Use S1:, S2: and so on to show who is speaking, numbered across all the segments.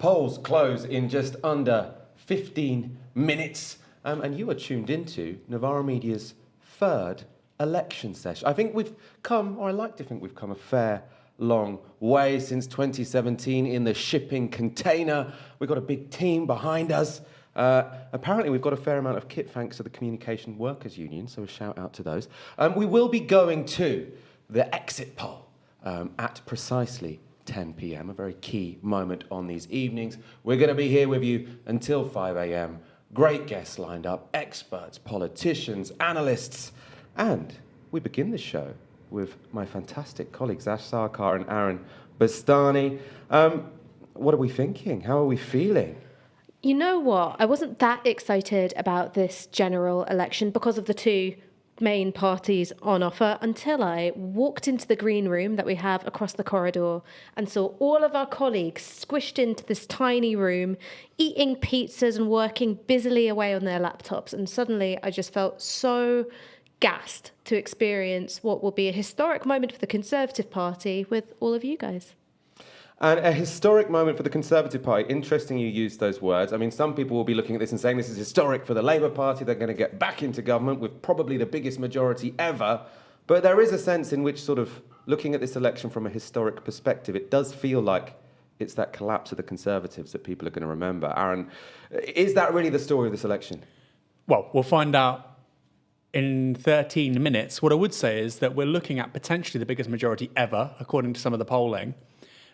S1: Polls close in just under 15 minutes. And you are tuned into Novara Media's third election session. I think we've come, or I like to think we've come a fair long way since 2017 in the shipping container. We've got a big team behind us. Apparently we've got a fair amount of kit thanks to the Communication Workers Union, so a shout out to those. We will be going to the exit poll at precisely 10 p.m, a very key moment on these evenings. We're going to be here with you until 5 a.m. Great guests lined up, experts, politicians, analysts, and we begin the show with my fantastic colleagues, Sarkar and Aaron Bastani. What are we thinking? How are we feeling?
S2: You know what? I wasn't that excited about this general election because of the two main parties on offer until I walked into the green room that we have across the corridor and saw all of our colleagues squished into this tiny room, eating pizzas and working busily away on their laptops. And suddenly I just felt so gassed to experience what will be a historic moment for the Conservative Party with all of you guys.
S1: And a historic moment for the Conservative Party. Interesting you used those words. I mean, some people will be looking at this and saying this is historic for the Labour Party. They're going to get back into government with probably the biggest majority ever. But there is a sense in which, sort of, looking at this election from a historic perspective, it does feel like it's that collapse of the Conservatives that people are going to remember. Aaron, is that really the story of this election?
S3: Well, we'll find out in 13 minutes. What I would say is that we're looking at potentially the biggest majority ever, according to some of the polling.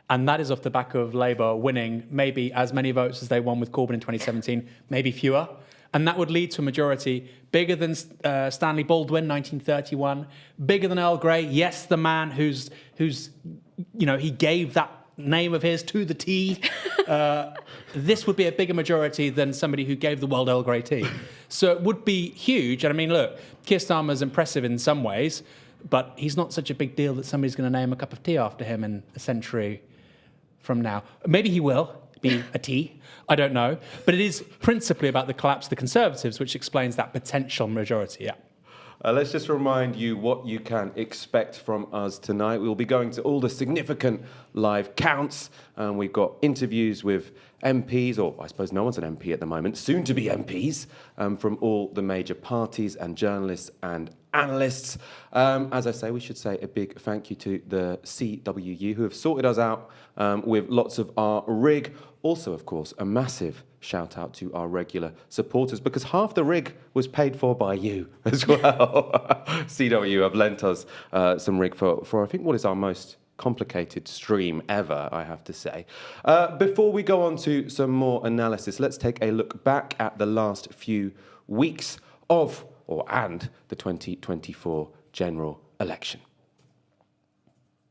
S3: And that is off the back of Labour winning maybe as many votes as they won with Corbyn in 2017, maybe fewer. And that would lead to a majority bigger than Stanley Baldwin, 1931, bigger than Earl Grey. Yes, the man who's you know, he gave that name of his to the tea. This would be a bigger majority than somebody who gave the world Earl Grey tea. So it would be huge. And I mean, look, Keir Starmer's impressive in some ways, but he's not such a big deal that somebody's going to name a cup of tea after him in a century from now. Maybe he will be a tea, I don't know. But it is principally about the collapse of the Conservatives, which explains that potential majority, yeah.
S1: Let's just remind you what you can expect from us tonight. We'll be going to all the significant live counts. We've got interviews with MPs, or I suppose no one's an MP at the moment, soon to be MPs, from all the major parties and journalists and analysts. As I say, we should say a big thank you to the CWU who have sorted us out with lots of our rig. Also, of course, a massive shout out to our regular supporters, because half the rig was paid for by you as well. CW have lent us some rig for I think what is our most complicated stream ever, I have to say. Before we go on to some more analysis, let's take a look back at the last few weeks of and the 2024 general election.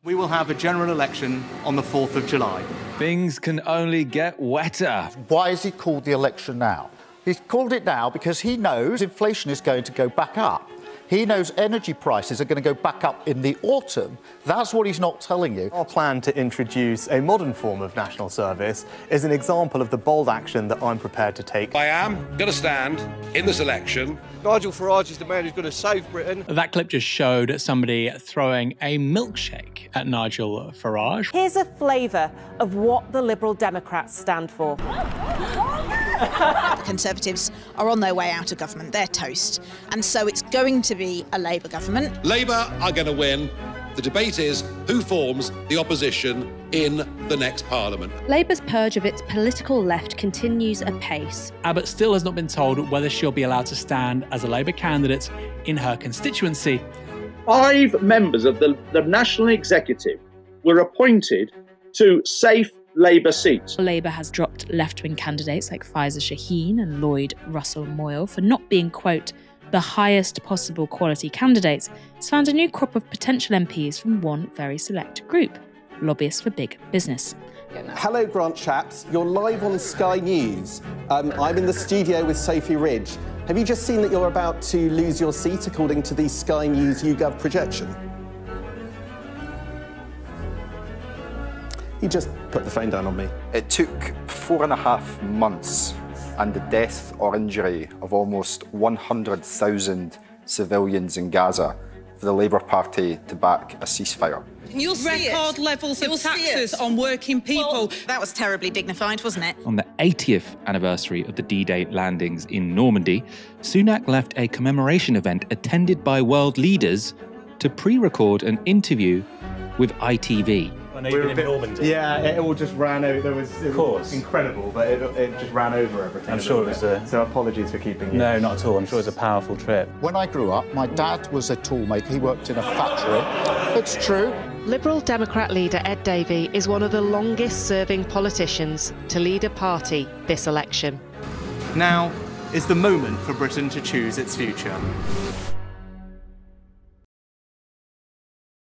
S4: We will have a general election on the 4th of July.
S5: Things can only get wetter.
S6: Why has he called the election now? He's called it now because he knows inflation is going to go back up. He knows energy prices are going to go back up in the autumn. That's what he's not telling you.
S4: Our plan to introduce a modern form of national service is an example of the bold action that I'm prepared to take.
S7: I am going to stand in this election.
S8: Nigel Farage is the man who's going to save Britain.
S3: That clip just showed somebody throwing a milkshake at Nigel Farage.
S9: Here's a flavour of what the Liberal Democrats stand for.
S10: The Conservatives are on their way out of government. They're toast. And so it's going to be a Labour government.
S7: Labour are going to win. The debate is who forms the opposition in the next Parliament.
S2: Labour's purge of its political left continues apace.
S3: Abbott still has not been told whether she'll be allowed to stand as a Labour candidate in her constituency.
S11: 5 members of the National Executive were appointed to safe Labour seats.
S12: Labour has dropped left-wing candidates like Faiza Shaheen and Lloyd Russell Moyle for not being, quote, the highest possible quality candidates. It's found a new crop of potential MPs from one very select group, lobbyists for big business.
S13: Hello, Grant chaps. You're live on Sky News. I'm in the studio with Sophie Ridge. Have you just seen that you're about to lose your seat according to the Sky News YouGov projection? You just put the phone down on me.
S14: It took 4.5 months and the death or injury of almost 100,000 civilians in Gaza for the Labour Party to back a ceasefire.
S15: You'll see record levels of taxes on working people.
S10: Well, that was terribly dignified, wasn't it?
S16: On the 80th anniversary of the D-Day landings in Normandy, Sunak left a commemoration event attended by world leaders to pre-record an interview with ITV.
S3: We were a bit, Normandy.
S4: Yeah, it all just ran over. It was incredible, but it just ran over everything.
S17: I'm sure it was
S4: so apologies for keeping you.
S17: No, not at all. I'm sure it was a powerful trip.
S6: When I grew up, my dad was a toolmaker. He worked in a factory. It's true.
S18: Liberal Democrat leader Ed Davey is one of the longest-serving politicians to lead a party this election.
S4: Now is the moment for Britain to choose its future.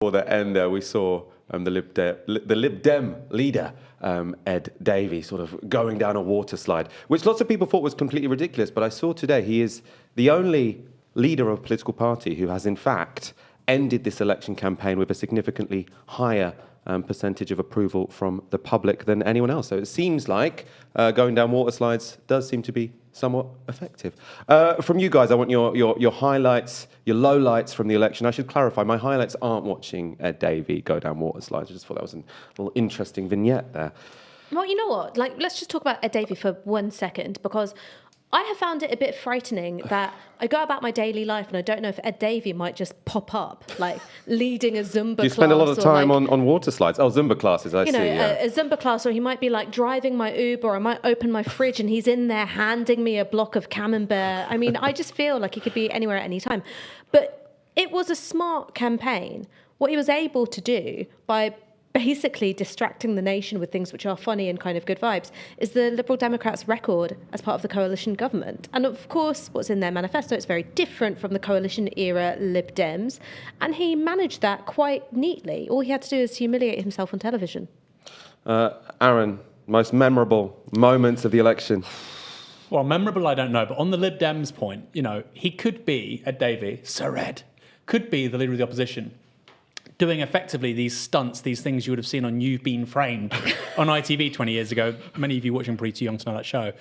S1: For the end there, we saw the Lib Dem leader, Ed Davey, sort of going down a water slide, which lots of people thought was completely ridiculous. But I saw today he is the only leader of a political party who has, in fact, ended this election campaign with a significantly higher percentage of approval from the public than anyone else. So it seems like going down water slides does seem to be somewhat effective. From you guys, I want your highlights, your lowlights from the election. I should clarify, my highlights aren't watching Ed Davey go down water slides. I just thought that was a little interesting vignette there.
S2: Well, you know what? Let's just talk about Ed Davey for 1 second, because I have found it a bit frightening that I go about my daily life and I don't know if Ed Davey might just pop up, leading a Zumba class.
S1: You spend a lot of time on water slides. Oh, Zumba classes, I see.
S2: A Zumba class, or he might be driving my Uber, or I might open my fridge and he's in there handing me a block of camembert. I mean, I just feel like he could be anywhere at any time. But it was a smart campaign. What he was able to do by basically distracting the nation with things which are funny and kind of good vibes is the Liberal Democrats' record as part of the coalition government. And of course, what's in their manifesto, it's very different from the coalition-era Lib Dems, and he managed that quite neatly. All he had to do is humiliate himself on television.
S1: Aaron, most memorable moments of the election?
S3: Well, memorable, I don't know, but on the Lib Dems point, he could be, Ed Davey, Sir Ed, could be the leader of the opposition, doing effectively these stunts, these things you would have seen on You've Been Framed on ITV 20 years ago. Many of you watching pretty too young to know that show.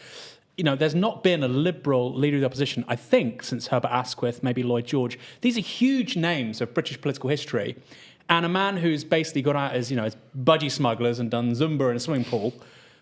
S3: There's not been a Liberal leader of the opposition, I think, since Herbert Asquith, maybe Lloyd George. These are huge names of British political history. And a man who's basically gone out as, as budgie smugglers and done Zumba in a swimming pool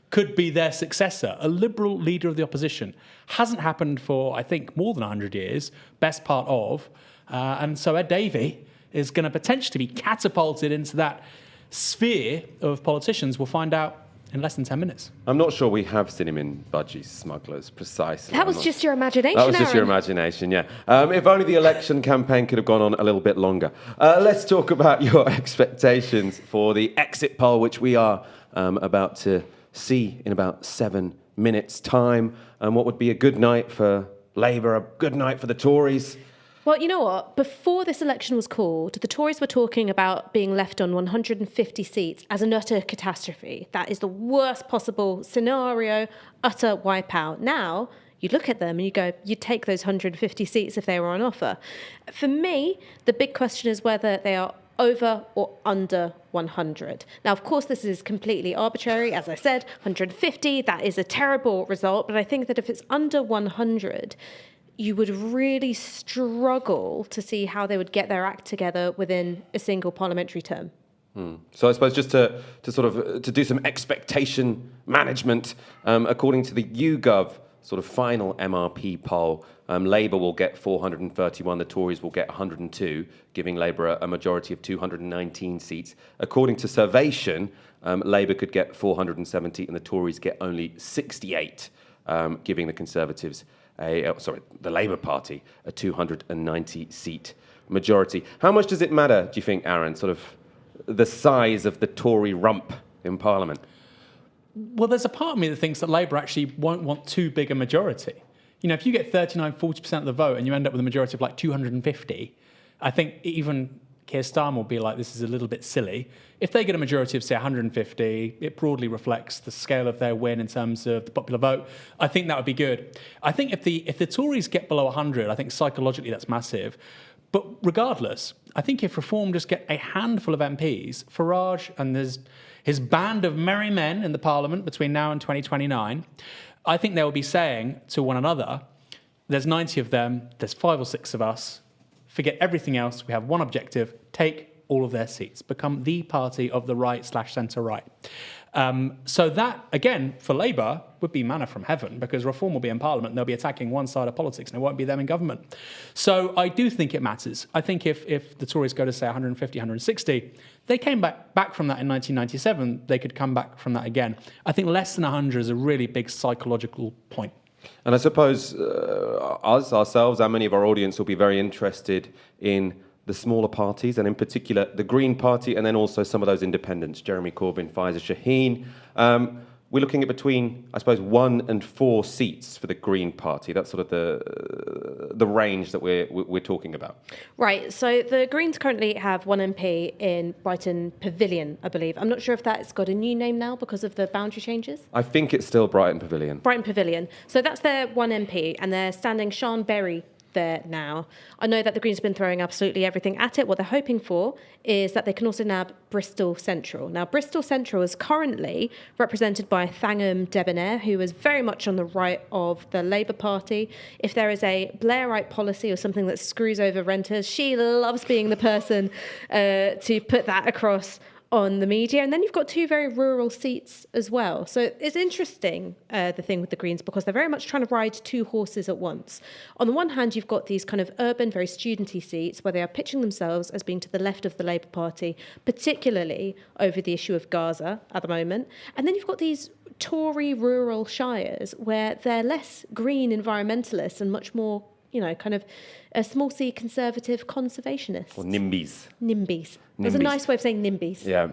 S3: could be their successor. A Liberal leader of the opposition. Hasn't happened for, I think, more than 100 years, best part of. And so Ed Davey is going to potentially be catapulted into that sphere of politicians. We'll find out in less than 10 minutes.
S1: I'm not sure we have seen him in Budgie Smugglers, precisely.
S2: That was just your imagination,
S1: That was just
S2: Aaron.
S1: your imagination, yeah. If only the election campaign could have gone on a little bit longer. Let's talk about your expectations for the exit poll, which we are about to see in about 7 minutes' time. What would be a good night for Labour, a good night for the Tories?
S2: Well, you know what? Before this election was called, the Tories were talking about being left on 150 seats as an utter catastrophe. That is the worst possible scenario, utter wipeout. Now, you look at them and you go, you'd take those 150 seats if they were on offer. For me, the big question is whether they are over or under 100. Now, of course, this is completely arbitrary. As I said, 150, that is a terrible result. But I think that if it's under 100, you would really struggle to see how they would get their act together within a single parliamentary term.
S1: So I suppose just to do some expectation management, according to the YouGov sort of final MRP poll, Labour will get 431, the Tories will get 102, giving Labour a majority of 219 seats. According to Survation, Labour could get 470 and the Tories get only 68, giving the Conservatives the Labour Party a 290-seat majority. How much does it matter, do you think, Aaron, sort of the size of the Tory rump in Parliament?
S3: Well, there's a part of me that thinks that Labour actually won't want too big a majority. If you get 39, 40% of the vote and you end up with a majority of 250, I think even Keir Starmer will be like, this is a little bit silly. If they get a majority of, say, 150, it broadly reflects the scale of their win in terms of the popular vote. I think that would be good. I think if the Tories get below 100, I think psychologically that's massive. But regardless, I think if Reform just get a handful of MPs, Farage and there's his band of merry men in the Parliament between now and 2029, I think they will be saying to one another, there's 90 of them, there's 5 or 6 of us, forget everything else. We have one objective: take all of their seats, become the party of the right/centre-right. So that, again, for Labour, would be manna from heaven, because Reform will be in Parliament and they'll be attacking one side of politics and it won't be them in government. So I do think it matters. I think if the Tories go to, say, 150, 160, they came back from that in 1997, they could come back from that again. I think less than 100 is a really big psychological point.
S1: And I suppose us, ourselves, and many of our audience will be very interested in the smaller parties, and in particular the Green Party, and then also some of those independents, Jeremy Corbyn, Faiza Shaheen. We're looking at between, I suppose, 1 and 4 seats for the Green Party. That's sort of the range that we're talking about.
S2: Right, so the Greens currently have 1 MP in Brighton Pavilion, I believe. I'm not sure if that's got a new name now because of the boundary changes.
S1: I think it's still Brighton Pavilion.
S2: Brighton Pavilion. So that's their 1 MP, and they're standing Sian Berry there now. I know that the Greens have been throwing absolutely everything at it. What they're hoping for is that they can also nab Bristol Central. Now, Bristol Central is currently represented by Thangam Debonair, who is very much on the right of the Labour Party. If there is a Blairite policy or something that screws over renters, she loves being the person to put that across on the media. And then you've got 2 very rural seats as well. So it's interesting, the thing with the Greens, because they're very much trying to ride 2 horses at once. On the one hand, you've got these kind of urban, very studenty seats where they are pitching themselves as being to the left of the Labour Party, particularly over the issue of Gaza at the moment. And then you've got these Tory rural shires where they're less green environmentalists and much more, you know, kind of a small c conservative conservationists.
S1: Or NIMBYs.
S2: NIMBYs. There's a nice way of saying NIMBYs.
S1: Yeah.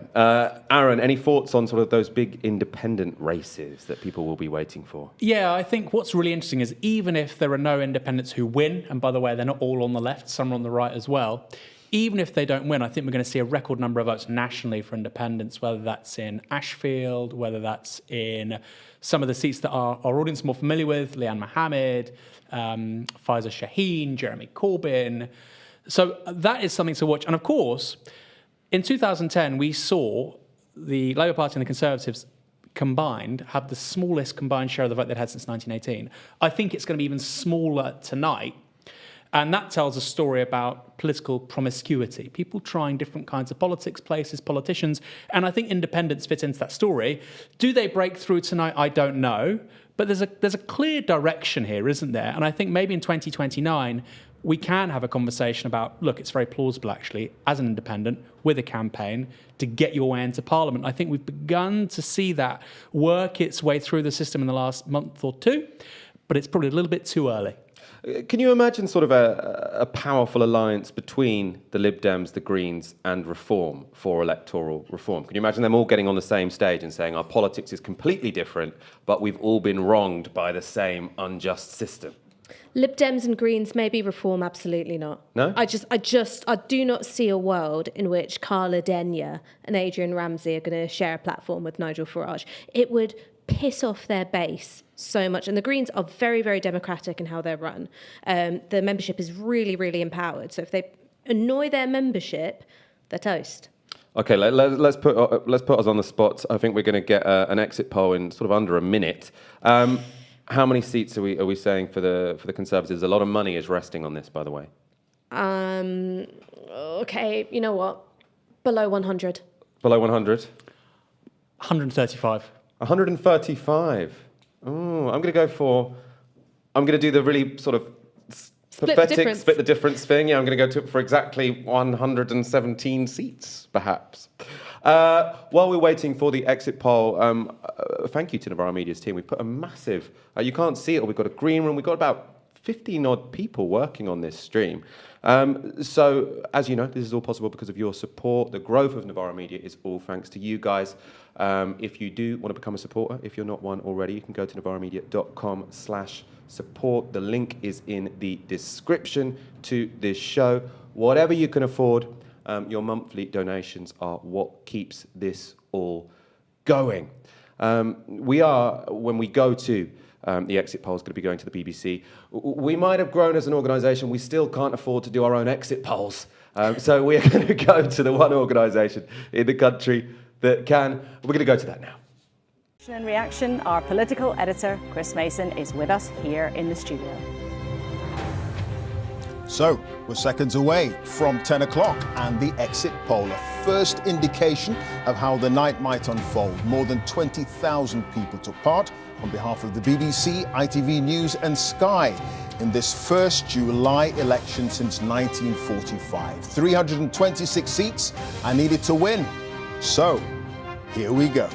S1: Aaron, any thoughts on sort of those big independent races that people will be waiting for?
S3: Yeah, I think what's really interesting is even if there are no independents who win, and by the way, they're not all on the left, some are on the right as well, even if they don't win, I think we're going to see a record number of votes nationally for independents, whether that's in Ashfield, whether that's in some of the seats that our audience are more familiar with, Liane Mohammed, Faiza Shaheen, Jeremy Corbyn. So that is something to watch. And of course, in 2010, we saw the Labour Party and the Conservatives combined have the smallest combined share of the vote they'd had since 1918. I think it's going to be even smaller tonight. And that tells a story about political promiscuity, people trying different kinds of politics, places, politicians. And I think independents fit into that story. Do they break through tonight? I don't know. But there's a clear direction here, isn't there? And I think maybe in 2029, we can have a conversation about, look, it's very plausible, actually, as an independent, with a campaign, to get your way into Parliament. I think we've begun to see that work its way through the system in the last month or 2, but it's probably a little bit too early.
S1: Can you imagine sort of a powerful alliance between the Lib Dems, the Greens, and Reform for electoral reform? Can you imagine them all getting on the same stage and saying our politics is completely different, but we've all been wronged by the same unjust system?
S2: Lib Dems and Greens, maybe. Reform, absolutely not.
S1: No?
S2: I do not see a world in which Carla Denyer and Adrian Ramsey are going to share a platform with Nigel Farage. It would piss off their base so much. And the Greens are very, very democratic in how they're run. The membership is really, really empowered. So if they annoy their membership, they're toast.
S1: Okay, let's put us on the spot. I think we're going to get an exit poll in sort of under a minute. How many seats are we saying for the Conservatives? A lot of money is resting on this, by the way.
S2: Okay, you know what? Below 100.
S1: Below 100?
S3: 135.
S1: 135. Oh, I'm going to do the really sort of pathetic split the difference thing. Yeah, I'm going to go for exactly 117 seats, perhaps. While we're waiting for the exit poll, thank you to Novara Media's team. We put a massive, you can't see it, we've got a green room, we've got about 15 odd people working on this stream. So, as you know, this is all possible because of your support. The growth of Novara Media is all thanks to you guys. If you do want to become a supporter, if you're not one already, you can go to novaramedia.com/support. The link is in the description to this show. Whatever you can afford, your monthly donations are what keeps this all going. When we go to the exit poll is going to be going to the BBC. We might have grown as an organisation. We still can't afford to do our own exit polls. So we're going to go to the one organisation in the country that can. We're going to go to that now.
S9: In reaction, our political editor, Chris Mason, is with us here in the studio.
S19: So, we're seconds away from 10 o'clock and the exit poll, a first indication of how the night might unfold. More than 20,000 people took part on behalf of the BBC, ITV News and Sky in this first July election since 1945. 326 seats are needed to win. So, here we go.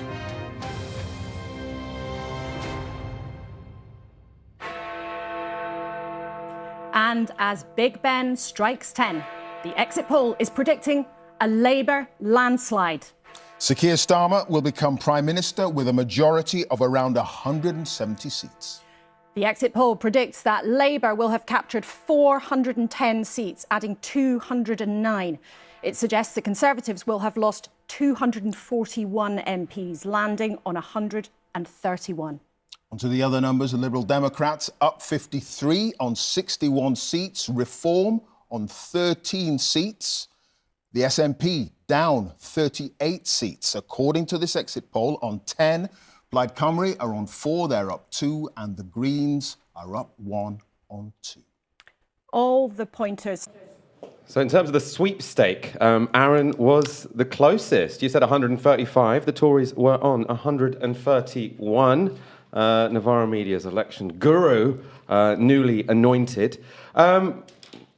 S9: And as Big Ben strikes 10, the exit poll is predicting a Labour landslide.
S19: Sir Keir Starmer will become Prime Minister with a majority of around 170 seats.
S9: The exit poll predicts that Labour will have captured 410 seats, adding 209. It suggests the Conservatives will have lost 241 MPs, landing on 131.
S19: On to the other numbers. The Liberal Democrats up 53 on 61 seats. Reform on 13 seats. The SNP down 38 seats. According to this exit poll, on 10. Plaid Cymru are on 4, they're up 2. And the Greens are up 1 on 2.
S9: All the pointers.
S1: So in terms of the sweepstake, Aaron was the closest. You said 135. The Tories were on 131. Novara Media's election guru, newly anointed.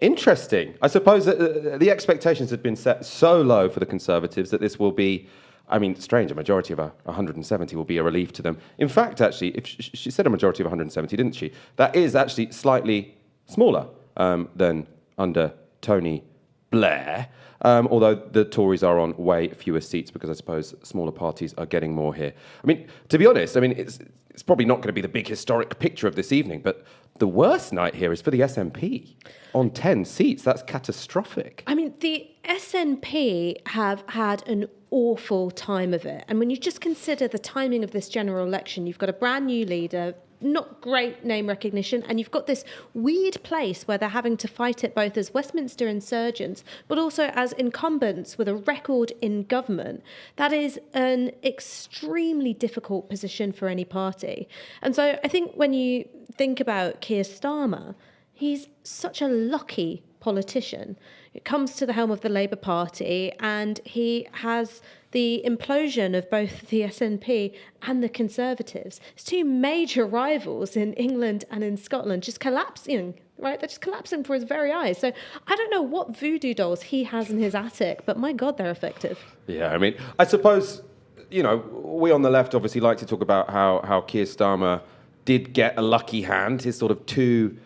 S1: Interesting. I suppose that the expectations had been set so low for the Conservatives that this will be, I mean, strange, a majority of 170 will be a relief to them. In fact, actually, if she said a majority of 170, didn't she? That is actually slightly smaller than under Tony Blair, although the Tories are on way fewer seats because I suppose smaller parties are getting more here. I mean, to be honest, I mean, it's probably not going to be the big historic picture of this evening, but the worst night here is for the SNP on 10 seats. That's catastrophic.
S2: I mean, the SNP have had an awful time of it. And when you just consider the timing of this general election, you've got a brand new leader, not great name recognition, and you've got this weird place where they're having to fight it both as Westminster insurgents, but also as incumbents with a record in government. That is an extremely difficult position for any party. And so I think when you think about Keir Starmer, he's such a lucky politician. It comes to the helm of the Labour Party, and he has the implosion of both the SNP and the Conservatives. It's two major rivals in England and in Scotland just collapsing, right? They're just collapsing before his very eyes. So I don't know what voodoo dolls he has in his attic, but my God, they're effective.
S1: Yeah, I mean, I suppose, you know, we on the left obviously like to talk about how Keir Starmer did get a lucky hand, his sort of two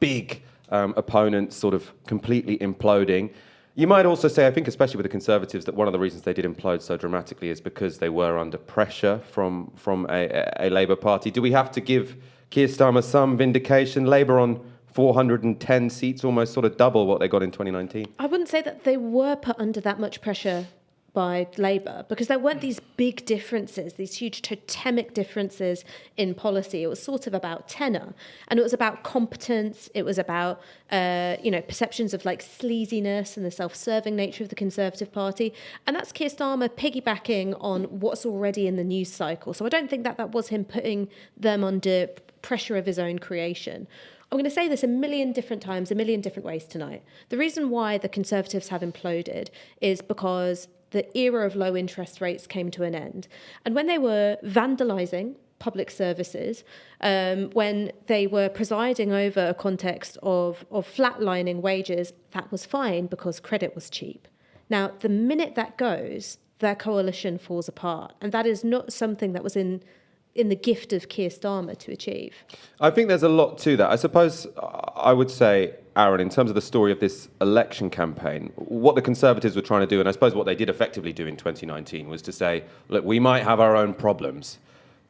S1: big opponents sort of completely imploding. You might also say, I think especially with the Conservatives, that one of the reasons they did implode so dramatically is because they were under pressure from a Labour Party. Do we have to give Keir Starmer some vindication? Labour on 410 seats, almost sort of double what they got in 2019.
S2: I wouldn't say that they were put under that much pressure by Labour, because there weren't these big differences, these huge totemic differences in policy. It was sort of about tenor, and it was about competence. It was about perceptions of like sleaziness and the self-serving nature of the Conservative Party, and that's Keir Starmer piggybacking on what's already in the news cycle. So I don't think that was him putting them under pressure of his own creation. I'm going to say this a million different times, a million different ways tonight. The reason why the Conservatives have imploded is because the era of low interest rates came to an end. And when they were vandalising public services, when they were presiding over a context of flatlining wages, that was fine because credit was cheap. Now, the minute that goes, their coalition falls apart. And that is not something that was in the gift of Keir Starmer to achieve.
S1: I think there's a lot to that. I suppose I would say, Aaron, in terms of the story of this election campaign, what the Conservatives were trying to do, and I suppose what they did effectively do in 2019, was to say, look, we might have our own problems,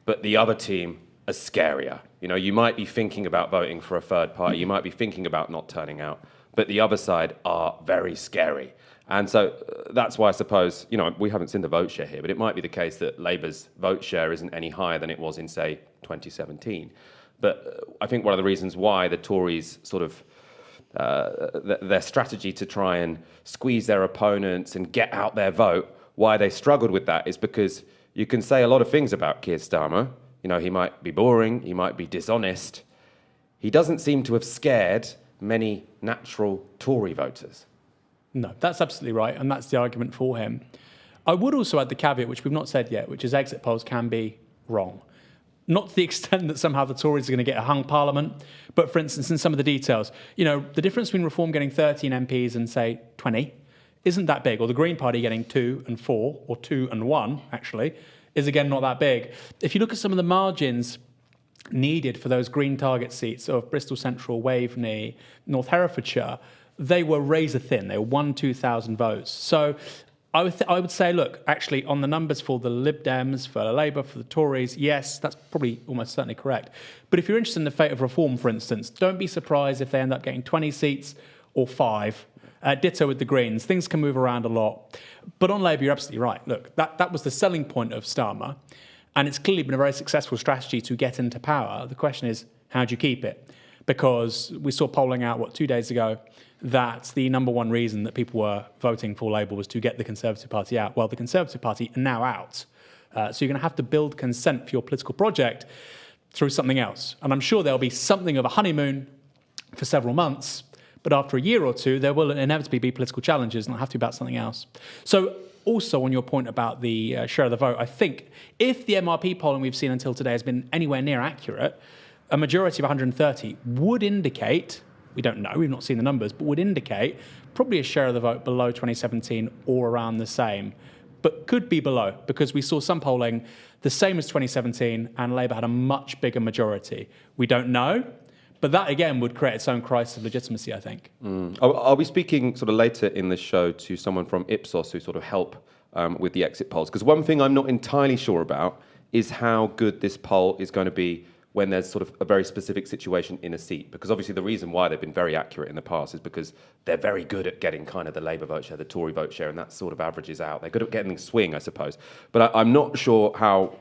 S1: but the other team are scarier. You know, you might be thinking about voting for a third party, you might be thinking about not turning out, but the other side are very scary. And so that's why I suppose, you know, we haven't seen the vote share here, but it might be the case that Labour's vote share isn't any higher than it was in, say, 2017. But I think one of the reasons why the Tories sort of, their strategy to try and squeeze their opponents and get out their vote, why they struggled with that is because you can say a lot of things about Keir Starmer. You know, he might be boring, he might be dishonest. He doesn't seem to have scared many natural Tory voters.
S3: No, that's absolutely right, and that's the argument for him. I would also add the caveat, which we've not said yet, which is exit polls can be wrong. Not to the extent that somehow the Tories are going to get a hung parliament, but for instance, in some of the details, the difference between Reform getting 13 MPs and, say, 20 isn't that big, or the Green Party getting 2 and 4, or 2 and 1, actually, is again not that big. If you look at some of the margins needed for those Green target seats of Bristol Central, Waveney, North Herefordshire, they were razor thin. They were 1,000-2,000 votes. So I would say, look, actually, on the numbers for the Lib Dems, for Labour, for the Tories, yes, that's probably almost certainly correct. But if you're interested in the fate of Reform, for instance, don't be surprised if they end up getting 20 seats or 5. Ditto with the Greens. Things can move around a lot. But on Labour, you're absolutely right. Look, that was the selling point of Starmer, and it's clearly been a very successful strategy to get into power. The question is, how do you keep it? Because we saw polling out, 2 days ago, that the number one reason that people were voting for Labour was to get the Conservative Party out. Well, the Conservative Party are now out. So you're going to have to build consent for your political project through something else. And I'm sure there'll be something of a honeymoon for several months, but after a year or two, there will inevitably be political challenges, and it'll have to be about something else. So also on your point about the share of the vote, I think if the MRP polling we've seen until today has been anywhere near accurate, a majority of 130 would indicate, we don't know, we've not seen the numbers, but would indicate probably a share of the vote below 2017 or around the same, but could be below, because we saw some polling the same as 2017 and Labour had a much bigger majority. We don't know, but that again would create its own crisis of legitimacy, I think.
S1: I'll be speaking sort of later in the show to someone from Ipsos who sort of help with the exit polls, because one thing I'm not entirely sure about is how good this poll is going to be when there's sort of a very specific situation in a seat. Because obviously the reason why they've been very accurate in the past is because they're very good at getting kind of the Labour vote share, the Tory vote share, and that sort of averages out. They're good at getting the swing, I suppose. But I'm not sure how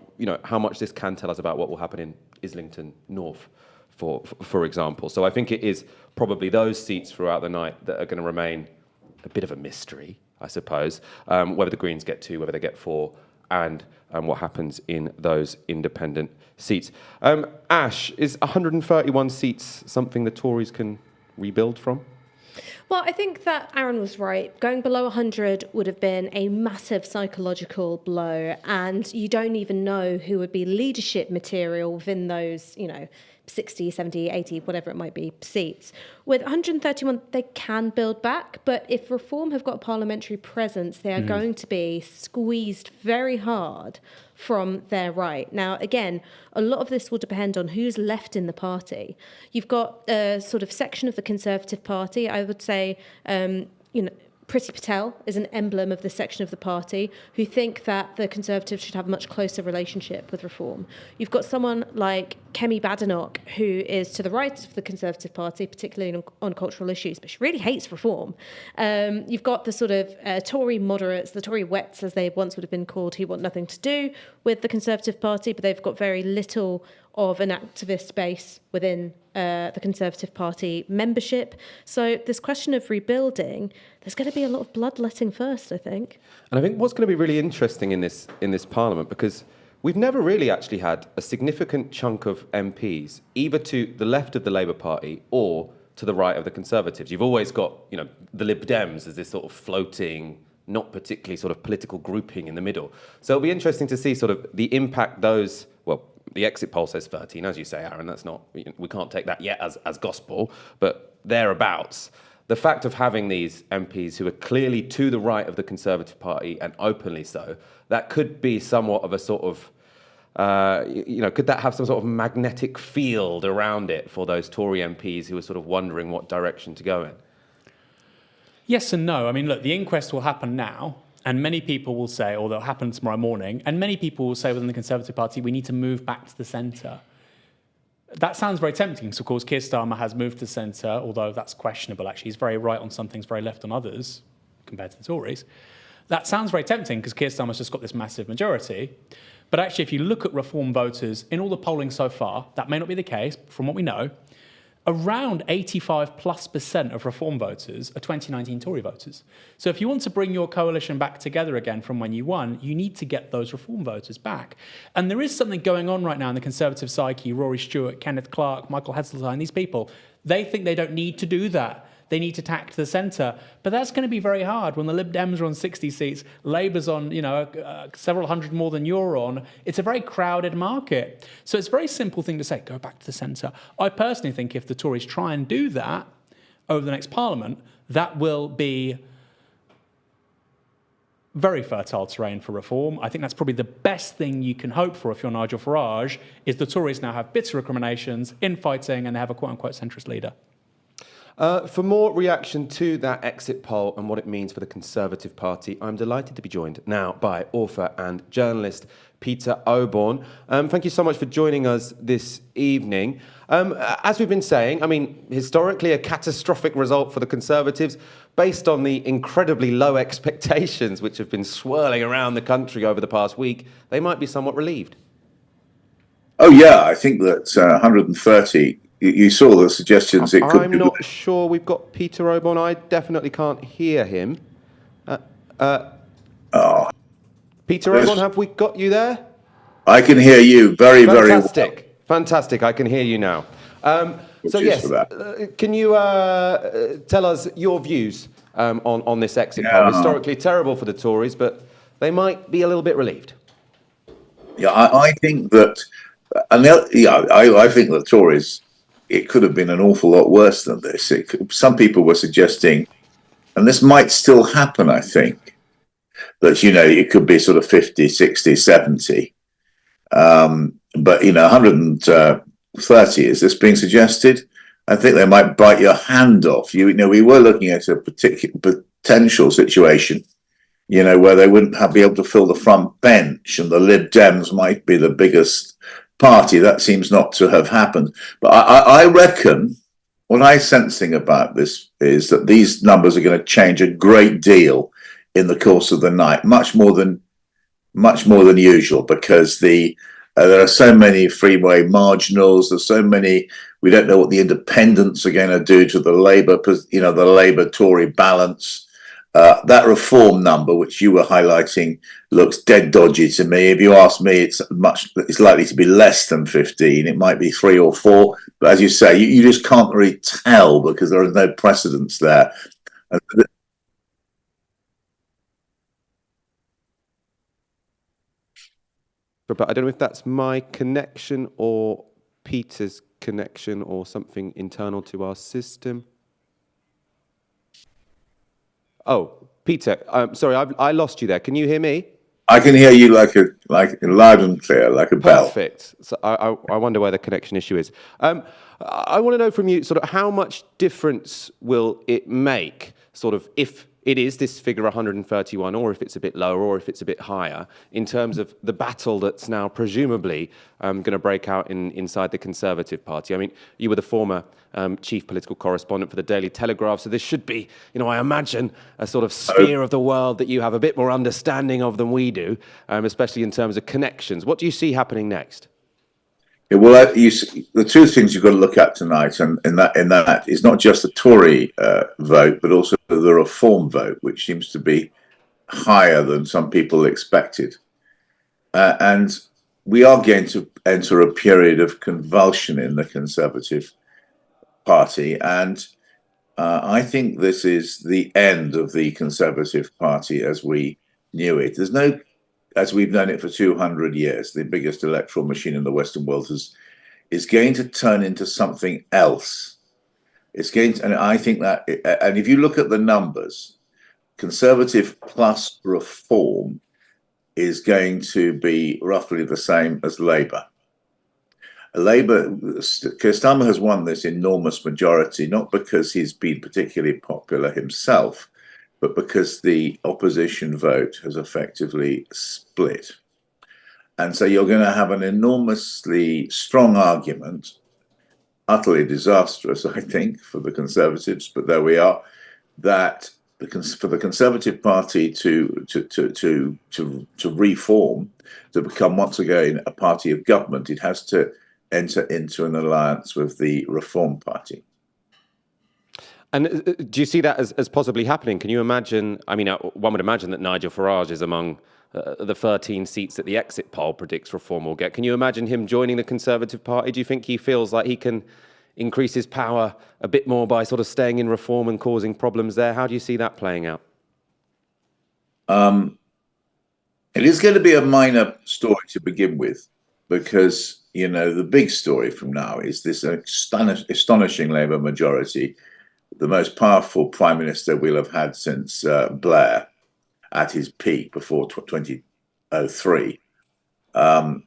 S1: much this can tell us about what will happen in Islington North, for example. So I think it is probably those seats throughout the night that are going to remain a bit of a mystery, I suppose, whether the Greens get 2, whether they get 4, and what happens in those independent seats. Ash, is 131 seats something the Tories can rebuild from?
S2: Well, I think that Aaron was right. Going below 100 would have been a massive psychological blow, and you don't even know who would be leadership material within those, 60, 70, 80, whatever it might be, seats. With 131, they can build back, but if Reform have got a parliamentary presence, they are going to be squeezed very hard from their right. Now, again, a lot of this will depend on who's left in the party. You've got a sort of section of the Conservative Party, I would say, Priti Patel is an emblem of this section of the party who think that the Conservatives should have a much closer relationship with Reform. You've got someone like Kemi Badenoch, who is to the right of the Conservative Party, particularly on cultural issues, but she really hates Reform. You've got the sort of Tory moderates, the Tory wets, as they once would have been called, who want nothing to do with the Conservative Party, but they've got very little of an activist base within the Conservative Party membership. So this question of rebuilding, there's going to be a lot of bloodletting first, I think.
S1: And I think what's going to be really interesting in this Parliament, because we've never really actually had a significant chunk of MPs either to the left of the Labour Party or to the right of the Conservatives. You've always got, the Lib Dems as this sort of floating, not particularly sort of political grouping in the middle. So it'll be interesting to see sort of the impact those, the exit poll says 13, as you say, Aaron, that's not, we can't take that yet as gospel, but thereabouts. The fact of having these MPs who are clearly to the right of the Conservative Party and openly so, that could be somewhat of a sort of, could that have some sort of magnetic field around it for those Tory MPs who are sort of wondering what direction to go in?
S3: Yes and no. I mean, look, the inquest will happen now, and many people will say, or they'll happen tomorrow morning, and many people will say within the Conservative Party, we need to move back to the centre. That sounds very tempting, because of course Keir Starmer has moved to the centre, although that's questionable actually. He's very right on some things, very left on others, compared to the Tories. That sounds very tempting, because Keir Starmer's just got this massive majority. But actually, if you look at Reform voters, in all the polling so far, that may not be the case, from what we know, around 85+% of Reform voters are 2019 Tory voters. So if you want to bring your coalition back together again from when you won, you need to get those Reform voters back. And there is something going on right now in the Conservative psyche. Rory Stewart, Kenneth Clarke, Michael Heseltine, these people, they think they don't need to do that. They need to tack to the centre. But that's going to be very hard when the Lib Dems are on 60 seats, Labour's on, several hundred more than you're on. It's a very crowded market. So it's a very simple thing to say, go back to the centre. I personally think if the Tories try and do that over the next Parliament, that will be very fertile terrain for reform. I think that's probably the best thing you can hope for if you're Nigel Farage, is the Tories now have bitter recriminations, infighting, and they have a quote-unquote centrist leader.
S1: For more reaction to that exit poll and what it means for the Conservative Party, I'm delighted to be joined now by author and journalist Peter Oborne. Thank you so much for joining us this evening. As we've been saying, I mean, historically a catastrophic result for the Conservatives based on the incredibly low expectations which have been swirling around the country over the past week. They might be somewhat relieved.
S20: Oh, yeah, I think that 130... You saw the suggestions it could
S1: I'm not sure we've got Peter Oborne. I definitely can't hear him. Peter Oborne, have we got you there?
S20: I can hear you very, very well.
S1: Fantastic. I can hear you now. So yes, can you tell us your views on this exit poll? Historically terrible for the Tories, but they might be a little bit relieved.
S20: Yeah, I think that, I think the Tories, it could have been an awful lot worse than this. Some people were suggesting, and this might still happen, I think, that, it could be sort of 50, 60, 70. But, 130, is this being suggested? I think they might bite your hand off. We were looking at a potential situation, where they wouldn't be able to fill the front bench and the Lib Dems might be the biggest party. That seems not to have happened. But I reckon what I'm sensing about this is that these numbers are going to change a great deal in the course of the night, much more than usual, because there are so many freeway marginals. There's so many. We don't know what the independents are going to do to the Labour Tory balance. That reform number, which you were highlighting, looks dead dodgy to me. If you ask me, it's likely to be less than 15. It might be 3 or 4. But as you say, you just can't really tell because there is no precedence there.
S1: But I don't know if that's my connection or Peter's connection or something internal to our system. Oh, Peter, sorry, I lost you there. Can you hear me?
S20: I can hear you like loud and clear, like a bell.
S1: Perfect. So I wonder where the connection issue is. I want to know from you, sort of, how much difference will it make, sort of, if it is this figure 131, or if it's a bit lower, or if it's a bit higher, in terms of the battle that's now presumably going to break out inside the Conservative Party? I mean, you were the former chief political correspondent for the Daily Telegraph, so this should be, I imagine, a sort of sphere of the world that you have a bit more understanding of than we do, especially in terms of connections. What do you see happening next?
S20: Yeah, well, the two things you've got to look at tonight, and in that is not just the Tory vote, but also the Reform vote, which seems to be higher than some people expected. And we are going to enter a period of convulsion in the Conservative Party, and I think this is the end of the Conservative Party as we knew it. There's no, as we've known it for 200 years, the biggest electoral machine in the Western world is going to turn into something else. It's going to, and I think that, and if you look at the numbers, Conservative plus Reform is going to be roughly the same as Labour. Keir Starmer has won this enormous majority, not because he's been particularly popular himself, but because the opposition vote has effectively split. And so you're going to have an enormously strong argument, utterly disastrous, I think, for the Conservatives, but there we are, that for the Conservative Party to reform, to become once again a party of government, it has to enter into an alliance with the Reform Party.
S1: And do you see that as possibly happening? Can you imagine, I mean, one would imagine that Nigel Farage is among the 13 seats that the exit poll predicts Reform will get. Can you imagine him joining the Conservative Party? Do you think he feels like he can increase his power a bit more by sort of staying in Reform and causing problems there? How do you see that playing out?
S20: It is going to be a minor story to begin with, because, you know, the big story from now is this astonishing Labour majority, the most powerful prime minister we'll have had since Blair at his peak before 2003, and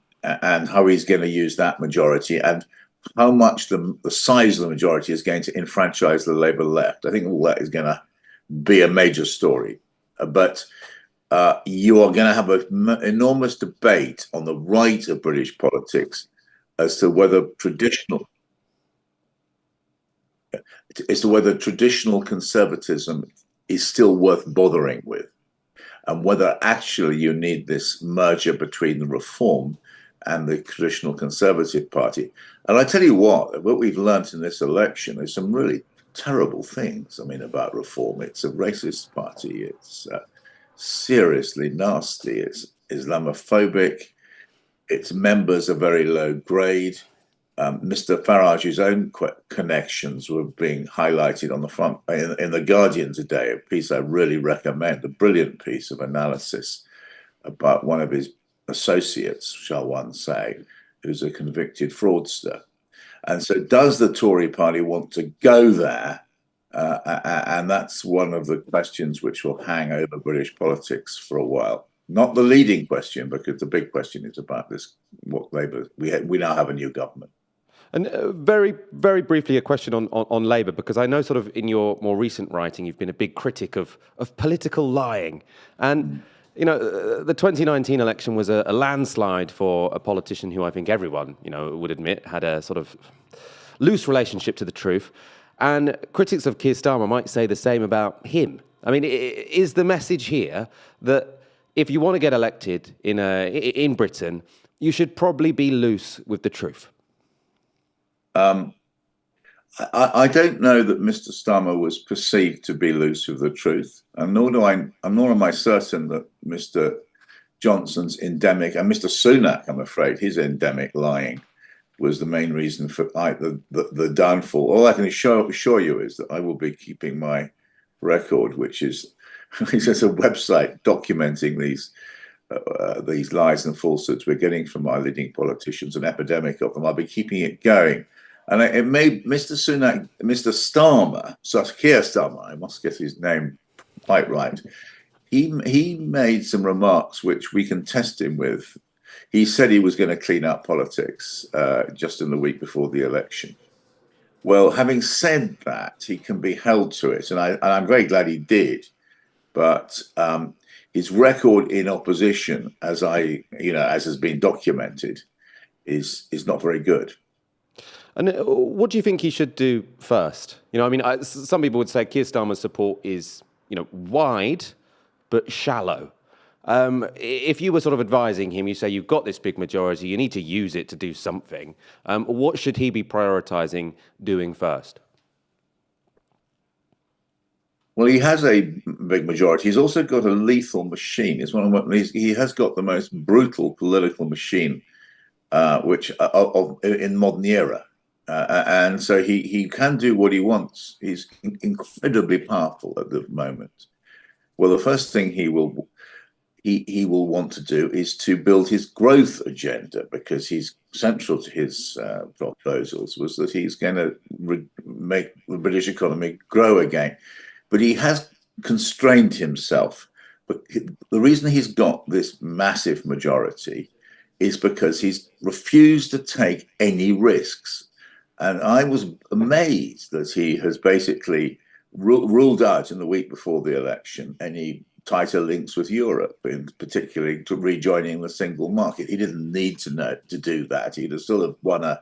S20: how he's going to use that majority, and how much the size of the majority is going to enfranchise the Labour left. I think all that is going to be a major story. But you are going to have an enormous debate on the right of British politics as to whether traditional conservatism is still worth bothering with, and whether actually you need this merger between the Reform and the traditional Conservative Party. And I tell you what we've learnt in this election is some really terrible things. I mean, about Reform. It's a racist party. It's seriously nasty. It's Islamophobic. Its members are very low grade. Mr. Farage's own connections were being highlighted on the front in The Guardian today, a piece I really recommend, a brilliant piece of analysis about one of his associates, shall one say, who's a convicted fraudster. And so does the Tory party want to go there? And that's one of the questions which will hang over British politics for a while. Not the leading question, because the big question is about this, what Labour, we now have a new government.
S1: And very, very briefly, a question on Labour, because I know sort of in your more recent writing, you've been a big critic of political lying. And, you know, the 2019 election was a landslide for a politician who I think everyone, you know, would admit had a sort of loose relationship to the truth. And critics of Keir Starmer might say the same about him. I mean, is the message here that if you want to get elected in Britain, you should probably be loose with the truth?
S20: I don't know that Mr. Starmer was perceived to be loose with the truth, and nor am I certain that Mr. Johnson's endemic, and Mr. Sunak, I'm afraid, his endemic lying was the main reason for the downfall. All I can assure you is that I will be keeping my record, which is it's a website documenting these lies and falsehoods we're getting from our leading politicians, an epidemic of them. I'll be keeping it going. And it made Mr. Sunak, Mr. Starmer, Keir Starmer, I must get his name quite right, he made some remarks which we can test him with. He said he was going to clean up politics just in the week before the election. Well, having said that, he can be held to it, and I'm very glad he did. But his record in opposition, as has been documented, is not very good.
S1: And what do you think he should do first? You know, I mean, some people would say Keir Starmer's support is, you know, wide but shallow. If you were sort of advising him, you say you've got this big majority, you need to use it to do something. What should he be prioritising doing first?
S20: Well, he has a big majority. He's also got a lethal machine. He has got the most brutal political machine, in modern era. And so he can do what he wants. He's incredibly powerful at the moment. Well, the first thing he will want to do is to build his growth agenda, because he's central to his proposals was that he's going to make the British economy grow again. But he has constrained himself. But the reason he's got this massive majority is because he's refused to take any risks. And I was amazed that he has basically ruled out in the week before the election any tighter links with Europe, in particularly to rejoining the single market. He didn't need to do that. He'd have still have won a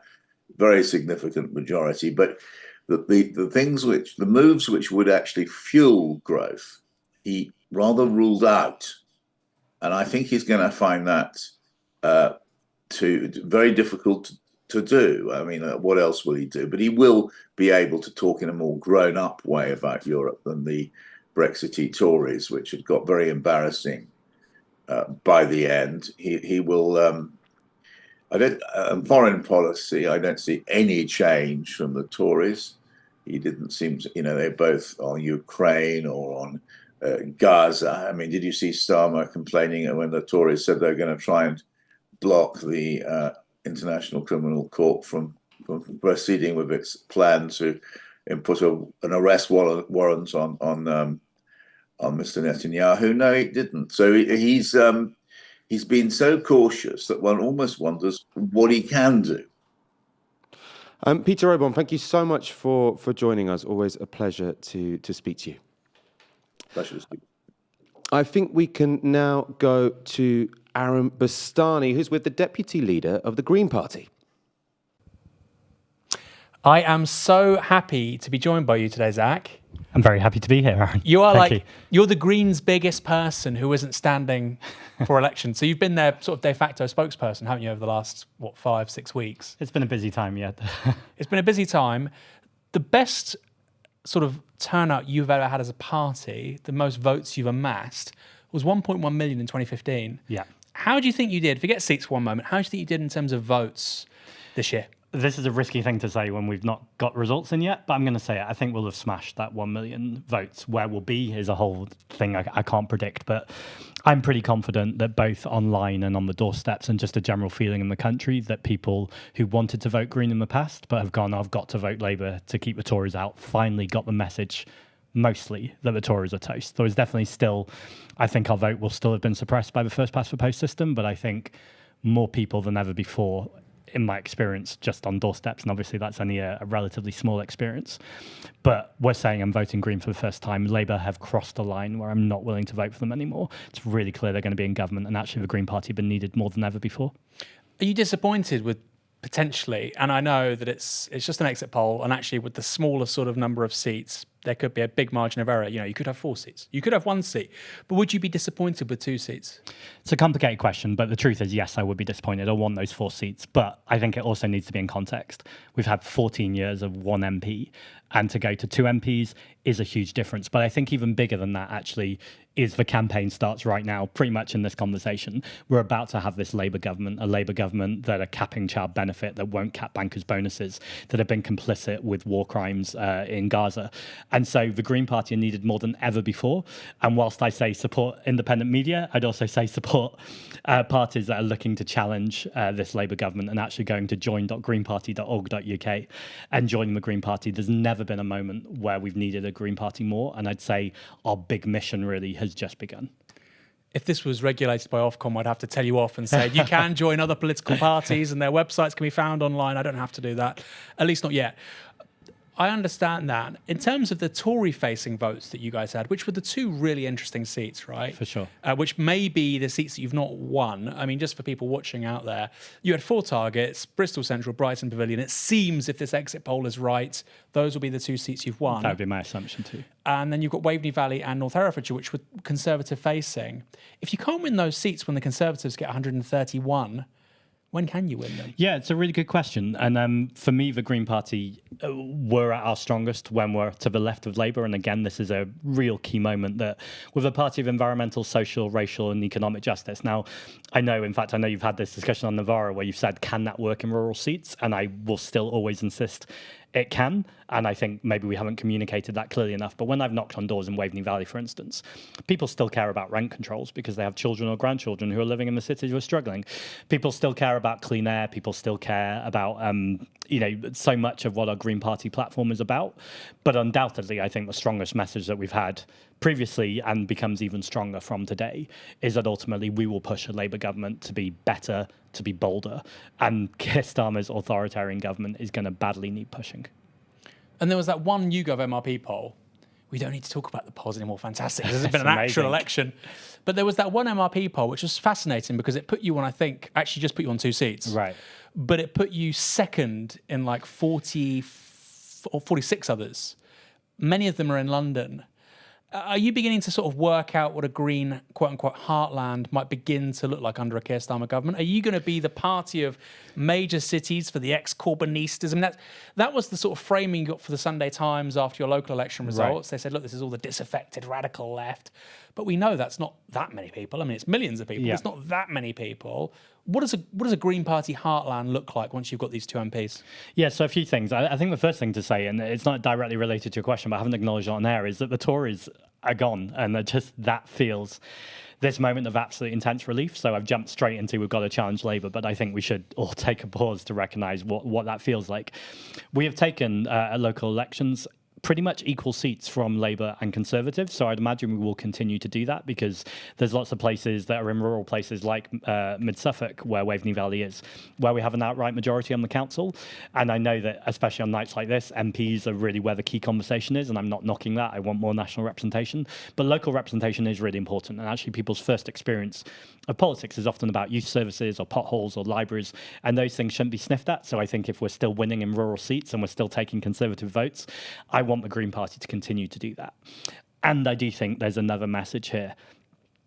S20: very significant majority. But the moves which would actually fuel growth, he rather ruled out. And I think he's going to find that very difficult to do. I mean, what else will he do? But he will be able to talk in a more grown-up way about Europe than the Brexity Tories, which had got very embarrassing by the end. He will. Foreign policy, I don't see any change from the Tories. He didn't seem to, they're both on Ukraine or on Gaza. I mean, did you see Starmer complaining when the Tories said they're going to try and block the International Criminal Court from proceeding with its plan to impose an arrest warrant on Mr. Netanyahu? No, he didn't. So he's been so cautious that one almost wonders what he can do.
S1: Peter Obon, thank you so much for joining us. Always a pleasure to speak to you.
S20: Pleasure to speak. I
S1: think we can now go to Aaron Bastani, who's with the deputy leader of the Green Party.
S3: I am so happy to be joined by you today, Zach.
S21: I'm very happy to be here, Aaron.
S3: You are you're the Greens' biggest person who isn't standing for election. So you've been their sort of de facto spokesperson, haven't you, over the last, 5-6 weeks?
S21: It's been a busy time, yeah.
S3: It's been a busy time. The best sort of turnout you've ever had as a party, the most votes you've amassed, was 1.1 million in 2015.
S21: Yeah.
S3: How do you think you did? Forget seats for one moment. How do you think you did in terms of votes this year?
S21: This is a risky thing to say when we've not got results in yet, but I'm going to say it. I think we'll have smashed that 1 million votes. Where we'll be is a whole thing I can't predict, but I'm pretty confident that both online and on the doorsteps and just a general feeling in the country that people who wanted to vote Green in the past but have gone, I've got to vote Labour to keep the Tories out, finally got the message mostly that the Tories are toast. There is definitely still, I think our vote will still have been suppressed by the first past the post system, but I think more people than ever before, in my experience, just on doorsteps, and obviously that's only a relatively small experience, but we're saying I'm voting Green for the first time. Labour have crossed the line where I'm not willing to vote for them anymore. It's really clear they're going to be in government, and actually the Green Party have been needed more than ever before.
S3: Are you disappointed with potentially, and I know that it's just an exit poll, and actually with the smaller sort of number of seats, there could be a big margin of error. You could have 4 seats. You could have 1 seat. But would you be disappointed with 2 seats?
S21: It's a complicated question, but the truth is, yes, I would be disappointed. I want those 4 seats, but I think it also needs to be in context. We've had 14 years of 1 MP, and to go to 2 MPs is a huge difference. But I think even bigger than that, actually, is the campaign starts right now, pretty much in this conversation. We're about to have this Labour government, a Labour government that are capping child benefit, that won't cap bankers' bonuses, that have been complicit with war crimes in Gaza. And so the Green Party are needed more than ever before. And whilst I say support independent media, I'd also say support parties that are looking to challenge this Labour government and actually going to join.greenparty.org.uk and joining the Green Party. There's never been a moment where we've needed a Green Party more. And I'd say our big mission really has just begun.
S3: If this was regulated by Ofcom, I'd have to tell you off and say, you can join other political parties and their websites can be found online. I don't have to do that, at least not yet. I understand that. In terms of the Tory-facing votes that you guys had, which were the 2 really interesting seats, right?
S21: For sure.
S3: Which may be the seats that you've not won. I mean, just for people watching out there, you had 4 targets, Bristol Central, Brighton Pavilion. It seems, if this exit poll is right, those will be the 2 seats you've won.
S21: That would be my assumption too.
S3: And then you've got Waveney Valley and North Herefordshire, which were Conservative-facing. If you can't win those seats when the Conservatives get 131, when can you win them?
S21: Yeah, it's a really good question. And for me, the Green Party were at our strongest when we're to the left of Labour. And again, this is a real key moment that with a party of environmental, social, racial and economic justice. Now, I know you've had this discussion on Novara where you've said, can that work in rural seats? And I will still always insist it can, and I think maybe we haven't communicated that clearly enough. But when I've knocked on doors in Waveney Valley, for instance, people still care about rent controls because they have children or grandchildren who are living in the cities who are struggling. People still care about clean air. People still care about, so much of what our Green Party platform is about. But undoubtedly, I think the strongest message that we've had previously and becomes even stronger from today is that ultimately we will push a Labour government to be better, to be bolder, and Keir Starmer's authoritarian government is going to badly need pushing.
S3: And there was that one YouGov MRP poll. We don't need to talk about the polls anymore. Fantastic. This has been an actual election. But there was that one MRP poll, which was fascinating because it put you on, actually just put you on 2 seats.
S21: Right.
S3: But it put you second in 40 or 46 others. Many of them are in London. Are you beginning to sort of work out what a green, quote-unquote, heartland might begin to look like under a Keir Starmer government? Are you going to be the party of major cities for the ex-Corbynistas? I mean, that was the sort of framing you got for the Sunday Times after your local election results. Right. They said, look, this is all the disaffected radical left. But we know that's not that many people. I mean, it's millions of people. Yeah. It's not that many people. What does a Green Party heartland look like once you've got these two MPs?
S21: Yeah, so a few things. I think the first thing to say, and it's not directly related to your question, but I haven't acknowledged it on air, is that the Tories are gone, and that feels this moment of absolute intense relief. So I've jumped straight into we've got to challenge Labour, but I think we should all take a pause to recognise what that feels like. We have taken local elections pretty much equal seats from Labour and Conservative. So I'd imagine we will continue to do that because there's lots of places that are in rural places like mid-Suffolk, where Waveney Valley is, where we have an outright majority on the council. And I know that, especially on nights like this, MPs are really where the key conversation is, and I'm not knocking that. I want more national representation. But local representation is really important. And actually, people's first experience of politics is often about youth services or potholes or libraries, and those things shouldn't be sniffed at. So I think if we're still winning in rural seats and we're still taking Conservative votes, I want the Green Party to continue to do that. And I do think there's another message here,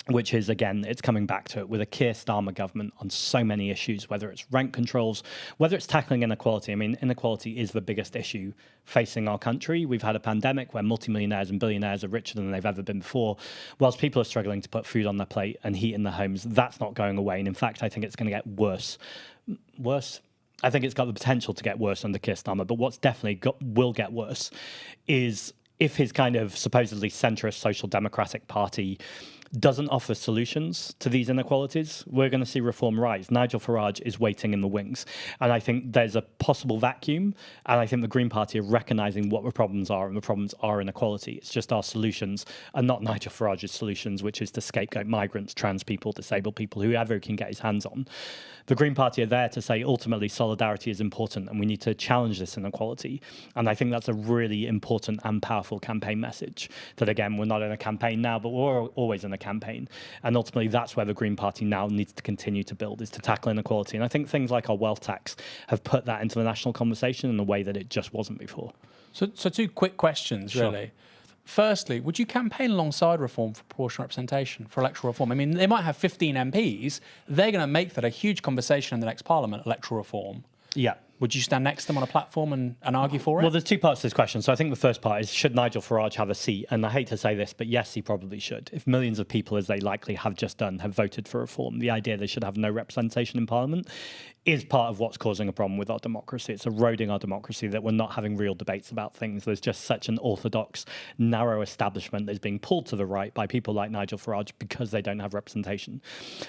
S21: which is, again, it's coming back to it with a Keir Starmer government on so many issues, whether it's rent controls, whether it's tackling inequality. I mean, inequality is the biggest issue facing our country. We've had a pandemic where multimillionaires and billionaires are richer than they've ever been before, whilst people are struggling to put food on their plate and heat in their homes. That's not going away. And in fact, I think it's going to get worse. I think it's got the potential to get worse under Keir Starmer, but what's definitely will get worse is if his kind of supposedly centrist social democratic party doesn't offer solutions to these inequalities, we're going to see reform rise. Nigel Farage is waiting in the wings. And I think there's a possible vacuum. And I think the Green Party are recognising what the problems are, and the problems are inequality. It's just our solutions are not Nigel Farage's solutions, which is to scapegoat migrants, trans people, disabled people, whoever he can get his hands on. The Green Party are there to say, ultimately, solidarity is important and we need to challenge this inequality. And I think that's a really important and powerful campaign message that, again, we're not in a campaign now, but we're always in a campaign. And ultimately, that's where the Green Party now needs to continue to build, is to tackle inequality. And I think things like our wealth tax have put that into the national conversation in a way that it just wasn't before.
S3: So two quick questions, really. Sure. Firstly, would you campaign alongside reform for proportional representation, for electoral reform? I mean, they might have 15 MPs. They're going to make that a huge conversation in the next parliament, electoral reform.
S21: Yeah.
S3: Would you stand next to them on a platform and argue for it?
S21: Well, there's two parts to this question. So I think the first part is, should Nigel Farage have a seat? And I hate to say this, but yes, he probably should. If millions of people, as they likely have just done, have voted for reform, the idea they should have no representation in Parliament is part of what's causing a problem with our democracy. It's eroding our democracy that we're not having real debates about things. There's just such an orthodox, narrow establishment that's being pulled to the right by people like Nigel Farage because they don't have representation.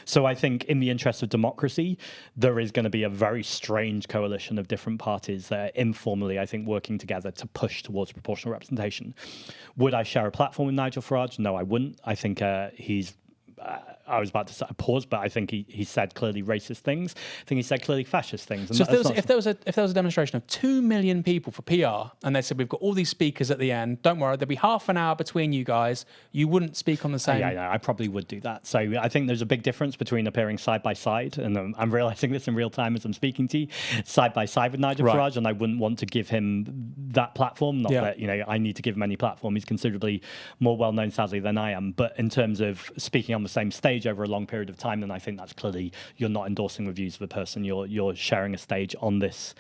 S21: So I think in the interest of democracy, there is going to be a very strange coalition of different parties that are informally, I think, working together to push towards proportional representation. Would I share a platform with Nigel Farage? No, I wouldn't. I think he's I was about to say pause, but I think he said clearly racist things. I think he said clearly fascist things. And
S3: so if there was a demonstration of 2 million people for PR, and they said we've got all these speakers at the end, don't worry, there'll be half an hour between you guys. You wouldn't speak on the same.
S21: Yeah, I probably would do that. So I think there's a big difference between appearing side by side, and I'm realizing this in real time as I'm speaking to you, side by side with Nigel Farage, and I wouldn't want to give him that platform. Not that I need to give him any platform. He's considerably more well known, sadly, than I am. But in terms of speaking on the same stage over a long period of time, then I think that's clearly you're not endorsing the views of the person. You're sharing a stage on this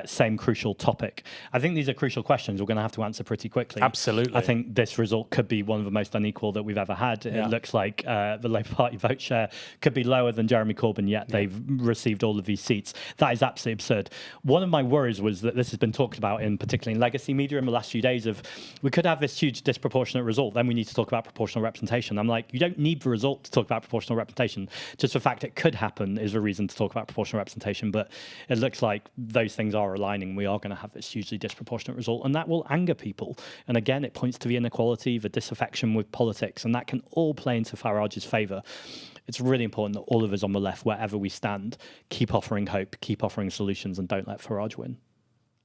S21: same crucial topic. I think these are crucial questions we're going to have to answer pretty quickly.
S3: Absolutely.
S21: I think this result could be one of the most unequal that we've ever had. Yeah. It looks like the Labour Party vote share could be lower than Jeremy Corbyn, yet they've received all of these seats. That is absolutely absurd. One of my worries was that this has been talked about particularly in legacy media in the last few days of we could have this huge disproportionate result, then we need to talk about proportional representation. I'm like, you don't need the result to talk about proportional representation. Just the fact it could happen is a reason to talk about proportional representation, but it looks like those things are aligning. We are going to have this hugely disproportionate result, and that will anger people. And again, it points to the inequality, the disaffection with politics, and that can all play into Farage's favour. It's really important that all of us on the left, wherever we stand, keep offering hope, keep offering solutions, and don't let Farage win.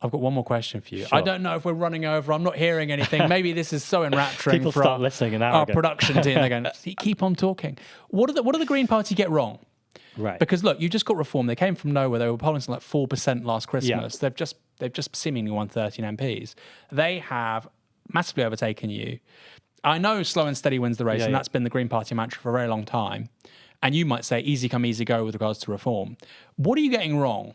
S3: I've got one more question for you.
S21: Sure.
S3: I don't know if we're running over. I'm not hearing anything. Maybe this is so enrapturing
S21: people
S3: for
S21: start listening
S3: our production team. They're going, keep on talking. What do the Green Party get wrong?
S21: Right.
S3: Because look, you just got reform. They came from nowhere. They were polling something like 4% last Christmas. Yeah. They've just seemingly won 13 MPs. They have massively overtaken you. I know slow and steady wins the race,
S21: Yeah,
S3: and
S21: yeah.
S3: that's been the Green Party mantra for a very long time. And you might say easy come, easy go with regards to reform. What are you getting wrong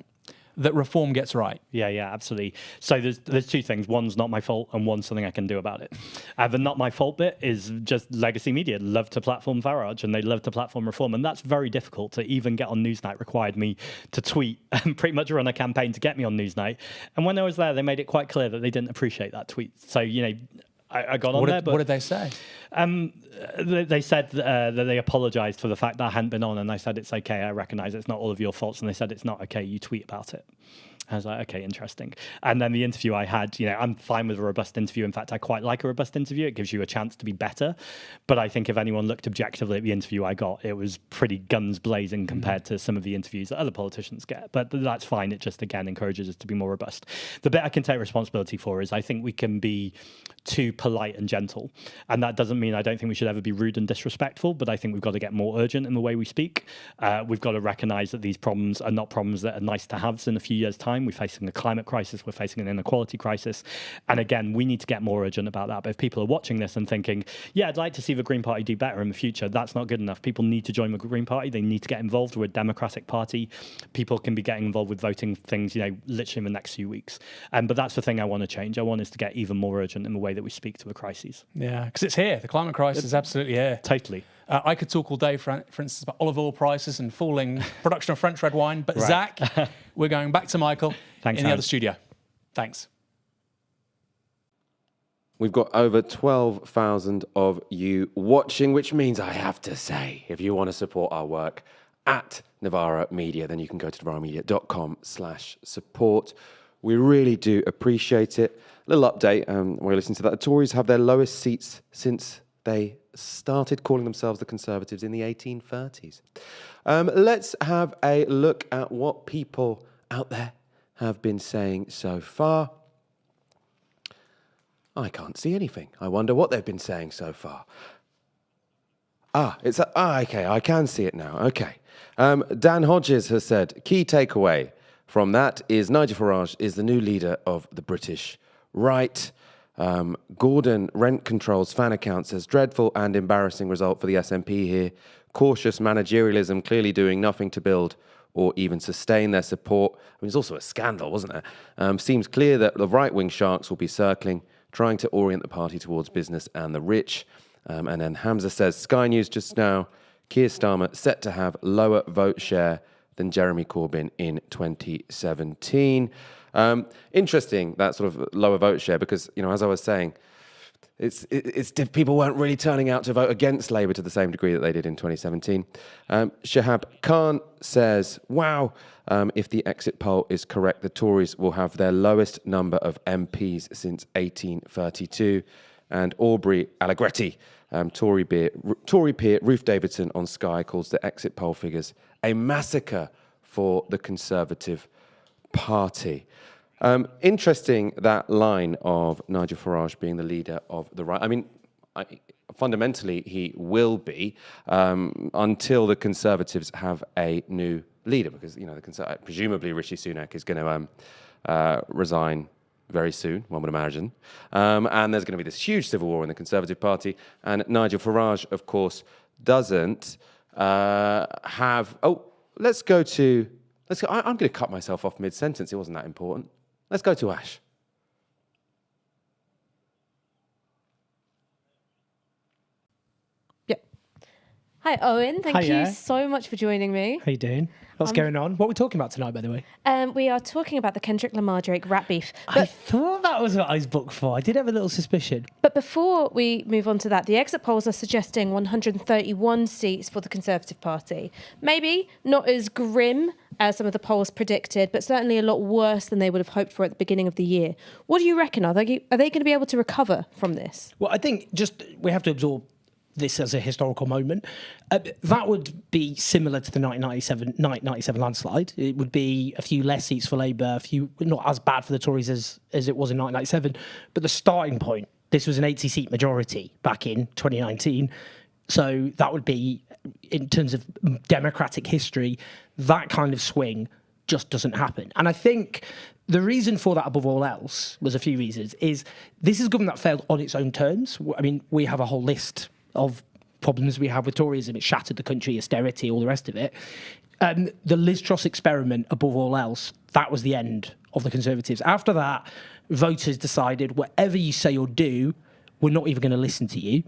S3: that reform gets right?
S21: Yeah, absolutely. So there's two things. One's not my fault, and one's something I can do about it. The not my fault bit is just legacy media love to platform Farage, and they love to platform reform, and that's very difficult. To even get on Newsnight required me to tweet and pretty much run a campaign to get me on Newsnight. And when I was there, they made it quite clear that they didn't appreciate that tweet. So I got on there. But
S3: what did they say?
S21: They said that they apologised for the fact that I hadn't been on, and I said it's okay. I recognise it's not all of your faults, and they said it's not okay. You tweet about it. I was like, okay, interesting. And then the interview I had, I'm fine with a robust interview. In fact, I quite like a robust interview. It gives you a chance to be better. But I think if anyone looked objectively at the interview I got, it was pretty guns blazing compared to some of the interviews that other politicians get. But that's fine. It just, again, encourages us to be more robust. The bit I can take responsibility for is I think we can be too polite and gentle. And that doesn't mean I don't think we should ever be rude and disrespectful, but I think we've got to get more urgent in the way we speak. We've got to recognise that these problems are not problems that are nice to have in a few years' time. We're facing a climate crisis, we're facing an inequality crisis. And again, we need to get more urgent about that. But if people are watching this and thinking, yeah, I'd like to see the Green Party do better in the future, that's not good enough. People need to join the Green Party. They need to get involved. We're a democratic party. People can be getting involved with voting things, literally in the next few weeks. But that's the thing I want to change. I want us to get even more urgent in the way that we speak to the crises.
S3: Yeah, because it's here. The climate crisis is absolutely here.
S21: Totally.
S3: I could talk all day, for instance, about olive oil prices and falling production of French red wine. But Zach, we're going back to Michael in the other studio. Thanks.
S1: We've got over 12,000 of you watching, which means I have to say, if you want to support our work at Novara Media, then you can go to novaramedia.com/support. We really do appreciate it. A little update, we're listening to that. The Tories have their lowest seats since they started calling themselves the Conservatives in the 1830s. Let's have a look at what people out there have been saying so far. I can't see anything. I wonder what they've been saying so far. Okay, I can see it now. Okay. Dan Hodges has said, key takeaway from that is Nigel Farage is the new leader of the British right. Gordon, rent controls fan account, says, dreadful and embarrassing result for the SNP here. Cautious managerialism, clearly doing nothing to build or even sustain their support. I mean, it's also a scandal, wasn't it? Seems clear that the right-wing sharks will be circling, trying to orient the party towards business and the rich. And then Hamza says, Sky News just now, Keir Starmer set to have lower vote share than Jeremy Corbyn in 2017. Interesting, that sort of lower vote share, because, as I was saying, people weren't really turning out to vote against Labour to the same degree that they did in 2017. Shahab Khan says, wow, if the exit poll is correct, the Tories will have their lowest number of MPs since 1832. And Aubrey Allegretti, Tory peer Ruth Davidson on Sky, calls the exit poll figures a massacre for the Conservative Party. Interesting, that line of Nigel Farage being the leader of the right. I mean, fundamentally, he will be until the Conservatives have a new leader, because presumably Rishi Sunak is going to resign very soon, one would imagine. And there's going to be this huge civil war in the Conservative Party. And Nigel Farage, of course, doesn't have... Oh, let's go. I'm going to cut myself off mid-sentence. It wasn't that important. Let's go to Ash.
S2: Yep. Hi, Owen. Thank you so much for joining me.
S5: How you doing? What's going on? What are we talking about tonight, by the way?
S2: We are talking about the Kendrick Lamar Drake rap beef.
S5: I thought that was what I was booked for. I did have a little suspicion.
S2: But before we move on to that, the exit polls are suggesting 131 seats for the Conservative Party. Maybe not as grim as some of the polls predicted, but certainly a lot worse than they would have hoped for at the beginning of the year. What do you reckon? Are they going to be able to recover from this?
S5: Well, I think we have to absorb this as a historical moment. That would be similar to the 1997 landslide. It would be a few less seats for Labour, not as bad for the Tories as it was in 1997. But the starting point, this was an 80-seat majority back in 2019. So that would be, in terms of democratic history, that kind of swing just doesn't happen. And I think the reason for that, above all else, was a few reasons. Is this is a government that failed on its own terms. I mean, we have a whole list of problems we have with Toryism. It shattered the country, austerity, all the rest of it. The Liz Truss experiment, above all else, that was the end of the Conservatives. After that, voters decided whatever you say or do, we're not even going to listen to you.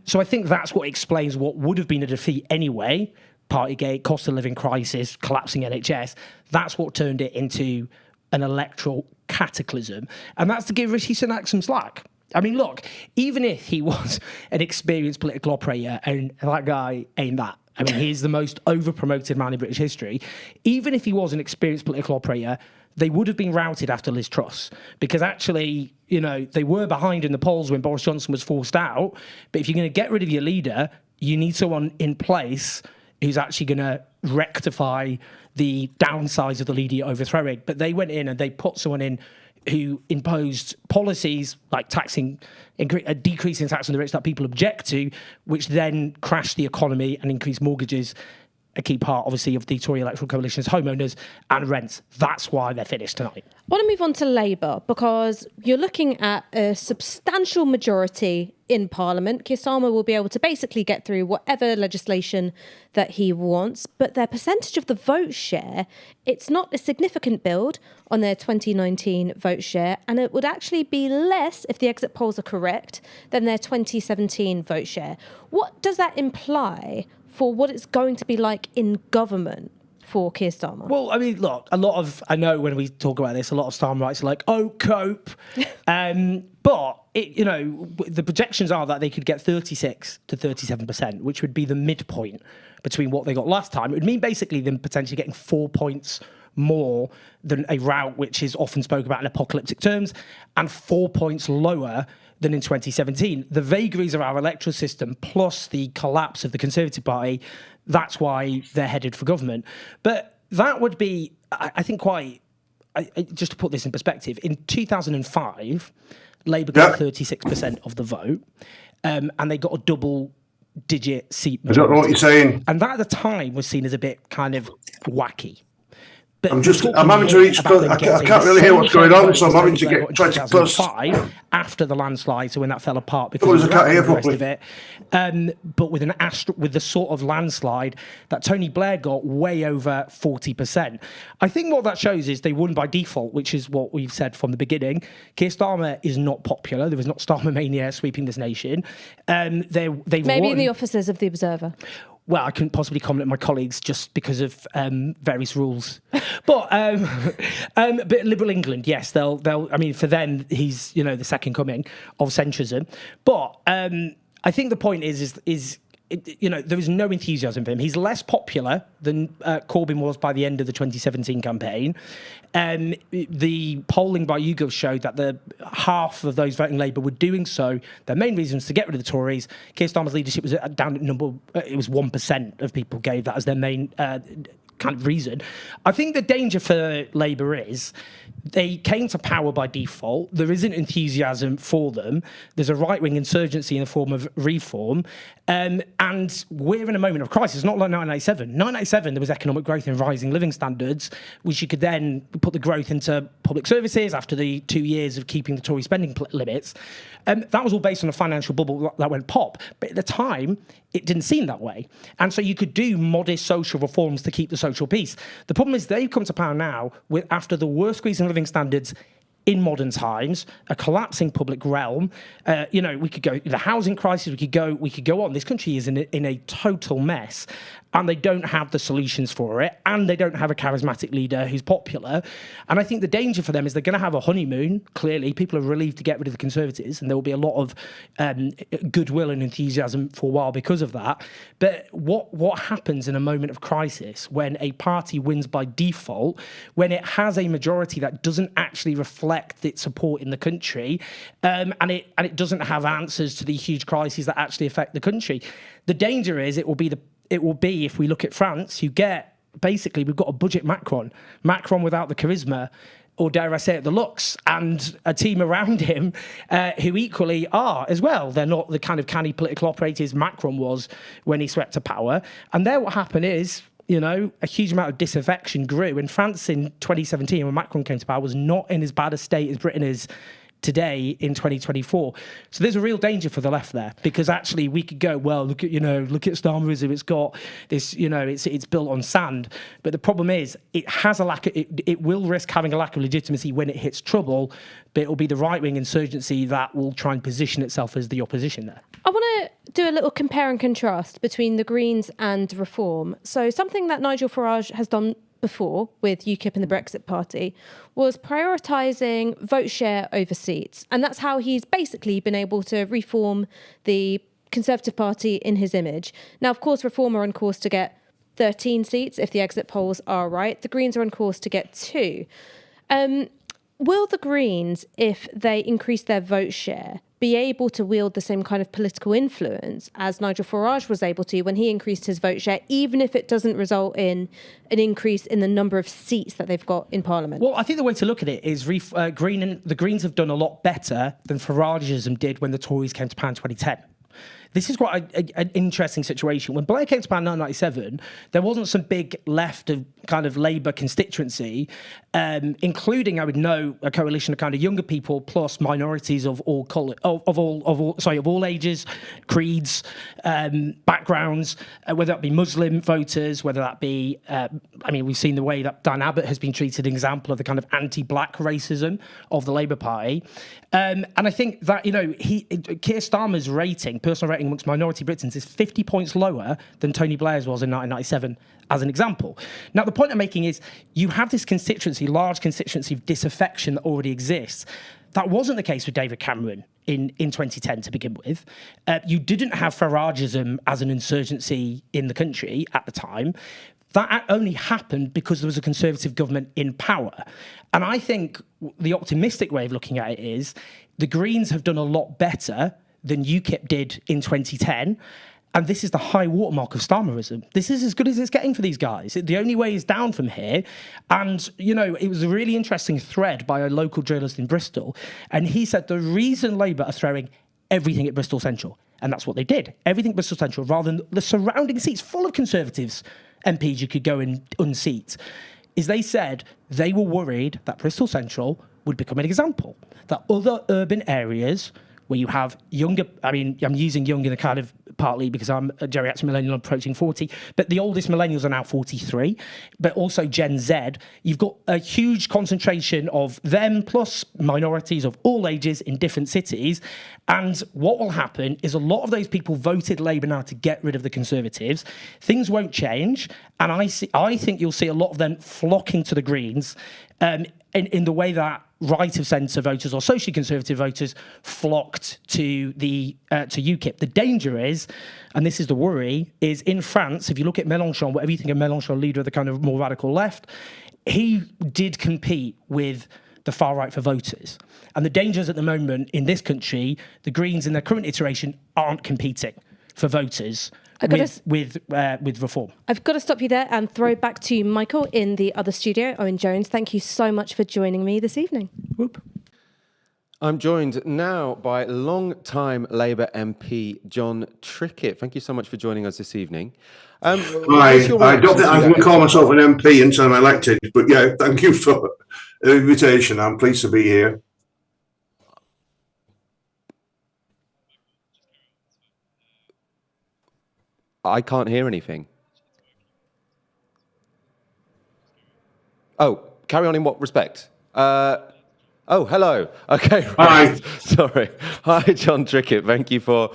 S5: So I think that's what explains what would have been a defeat anyway. Partygate, cost of living crisis, collapsing NHS. That's what turned it into an electoral cataclysm. And that's to give Rishi Sunak some slack. I mean, look, even if he was an experienced political operator, and that guy ain't that. I mean, he's the most over-promoted man in British history. Even if he was an experienced political operator, they would have been routed after Liz Truss, because actually, you know, they were behind in the polls when Boris Johnson was forced out. But if you're going to get rid of your leader, you need someone in place who's actually going to rectify the downsides of the leader you're overthrowing. But they went in and they put someone in who imposed policies like decreasing tax on the rich that people object to, which then crashed the economy and increased mortgages, a key part, obviously, of the Tory electoral coalition's homeowners and rents. That's why they're finished tonight.
S2: I want to move on to Labour, because you're looking at a substantial majority in Parliament. Keir Starmer will be able to basically get through whatever legislation that he wants, but their percentage of the vote share, it's not a significant build on their 2019 vote share, and it would actually be less, if the exit polls are correct, than their 2017 vote share. What does that imply for what it's going to be like in government for Keir Starmer?
S5: Well, I mean, look, I know when we talk about this, a lot of Starmerites are like, oh, cope. But, the projections are that they could get 36 to 37%, which would be the midpoint between what they got last time. It would mean basically them potentially getting 4 points more than a rout which is often spoken about in apocalyptic terms, and 4 points lower than in 2017. The vagaries of our electoral system, plus the collapse of the Conservative Party, that's why they're headed for government. But that would be, I think, just to put this in perspective, in 2005, Labour got 36% of the vote, and they got a double-digit seat majority.
S8: I don't know what you're saying.
S5: And that at the time was seen as a bit kind of wacky. But
S8: I'm having to reach, I can't really hear what's going on, so I'm having to try to close.
S5: After the landslide, so when that fell apart because of the rest of it. But with the sort of landslide that Tony Blair got way over 40%. I think what that shows is they won by default, which is what we've said from the beginning. Keir Starmer is not popular. There was not Starmer mania sweeping this nation. Maybe
S2: in the offices of the Observer.
S5: Well, I couldn't possibly comment on my colleagues just because of various rules. But Liberal England, yes, they'll. I mean, for them, he's the second coming of centrism. But I think the point is there is no enthusiasm for him. He's less popular than Corbyn was by the end of the 2017 campaign. The polling by YouGov showed that half of those voting Labour were doing so. Their main reasons to get rid of the Tories. Keir Starmer's leadership was down at it was 1% of people gave that as their main kind of reason. I think the danger for Labour is they came to power by default. There isn't enthusiasm for them. There's a right-wing insurgency in the form of reform. And we're in a moment of crisis, not like 1997. 1997, there was economic growth and rising living standards, which you could then put the growth into public services after the 2 years of keeping the Tory spending limits. That was all based on a financial bubble that went pop. But at the time, it didn't seem that way. And so you could do modest social reforms to keep the social peace. The problem is they've come to power now after the worst squeeze in living standards in modern times, a collapsing public realm. We could go the housing crisis. We could go on. This country is in a total mess, and they don't have the solutions for it, and they don't have a charismatic leader who's popular. And I think the danger for them is they're going to have a honeymoon. Clearly, people are relieved to get rid of the Conservatives, and there will be a lot of goodwill and enthusiasm for a while because of that. But what happens in a moment of crisis when a party wins by default, when it has a majority that doesn't actually reflect its support in the country, and it doesn't have answers to the huge crises that actually affect the country? The danger is it will be, if we look at France, we've got a budget Macron without the charisma, or dare I say it, the looks, and a team around him who equally are as well. They're not the kind of canny political operators Macron was when he swept to power. And there what happened is a huge amount of disaffection grew. And France in 2017, when Macron came to power, was not in as bad a state as Britain is today in 2024. So there's a real danger for the left there, because actually we could go, well, look at Starmerism. It's got this, it's built on sand. But the problem is it has a lack of, it will risk having a lack of legitimacy when it hits trouble, but it will be the right-wing insurgency that will try and position itself as the opposition there.
S2: I want to do a little compare and contrast between the Greens and Reform. So something that Nigel Farage has done before with UKIP and the Brexit Party was prioritising vote share over seats. And that's how he's basically been able to reform the Conservative Party in his image. Now, of course, Reform are on course to get 13 seats if the exit polls are right. The Greens are on course to get 2. Will the Greens, if they increase their vote share, be able to wield the same kind of political influence as Nigel Farage was able to when he increased his vote share, even if it doesn't result in an increase in the number of seats that they've got in Parliament?
S5: Well, I think the way to look at it is the Greens have done a lot better than Farageism did when the Tories came to power in 2010. This is quite an interesting situation. When Blair came to power in 1997, there wasn't some big left of kind of Labour constituency, including, I would know, a coalition of kind of younger people plus minorities of all ages, creeds, backgrounds, whether that be Muslim voters, whether that be, we've seen the way that Dan Abbott has been treated, an example of the kind of anti-black racism of the Labour Party. And I think that, Keir Starmer's rating, personal rating amongst minority Britons, is 50 points lower than Tony Blair's was in 1997, as an example. Now, the point I'm making is you have this large constituency of disaffection that already exists. That wasn't the case with David Cameron in 2010 to begin with. You didn't have Farageism as an insurgency in the country at the time. That only happened because there was a Conservative government in power. And I think the optimistic way of looking at it is the Greens have done a lot better than UKIP did in 2010. And this is the high watermark of Starmerism. This is as good as it's getting for these guys. The only way is down from here. And, it was a really interesting thread by a local journalist in Bristol. And he said the reason Labour are throwing everything at Bristol Central, and that's what they did, everything at Bristol Central, rather than the surrounding seats full of Conservatives, MPs you could go and unseat, is they said they were worried that Bristol Central would become an example, that other urban areas where you have younger, I'm using young in a kind of partly because I'm a geriatric millennial approaching 40, but the oldest millennials are now 43, but also Gen Z. You've got a huge concentration of them plus minorities of all ages in different cities. And what will happen is a lot of those people voted Labour now to get rid of the Conservatives. Things won't change. And I think you'll see a lot of them flocking to the Greens in the way that right-of-centre voters or socially conservative voters flocked to UKIP. The danger is, and this is the worry, is in France, if you look at Mélenchon, whatever you think of Mélenchon, leader of the kind of more radical left, he did compete with the far right for voters. And the danger is at the moment in this country, the Greens in their current iteration aren't competing for voters with Reform.
S2: I've got to stop you there and throw back to Michael in the other studio. Owen Jones, thank you so much for joining me this evening.
S5: Whoop.
S1: I'm joined now by long-time Labour MP John Trickett. Thank you so much for joining us this evening.
S8: I don't think I'm going to call myself an MP until I'm elected, but yeah, thank you for the invitation. I'm pleased to be here.
S1: I can't hear anything. Oh, carry on in what respect? Oh, hello. Okay. Right. Hi. Sorry. Hi, John Trickett. Thank you for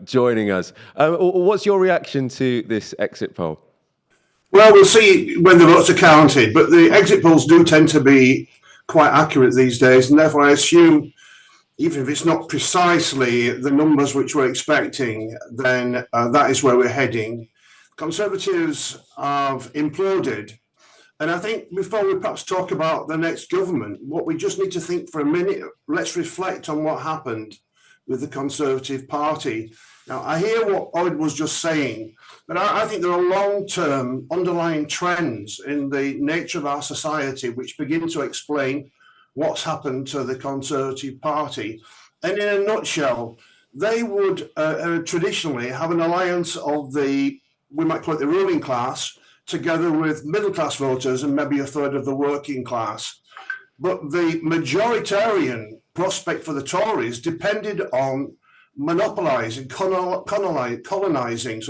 S1: joining us. What's your reaction to this exit poll?
S8: Well, we'll see when the votes are counted, but the exit polls do tend to be quite accurate these days, and therefore I assume, even if it's not precisely the numbers which we're expecting, then that is where we're heading. Conservatives have imploded. And I think before we perhaps talk about the next government, what we just need to think for a minute, let's reflect on what happened with the Conservative Party. Now, I hear what Owen was just saying, but I think there are long-term underlying trends in the nature of our society which begin to explain what's happened to the Conservative Party. And in a nutshell, they would traditionally have an alliance of we might call it the ruling class, together with middle-class voters and maybe a third of the working class. But the majoritarian prospect for the Tories depended on monopolising, colonising,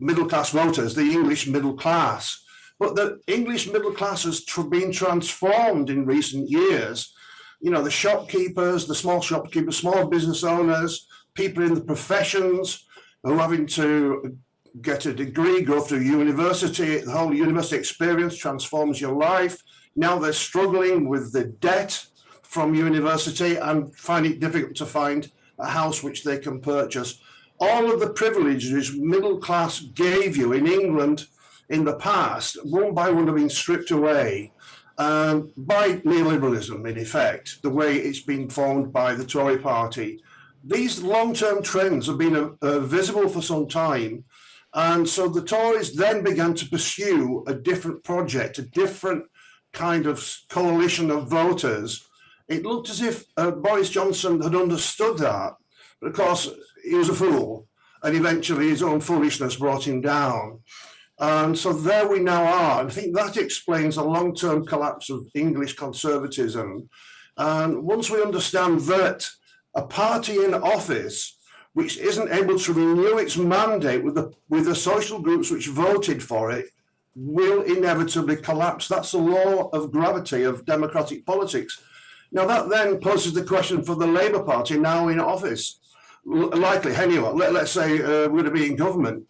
S8: middle-class voters, the English middle class. But the English middle class has been transformed in recent years. You know, the shopkeepers, the small shopkeepers, small business owners, people in the professions who are having to get a degree, go through university, the whole university experience transforms your life. Now they're struggling with the debt from university and find it difficult to find a house which they can purchase. All of the privileges middle class gave you in England in the past, one by one have been stripped away by neoliberalism, in effect, the way it's been formed by the Tory party. These long-term trends have been visible for some time. And so the Tories then began to pursue a different project, a different kind of coalition of voters. It looked as if Boris Johnson had understood that, but of course he was a fool, and eventually his own foolishness brought him down. And so there we now are. I think that explains a long-term collapse of English conservatism. And once we understand that a party in office which isn't able to renew its mandate with the social groups which voted for it will inevitably collapse. That's the law of gravity of democratic politics. Now that then poses the question for the Labour Party now in office. Likely, anyway, let's say we're going to be in government.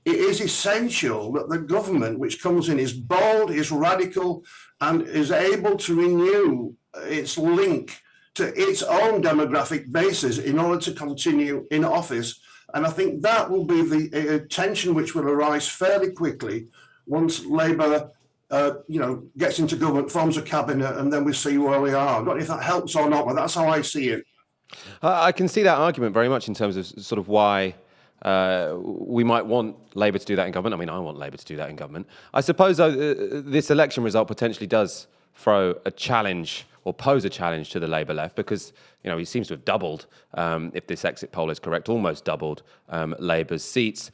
S8: It is essential that the government which comes in is bold, is radical, and is able to renew its link to its own demographic basis in order to continue in office. And I think that will be the tension which will arise fairly quickly once Labour gets into government, forms a cabinet, and then we see where we are. I don't know if that helps or not, but that's how I see it.
S1: I can see that argument very much in terms of sort of why we might want Labour to do that in government. I mean, I want Labour to do that in government. I suppose, though, this election result potentially does throw a challenge or pose a challenge to the Labour left because, you know, he seems to have doubled, if this exit poll is correct, almost doubled Labour's seats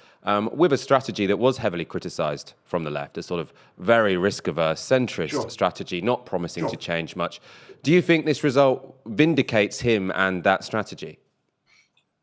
S1: with a strategy that was heavily criticised from the left, a sort of very risk-averse centrist strategy, not promising to change much. Do you think this result vindicates him and that strategy?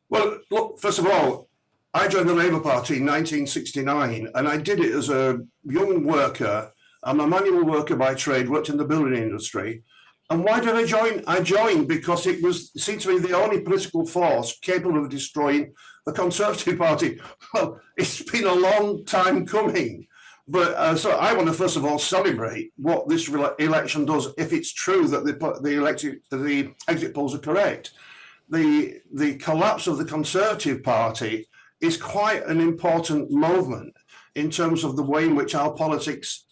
S8: Well, look, first of all, I joined the Labour Party in 1969, and I did it as a young worker. I'm a manual worker by trade, worked in the building industry. And why did I join? I joined because it seemed to be the only political force capable of destroying the Conservative Party. Well, it's been a long time coming. But so I want to first of all celebrate what this election does, if it's true that the exit polls are correct. The collapse of the Conservative Party is quite an important movement in terms of the way in which our politics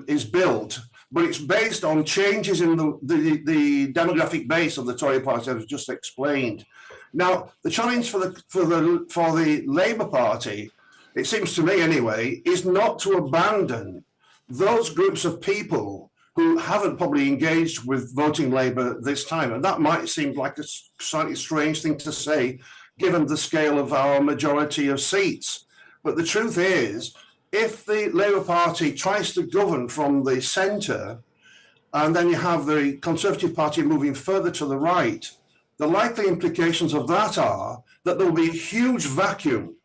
S8: is built. But it's based on changes in the demographic base of the Tory party, as just explained. Now, the challenge for the Labour Party, it seems to me anyway, is not to abandon those groups of people who haven't probably engaged with voting Labour this time. And that might seem like a slightly strange thing to say, given the scale of our majority of seats. But the truth is, if the Labour Party tries to govern from the centre, and then you have the Conservative Party moving further to the right, the likely implications of that are that there will be a huge vacuum.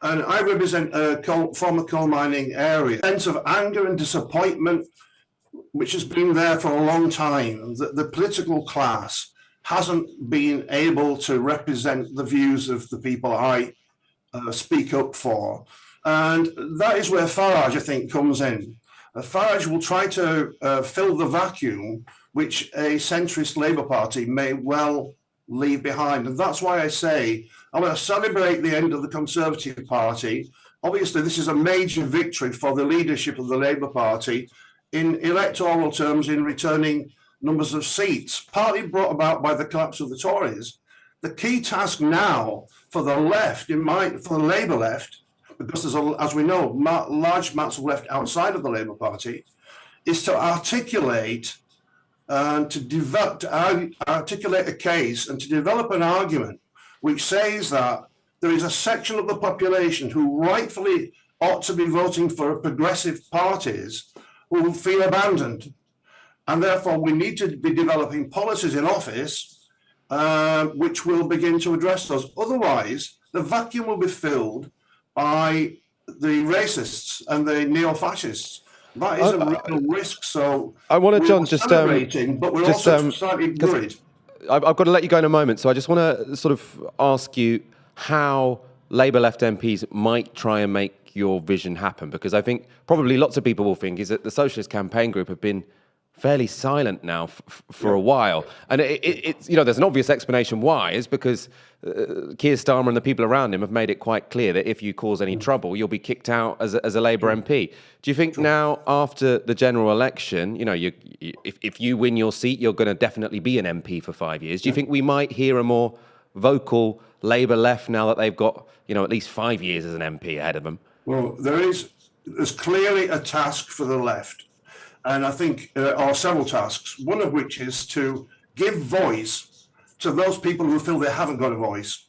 S8: And I represent a former coal mining area. A sense of anger and disappointment, which has been there for a long time, that the political class hasn't been able to represent the views of the people I speak up for. And that is where Farage, I think, comes in. Farage will try to fill the vacuum which a centrist Labour Party may well leave behind. And that's why I say I want to celebrate the end of the Conservative Party. Obviously, this is a major victory for the leadership of the Labour Party in electoral terms in returning numbers of seats, partly brought about by the collapse of the Tories. The key task now for the left, for the Labour left, because there's, as we know, large amounts of left outside of the Labour Party, is to articulate articulate a case and to develop an argument which says that there is a section of the population who rightfully ought to be voting for progressive parties who feel abandoned. And therefore, we need to be developing policies in office which will begin to address those. Otherwise, the vacuum will be filled by the racists and the neo-fascists. That is a real risk. So
S1: I want to, John,
S8: but we're also slightly worried.
S1: I've got to let you go in a moment, so I just want to sort of ask you how Labour left MPs might try and make your vision happen, because I think probably lots of people will think is that the Socialist Campaign Group have been fairly silent now for a while, and it's there's an obvious explanation why. Is because Keir Starmer and the people around him have made it quite clear that if you cause any trouble, you'll be kicked out as a Labour MP. Do you think now, after the general election, if you win your seat, you're going to definitely be an MP for 5 years? Do you think we might hear a more vocal Labour left now that they've got at least 5 years as an MP ahead of them?
S8: Well, there's clearly a task for the left. And I think there are several tasks, one of which is to give voice to those people who feel they haven't got a voice.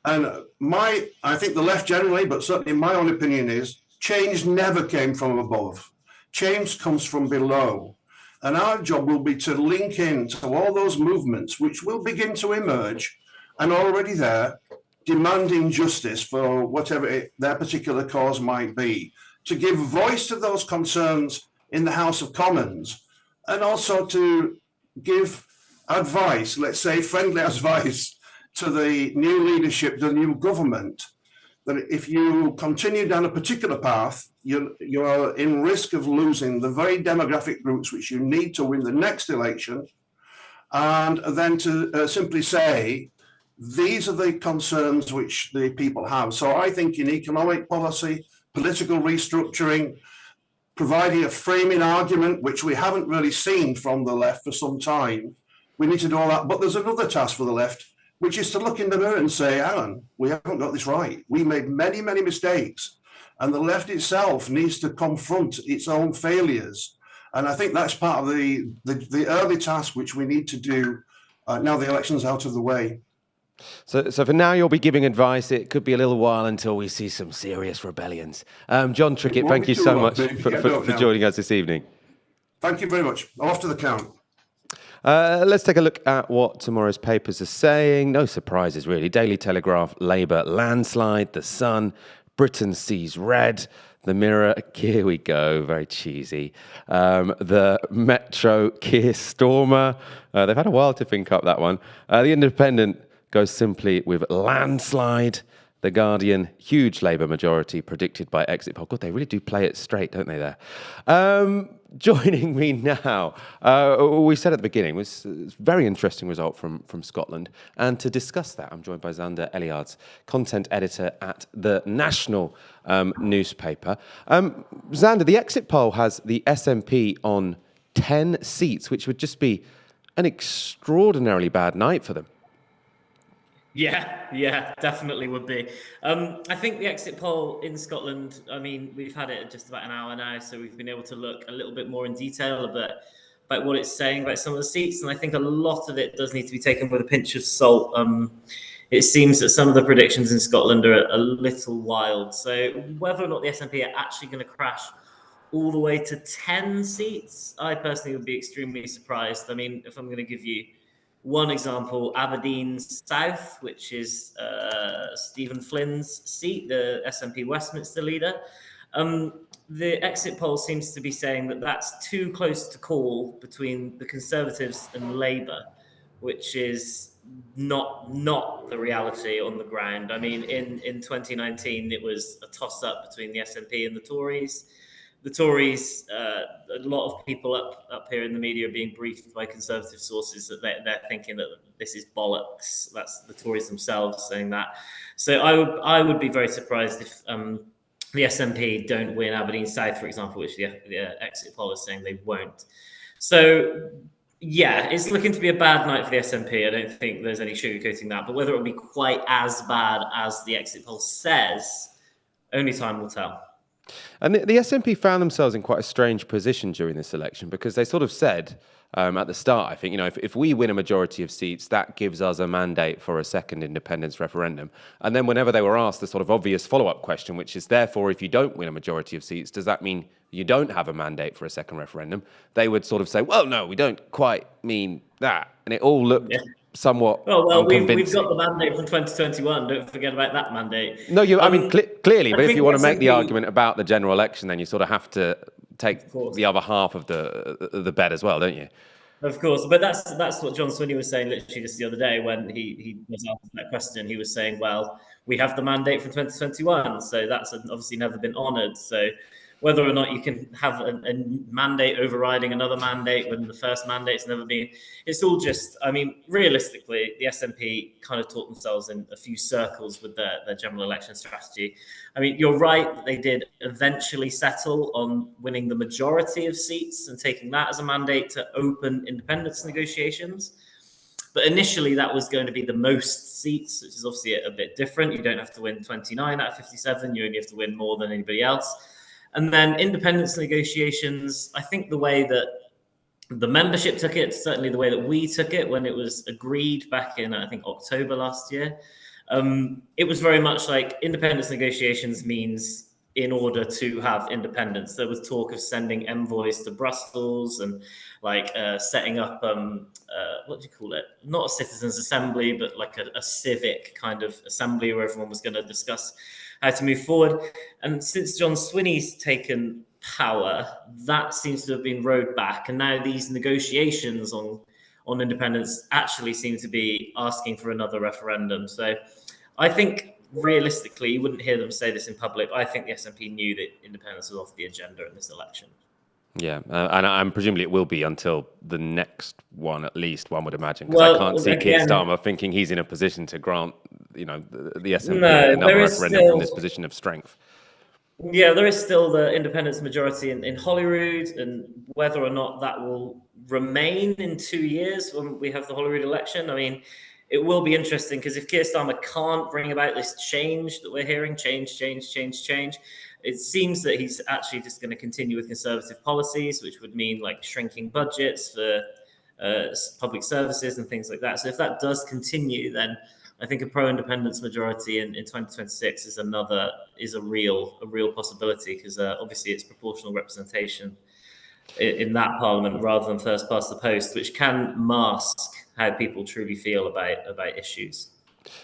S8: And I think the left generally, but certainly my own opinion is, change never came from above. Change comes from below. And our job will be to link in to all those movements which will begin to emerge and are already there, demanding justice for whatever their particular cause might be, to give voice to those concerns in the House of Commons, and also to give advice, let's say friendly advice, to the new leadership, the new government, that if you continue down a particular path, you are in risk of losing the very demographic groups which you need to win the next election, and then to simply say, these are the concerns which the people have. So I think in economic policy, political restructuring, providing a framing argument, which we haven't really seen from the left for some time. We need to do all that. But there's another task for the left, which is to look in the mirror and say, Alan, we haven't got this right. We made many, many mistakes. And the left itself needs to confront its own failures. And I think that's part of the early task which we need to do now the election's out of the way.
S1: So for now, you'll be giving advice. It could be a little while until we see some serious rebellions. John Trickett, thank you so much for joining us this evening.
S8: Thank you very much. Off to the count.
S1: Let's take a look at what tomorrow's papers are saying. No surprises, really. Daily Telegraph, Labour landslide. The Sun, Britain sees red. The Mirror, here we go, very cheesy. The Metro, Keir Starmer. They've had a while to think up that one. The Independent goes simply with landslide. The Guardian, huge Labour majority predicted by exit poll. God, they really do play it straight, don't they, there? Joining me now, we said at the beginning, was a very interesting result from Scotland. And to discuss that, I'm joined by Xander Eliards, content editor at the National newspaper. Xander, the exit poll has the SNP on 10 seats, which would just be an extraordinarily bad night for them.
S7: Yeah, definitely would be. I think the exit poll in Scotland, I mean, we've had it just about an hour now, so we've been able to look a little bit more in detail about what it's saying about some of the seats, and I think a lot of it does need to be taken with a pinch of salt. It seems that some of the predictions in Scotland are a little wild, so whether or not the SNP are actually going to crash all the way to 10 seats, I personally would be extremely surprised. I mean, if I'm going to give you one example, Aberdeen South, which is Stephen Flynn's seat, the SNP Westminster leader. The exit poll seems to be saying that that's too close to call between the Conservatives and Labour, which is not the reality on the ground. I mean, in 2019, it was a toss-up between the SNP and the Tories. The Tories, a lot of people up here in the media are being briefed by Conservative sources that they're thinking that this is bollocks. That's the Tories themselves saying that. So I would be very surprised if the SNP don't win Aberdeen South, for example, which the exit poll is saying they won't. So yeah, it's looking to be a bad night for the SNP. I don't think there's any sugarcoating that. But whether it will be quite as bad as the exit poll says, only time will tell.
S1: And the SNP found themselves in quite a strange position during this election because they sort of said, at the start. I think, if we win a majority of seats, that gives us a mandate for a second independence referendum. And then whenever they were asked the sort of obvious follow-up question, which is, therefore, if you don't win a majority of seats, does that mean you don't have a mandate for a second referendum? They would sort of say, well, no, we don't quite mean that. And it all looked somewhat unconvincing.
S7: We've got the mandate from 2021. Don't forget about that mandate.
S1: No, clearly, but if you want to make the
S7: SNP
S1: argument about the general election, then you sort of have to take the other half of the bet as well, don't you?
S7: Of course, but that's what John Swinney was saying literally just the other day when he was asked that question. He was saying, well, we have the mandate from 2021, so that's obviously never been honoured. So whether or not you can have a mandate overriding another mandate when the first mandate's never been, it's all just, I mean, realistically, the SNP kind of taught themselves in a few circles with their general election strategy. I mean, you're right that they did eventually settle on winning the majority of seats and taking that as a mandate to open independence negotiations. But initially, that was going to be the most seats, which is obviously a bit different. You don't have to win 29 out of 57. You only have to win more than anybody else. And then independence negotiations, I think the way that the membership took it, certainly the way that we took it when it was agreed back in, I think, October last year, it was very much like independence negotiations means in order to have independence. There was talk of sending envoys to Brussels and setting up, what do you call it? Not a citizens' assembly, but like a civic kind of assembly where everyone was going to discuss how to move forward. And since John Swinney's taken power, that seems to have been rowed back. And now these negotiations on independence actually seem to be asking for another referendum. So I think realistically, you wouldn't hear them say this in public. I think the SNP knew that independence was off the agenda in this election.
S1: Yeah, and presumably it will be until the next one, at least, one would imagine. Because I can't see Keir Starmer thinking he's in a position to grant, the SNP another referendum from this position of strength.
S7: Yeah, there is still the independence majority in Holyrood, and whether or not that will remain in 2 years when we have the Holyrood election, I mean, it will be interesting because if Keir Starmer can't bring about this change that we're hearing, change, it seems that he's actually just going to continue with conservative policies, which would mean like shrinking budgets for public services and things like that. So if that does continue, then I think a pro-independence majority in 2026 is a real possibility because obviously it's proportional representation in that parliament rather than first past the post, which can mask how people truly feel about issues.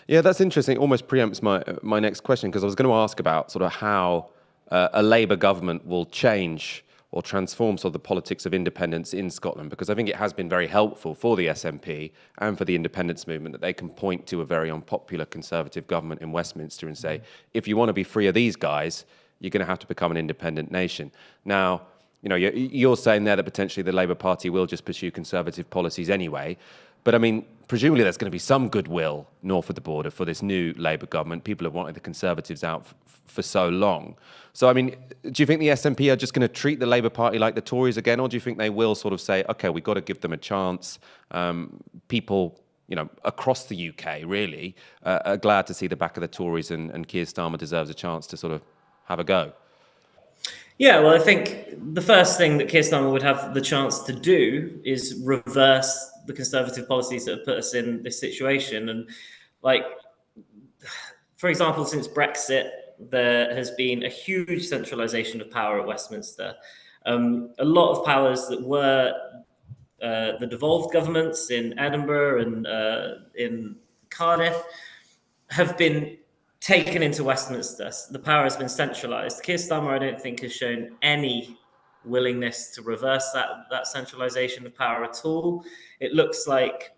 S1: Yeah, that's interesting. Almost preempts my next question because I was going to ask about sort of how a Labour government will change or transform sort of the politics of independence in Scotland, because I think it has been very helpful for the SNP and for the independence movement that they can point to a very unpopular Conservative government in Westminster and say, if you want to be free of these guys, you're going to have to become an independent nation. Now, you're saying there that potentially the Labour Party will just pursue Conservative policies anyway. But I mean, presumably there's going to be some goodwill north of the border for this new Labour government. People have wanted the Conservatives out for so long. So, I mean, do you think the SNP are just going to treat the Labour Party like the Tories again? Or do you think they will sort of say, OK, we've got to give them a chance? People, across the UK, really, are glad to see the back of the Tories and Keir Starmer deserves a chance to sort of have a go.
S7: Yeah, well, I think the first thing that Keir Starmer would have the chance to do is reverse the Conservative policies that have put us in this situation. And for example, since Brexit, there has been a huge centralisation of power at Westminster. A lot of powers that were the devolved governments in Edinburgh and in Cardiff have been taken into Westminster. The power has been centralised. Keir Starmer, I don't think, has shown any willingness to reverse that centralisation of power at all. It looks like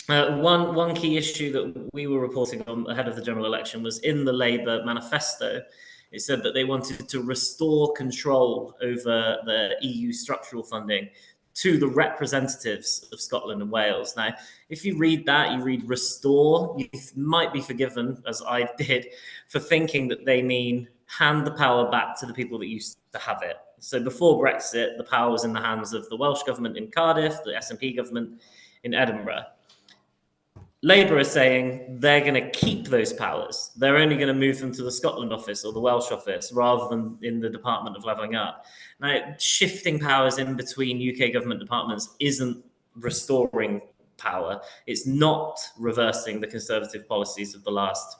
S7: one key issue that we were reporting on ahead of the general election was in the Labour manifesto. It said that they wanted to restore control over the EU structural funding to the representatives of Scotland and Wales. Now, if you read that, you read restore, you might be forgiven, as I did, for thinking that they mean hand the power back to the people that used to have it. So before Brexit, the power was in the hands of the Welsh government in Cardiff, the SNP government in Edinburgh. Labour are saying they're going to keep those powers. They're only going to move them to the Scotland office or the Welsh office rather than in the Department of Levelling Up. Now, shifting powers in between UK government departments isn't restoring power. It's not reversing the Conservative policies of the last,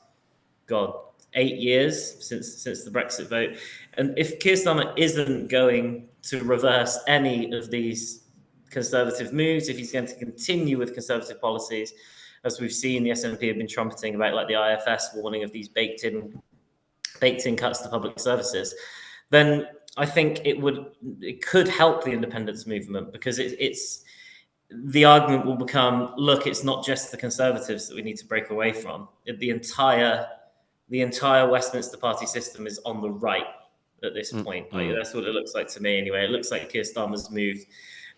S7: 8 years since the Brexit vote. And if Keir Starmer isn't going to reverse any of these Conservative moves, if he's going to continue with Conservative policies, as we've seen, the SNP have been trumpeting about, like the IFS warning of these baked in cuts to public services, then I think it could help the independence movement, because it's the argument will become, look, it's not just the Conservatives that we need to break away from. The entire Westminster party system is on the right at this point. Like, that's what it looks like to me anyway. It looks like Keir Starmer's moved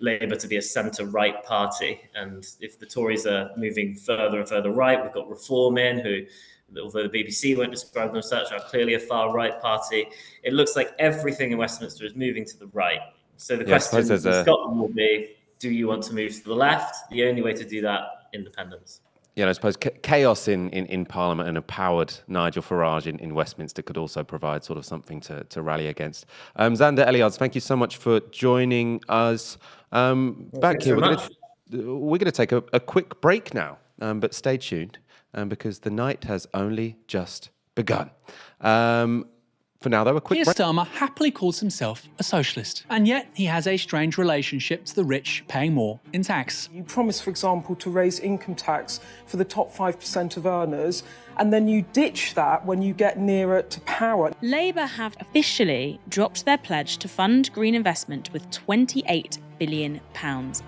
S7: Labour to be a centre-right party. And if the Tories are moving further and further right, we've got Reform in, who, although the BBC won't describe them as such, are clearly a far-right party. It looks like everything in Westminster is moving to the right. So the question in Scotland will be, do you want to move to the left? The only way to do that, independence.
S1: Yeah, and I suppose chaos in Parliament and a powered Nigel Farage in Westminster could also provide sort of something to rally against. Xander Eliades, thank you so much for joining us. Back here, we're going to take a quick break now, but stay tuned because the night has only just begun. For now, though, a quick break.
S3: Keir Starmer happily calls himself a socialist, and yet he has a strange relationship to the rich paying more in tax.
S11: You promise, for example, to raise income tax for the top 5% of earners, and then you ditch that when you get nearer to power.
S12: Labour have officially dropped their pledge to fund green investment with £28 billion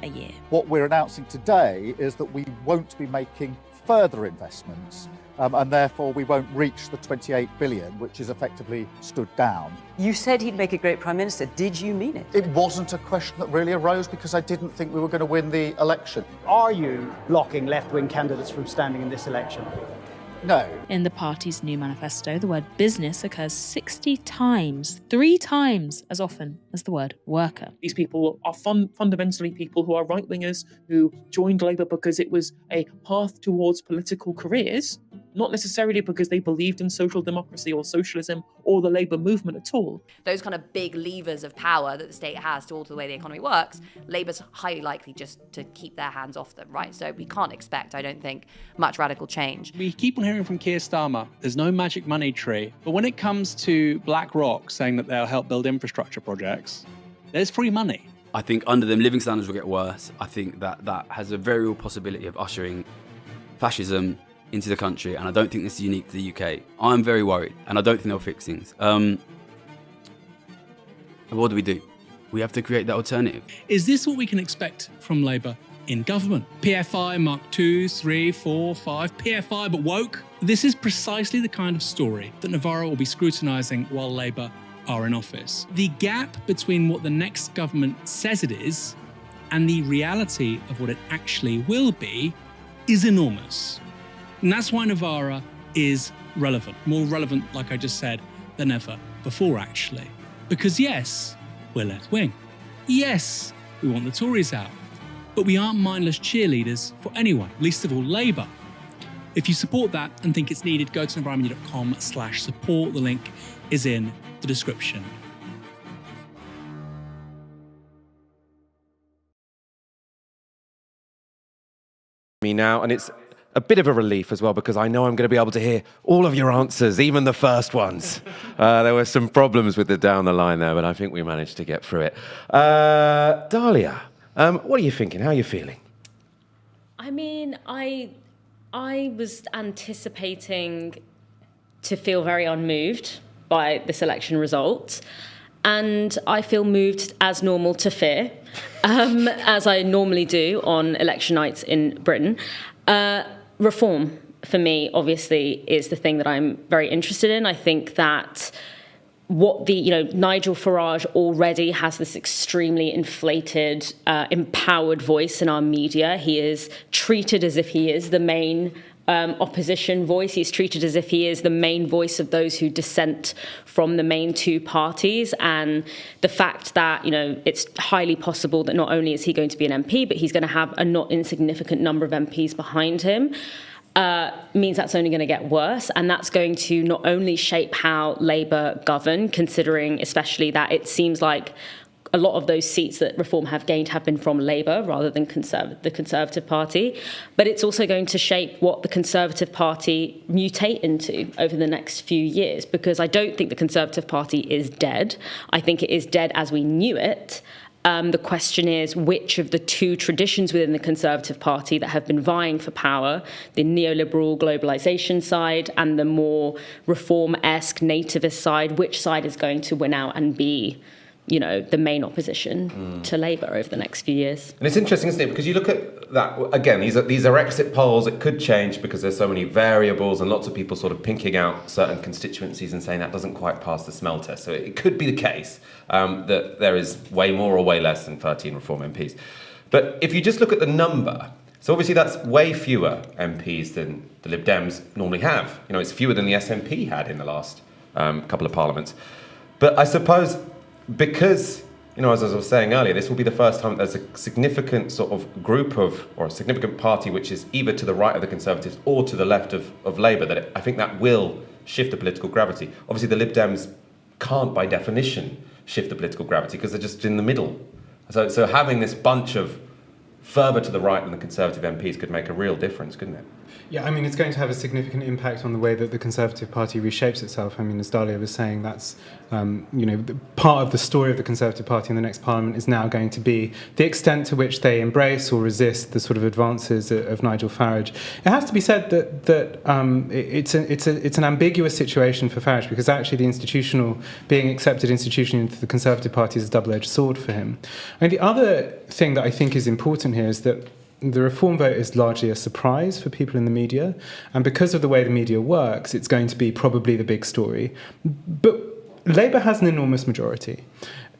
S12: a year.
S6: What we're announcing today is that we won't be making further investments, and therefore we won't reach the 28 billion, which is effectively stood down.
S22: You said he'd make a great Prime Minister. Did you mean it?
S6: It wasn't a question that really arose because I didn't think we were going to win the election.
S23: Are you blocking left-wing candidates from standing in this election?
S6: No.
S12: In the party's new manifesto, the word business occurs 60 times, 3 times as often as the word worker.
S24: These people are fundamentally people who are right-wingers who joined Labour because it was a path towards political careers, not necessarily because they believed in social democracy or socialism or the Labour movement at all.
S25: Those kind of big levers of power that the state has to alter the way the economy works, Labour's highly likely just to keep their hands off them, right? So we can't expect, I don't think, much radical change.
S3: We keep on hearing from Keir Starmer, there's no magic money tree. But when it comes to BlackRock saying that they'll help build infrastructure projects, there's free money.
S26: I think under them, living standards will get worse. I think that has a very real possibility of ushering fascism into the country, and I don't think this is unique to the UK. I'm very worried, and I don't think they'll fix things. What do? We have to create that alternative.
S3: Is this what we can expect from Labour in government? PFI Mark 2, 3, 4, 5, PFI but woke? This is precisely the kind of story that Novara will be scrutinising while Labour are in office. The gap between what the next government says it is and the reality of what it actually will be is enormous. And that's why Novara is relevant, more relevant, like I just said, than ever before, actually. Because yes, we're left-wing. Yes, we want the Tories out. But we aren't mindless cheerleaders for anyone, least of all Labour. If you support that and think it's needed, go to novaramedia.com/support. The link is in the description.
S1: Me now, and it's a bit of a relief as well because I know I'm going to be able to hear all of your answers, even the first ones. There were some problems with the down the line there, but I think we managed to get through it. Dalia, what are you thinking? How are you feeling?
S27: I mean, I was anticipating to feel very unmoved by this election result, and I feel moved as normal to fear, as I normally do on election nights in Britain. Reform, for me, obviously, is the thing that I'm very interested in. I think that Nigel Farage already has this extremely inflated, empowered voice in our media. He is treated as if he is the main opposition voice. He's treated as if he is the main voice of those who dissent from the main two parties. And the fact that, it's highly possible that not only is he going to be an MP, but he's going to have a not insignificant number of MPs behind him, means that's only going to get worse. And that's going to not only shape how Labour govern, considering especially that it seems like a lot of those seats that Reform have gained have been from Labour rather than the Conservative Party. But it's also going to shape what the Conservative Party mutate into over the next few years, because I don't think the Conservative Party is dead. I think it is dead as we knew it. The question is which of the two traditions within the Conservative Party that have been vying for power, the neoliberal globalisation side and the more reform-esque nativist side, which side is going to win out and be the main opposition to Labour over the next few years.
S1: And it's interesting, isn't it? Because you look at that, again, these are exit polls. It could change because there's so many variables and lots of people sort of pinking out certain constituencies and saying that doesn't quite pass the smell test. So it could be the case that there is way more or way less than 13 Reform MPs. But if you just look at the number, so obviously that's way fewer MPs than the Lib Dems normally have. It's fewer than the SNP had in the last couple of parliaments. But I suppose because, as I was saying earlier, this will be the first time there's a significant sort of group or a significant party which is either to the right of the Conservatives or to the left of Labour, I think that will shift the political gravity. Obviously, the Lib Dems can't, by definition, shift the political gravity because they're just in the middle. So having this bunch of further to the right than the Conservative MPs could make a real difference, couldn't it?
S10: Yeah, it's going to have a significant impact on the way that the Conservative Party reshapes itself. As Dalia was saying, that's, part of the story of the Conservative Party in the next Parliament is now going to be the extent to which they embrace or resist the sort of advances of Nigel Farage. It has to be said that it's an ambiguous situation for Farage because actually being accepted institutionally into the Conservative Party is a double-edged sword for him. And the other thing that I think is important here is that the Reform vote is largely a surprise for people in the media, and because of the way the media works, it's going to be probably the big story. But Labour has an enormous majority.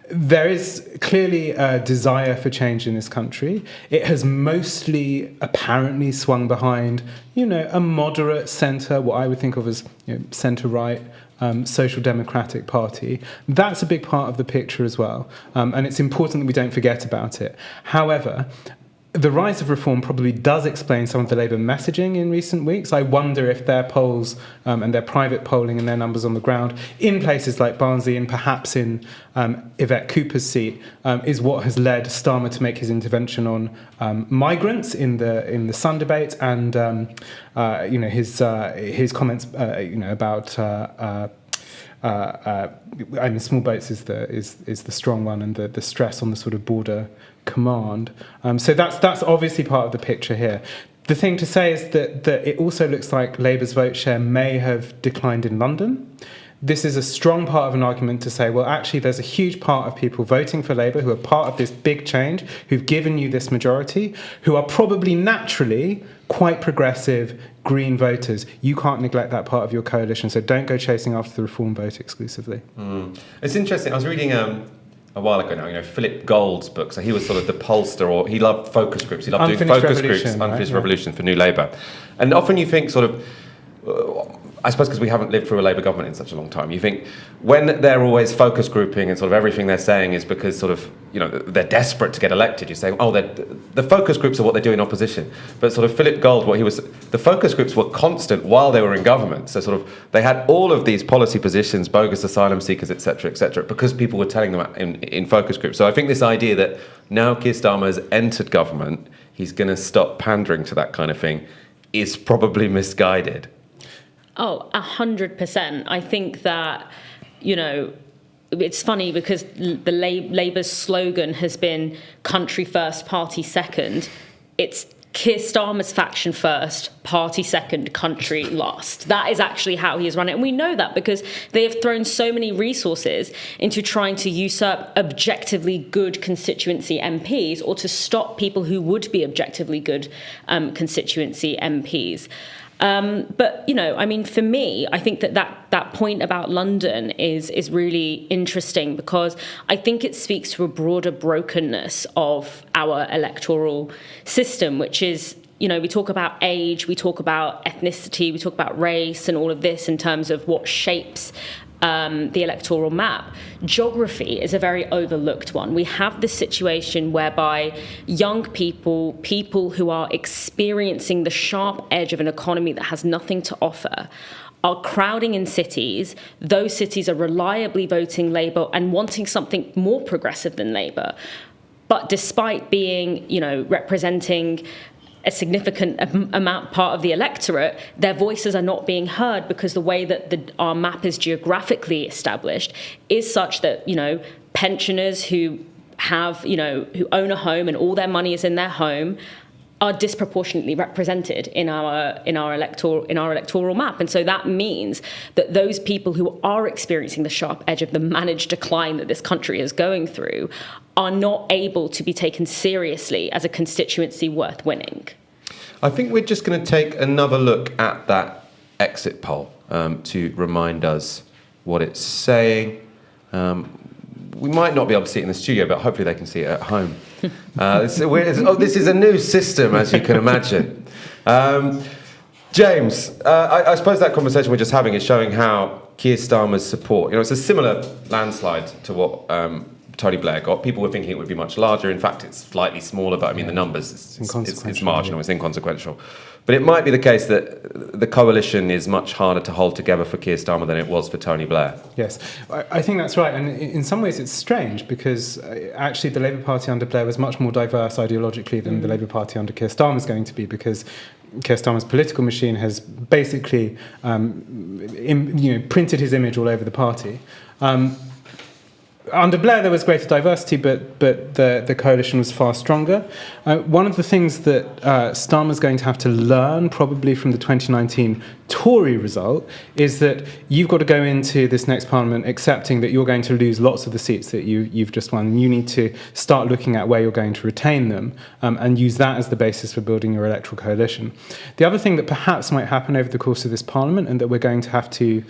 S10: There is clearly a desire for change in this country. It has mostly apparently swung behind, a moderate centre, what I would think of as centre-right, social democratic party. That's a big part of the picture as well, and it's important that we don't forget about it. However, the rise of Reform probably does explain some of the Labour messaging in recent weeks. I wonder if their polls and their private polling and their numbers on the ground in places like Barnsley and perhaps in Yvette Cooper's seat is what has led Starmer to make his intervention on migrants in the Sun debate and his comments about. Small boats is the strong one, and the stress on the sort of border command. So that's obviously part of the picture here. The thing to say is that it also looks like Labour's vote share may have declined in London. This is a strong part of an argument to say, well, actually, there's a huge part of people voting for Labour who are part of this big change, who've given you this majority, who are probably naturally quite progressive Green voters. You can't neglect that part of your coalition, so don't go chasing after the Reform vote exclusively.
S1: It's interesting. I was reading a while ago now, Philip Gold's book. So he was sort of the pollster, or he loved focus groups. He loved doing focus groups, Unfinished Revolution for New Labour. And often you think sort of, I suppose because we haven't lived through a Labour government in such a long time, you think when they're always focus grouping and sort of everything they're saying is because sort of, they're desperate to get elected, you're saying, the focus groups are what they do in opposition. But sort of Philip Gold, the focus groups were constant while they were in government. So sort of they had all of these policy positions, bogus asylum seekers, et cetera, because people were telling them in focus groups. So I think this idea that now Keir Starmer has entered government, he's going to stop pandering to that kind of thing is probably misguided.
S27: Oh, 100%. I think that, it's funny because the Labour's slogan has been country first, party second. It's Keir Starmer's faction first, party second, country last. That is actually how he has run it. And we know that because they have thrown so many resources into trying to usurp objectively good constituency MPs or to stop people who would be objectively good constituency MPs. But, for me, I think that point about London is really interesting because I think it speaks to a broader brokenness of our electoral system, which is we talk about age, we talk about ethnicity, we talk about race and all of this in terms of what shapes the electoral map. Geography is a very overlooked one. We have this situation whereby young people who are experiencing the sharp edge of an economy that has nothing to offer, are crowding in cities. Those cities are reliably voting Labour and wanting something more progressive than Labour. But despite being, representing a significant part of the electorate, their voices are not being heard because the way that our map is geographically established is such that, pensioners who have, who own a home and all their money is in their home are disproportionately represented in our electoral map. And so that means that those people who are experiencing the sharp edge of the managed decline that this country is going through are not able to be taken seriously as a constituency worth winning.
S1: I think we're just going to take another look at that exit poll to remind us what it's saying. We might not be able to see it in the studio, but hopefully they can see it at home. This is a new system, as you can imagine. James, I suppose that conversation we're just having is showing how Keir Starmer's support, it's a similar landslide to what Tony Blair got. People were thinking it would be much larger. In fact, it's slightly smaller, but the numbers, it's marginal, it's inconsequential. But it might be the case that the coalition is much harder to hold together for Keir Starmer than it was for Tony Blair.
S10: Yes, I think that's right. And in some ways it's strange because actually the Labour Party under Blair was much more diverse ideologically than the Labour Party under Keir Starmer is going to be, because Keir Starmer's political machine has basically printed his image all over the party. Under Blair, there was greater diversity, but the coalition was far stronger. One of the things that Starmer's going to have to learn, probably from the 2019 Tory result, is that you've got to go into this next parliament accepting that you're going to lose lots of the seats that you've just won. You need to start looking at where you're going to retain them and use that as the basis for building your electoral coalition. The other thing that perhaps might happen over the course of this parliament, and that we're going to have to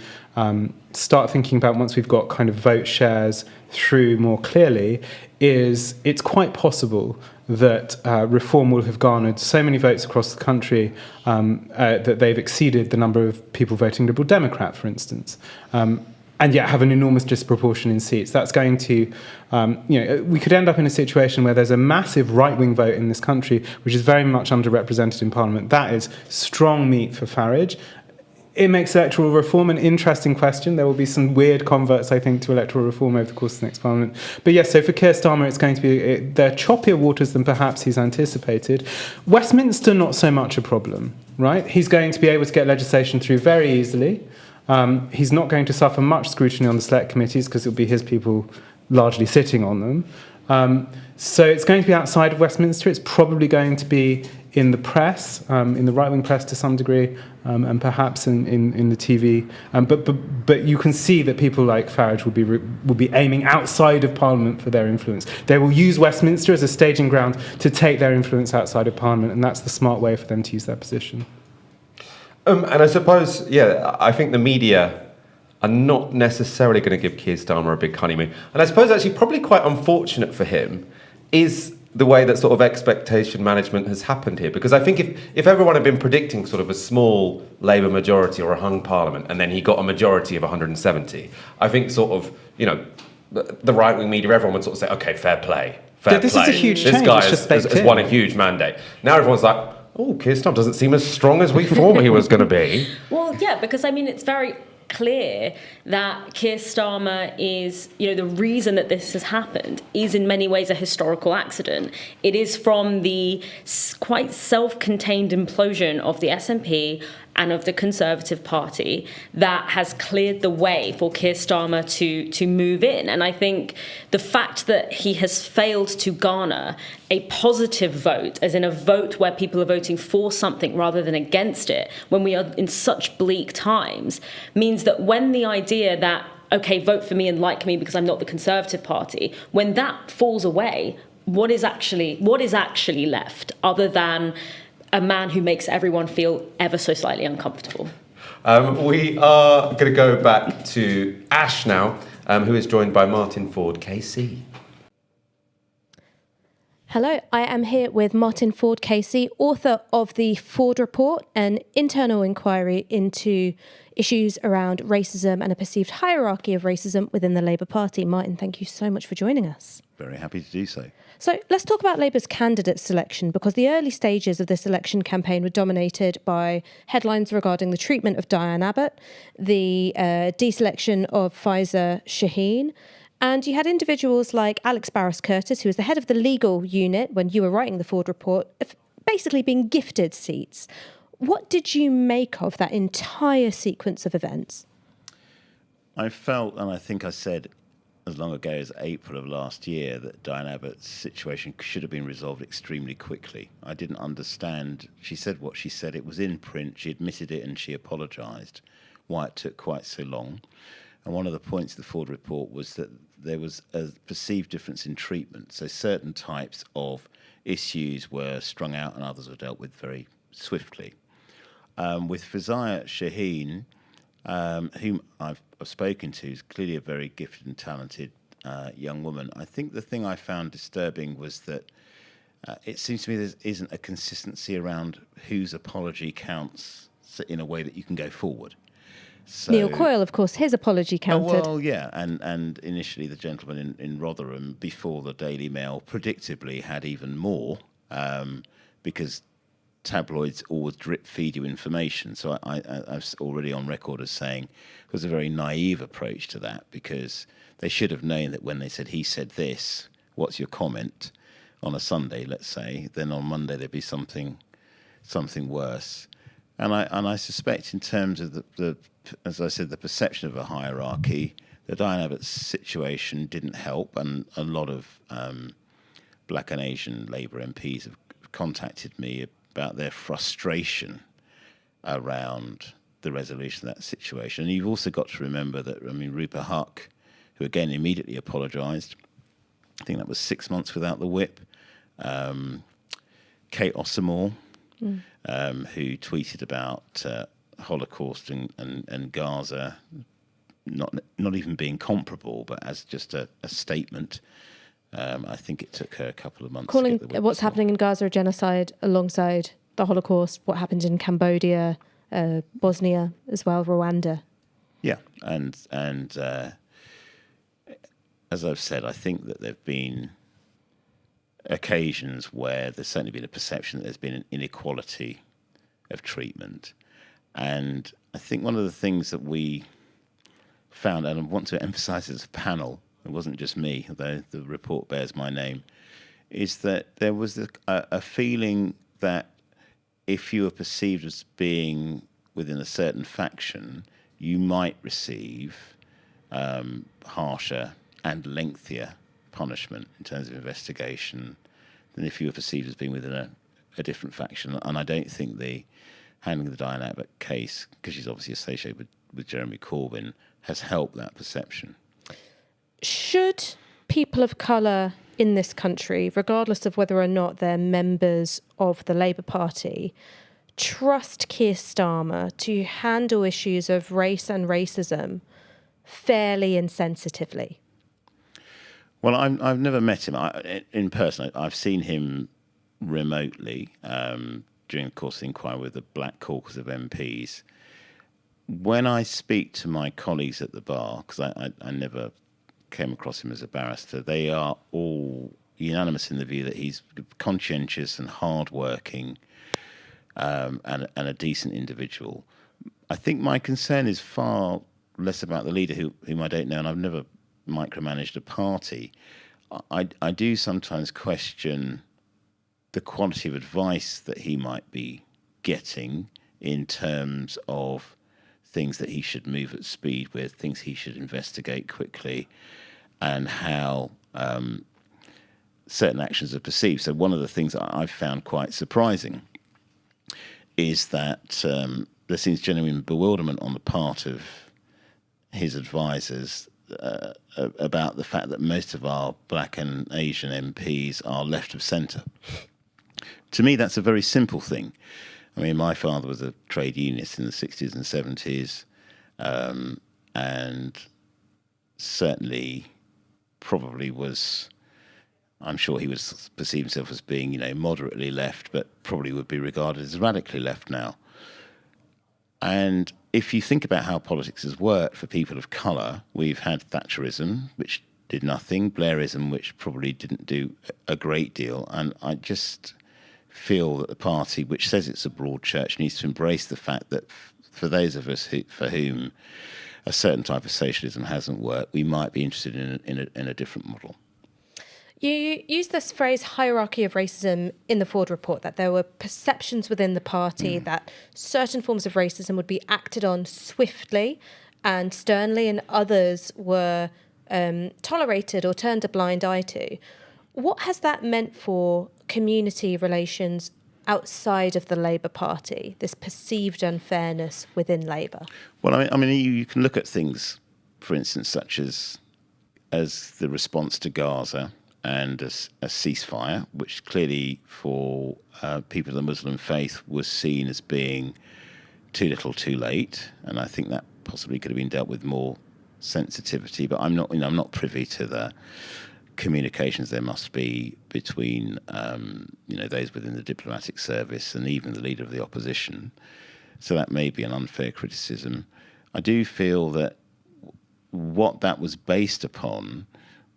S10: start thinking about once we've got kind of vote shares through more clearly, is it's quite possible that Reform will have garnered so many votes across the country that they've exceeded the number of people voting Liberal Democrat, for instance, and yet have an enormous disproportion in seats. That's going to, we could end up in a situation where there's a massive right-wing vote in this country, which is very much underrepresented in Parliament. That is strong meat for Farage. It makes electoral reform an interesting question. There will be some weird converts, I think, to electoral reform over the course of the next parliament. But yes, so for Keir Starmer, it's going to be there are choppier waters than perhaps he's anticipated. Westminster, not so much a problem, right? He's going to be able to get legislation through very easily. He's not going to suffer much scrutiny on the select committees because it'll be his people largely sitting on them. So it's going to be outside of Westminster. It's probably going to be in the press, in the right-wing press to some degree, and perhaps in the TV. But you can see that people like Farage will be aiming outside of Parliament for their influence. They will use Westminster as a staging ground to take their influence outside of Parliament, and that's the smart way for them to use their position.
S1: And I suppose, I think the media are not necessarily going to give Keir Starmer a big honeymoon. And I suppose actually probably quite unfortunate for him is the way that sort of expectation management has happened here. Because I think if everyone had been predicting sort of a small Labour majority or a hung parliament, and then he got a majority of 170, I think sort of, the right-wing media, everyone would sort of say, okay, fair play.
S10: This is a huge change.
S1: This guy has won a huge mandate. Now everyone's like, oh, Keir Starmer doesn't seem as strong as we thought he was going to be.
S27: Well, yeah, because it's very clear that Keir Starmer is, the reason that this has happened is in many ways a historical accident. It is from the quite self-contained implosion of the SNP and of the Conservative Party that has cleared the way for Keir Starmer to move in. And I think the fact that he has failed to garner a positive vote, as in a vote where people are voting for something rather than against it, when we are in such bleak times, means that when the idea that, okay, vote for me and like me because I'm not the Conservative Party, when that falls away, what is actually left other than a man who makes everyone feel ever so slightly uncomfortable?
S1: We are going to go back to Ash now, who is joined by Martin Ford, KC.
S2: Hello, I am here with Martin Ford Casey, author of the Ford Report, an internal inquiry into issues around racism and a perceived hierarchy of racism within the Labour Party. Martin, thank you so much for joining us.
S4: Very happy to do so.
S2: So let's talk about Labour's candidate selection, because the early stages of this election campaign were dominated by headlines regarding the treatment of Diane Abbott, the deselection of Faiza Shaheen, and you had individuals like Alex Barras-Curtis, who was the head of the legal unit when you were writing the Ford Report, basically being gifted seats. What did you make of that entire sequence of events?
S4: I felt, and I think I said as long ago as April of last year, that Diane Abbott's situation should have been resolved extremely quickly. I didn't understand. She said what she said. It was in print. She admitted it and she apologised. Why it took quite so long. And one of the points of the Ford Report was that there was a perceived difference in treatment. So certain types of issues were strung out and others were dealt with very swiftly. With Faiza Shaheen, whom I've spoken to, is clearly a very gifted and talented young woman. I think the thing I found disturbing was that it seems to me there isn't a consistency around whose apology counts in a way that you can go forward. So,
S2: Neil Coyle, of course, his apology counted.
S4: Well, yeah, and initially the gentleman in Rotherham, before the Daily Mail, predictably had even more, because tabloids always drip feed you information. So I was already on record as saying it was a very naive approach to that, because they should have known that when they said, he said this, what's your comment, on a Sunday, let's say, then on Monday there'd be something worse. And I suspect in terms of the as I said, the perception of a hierarchy, the Diane Abbott situation didn't help, and a lot of Black and Asian Labour MPs have contacted me about their frustration around the resolution of that situation. And you've also got to remember that, Rupa Huq, who again immediately apologised, I think that was 6 months without the whip, Kate Ossamore, who tweeted about Holocaust and Gaza not even being comparable, but as just a statement. I think it took her a couple of months.
S2: Calling what's happening in Gaza a genocide alongside the Holocaust, what happened in Cambodia, Bosnia as well, Rwanda.
S4: Yeah, and as I've said, I think that there have been occasions where there's certainly been a perception that there's been an inequality of treatment. And I think one of the things that we found, and I want to emphasise as a panel, it wasn't just me, although the report bears my name, is that there was a feeling that if you were perceived as being within a certain faction, you might receive harsher and lengthier punishment in terms of investigation than if you were perceived as being within a different faction. And I don't think the handling the Diane Abbott case, because she's obviously associated with Jeremy Corbyn, has helped that perception.
S2: Should people of colour in this country, regardless of whether or not they're members of the Labour Party, trust Keir Starmer to handle issues of race and racism fairly and sensitively?
S4: Well, I've never met him in person. I've seen him remotely during the course of the inquiry with the Black Caucus of MPs. When I speak to my colleagues at the bar, because I never came across him as a barrister, they are all unanimous in the view that he's conscientious and hardworking and a decent individual. I think my concern is far less about the leader, whom I don't know, and I've never micromanaged a party. I do sometimes question the quality of advice that he might be getting in terms of things that he should move at speed with, things he should investigate quickly, and how certain actions are perceived. So one of the things that I've found quite surprising is that there seems genuine bewilderment on the part of his advisors about the fact that most of our Black and Asian MPs are left of centre. To me, that's a very simple thing. I mean, my father was a trade unionist in the 60s and 70s, and certainly probably was I'm sure he would perceive himself as being, moderately left, but probably would be regarded as radically left now. And if you think about how politics has worked for people of colour, we've had Thatcherism, which did nothing, Blairism, which probably didn't do a great deal. And I just feel that the party, which says it's a broad church, needs to embrace the fact that for those of us for whom a certain type of socialism hasn't worked, we might be interested in a different model.
S2: You used this phrase hierarchy of racism in the Ford report, that there were perceptions within the party that certain forms of racism would be acted on swiftly and sternly and others were tolerated or turned a blind eye to. What has that meant for community relations outside of the Labour Party, this perceived unfairness within Labour?
S4: Well, I mean, you can look at things, for instance, such as the response to Gaza and a ceasefire, which clearly for people of the Muslim faith was seen as being too little too late. And I think that possibly could have been dealt with more sensitivity, but I'm not privy to the communications there must be between those within the diplomatic service and even the leader of the opposition. So that may be an unfair criticism. I do feel that what that was based upon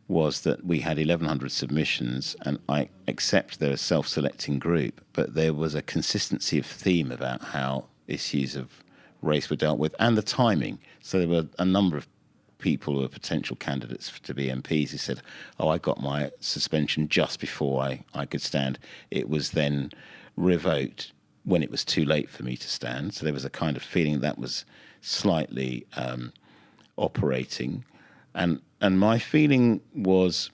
S4: was that we had 1,100 submissions, and I accept they're a self-selecting group, but there was a consistency of theme about how issues of race were dealt with and the timing. So there were a number of people who were potential candidates to be MPs who said, I got my suspension just before I could stand. It was then revoked when it was too late for me to stand. So there was a kind of feeling that was slightly operating. And my feeling was,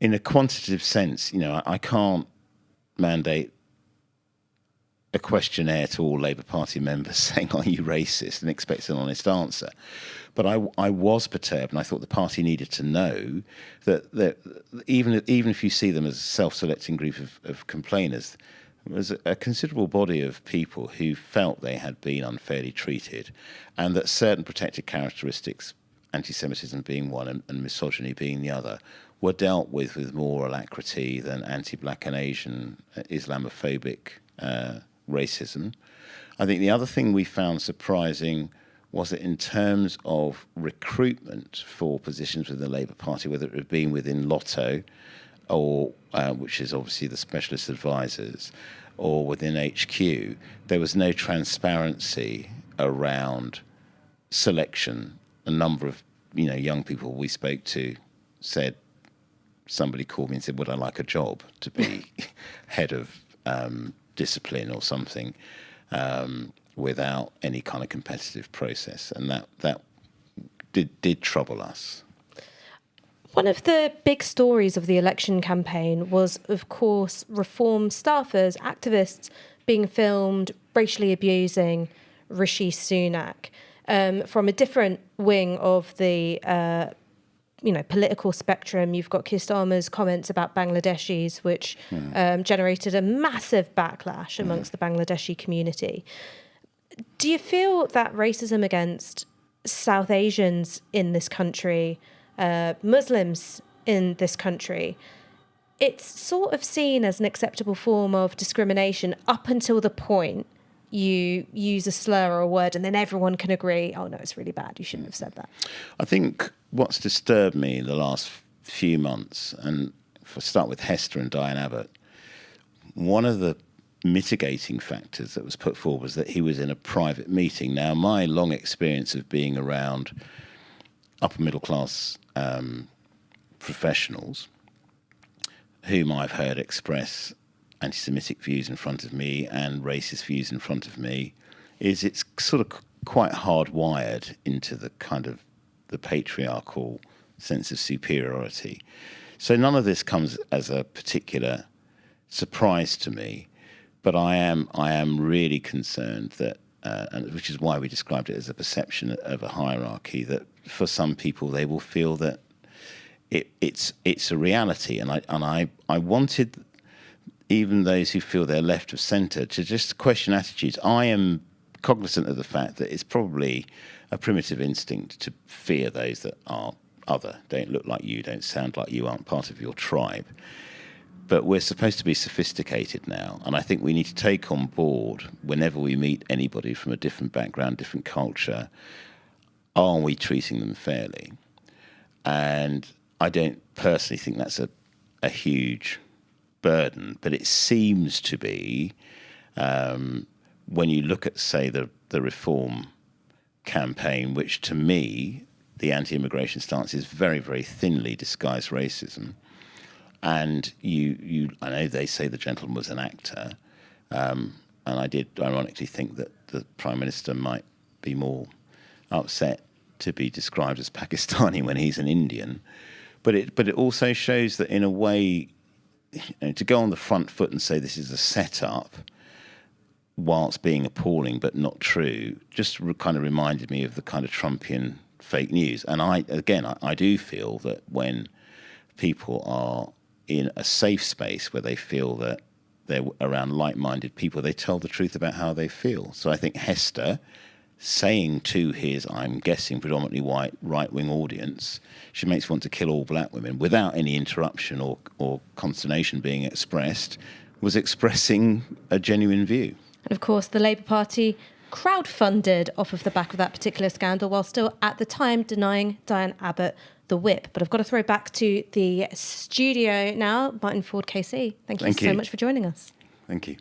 S4: in a quantitative sense, I can't mandate a questionnaire to all Labour Party members saying, are you racist, and expect an honest answer. But I was perturbed, and I thought the party needed to know that even if you see them as a self-selecting group of complainers, there was a considerable body of people who felt they had been unfairly treated, and that certain protected characteristics, anti-Semitism being one and misogyny being the other, were dealt with more alacrity than anti-black and Asian Islamophobic racism. I think the other thing we found surprising was that in terms of recruitment for positions within the Labour Party, whether it had been within Lotto, or which is obviously the specialist advisors, or within HQ, there was no transparency around selection. A number of young people we spoke to said, somebody called me and said, would I like a job to be head of discipline or something, without any kind of competitive process. And that did trouble us.
S2: One of the big stories of the election campaign was, of course, Reform staffers, activists being filmed racially abusing Rishi Sunak. From a different wing of the political spectrum, you've got Keir Starmer's comments about Bangladeshis, which generated a massive backlash amongst the Bangladeshi community. Do you feel that racism against South Asians in this country, Muslims in this country, it's sort of seen as an acceptable form of discrimination up until the point you use a slur or a word and then everyone can agree, oh no, it's really bad, you shouldn't have said that?
S4: I think what's disturbed me in the last few months, and if I start with Hester and Diane Abbott, one of the mitigating factors that was put forward was that he was in a private meeting. Now, my long experience of being around upper middle class professionals whom I've heard express anti-Semitic views in front of me and racist views in front of me is it's sort of quite hardwired into the kind of the patriarchal sense of superiority. So none of this comes as a particular surprise to me, but I am really concerned that, and which is why we described it as a perception of a hierarchy, that for some people they will feel that it's a reality, and I wanted even those who feel they're left of centre to just question attitudes. I am cognizant of the fact that it's probably a primitive instinct to fear those that are other, don't look like you, don't sound like you, aren't part of your tribe. But we're supposed to be sophisticated now, and I think we need to take on board, whenever we meet anybody from a different background, different culture, are we treating them fairly? And I don't personally think that's a huge burden, but it seems to be, when you look at, say, the Reform campaign, which to me, the anti-immigration stance is very, very thinly disguised racism. And I know they say the gentleman was an actor, and I did ironically think that the Prime Minister might be more upset to be described as Pakistani when he's an Indian. But it also shows that, in a way, to go on the front foot and say this is a setup, whilst being appalling but not true, just kind of reminded me of the kind of Trumpian fake news. And I do feel that when people are in a safe space where they feel that they're around like-minded people, they tell the truth about how they feel. So I think Hester saying to his, I'm guessing, predominantly white right-wing audience, she makes me want to kill all black women, without any interruption or consternation being expressed, was expressing a genuine view.
S2: And of course, the Labour Party crowdfunded off of the back of that particular scandal, while still at the time denying Diane Abbott the whip. But I've got to throw back to the studio now. Martin Ford KC, thank you so much for joining us.
S4: Thank you.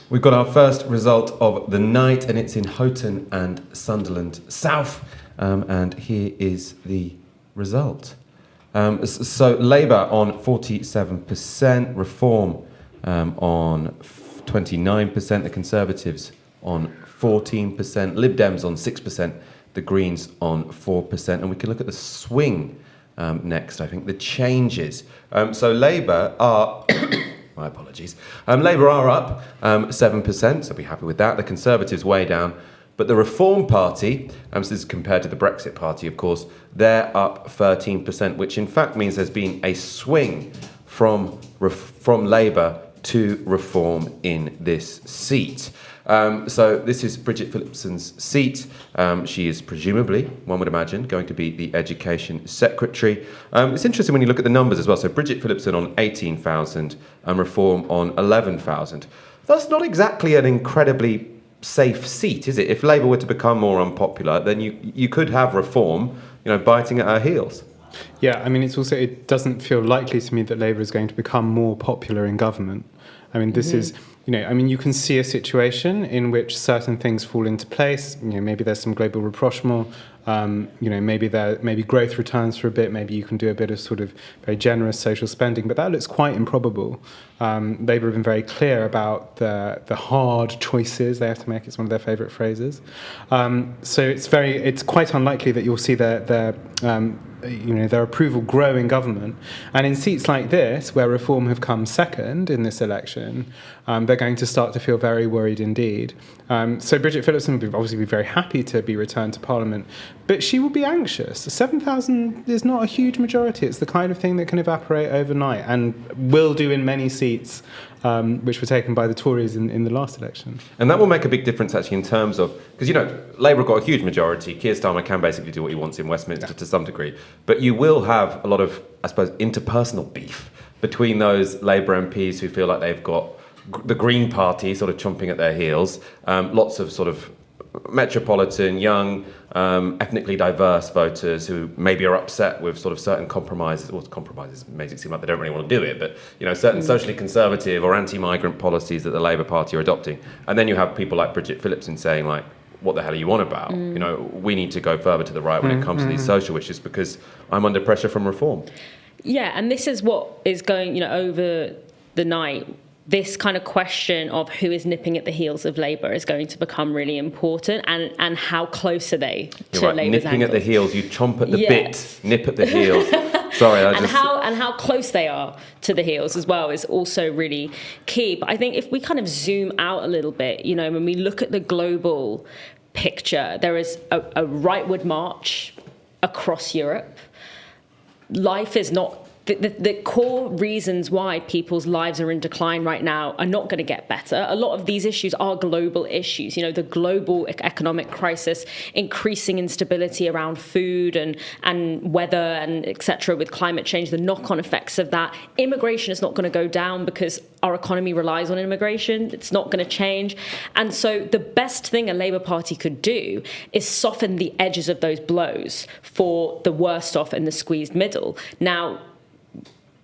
S1: We've got our first result of the night, and it's in Houghton and Sunderland South. And here is the result. So Labour on 47%, Reform on 29%, the Conservatives on 14%, Lib Dems on 6%, the Greens on 4%. And we can look at the swing next, I think, the changes. So Labour are... My apologies. Labour are up 7%, so be happy with that. The Conservatives way down. But the Reform Party, so this is compared to the Brexit Party, of course, they're up 13%, which in fact means there's been a swing from Labour to Reform in this seat. So this is Bridget Phillipson's seat. She is presumably, one would imagine, going to be the Education Secretary. It's interesting when you look at the numbers as well. So Bridget Phillipson on 18,000 and Reform on 11,000. That's not exactly an incredibly safe seat, is it? If Labour were to become more unpopular, then you could have Reform, biting at her heels.
S10: Yeah, I mean, it doesn't feel likely to me that Labour is going to become more popular in government. I mean, this is, you can see a situation in which certain things fall into place. Maybe there's some global rapprochement. Maybe growth returns for a bit. Maybe you can do a bit of sort of very generous social spending, but that looks quite improbable. Labour have been very clear about the hard choices they have to make. It's one of their favourite phrases. So it's quite unlikely that you'll see their approval grow in government. And in seats like this, where Reform have come second in this election, they're going to start to feel very worried indeed. So Bridget Phillipson will obviously be very happy to be returned to Parliament, but she will be anxious. 7,000 is not a huge majority. It's the kind of thing that can evaporate overnight and will do in many seats, which were taken by the Tories in the last election.
S1: And that will make a big difference actually in terms of, because Labour got a huge majority. Keir Starmer can basically do what he wants in Westminster to some degree, but you will have a lot of, I suppose, interpersonal beef between those Labour MPs who feel like they've got the Green Party sort of chomping at their heels, lots of sort of metropolitan, young, ethnically diverse voters who maybe are upset with sort of certain compromises. Well, compromises makes it seem like they don't really want to do it, but certain socially conservative or anti-migrant policies that the Labour Party are adopting. And then you have people like Bridget Phillipson saying, like, what the hell are you on about? We need to go further to the right when it comes to these social issues because I'm under pressure from Reform.
S27: Yeah, and this is what is going, over the night. This kind of question of who is nipping at the heels of Labour is going to become really important, and how close are they to Labour's
S1: nipping at the heels, you chomp at the bit, nip at the heels. Sorry,
S27: how close they are to the heels as well is also really key. But I think if we kind of zoom out a little bit, when we look at the global picture, there is a rightward march across Europe. Life is not the core reasons why people's lives are in decline right now are not going to get better. A lot of these issues are global issues. You know, the global economic crisis, increasing instability around food and weather and etc. with climate change, the knock-on effects of that. Immigration is not going to go down because our economy relies on immigration. It's not going to change. And so the best thing a Labour Party could do is soften the edges of those blows for the worst off in the squeezed middle. Now,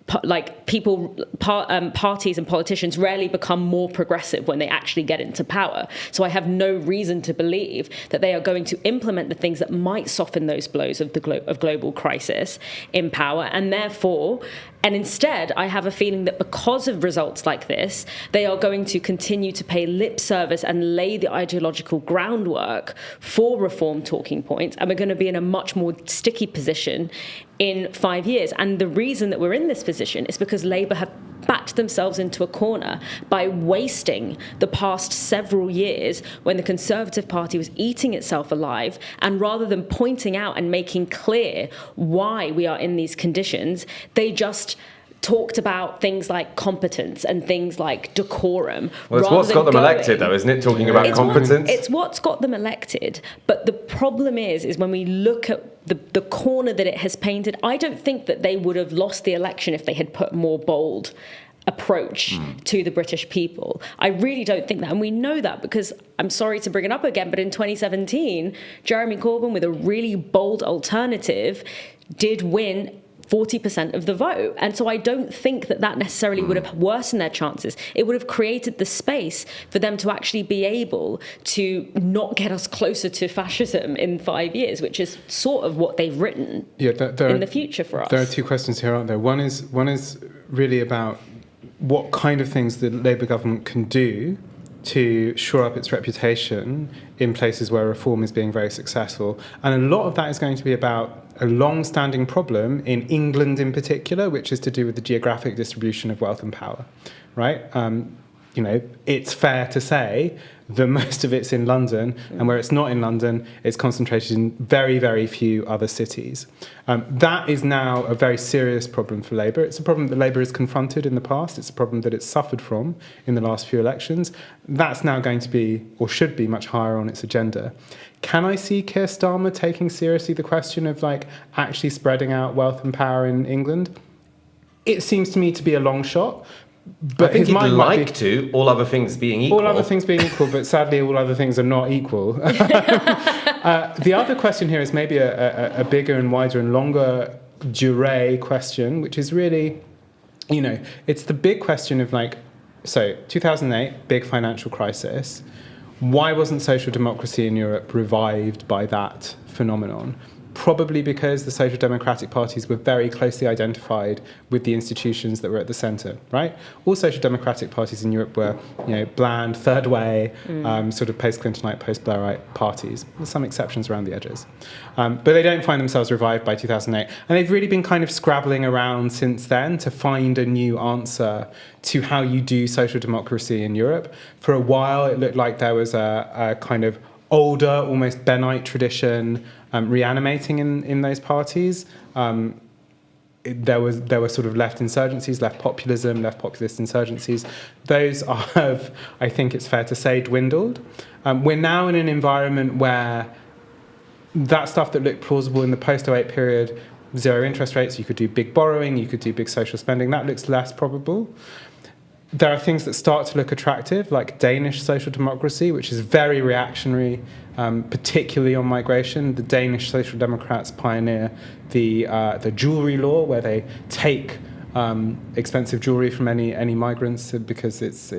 S27: parties and politicians rarely become more progressive when they actually get into power. So I have no reason to believe that they are going to implement the things that might soften those blows of global crisis in power. And therefore, and instead, I have a feeling that because of results like this, they are going to continue to pay lip service and lay the ideological groundwork for reform talking points. And we're going to be in a much more sticky position in 5 years. And the reason that we're in this position is because Labour have backed themselves into a corner by wasting the past several years when the Conservative Party was eating itself alive. And rather than pointing out and making clear why we are in these conditions, they just talked about things like competence and things like decorum.
S1: Well, it's what's got them elected, though, isn't it? Talking about competence.
S27: It's what's got them elected. But the problem is when we look at the corner that it has painted, I don't think that they would have lost the election if they had put more bold approach to the British people. I really don't think that. And we know that because, I'm sorry to bring it up again, but in 2017, Jeremy Corbyn, with a really bold alternative, did win 40% of the vote. And so I don't think that necessarily would have worsened their chances. It would have created the space for them to actually be able to not get us closer to fascism in 5 years, which is sort of what they've written in the future for us.
S10: There are two questions here, aren't there? One is really about what kind of things the Labour government can do to shore up its reputation in places where reform is being very successful. And a lot of that is going to be about a long-standing problem in England in particular, which is to do with the geographic distribution of wealth and power, right? You know, it's fair to say that most of it's in London, and where it's not in London, it's concentrated in very, very few other cities. That is now a very serious problem for Labour. It's a problem that Labour has confronted in the past. It's a problem that it's suffered from in the last few elections. That's now going to be, or should be, much higher on its agenda. Can I see Keir Starmer taking seriously the question of actually spreading out wealth and power in England? It seems to me to be a long shot. But
S1: I think he'd like to, all other things being equal.
S10: All other things being equal, but sadly all other things are not equal. The other question here is maybe a bigger and wider and longer durée question, which is really, it's the big question of 2008, big financial crisis. Why wasn't social democracy in Europe revived by that phenomenon? Probably because the social democratic parties were very closely identified with the institutions that were at the centre, right? All social democratic parties in Europe were, bland, third way, sort of post-Clintonite, post-Blairite parties. There's some exceptions around the edges. But they don't find themselves revived by 2008. And they've really been kind of scrabbling around since then to find a new answer to how you do social democracy in Europe. For a while, it looked like there was a kind of older, almost Benite tradition reanimating in those parties. There were sort of left insurgencies, left populism, left populist insurgencies. Those have, I think it's fair to say, dwindled. We're now in an environment where that stuff that looked plausible in the post-08 period, zero interest rates, you could do big borrowing, you could do big social spending, that looks less probable. There are things that start to look attractive, like Danish social democracy, which is very reactionary, particularly on migration. The Danish Social Democrats pioneer the jewelry law, where they take expensive jewelry from any migrants because it's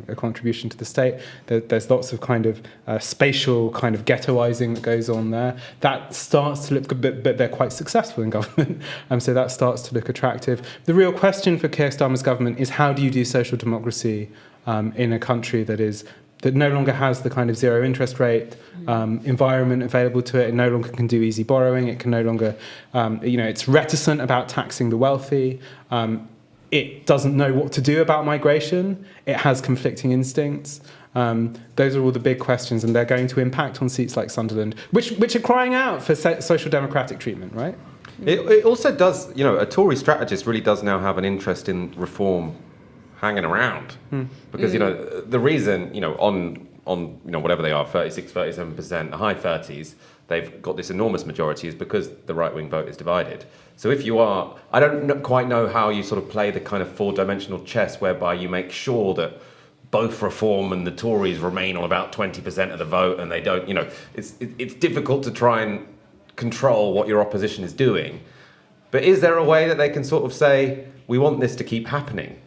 S10: a contribution to the state. There's lots of kind of spatial kind of ghettoizing that goes on there. That starts to look good, but they're quite successful in government, so that starts to look attractive. The real question for Keir Starmer's government is how do you do social democracy in a country that no longer has the kind of zero interest rate environment available to it. It no longer can do easy borrowing. It can no longer, it's reticent about taxing the wealthy. It doesn't know what to do about migration. It has conflicting instincts. Those are all the big questions, and they're going to impact on seats like Sunderland, which are crying out for social democratic treatment, right?
S1: It also does, a Tory strategist really does now have an interest in reform hanging around. Because, the reason, on whatever they are, 36, 37%, the high 30s, they've got this enormous majority is because the right-wing vote is divided. So if you are, I don't quite know how you sort of play the kind of four-dimensional chess whereby you make sure that both Reform and the Tories remain on about 20% of the vote and they don't, it's difficult to try and control what your opposition is doing. But is there a way that they can sort of say, we want this to keep happening?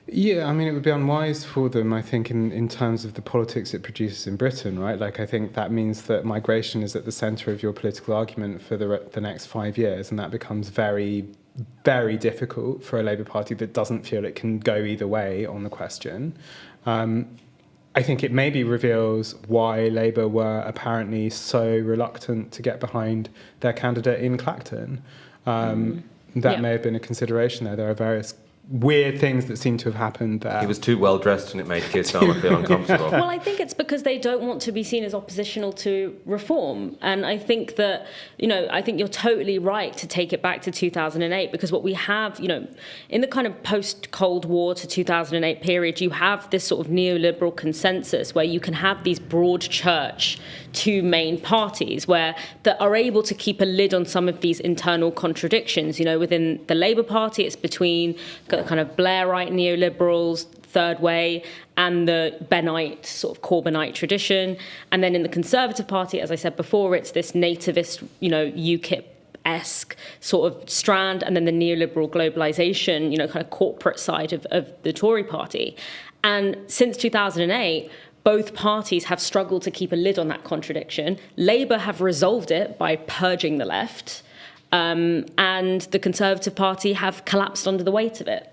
S10: Yeah, I mean, it would be unwise for them, I think, in terms of the politics it produces in Britain, right? Like, I think that means that migration is at the centre of your political argument for the next 5 years, and that becomes very, very difficult for a Labour Party that doesn't feel it can go either way on the question. I think it maybe reveals why Labour were apparently so reluctant to get behind their candidate in Clacton. That may have been a consideration there. There are various weird things that seem to have happened there.
S1: He was too well dressed and it made Keir Starmer feel uncomfortable.
S27: Well, I think it's because they don't want to be seen as oppositional to reform. And I think that, I think you're totally right to take it back to 2008, because what we have, in the kind of post-Cold War to 2008 period, you have this sort of neoliberal consensus where you can have these broad church two main parties that are able to keep a lid on some of these internal contradictions. Within the Labour Party, it's between kind of Blairite neoliberals, Third Way, and the Bennite, sort of Corbynite tradition. And then in the Conservative Party, as I said before, it's this nativist, UKIP-esque sort of strand, and then the neoliberal globalisation, kind of corporate side of the Tory party. And since 2008, both parties have struggled to keep a lid on that contradiction. Labour have resolved it by purging the left, and the Conservative Party have collapsed under the weight of it.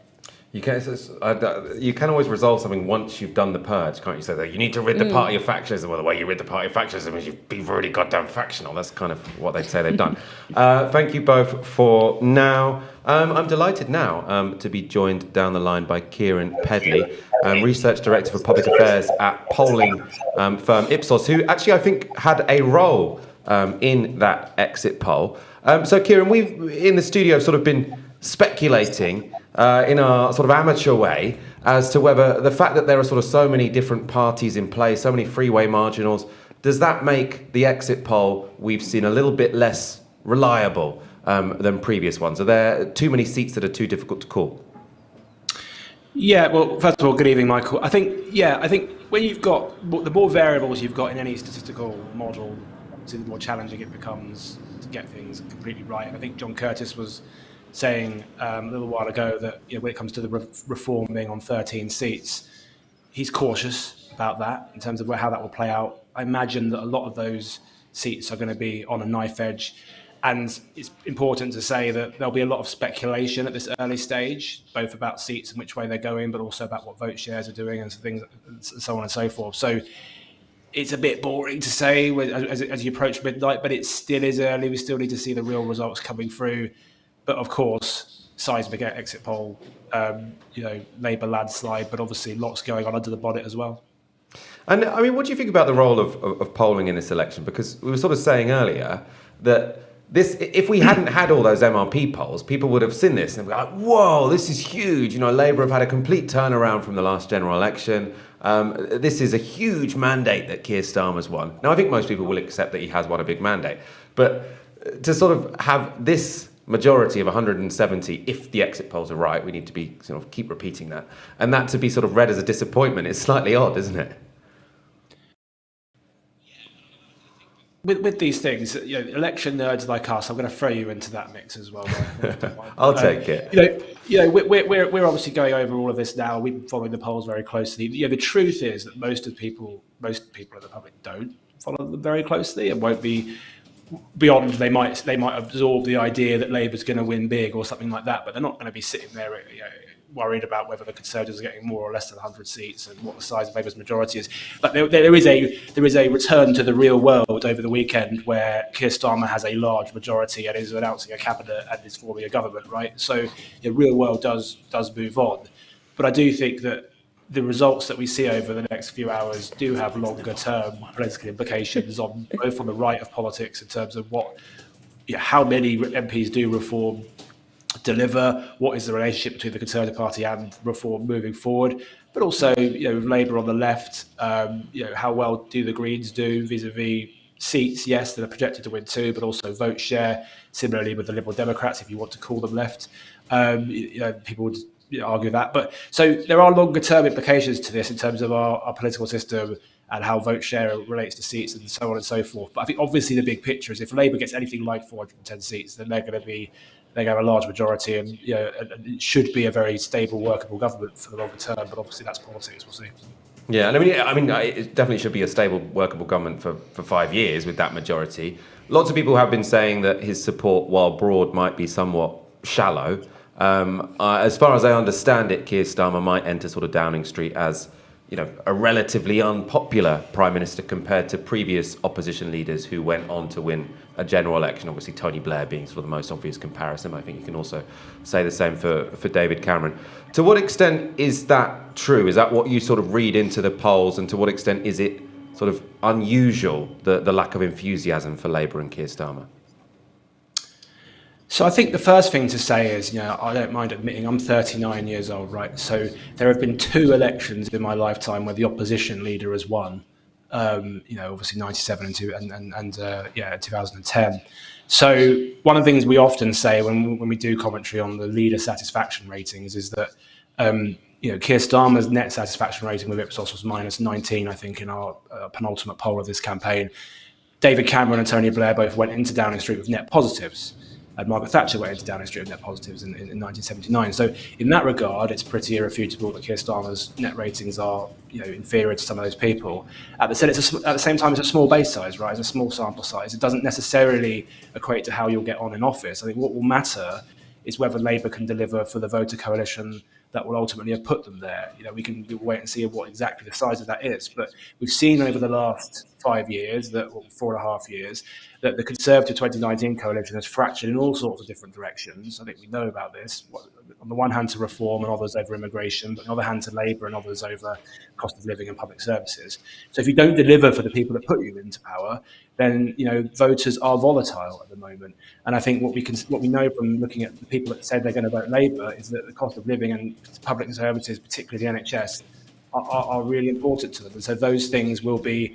S1: You can always resolve something once you've done the purge, can't you? Say that you need to rid the party of factionalism. Well, the way you rid the party of factionalism is you've already goddamn factional. That's kind of what they'd say they've done. Thank you both for now. I'm delighted now to be joined down the line by Kieran Pedley, Research Director for Public Affairs at polling firm Ipsos, who actually I think had a role in that exit poll. So Kieran, we've in the studio sort of been speculating in a sort of amateur way as to whether the fact that there are sort of so many different parties in play, so many freeway marginals, does that make the exit poll we've seen a little bit less reliable than previous ones? Are there too many seats that are too difficult to call?
S13: Yeah, well, first of all, good evening, Michael. I think when you've got, the more variables you've got in any statistical model, the more challenging it becomes to get things completely right. And I think John Curtis was saying a little while ago that when it comes to the reform being on 13 seats, he's cautious about that in terms of how that will play out. I imagine that a lot of those seats are going to be on a knife edge. And it's important to say that there'll be a lot of speculation at this early stage, both about seats and which way they're going, but also about what vote shares are doing and things, and so on and so forth. So it's a bit boring to say as you approach midnight, but it still is early. We still need to see the real results coming through. But of course, seismic exit poll, Labour landslide, but obviously lots going on under the bonnet as well.
S1: And I mean, what do you think about the role of polling in this election? Because we were sort of saying earlier that if we hadn't had all those MRP polls, people would have seen this and be like, whoa, this is huge. Labour have had a complete turnaround from the last general election. This is a huge mandate that Keir Starmer's won. Now, I think most people will accept that he has won a big mandate. But to sort of have this majority of 170, if the exit polls are right, we need to be sort of keep repeating that. And that to be sort of read as a disappointment is slightly odd, isn't it?
S13: With these things, election nerds like us, I'm going to throw you into that mix as well.
S1: I'll take it.
S13: We're obviously going over all of this now. We've been following the polls very closely. The truth is that most people in the public don't follow them very closely and won't be beyond. They might absorb the idea that Labour's going to win big or something like that, but they're not going to be sitting there worried about whether the Conservatives are getting more or less than 100 seats and what the size of Labour's majority is. But there is a return to the real world over the weekend where Keir Starmer has a large majority and is announcing a cabinet and is forming a government, right? So the real world does move on. But I do think that the results that we see over the next few hours do have longer term political implications both on the right of politics in terms of what how many MPs do Reform deliver, what is the relationship between the Conservative Party and Reform moving forward, but also, with Labour on the left, how well do the Greens do vis-a-vis seats? Yes, that are projected to win 2, but also vote share. Similarly with the Liberal Democrats, if you want to call them left, people would argue that. But so there are longer term implications to this in terms of our political system and how vote share relates to seats and so on and so forth. But I think obviously the big picture is if Labour gets anything like 410 seats, then they're going to have a large majority, and and it should be a very stable, workable government for the longer term. But obviously that's politics. We'll see.
S1: Yeah, and I mean, it definitely should be a stable, workable government for 5 years with that majority. Lots of people have been saying that his support, while broad, might be somewhat shallow. As far as I understand it, Keir Starmer might enter sort of Downing Street as, a relatively unpopular prime minister compared to previous opposition leaders who went on to win a general election. Obviously, Tony Blair being sort of the most obvious comparison. I think you can also say the same for David Cameron. To what extent is that true? Is that what you sort of read into the polls? And to what extent is it sort of unusual, the lack of enthusiasm for Labour and Keir Starmer?
S13: So I think the first thing to say is, I don't mind admitting I'm 39 years old, right? So there have been 2 elections in my lifetime where the opposition leader has won. Obviously 97 and 2010. So one of the things we often say when we do commentary on the leader satisfaction ratings is that, Keir Starmer's net satisfaction rating with Ipsos was -19, I think, in our penultimate poll of this campaign. David Cameron and Tony Blair both went into Downing Street with net positives. And Margaret Thatcher went into Downing Street with net positives in 1979. So in that regard, it's pretty irrefutable that Keir Starmer's net ratings are inferior to some of those people. At the same time, it's a small base size, right? It's a small sample size. It doesn't necessarily equate to how you'll get on in office. I think what will matter is whether Labour can deliver for the voter coalition that will ultimately have put them there. We'll wait and see what exactly the size of that is. But we've seen over the last 5 years, 4.5 years, that the Conservative 2019 coalition has fractured in all sorts of different directions. I think we know about this. On the one hand to Reform and others over immigration, but on the other hand to Labour and others over cost of living and public services. So if you don't deliver for the people that put you into power, then voters are volatile at the moment. And I think what we know from looking at the people that said they're going to vote Labour is that the cost of living and public services, particularly the NHS, are really important to them. And so those things will be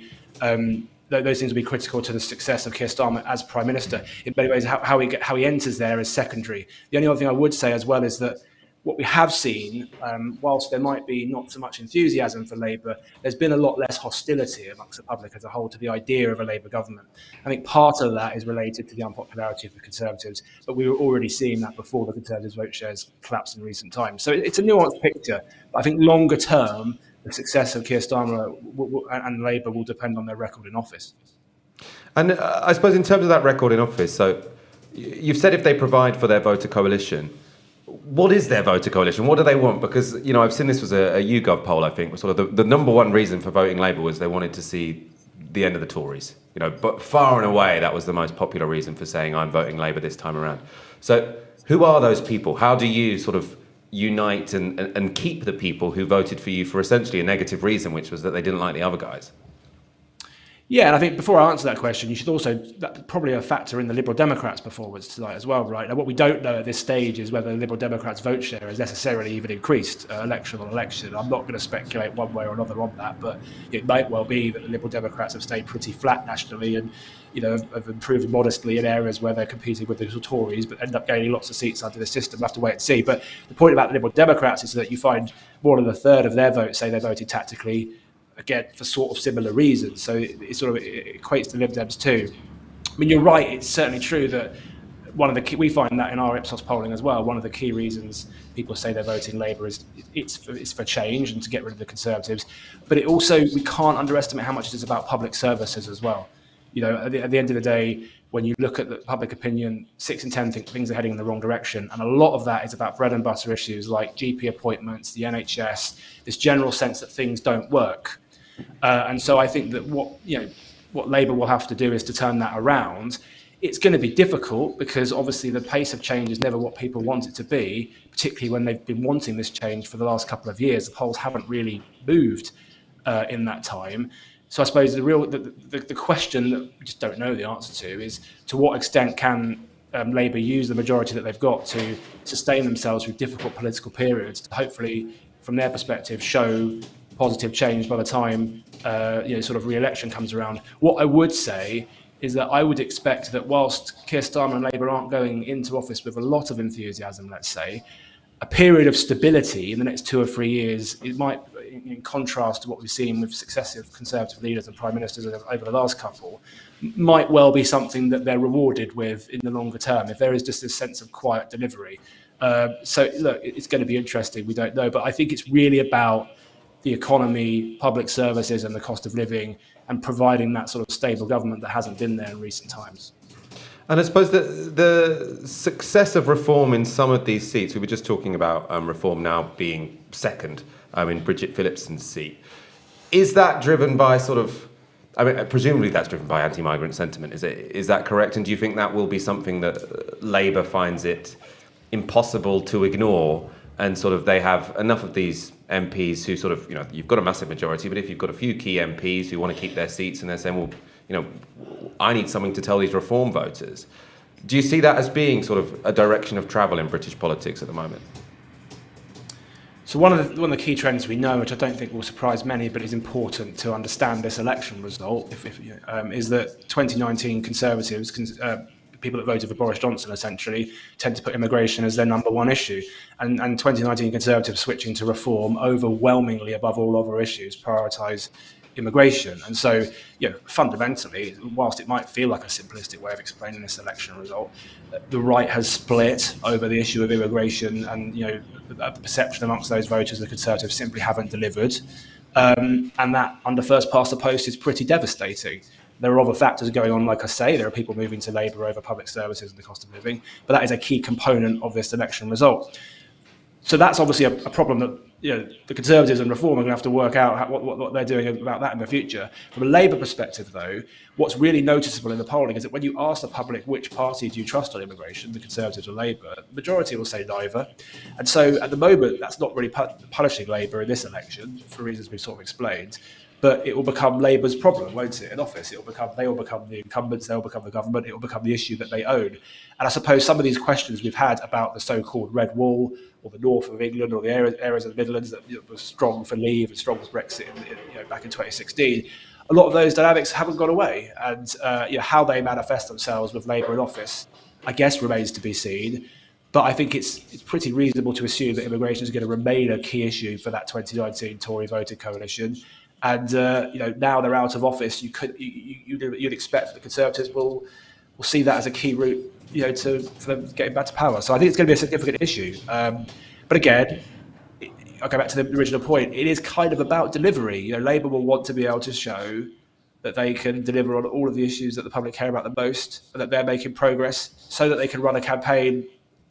S13: critical to the success of Keir Starmer as Prime Minister. In many ways, how he enters there is secondary. The only other thing I would say as well is that what we have seen, whilst there might be not so much enthusiasm for Labour, there's been a lot less hostility amongst the public as a whole to the idea of a Labour government. I think part of that is related to the unpopularity of the Conservatives, but we were already seeing that before the Conservatives' vote shares collapsed in recent times. So it's a nuanced picture. But I think longer term, the success of Keir Starmer and Labour will depend on their record in office.
S1: And I suppose in terms of that record in office, so you've said if they provide for their voter coalition, what is their voter coalition? What do they want? Because, I've seen this was a YouGov poll, I think, sort of the number one reason for voting Labour was they wanted to see the end of the Tories. But far and away, that was the most popular reason for saying I'm voting Labour this time around. So who are those people? How do you sort of unite and keep the people who voted for you for essentially a negative reason, which was that they didn't like the other guys?
S13: Yeah, and I think before I answer that question, you should also, that's probably a factor in the Liberal Democrats' performance tonight as well, right? Now, what we don't know at this stage is whether the Liberal Democrats' vote share has necessarily even increased election on election. I'm not going to speculate one way or another on that, but it might well be that the Liberal Democrats have stayed pretty flat nationally and, have improved modestly in areas where they're competing with the Tories, but end up gaining lots of seats under the system. We'll have to wait and see. But the point about the Liberal Democrats is that you find more than a third of their votes say they voted tactically, again, for sort of similar reasons. So it equates to Lib Dems too. I mean, you're right. It's certainly true that we find that in our Ipsos polling as well. One of the key reasons people say they're voting Labour is it's for change and to get rid of the Conservatives. But it also, we can't underestimate how much it is about public services as well. At the end of the day, when you look at the public opinion, 6 in 10 think things are heading in the wrong direction. And a lot of that is about bread and butter issues like GP appointments, the NHS, this general sense that things don't work. And so I think that what Labour will have to do is to turn that around. It's going to be difficult because obviously the pace of change is never what people want it to be, particularly when they've been wanting this change for the last couple of years. The polls haven't really moved in that time. So I suppose the question that we just don't know the answer to is, to what extent can Labour use the majority that they've got to sustain themselves through difficult political periods, to hopefully, from their perspective, show positive change by the time sort of re-election comes around. What I would say is that I would expect that whilst Keir Starmer and Labour aren't going into office with a lot of enthusiasm, let's say, a period of stability in the next 2 or 3 years, it might, in contrast to what we've seen with successive Conservative leaders and Prime Ministers over the last couple, might well be something that they're rewarded with in the longer term, if there is just this sense of quiet delivery. So, look, it's going to be interesting. We don't know. But I think it's really about the economy, public services and the cost of living, and providing that sort of stable government that hasn't been there in recent times.
S1: And I suppose the success of reform in some of these seats, we were just talking about reform now being second in Bridget Phillipson's seat. Is that driven by sort of, I mean, presumably that's driven by anti-migrant sentiment, is that correct? And do you think that will be something that Labour finds it impossible to ignore, and sort of they have enough of these MPs who sort of, you've got a massive majority, but if you've got a few key MPs who want to keep their seats and they're saying, well, I need something to tell these reform voters. Do you see that as being sort of a direction of travel in British politics at the moment?
S13: So one of the key trends we know, which I don't think will surprise many, but is important to understand this election result, is that 2019 Conservatives, people that voted for Boris Johnson essentially, tend to put immigration as their number one issue. And 2019 Conservatives switching to reform overwhelmingly above all other issues prioritise immigration. And so, fundamentally, whilst it might feel like a simplistic way of explaining this election result, the right has split over the issue of immigration, and the perception amongst those voters the Conservatives simply haven't delivered, and that under first past the post is pretty devastating. There are other factors going on, like I say, there are people moving to Labour over public services and the cost of living, but that is a key component of this election result. So that's obviously a problem that the Conservatives and Reform are going to have to work out what they're doing about that in the future. From a Labour perspective, though, what's really noticeable in the polling is that when you ask the public which party do you trust on immigration, the Conservatives or Labour, the majority will say neither. And so at the moment, that's not really punishing Labour in this election, for reasons we've sort of explained. But it will become Labour's problem, won't it, in office? They will become the incumbents, they'll become the government, it will become the issue that they own. And I suppose some of these questions we've had about the so-called Red Wall, or the north of England, or the areas of the Midlands that were strong for Leave and strong for Brexit back in 2016, a lot of those dynamics haven't gone away. And how they manifest themselves with Labour in office, I guess, remains to be seen. But I think it's pretty reasonable to assume that immigration is going to remain a key issue for that 2019 Tory voting coalition. And now they're out of office, you'd expect the Conservatives will see that as a key route, for them getting back to power. So I think it's going to be a significant issue. But again, I'll go back to the original point. It is kind of about delivery. Labour will want to be able to show that they can deliver on all of the issues that the public care about the most, and that they're making progress, so that they can run a campaign,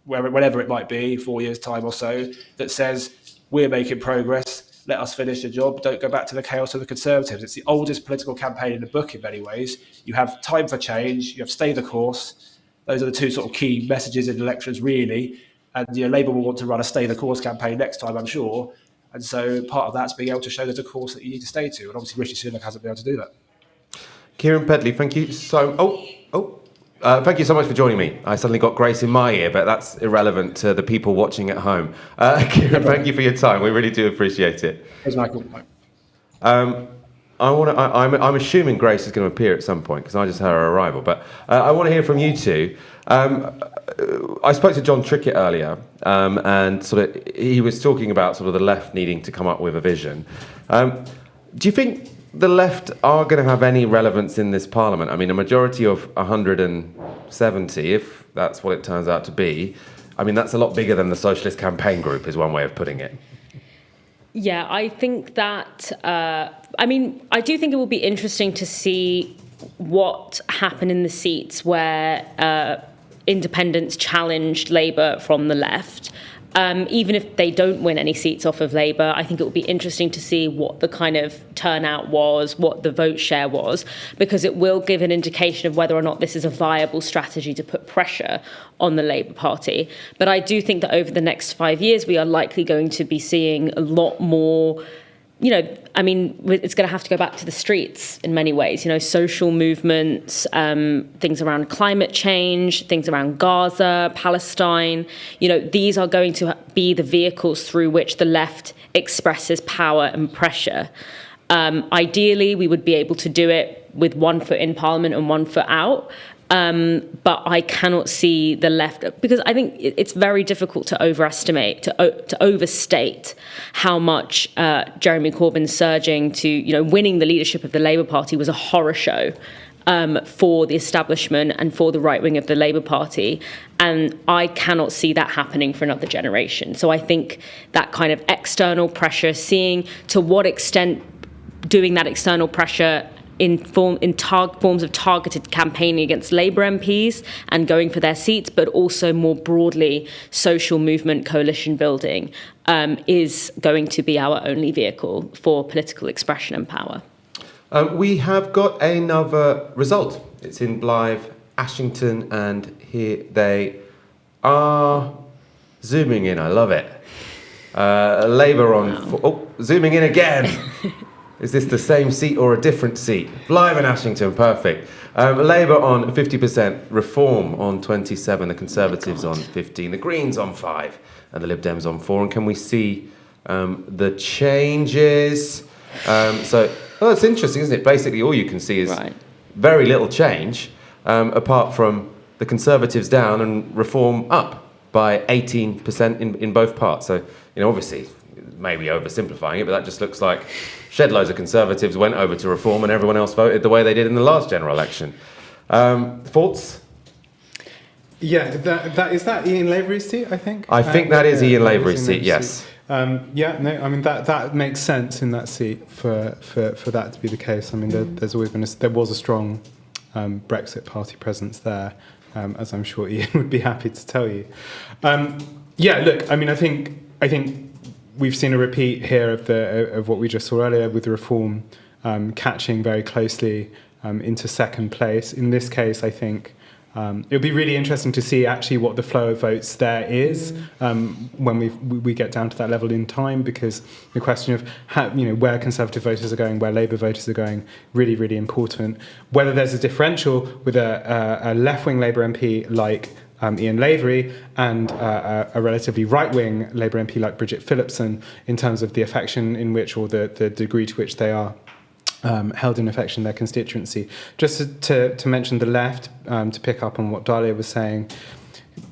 S13: whenever it might be, 4 years' time or so, that says, we're making progress. Let us finish the job. Don't go back to the chaos of the Conservatives. It's the oldest political campaign in the book in many ways. You have time for change. You have stay the course. Those are the two sort of key messages in elections, really. And Labour will want to run a stay the course campaign next time, I'm sure. And so part of that's being able to show there's a course that you need to stay to. And obviously Rishi Sunak hasn't been able to do that.
S1: Kieran Pedley, thank you so... thank you so much for joining me. I suddenly got Grace in my ear, but that's irrelevant to the people watching at home. Kieran, thank you for your time. We really do appreciate it.
S13: Thanks, Michael.
S1: I'm assuming Grace is going to appear at some point because I just had her arrival. But I want to hear from you two. I spoke to John Trickett earlier, and sort of he was talking about sort of the left needing to come up with a vision. Do you think the left are going to have any relevance in this parliament? I mean, a majority of 170, if that's what it turns out to be, I mean, that's a lot bigger than the Socialist Campaign Group, is one way of putting it.
S27: Yeah, I think that, I do think it will be interesting to see what happened in the seats where independents challenged Labour from the left. Even if they don't win any seats off of Labour, I think it will be interesting to see what the kind of turnout was, what the vote share was, because it will give an indication of whether or not this is a viable strategy to put pressure on the Labour Party. But I do think that over the next 5 years, we are likely going to be seeing a lot more I mean, it's going to have to go back to the streets in many ways. Social movements, things around climate change, things around Gaza, Palestine. These are going to be the vehicles through which the left expresses power and pressure. Ideally, we would be able to do it with one foot in Parliament and one foot out. But I cannot see the left, because I think it's very difficult to overestimate, to overstate how much Jeremy Corbyn surging to, winning the leadership of the Labour Party was a horror show for the establishment and for the right wing of the Labour Party. And I cannot see that happening for another generation. So I think that kind of external pressure, seeing to what extent doing that external pressure in forms of targeted campaigning against Labour MPs and going for their seats, but also more broadly social movement coalition building is going to be our only vehicle for political expression and power.
S1: We have got another result. It's in Blythe, Ashington, and here they are zooming in. I love it. Labour on... zooming in again. Is this the same seat or a different seat? Blythe and Ashington, perfect. Labour on 50%, Reform on 27%, the Conservatives on 15%, the Greens on 5%, and the Lib Dems on 4%. And can we see the changes? That's interesting, isn't it? Basically, all you can see is very little change, apart from the Conservatives down and Reform up by 18% in both parts. So, obviously, maybe oversimplifying it, but that just looks like shed loads of Conservatives went over to Reform and everyone else voted the way they did in the last general election. Thoughts?
S10: Yeah, is that Ian Lavery's seat, I think?
S1: I think that is Ian Lavery's seat, yes.
S10: That makes sense in that seat for that to be the case. I mean, there was a strong Brexit Party presence there, as I'm sure Ian would be happy to tell you. I think we've seen a repeat here of what we just saw earlier with the Reform catching very closely into second place. In this case, I think it'll be really interesting to see actually what the flow of votes there is when we get down to that level in time, because the question of where Conservative voters are going, where Labour voters are going, really, really important. Whether there's a differential with a left-wing Labour MP like Ian Lavery and a relatively right-wing Labour MP like Bridget Phillipson in terms of the affection in which, or the degree to which they are held in affection in their constituency. Just to mention the left, to pick up on what Dalia was saying,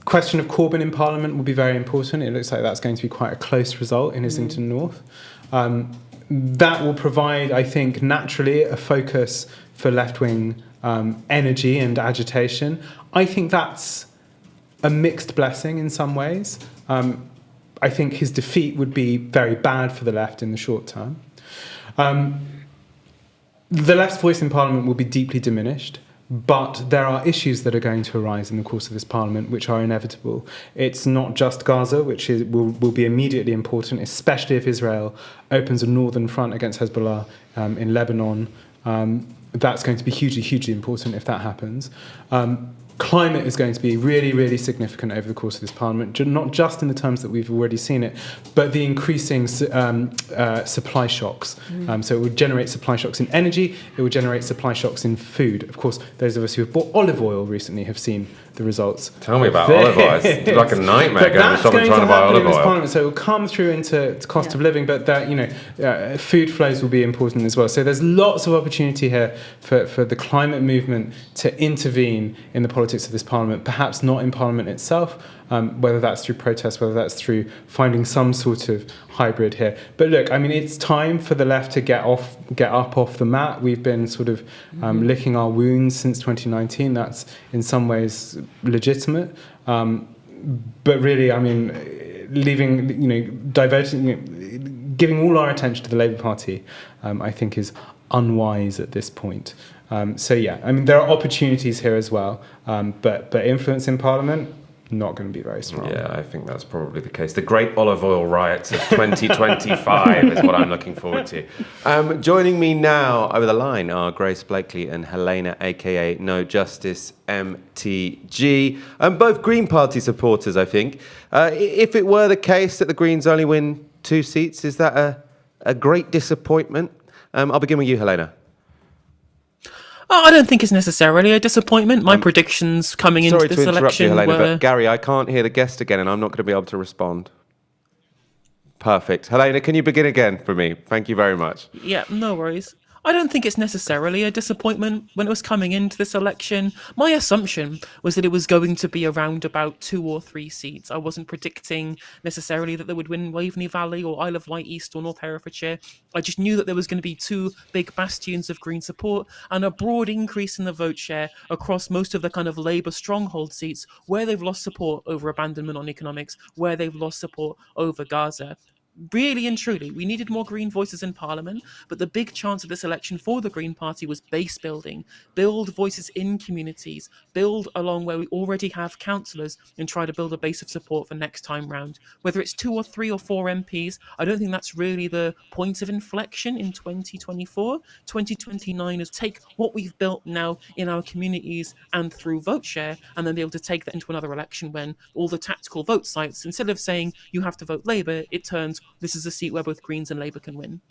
S10: question of Corbyn in Parliament will be very important. It looks like that's going to be quite a close result in Islington North. That will provide, I think, naturally a focus for left-wing energy and agitation. I think that's a mixed blessing in some ways. I think his defeat would be very bad for the left in the short term. The left's voice in Parliament will be deeply diminished, but there are issues that are going to arise in the course of this Parliament which are inevitable. It's not just Gaza, which will be immediately important, especially if Israel opens a northern front against Hezbollah in Lebanon. That's going to be hugely, hugely important if that happens. Climate is going to be really, really significant over the course of this Parliament, not just in the terms that we've already seen it, but the increasing supply shocks. So it would generate supply shocks in energy, it would generate supply shocks in food. Of course, those of us who have bought olive oil recently have seen the results.
S1: Tell me about olive oil. It's like a nightmare going to shop and trying to buy olive oil.
S10: So it will come through into cost of living, but that food flows will be important as well. So there's lots of opportunity here for the climate movement to intervene in the politics of this Parliament, perhaps not in Parliament itself, whether that's through protest, whether that's through finding some sort of hybrid here. But look, I mean, it's time for the left to get up off the mat. We've been sort of licking our wounds since 2019. That's in some ways legitimate. But really, I mean, giving all our attention to the Labour Party, I think is unwise at this point. There are opportunities here as well, but influence in Parliament, not going to be very strong.
S1: Yeah, I think that's probably the case. The great olive oil riots of 2025 is what I'm looking forward to. Joining me now over the line are Grace Blakely and Helena, aka No Justice MTG, both Green Party supporters, I think. If it were the case that the Greens only win 2 seats, is that a great disappointment? I'll begin with you, Helena.
S24: I don't think it's necessarily a disappointment. My predictions coming into this election
S1: Sorry to interrupt you, Helena,
S24: were...
S1: but Gary, I can't hear the guest again, and I'm not going to be able to respond. Perfect. Helena, can you begin again for me? Thank you very much.
S24: Yeah, no worries. I don't think it's necessarily a disappointment when it was coming into this election. My assumption was that it was going to be around about 2 or 3 seats. I wasn't predicting necessarily that they would win Waveney Valley or Isle of Wight East or North Herefordshire. I just knew that there was going to be 2 big bastions of Green support and a broad increase in the vote share across most of the kind of Labour stronghold seats where they've lost support over abandonment on economics, where they've lost support over Gaza. Really and truly, we needed more Green voices in Parliament, but the big chance of this election for the Green Party was base building. Build voices in communities, build along where we already have councillors, and try to build a base of support for next time round. Whether it's 2 or 3 or 4 MPs, I don't think that's really the point of inflection in 2024. 2029 is take what we've built now in our communities and through vote share, and then be able to take that into another election when all the tactical vote sites, instead of saying you have to vote Labour, it turns this is a seat where both Greens and Labour can win.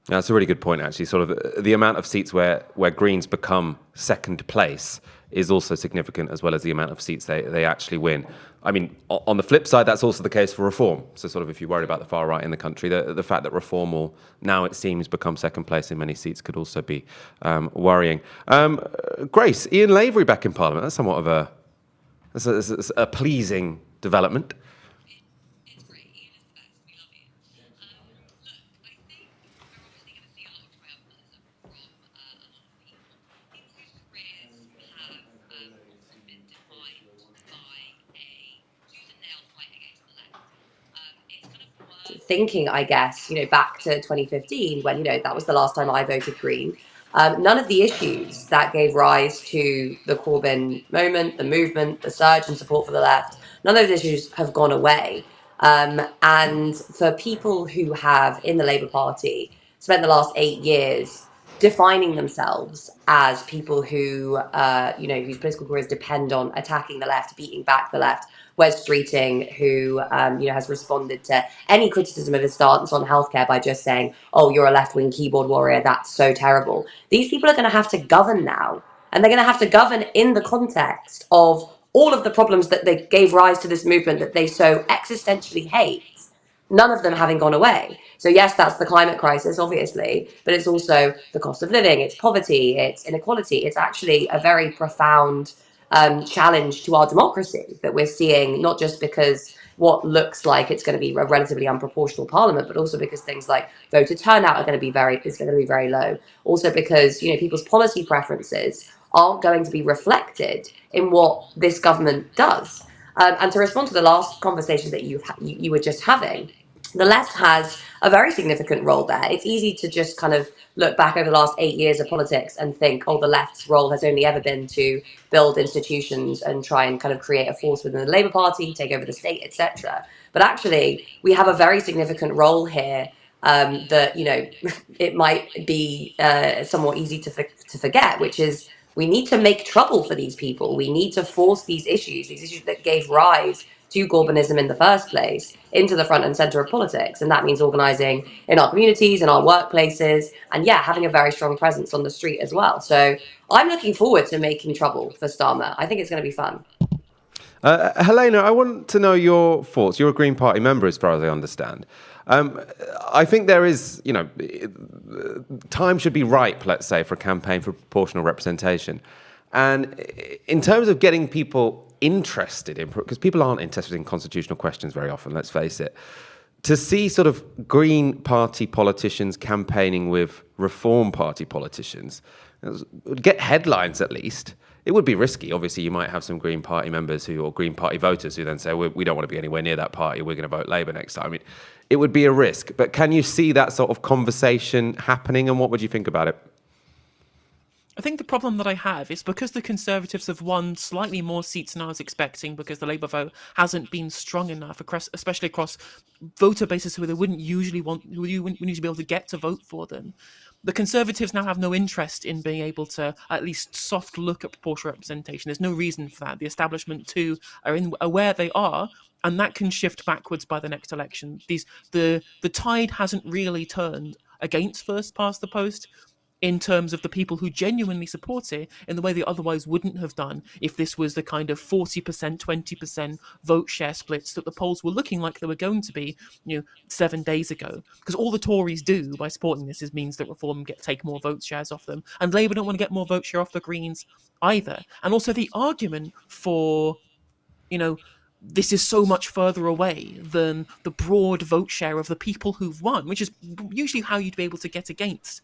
S1: That's a really good point, actually. Sort of the amount of seats where Greens become second place is also significant, as well as the amount of seats they actually win. I mean, on the flip side, that's also the case for Reform. So sort of if you're worried about the far right in the country, the fact that Reform will now, it seems, become second place in many seats could also be worrying. Grace, Ian Lavery back in Parliament, that's somewhat of a pleasing development.
S25: Thinking, I guess, back to 2015 when, that was the last time I voted Green. None of the issues that gave rise to the Corbyn moment, the movement, the surge in support for the left, none of those issues have gone away. And for people who have, in the Labour Party, spent the last 8 years defining themselves as people who, whose political careers depend on attacking the left, beating back the left, Wes Streeting, who has responded to any criticism of his stance on healthcare by just saying, "Oh, you're a left-wing keyboard warrior. That's so terrible." These people are going to have to govern now, and they're going to have to govern in the context of all of the problems that they gave rise to this movement that they so existentially hate. None of them having gone away. So yes, that's the climate crisis, obviously, but it's also the cost of living, it's poverty, it's inequality. It's actually a very profound challenge to our democracy that we're seeing, not just because what looks like it's going to be a relatively unproportional parliament, but also because things like voter turnout is going to be very low. Also because people's policy preferences aren't going to be reflected in what this government does. And to respond to the last conversation that you were just having, the left has a very significant role there. It's easy to just kind of look back over the last 8 years of politics and think, oh, the left's role has only ever been to build institutions and try and kind of create a force within the Labour Party, take over the state, etc. But actually, we have a very significant role here that, it might be somewhat easy to forget, which is we need to make trouble for these people. We need to force these issues that gave rise to Corbynism in the first place, into the front and centre of politics. And that means organising in our communities, in our workplaces, and having a very strong presence on the street as well. So I'm looking forward to making trouble for Starmer. I think it's going to be fun.
S1: Helena, I want to know your thoughts. You're a Green Party member, as far as I understand. I think there is, time should be ripe, let's say, for a campaign for proportional representation. And in terms of getting people interested in, because people aren't interested in constitutional questions very often, let's face it, to see sort of Green Party politicians campaigning with Reform Party politicians, get headlines at least. It would be risky. Obviously, you might have some Green Party members or Green Party voters who then say, we don't want to be anywhere near that party, we're going to vote Labour next time. I mean, it would be a risk. But can you see that sort of conversation happening, and what would you think about it?
S24: I think the problem that I have is because the Conservatives have won slightly more seats than I was expecting, because the Labour vote hasn't been strong enough, especially across voter bases who they wouldn't usually be able to get to vote for them. The Conservatives now have no interest in being able to at least soft look at proportional representation. There's no reason for that. The establishment too are where they are, and that can shift backwards by the next election. The tide hasn't really turned against first past the post in terms of the people who genuinely support it in the way they otherwise wouldn't have done if this was the kind of 40%, 20% vote share splits that the polls were looking like they were going to be, 7 days ago. Because all the Tories do by supporting this means that Reform take more vote shares off them. And Labour don't want to get more vote share off the Greens either. And also the argument for, this is so much further away than the broad vote share of the people who've won, which is usually how you'd be able to get against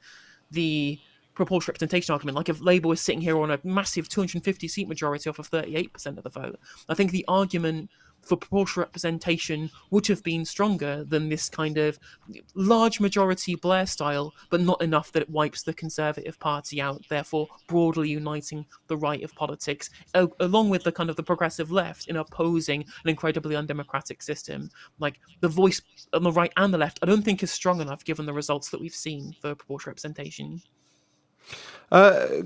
S24: the proportional representation argument. Like if Labour was sitting here on a massive 250 seat majority off of 38% of the vote, I think the argument for proportional representation would have been stronger than this kind of large majority Blair style, but not enough that it wipes the Conservative Party out, therefore broadly uniting the right of politics, along with the kind of the progressive left in opposing an incredibly undemocratic system. Like the voice on the right and the left, I don't think is strong enough given the results that we've seen for proportional representation.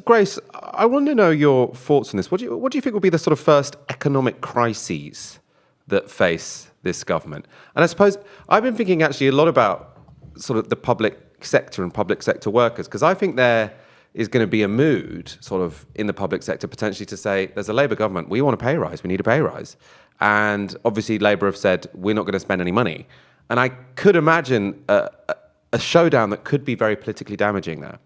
S1: Grace, I want to know your thoughts on this. What do you think will be the sort of first economic crises that face this government? And I suppose I've been thinking actually a lot about sort of the public sector and public sector workers, because I think there is going to be a mood sort of in the public sector potentially to say, there's a Labour government, we want a pay rise, we need a pay rise. And obviously Labour have said, we're not going to spend any money. And I could imagine a showdown that could be very politically damaging there.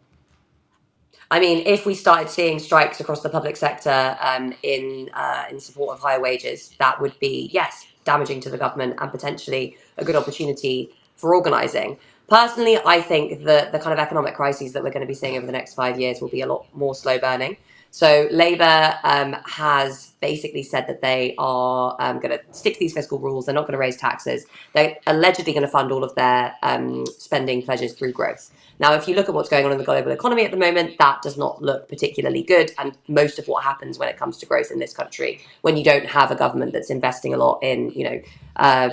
S25: I mean, if we started seeing strikes across the public sector in support of higher wages, that would be, yes, damaging to the government and potentially a good opportunity for organising. Personally, I think that the kind of economic crises that we're going to be seeing over the next 5 years will be a lot more slow burning. So Labour has basically said that they are going to stick to these fiscal rules. They're not going to raise taxes. They're allegedly going to fund all of their spending pledges through growth. Now, if you look at what's going on in the global economy at the moment, that does not look particularly good. And most of what happens when it comes to growth in this country, when you don't have a government that's investing a lot in,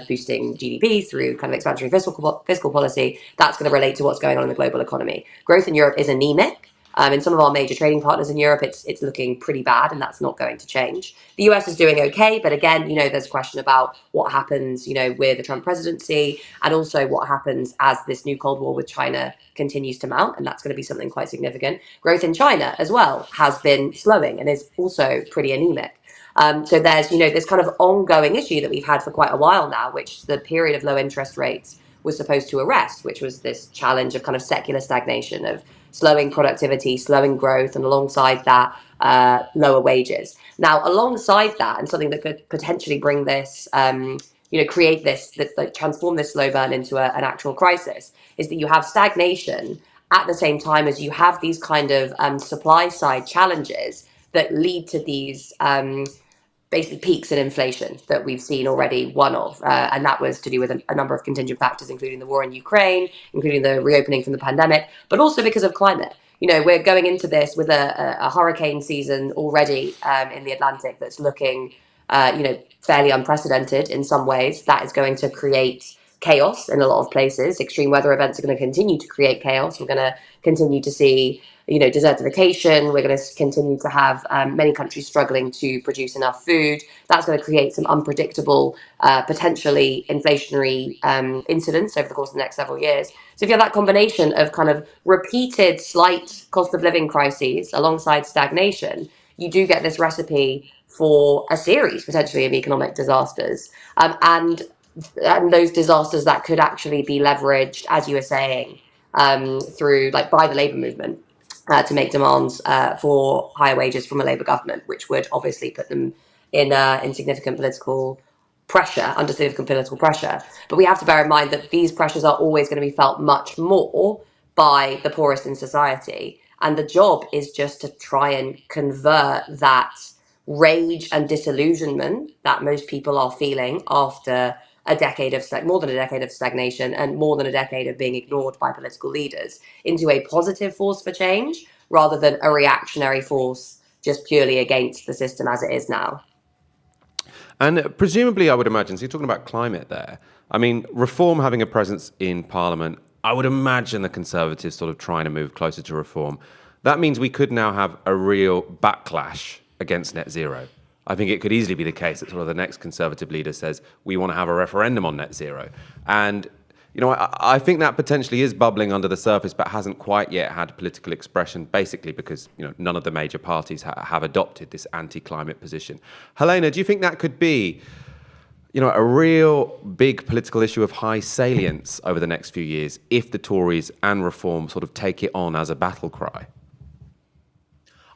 S25: boosting GDP through kind of expansionary fiscal policy, that's going to relate to what's going on in the global economy. Growth in Europe is anemic. In some of our major trading partners in Europe, it's looking pretty bad, and that's not going to change. The US is doing okay, but again, there's a question about what happens, with the Trump presidency, and also what happens as this new Cold War with China continues to mount, and that's going to be something quite significant. Growth in China as well has been slowing and is also pretty anemic. So there's, this kind of ongoing issue that we've had for quite a while now, which the period of low interest rates was supposed to arrest, which was this challenge of kind of secular stagnation, of slowing productivity, slowing growth, and alongside that, lower wages. Now, alongside that, and something that could potentially bring this, create this, that transform this slow burn into an actual crisis, is that you have stagnation at the same time as you have these kind of supply side challenges that lead to these basically peaks in inflation that we've seen already one of. And that was to do with a number of contingent factors, including the war in Ukraine, including the reopening from the pandemic, but also because of climate. We're going into this with a hurricane season already in the Atlantic that's looking, fairly unprecedented in some ways. That is going to create chaos in a lot of places. Extreme weather events are going to continue to create chaos. We're going to continue to see desertification. We're going to continue to have many countries struggling to produce enough food. That's going to create some unpredictable, potentially inflationary incidents over the course of the next several years. So if you have that combination of kind of repeated slight cost of living crises alongside stagnation, you do get this recipe for a series potentially of economic disasters. And those disasters that could actually be leveraged, as you were saying, through by the labour movement. To make demands for higher wages from a Labour government, which would obviously put them in significant political pressure, under significant political pressure. But we have to bear in mind that these pressures are always going to be felt much more by the poorest in society. And the job is just to try and convert that rage and disillusionment that most people are feeling after more than a decade of stagnation and more than a decade of being ignored by political leaders into a positive force for change rather than a reactionary force just purely against the system as it is now.
S1: And presumably, I would imagine, so you're talking about climate there. I mean, Reform having a presence in Parliament, I would imagine the Conservatives sort of trying to move closer to Reform. That means we could now have a real backlash against net zero. I think it could easily be the case that sort of the next Conservative leader says, we want to have a referendum on net zero. And, I think that potentially is bubbling under the surface, but hasn't quite yet had political expression, basically because none of the major parties have adopted this anti-climate position. Helena, do you think that could be a real big political issue of high salience over the next few years if the Tories and Reform sort of take it on as a battle cry?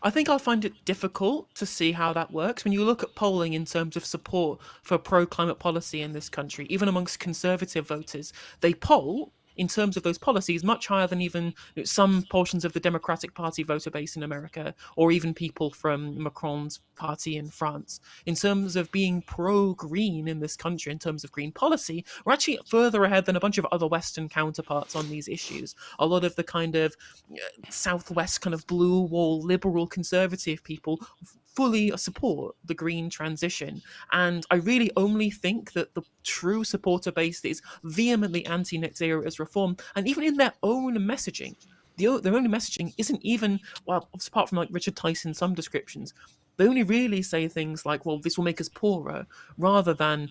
S24: I think I find it difficult to see how that works. When you look at polling in terms of support for pro-climate policy in this country, even amongst Conservative voters, they poll in terms of those policies much higher than even some portions of the Democratic Party voter base in America, or even people from Macron's party in France. In terms of being pro-green in this country, in terms of green policy, we're actually further ahead than a bunch of other Western counterparts on these issues. A lot of the kind of Southwest kind of blue wall liberal conservative people fully support the green transition. And I really only think that the true supporter base that is vehemently anti-net zero is Reform, and even in their own messaging, their own messaging isn't even, well, apart from like Richard Tyson, some descriptions, they only really say things like, well, this will make us poorer, rather than,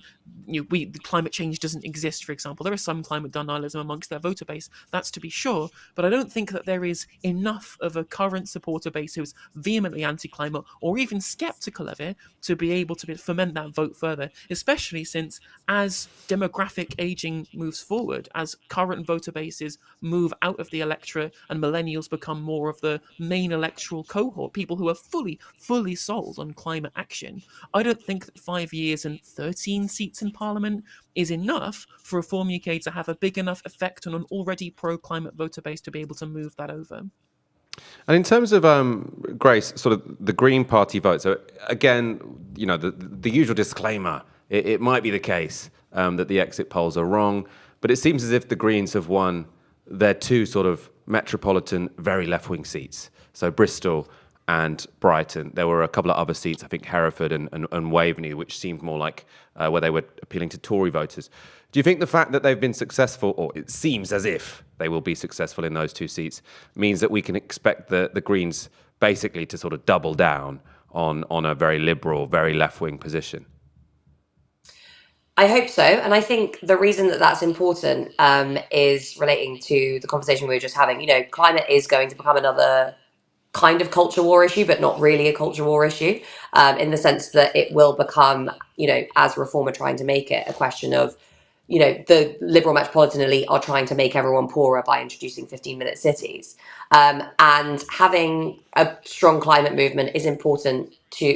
S24: the climate change doesn't exist, for example. There is some climate denialism amongst their voter base, that's to be sure, but I don't think that there is enough of a current supporter base who's vehemently anti-climate or even skeptical of it to be able to foment that vote further, especially since as demographic aging moves forward, as current voter bases move out of the electorate and millennials become more of the main electoral cohort, people who are fully sold on climate action, I don't think that 5 years and 13 seats in Parliament is enough for Reform UK to have a big enough effect on an already pro-climate voter base to be able to move that over.
S1: And in terms of, Grace, sort of the Green Party vote, so again, the usual disclaimer, it might be the case that the exit polls are wrong, but it seems as if the Greens have won their two sort of metropolitan, very left-wing seats. So Bristol and Brighton. There were a couple of other seats, I think Hereford and Waveney, which seemed more like where they were appealing to Tory voters. Do you think the fact that they've been successful, or it seems as if they will be successful in those two seats, means that we can expect the Greens basically to sort of double down on a very liberal, very left-wing position?
S25: I hope so. And I think the reason that that's important is relating to the conversation we were just having. Climate is going to become another kind of culture war issue, but not really a culture war issue, in the sense that it will become, as Reform are trying to make it, a question of, the liberal metropolitan elite are trying to make everyone poorer by introducing 15-minute cities. And having a strong climate movement is important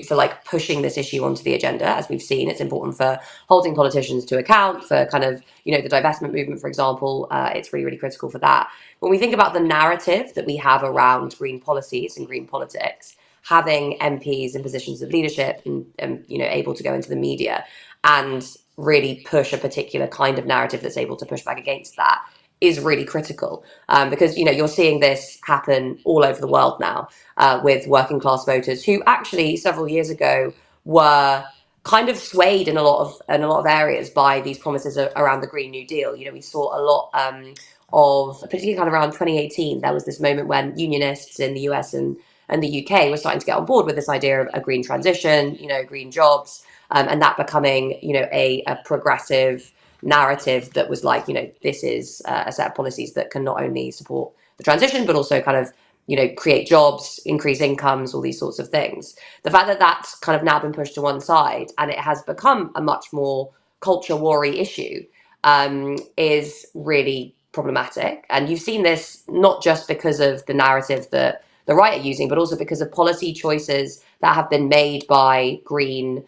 S25: for pushing this issue onto the agenda. As we've seen, it's important for holding politicians to account, for kind of, the divestment movement, for example. It's really, really critical for that. When we think about the narrative that we have around green policies and green politics, having MPs in positions of leadership and able to go into the media and really push a particular kind of narrative that's able to push back against that is really critical, because you're seeing this happen all over the world now, with working class voters who actually several years ago were kind of swayed in a lot of areas by these promises around the Green New Deal. We saw a lot of, particularly kind of around 2018, there was this moment when unionists in the US and the UK were starting to get on board with this idea of a green transition, green jobs, and that becoming, a progressive narrative that was like, this is a set of policies that can not only support the transition, but also kind of, create jobs, increase incomes, all these sorts of things. The fact that that's kind of now been pushed to one side and it has become a much more culture war-y issue is really problematic. And you've seen this not just because of the narrative that the right are using, but also because of policy choices that have been made by green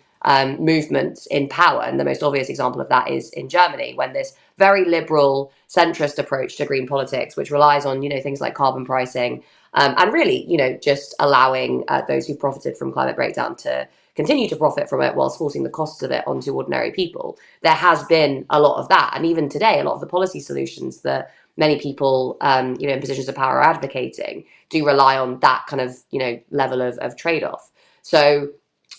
S25: movements in power. And the most obvious example of that is in Germany, when this very liberal centrist approach to green politics, which relies on, things like carbon pricing, and really, just allowing those who profited from climate breakdown to continue to profit from it whilst forcing the costs of it onto ordinary people. There has been a lot of that. And even today, a lot of the policy solutions that many people, in positions of power are advocating do rely on that kind of, level of trade-off. So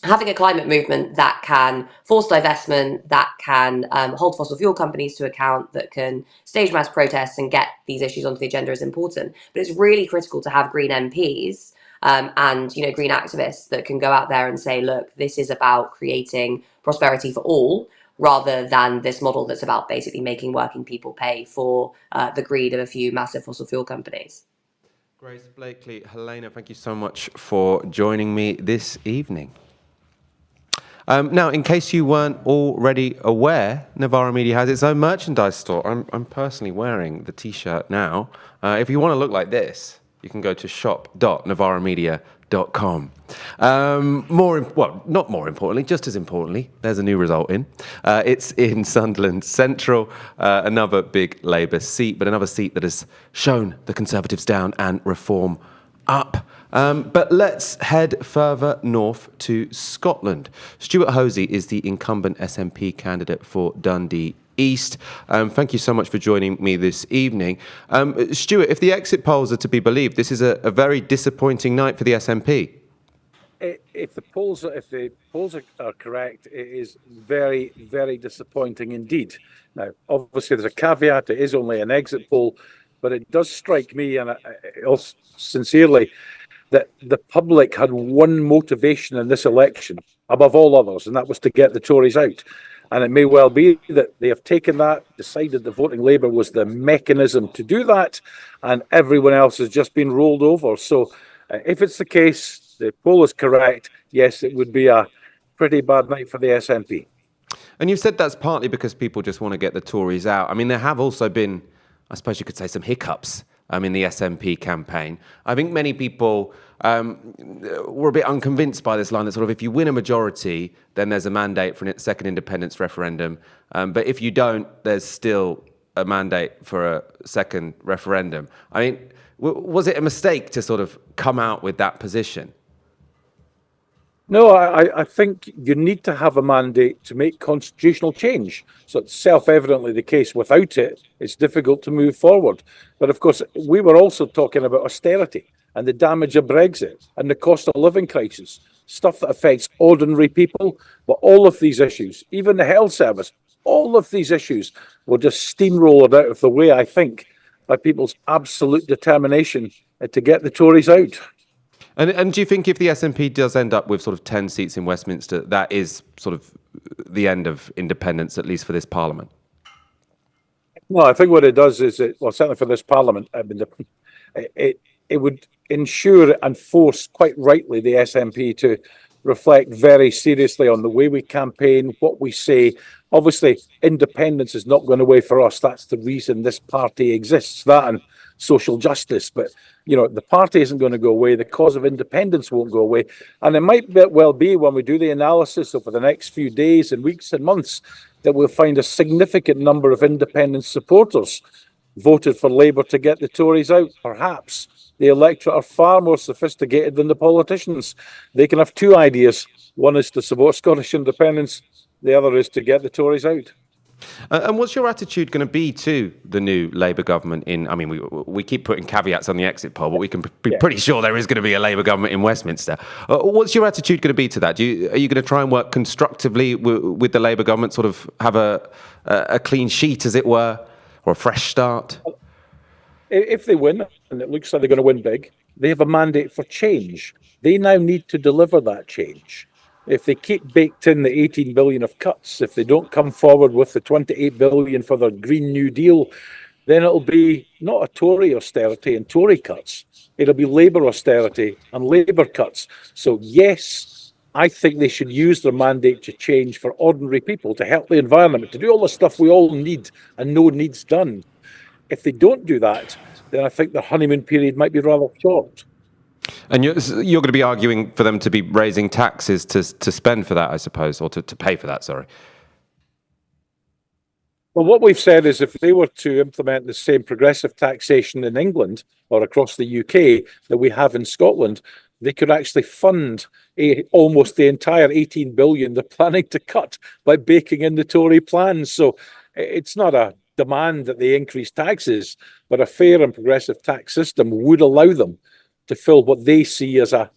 S25: having a climate movement that can force divestment, that can hold fossil fuel companies to account, that can stage mass protests and get these issues onto the agenda is important. But it's really critical to have green MPs and green activists that can go out there and say, look, this is about creating prosperity for all, rather than this model that's about basically making working people pay for the greed of a few massive fossil fuel companies.
S1: Grace Blakely, Helena, thank you so much for joining me this evening. Now, in case you weren't already aware, Novara Media has its own merchandise store. I'm personally wearing the T-shirt now. If you want to look like this, you can go to shop.novaramedia.com. Not more importantly, just as importantly, there's a new result in. It's in Sunderland Central, another big Labour seat, but another seat that has shown the Conservatives down and Reform up. But let's head further north to Scotland. Stuart Hosey is the incumbent SNP candidate for Dundee East. Thank you so much for joining me this evening. Stuart, if the exit polls are to be believed, this is a very disappointing night for the SNP.
S9: If the polls are correct, it is very, very disappointing indeed. Now, obviously, there's a caveat. It is only an exit poll, but it does strike me, and also sincerely, that the public had one motivation in this election above all others, and that was to get the Tories out. And it may well be that they have taken that, decided that voting Labour was the mechanism to do that, and everyone else has just been rolled over. So if it's the case, the poll is correct, yes, it would be a pretty bad night for the SNP.
S1: And you've said that's partly because people just want to get the Tories out. I mean, there have also been, I suppose you could say, some hiccups in the SNP campaign. I think many people were a bit unconvinced by this line that sort of if you win a majority, then there's a mandate for a second independence referendum. But if you don't, there's still a mandate for a second referendum. I mean, was it a mistake to sort of come out with that position?
S9: No, I think you need to have a mandate to make constitutional change. So it's self-evidently the case. Without it, it's difficult to move forward. But of course, we were also talking about austerity and the damage of Brexit and the cost of living crisis, stuff that affects ordinary people. But all of these issues, even the health service, all of these issues were just steamrolled out of the way, I think, by people's absolute determination to get the Tories out.
S1: And do you think if the SNP does end up with sort of 10 seats in Westminster, that is sort of the end of independence, at least for this Parliament?
S9: Well, I think what it does is, certainly for this Parliament, I mean, it would ensure and force, quite rightly, the SNP to reflect very seriously on the way we campaign, what we say. Obviously, independence is not going away for us. That's the reason this party exists, that and social justice. But, you know, the party isn't going to go away. The cause of independence won't go away. And it might well be when we do the analysis over the next few days and weeks and months that we'll find a significant number of independence supporters voted for Labour to get the Tories out. Perhaps the electorate are far more sophisticated than the politicians. They can have two ideas. One is to support Scottish independence. The other is to get the Tories out.
S1: And what's your attitude going to be to the new Labour government I mean, we keep putting caveats on the exit poll, but we can be pretty sure there is going to be a Labour government in Westminster. What's your attitude going to be to that? Are you going to try and work constructively with the Labour government, sort of have a clean sheet, as it were, or a fresh start?
S9: If they win, and it looks like they're going to win big, they have a mandate for change. They now need to deliver that change. If they keep baked in the 18 billion of cuts, if they don't come forward with the 28 billion for their Green New Deal, then it'll be not a Tory austerity and Tory cuts. It'll be Labour austerity and Labour cuts. So yes, I think they should use their mandate to change for ordinary people, to help the environment, to do all the stuff we all need and know needs done. If they don't do that, then I think their honeymoon period might be rather short.
S1: And you're going to be arguing for them to be raising taxes to spend for that, I suppose, or to pay for that, sorry.
S9: Well, what we've said is if they were to implement the same progressive taxation in England or across the UK that we have in Scotland, they could actually fund almost the entire 18 billion they're planning to cut by baking in the Tory plans. So it's not a demand that they increase taxes, but a fair and progressive tax system would allow them to fill what they see as a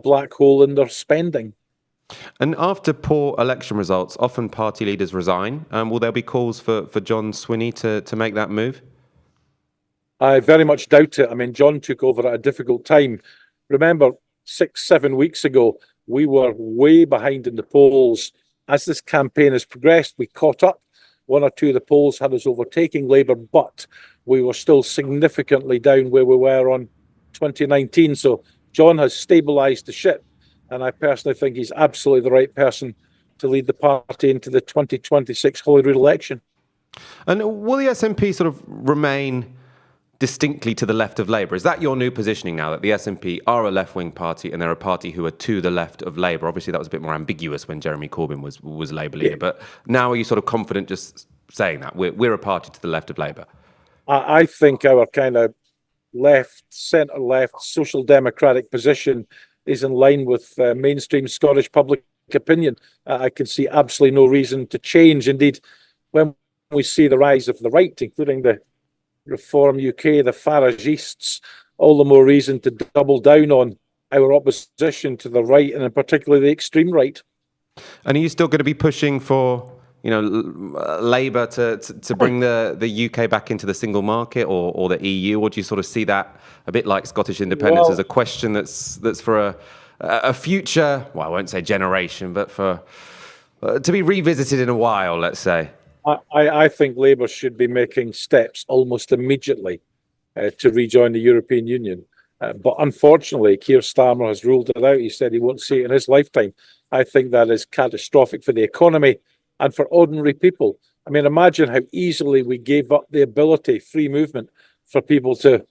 S9: black hole in their spending.
S1: And after poor election results, often party leaders resign. Will there be calls for John Swinney to make that move?
S9: I very much doubt it. I mean, John took over at a difficult time. Remember, 6-7 weeks ago, we were way behind in the polls as this campaign has progressed, we caught up. One or two of the polls had us overtaking Labour, but we were still significantly down where we were on 2019. So John has stabilised the ship, and I personally think he's absolutely the right person to lead the party into the 2026 Holyrood election.
S1: And will the SNP sort of remain distinctly to the left of Labour? Is that your new positioning now, that the SNP are a left-wing party and they're a party who are to the left of Labour? Obviously, that was a bit more ambiguous when Jeremy Corbyn was Labour leader, but now are you sort of confident just saying that we're a party to the left of Labour?
S9: I think our kind of left, centre-left, social democratic position is in line with mainstream Scottish public opinion. I can see absolutely no reason to change. Indeed, when we see the rise of the right, including the Reform UK, the Faragists, all the more reason to double down on our opposition to the right, and in particular the extreme right.
S1: And are you still going to be pushing for, Labour to bring the UK back into the single market or the EU, or do you sort of see that a bit like Scottish independence as a question that's for a future, well, I won't say generation, but for to be revisited in a while, let's say?
S9: I think Labour should be making steps almost immediately to rejoin the European Union. But unfortunately, Keir Starmer has ruled it out. He said he won't see it in his lifetime. I think that is catastrophic for the economy and for ordinary people. I mean, imagine how easily we gave up the ability, free movement, for people to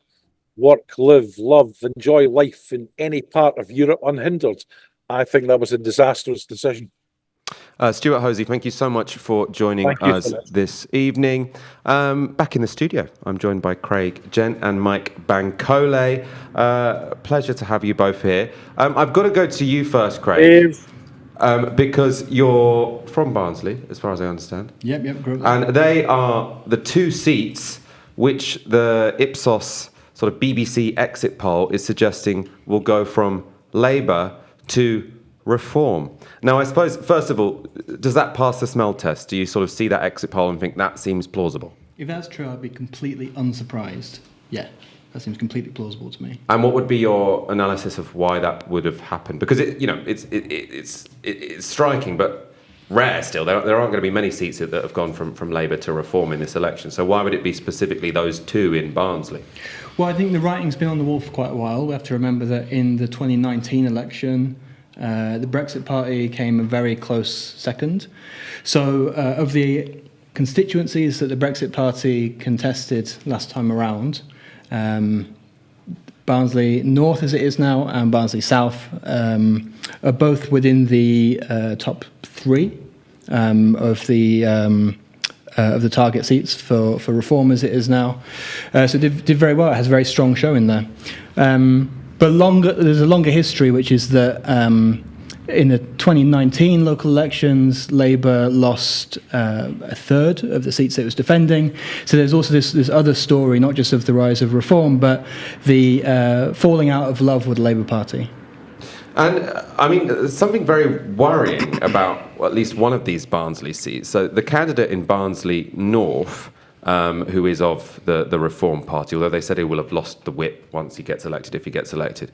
S9: work, live, love, enjoy life in any part of Europe unhindered. I think that was a disastrous decision.
S1: Stuart Hosey, thank you so much for joining us this evening. Back in the studio, I'm joined by Craig Gent and Mike Bankole. Pleasure to have you both here. I've got to go to you first, Craig, because you're from Barnsley, as far as I understand.
S14: Yep, great.
S1: And they are the two seats which the Ipsos sort of BBC exit poll is suggesting will go from Labour to Reform. Now, I suppose, first of all, does that pass the smell test? Do you sort of see that exit poll and think that seems plausible?
S14: If that's true, I'd be completely unsurprised. Yeah, that seems completely plausible to me.
S1: And what would be your analysis of why that would have happened? Because it's striking, but rare still. There aren't going to be many seats that have gone from Labour to Reform in this election. So why would it be specifically those two in Barnsley?
S14: Well, I think the writing's been on the wall for quite a while. We have to remember that in the 2019 election, the Brexit Party came a very close second. So of the constituencies that the Brexit Party contested last time around, Barnsley North, as it is now, and Barnsley South are both within the top three of the target seats for Reform as it is now. So did very well. It has a very strong showing there. But there's a longer history, which is that in the 2019 local elections, Labour lost a third of the seats it was defending. So there's also this other story, not just of the rise of Reform, but the falling out of love with the Labour Party.
S1: And, I mean, there's something very worrying about at least one of these Barnsley seats. So the candidate in Barnsley North, who is of the Reform Party, although they said he will have lost the whip once he gets elected, if he gets elected.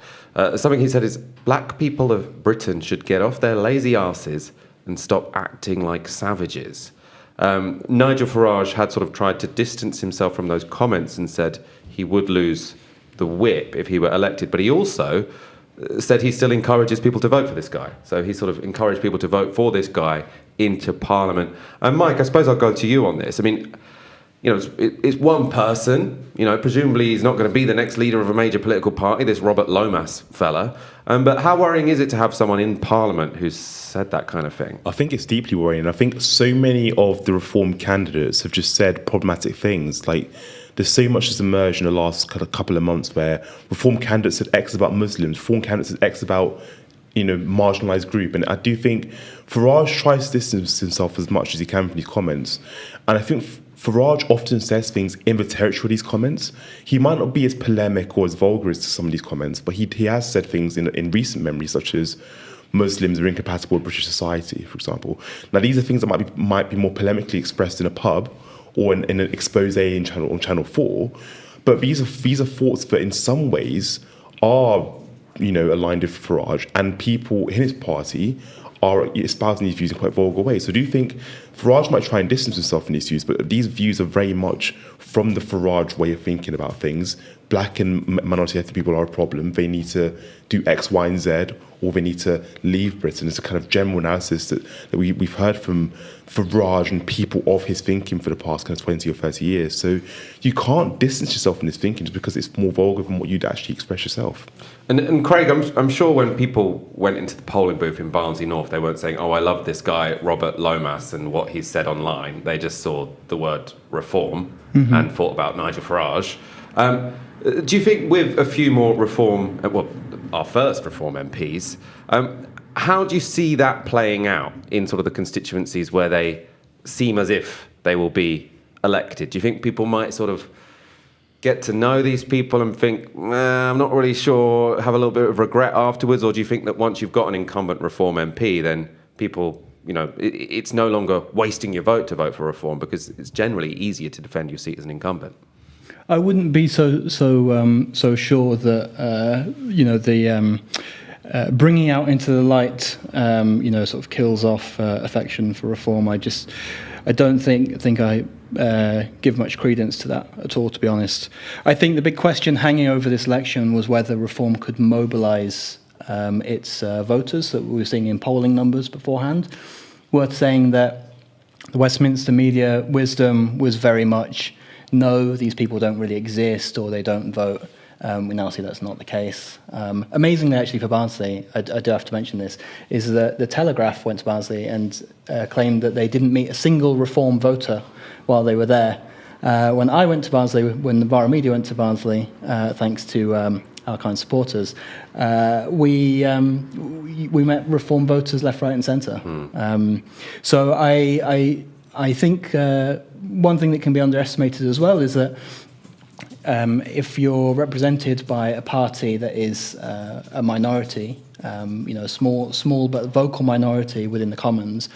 S1: Something he said is, black people of Britain should get off their lazy arses and stop acting like savages. Nigel Farage had sort of tried to distance himself from those comments and said he would lose the whip if he were elected, but he also said he still encourages people to vote for this guy. So he sort of encouraged people to vote for this guy into Parliament. And Mike, I suppose I'll go to you on this. I mean, it's one person, presumably he's not going to be the next leader of a major political party, this Robert Lomas fella. But how worrying is it to have someone in Parliament who's said that kind of thing?
S15: I think it's deeply worrying. I think so many of the Reform candidates have just said problematic things. Like, there's so much that's emerged in the last couple of months where Reform candidates said X about Muslims, Reform candidates said X about, marginalised group. And I do think Farage tries to distance himself as much as he can from these comments. And I think Farage often says things in the territory of these comments. He might not be as polemic or as vulgar as some of these comments, but he has said things in recent memory, such as Muslims are incompatible with British society, for example. Now, these are things that might be more polemically expressed in a pub or in an expose on Channel 4, but these are thoughts that in some ways are, aligned with Farage, and people in his party are espousing these views in quite vulgar ways. So do you think Farage might try and distance himself from these views, but these views are very much from the Farage way of thinking about things? Black and minority ethnic people are a problem. They need to do X, Y, and Z, or they need to leave Britain. It's a kind of general analysis that we've heard from Farage and people of his thinking for the past kind of 20 or 30 years. So you can't distance yourself from his thinking just because it's more vulgar than what you'd actually express yourself.
S1: And Craig, I'm sure when people went into the polling booth in Barnsley North, they weren't saying, oh, I love this guy, Robert Lomas, and what he said online. They just saw the word reform and thought about Nigel Farage. Do you think with a few more reform, our first reform MPs, how do you see that playing out in sort of the constituencies where they seem as if they will be elected? Do you think people might sort of get to know these people and think, I'm not really sure, have a little bit of regret afterwards? Or do you think that once you've got an incumbent reform MP, then people, it's no longer wasting your vote to vote for reform because it's generally easier to defend your seat as an incumbent?
S14: I wouldn't be so sure that the bringing out into the light sort of kills off affection for reform. I don't think I give much credence to that at all, to be honest. I think the big question hanging over this election was whether reform could mobilise its voters that we were seeing in polling numbers beforehand. Worth saying that the Westminster media wisdom was very much, no, these people don't really exist or they don't vote. We now see that's not the case. Amazingly, actually, for Barnsley, I do have to mention this, is that the Telegraph went to Barnsley and claimed that they didn't meet a single Reform voter while they were there. When I went to Barnsley, when Novara Media went to Barnsley, thanks to our kind supporters, we met Reform voters left, right and centre. So I think one thing that can be underestimated as well is that if you're represented by a party that is a minority, small but vocal minority within the Commons,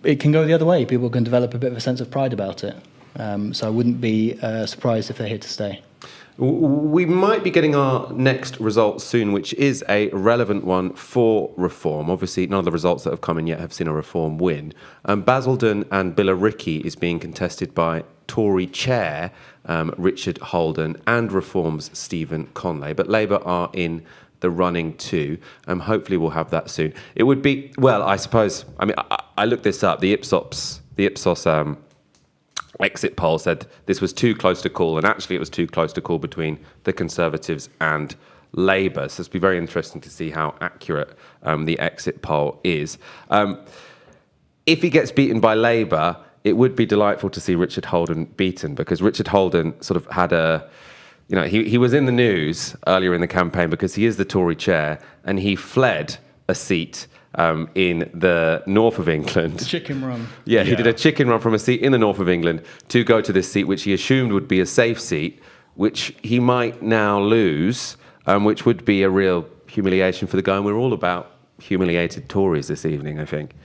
S14: it can go the other way. People can develop a bit of a sense of pride about it. So I wouldn't be surprised if they're here to stay.
S1: We might be getting our next result soon, which is a relevant one for reform. Obviously, none of the results that have come in yet have seen a reform win. Basildon and Billericay is being contested by Tory chair Richard Holden and Reform's Stephen Conley. But Labour are in the running too. Hopefully we'll have that soon. It would be, well, I suppose, I looked this up. The Ipsos exit poll said this was too close to call, and actually it was too close to call between the Conservatives and Labour. So it'll be very interesting to see how accurate the exit poll is. If he gets beaten by Labour, it would be delightful to see Richard Holden beaten, because Richard Holden sort of had he was in the news earlier in the campaign because he is the Tory chair, and he fled a seat in the north of England.
S14: Chicken run.
S1: Yeah, he did a chicken run from a seat in the north of England to go to this seat, which he assumed would be a safe seat, which he might now lose, which would be a real humiliation for the guy. And we're all about humiliated Tories this evening, I think.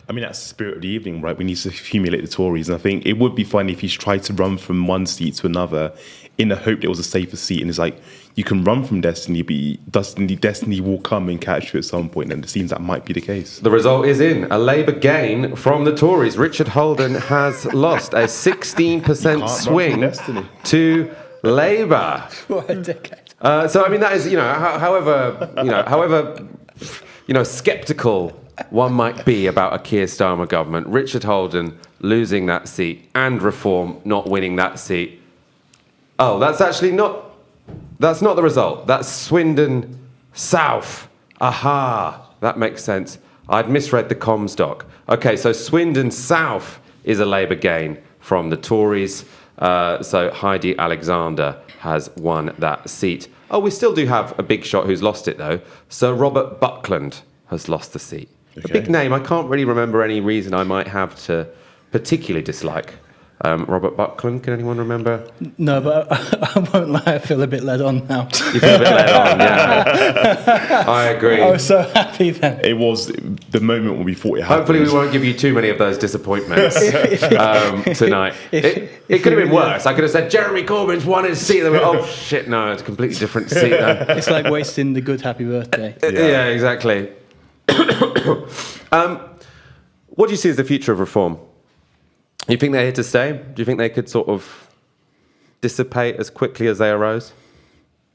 S15: That's the spirit of the evening, right? We need to humiliate the Tories. And I think it would be funny if he tried to run from one seat to another in the hope that it was a safer seat. And it's like, you can run from destiny, but destiny will come and catch you at some point. And it seems that might be the case.
S1: The result is in. A Labour gain from the Tories. Richard Holden has lost a 16% swing to Labour.
S14: What a decade.
S1: That is, however sceptical one might be about a Keir Starmer government, Richard Holden losing that seat and Reform not winning that seat. Oh, that's not the result. That's Swindon South. Aha, that makes sense. I'd misread the comms doc. Okay, so Swindon South is a Labour gain from the Tories. So Heidi Alexander has won that seat. Oh, we still do have a big shot who's lost it, though. Sir Robert Buckland has lost the seat. Okay. A big name. I can't really remember any reason I might have to particularly dislike Robert Buckland. Can anyone remember?
S14: No, but I won't lie, I feel a bit led on now.
S1: You feel a bit led on, yeah. I agree.
S14: I was so happy then.
S15: It was the moment when we thought it happened.
S1: Hopefully we won't give you too many of those disappointments tonight. It could have been worse. I could have said, Jeremy Corbyn's won his seat. Oh, shit, no, it's a completely different seat.
S14: It's like wasting the good happy birthday.
S1: Yeah, exactly. What do you see as the future of reform? You think they're here to stay? Do you think they could sort of dissipate as quickly as they arose?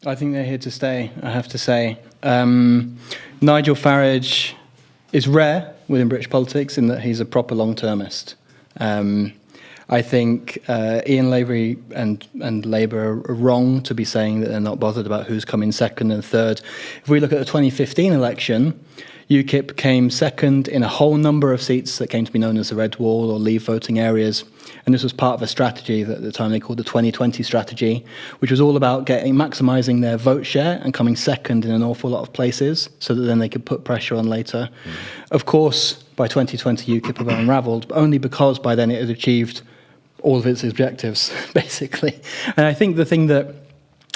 S14: I think they're here to stay, I have to say. Nigel Farage is rare within British politics in that he's a proper long-termist. I think Ian Lavery and Labour are wrong to be saying that they're not bothered about who's coming second and third. If we look at the 2015 election, UKIP came second in a whole number of seats that came to be known as the Red Wall or Leave voting areas. And this was part of a strategy that at the time they called the 2020 strategy, which was all about maximising their vote share and coming second in an awful lot of places so that then they could put pressure on later. Of course, by 2020, UKIP have unravelled, but only because by then it had achieved all of its objectives, basically. And I think the thing that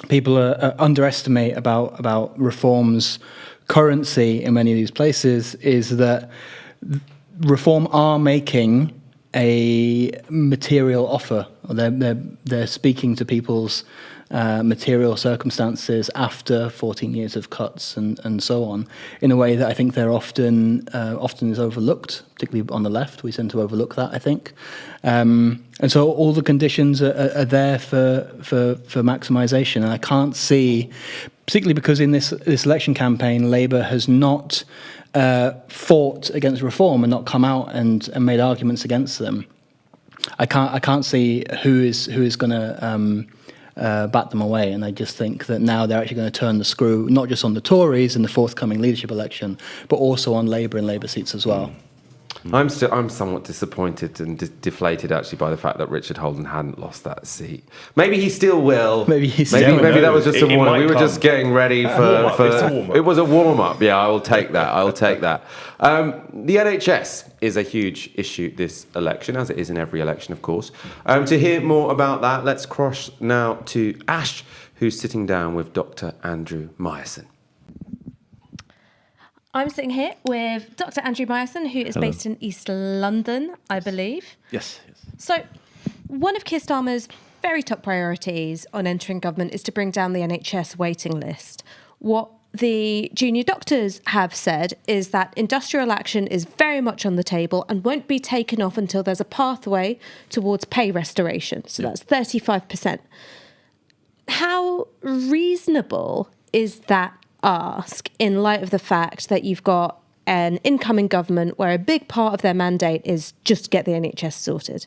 S14: people underestimate about reform's currency in many of these places is that reform are making a material offer. They're speaking to people's material circumstances after 14 years of cuts and so on, in a way that I think they're often is overlooked, particularly on the left. We tend to overlook that, I think. And so all the conditions are there for maximisation. And I can't see, particularly because in this election campaign, Labour has not fought against reform and not come out and made arguments against them. I can't see who is going to bat them away, and I just think that now they're actually going to turn the screw not just on the Tories in the forthcoming leadership election, but also on Labour and Labour seats as well.
S1: I'm somewhat disappointed and deflated actually by the fact that Richard Holden hadn't lost that seat. Maybe he still will. Maybe that was just a warm-up. We were just getting ready for it was a warm-up. Yeah, I will take that. The NHS is a huge issue this election, as it is in every election, of course. To hear more about that, let's cross now to Ash, who's sitting down with Dr. Andrew Myerson.
S2: I'm sitting here with Dr. Andrew Myerson, who is based in East London, I believe.
S5: Yes.
S2: So, one of Keir Starmer's very top priorities on entering government is to bring down the NHS waiting list. What the junior doctors have said is that industrial action is very much on the table and won't be taken off until there's a pathway towards pay restoration. So that's 35%. How reasonable is that ask in light of the fact that you've got an incoming government where a big part of their mandate is just to get the NHS sorted?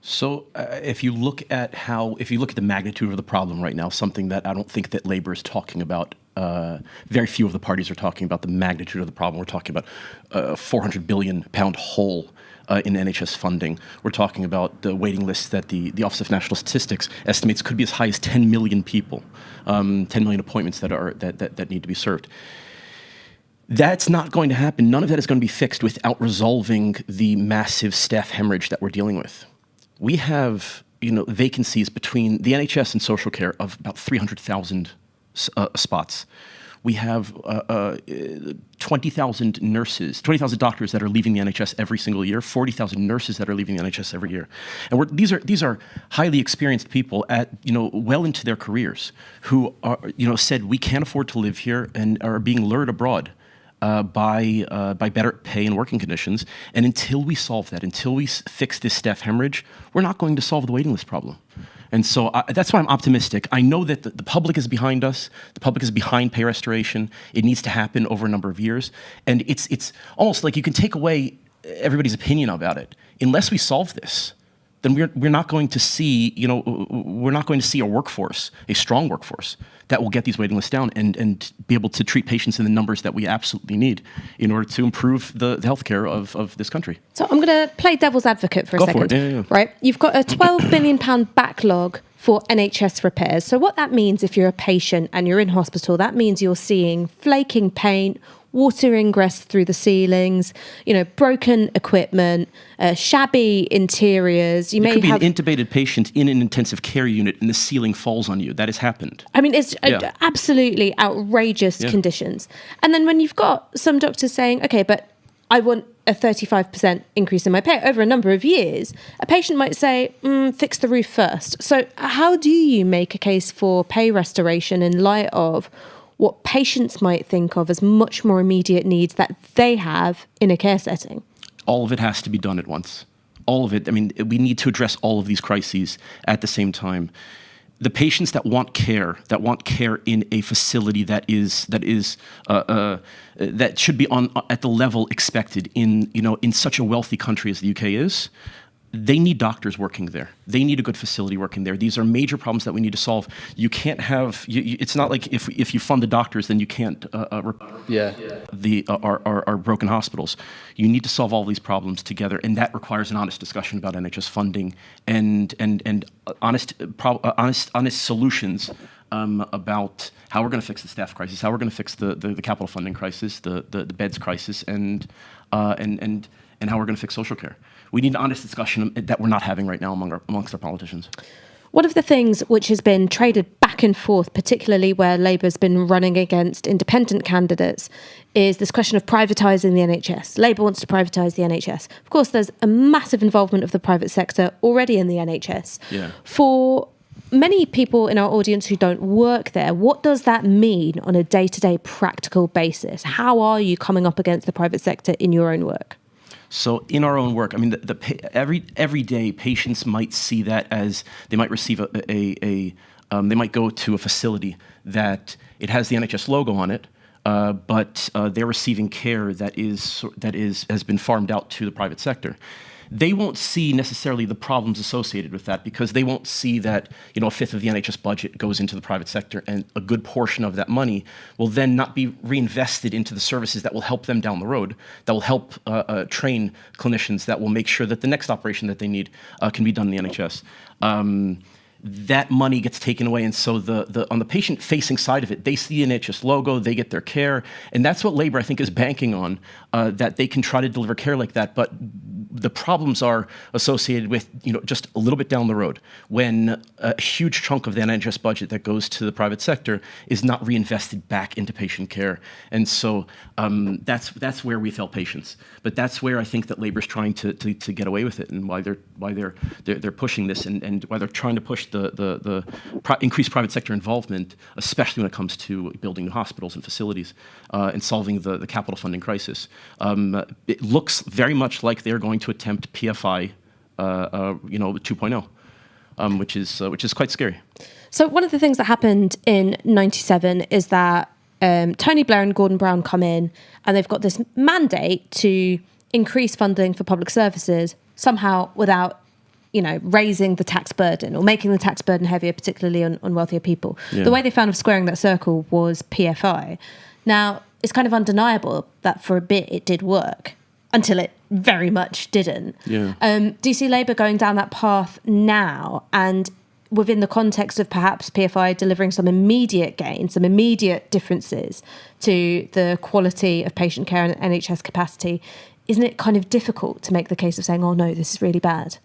S5: So if you look at the magnitude of the problem right now, something that I don't think that Labour is talking about, very few of the parties are talking about the magnitude of the problem. We're talking about a £400 billion hole in NHS funding. We're talking about the waiting lists that the Office of National Statistics estimates could be as high as 10 million people, 10 million appointments that need to be served. That's not going to happen. None of that is going to be fixed without resolving the massive staff hemorrhage that we're dealing with. We have, vacancies between the NHS and social care of about 300,000 spots. We have 20,000 nurses, 20,000 doctors that are leaving the NHS every single year, 40,000 nurses that are leaving the NHS every year. And these are highly experienced people at, well into their careers who are, said we can't afford to live here and are being lured abroad by better pay and working conditions. And until we solve that, until we fix this staff hemorrhage, we're not going to solve the waiting list problem. And so that's why I'm optimistic. I know that the public is behind us. The public is behind pay restoration. It needs to happen over a number of years. And it's almost like you can take away everybody's opinion about it. Unless we solve this, then we're not going to see, a workforce, a strong workforce, that will get these waiting lists down and be able to treat patients in the numbers that we absolutely need in order to improve the healthcare of this country.
S2: So I'm going to play devil's advocate for a second.
S5: Go for it. Yeah.
S2: Right? You've got a £12 billion backlog for NHS repairs. So what that means if you're a patient and you're in hospital, that means you're seeing flaking paint, water ingress through the ceilings, broken equipment, shabby interiors. You
S5: could be an intubated patient in an intensive care unit and the ceiling falls on you. That has happened.
S2: I mean, it's absolutely outrageous conditions. And then when you've got some doctors saying, okay, but I want a 35% increase in my pay over a number of years, a patient might say, fix the roof first. So how do you make a case for pay restoration in light of what patients might think of as much more immediate needs that they have in a care setting?
S5: All of it has to be done at once. All of it. I mean, we need to address all of these crises at the same time. The patients that want care in a facility that should be at the level expected in such a wealthy country as the UK is, they need doctors working there. They need a good facility working there. These are major problems that we need to solve. You can't have. It's not like if you fund the doctors, then you can't. Our broken hospitals. You need to solve all these problems together, and that requires an honest discussion about NHS funding and honest solutions about how we're going to fix the staff crisis, how we're going to fix the capital funding crisis, the beds crisis, and how we're going to fix social care. We need an honest discussion that we're not having right now amongst our politicians.
S2: One of the things which has been traded back and forth, particularly where Labour's been running against independent candidates, is this question of privatising the NHS. Labour wants to privatise the NHS. Of course, there's a massive involvement of the private sector already in the NHS.
S5: Yeah.
S2: For many people in our audience who don't work there, what does that mean on a day-to-day practical basis? How are you coming up against the private sector in your own work?
S5: So in our own work, I mean, every day patients might see that as they might receive they might go to a facility that it has the NHS logo on it, but they're receiving care that has been farmed out to the private sector. They won't see necessarily the problems associated with that because they won't see that a fifth of the NHS budget goes into the private sector and a good portion of that money will then not be reinvested into the services that will help them down the road, that will help train clinicians, that will make sure that the next operation that they need can be done in the NHS. That money gets taken away, and so on the patient-facing side of it, they see the NHS logo, they get their care, and that's what Labour, I think, is banking on, that they can try to deliver care like that. But the problems are associated with, just a little bit down the road, when a huge chunk of the NHS budget that goes to the private sector is not reinvested back into patient care, and so that's where we fail patients. But that's where I think that Labour's trying to get away with it, and why they're pushing this, and why they're trying to push the increased private sector involvement, especially when it comes to building new hospitals and facilities and solving the capital funding crisis. It looks very much like they're going to attempt PFI, 2.0, which is quite scary.
S2: So one of the things that happened in '97 is that Tony Blair and Gordon Brown come in, and they've got this mandate to increase funding for public services somehow without raising the tax burden or making the tax burden heavier, particularly on wealthier people. Yeah. The way they found of squaring that circle was PFI. Now, it's kind of undeniable that for a bit it did work until it very much didn't.
S5: Yeah.
S2: Do you see Labour going down that path now, and within the context of perhaps PFI delivering some immediate gains, some immediate differences to the quality of patient care and NHS capacity, isn't it kind of difficult to make the case of saying, oh no, this is really bad?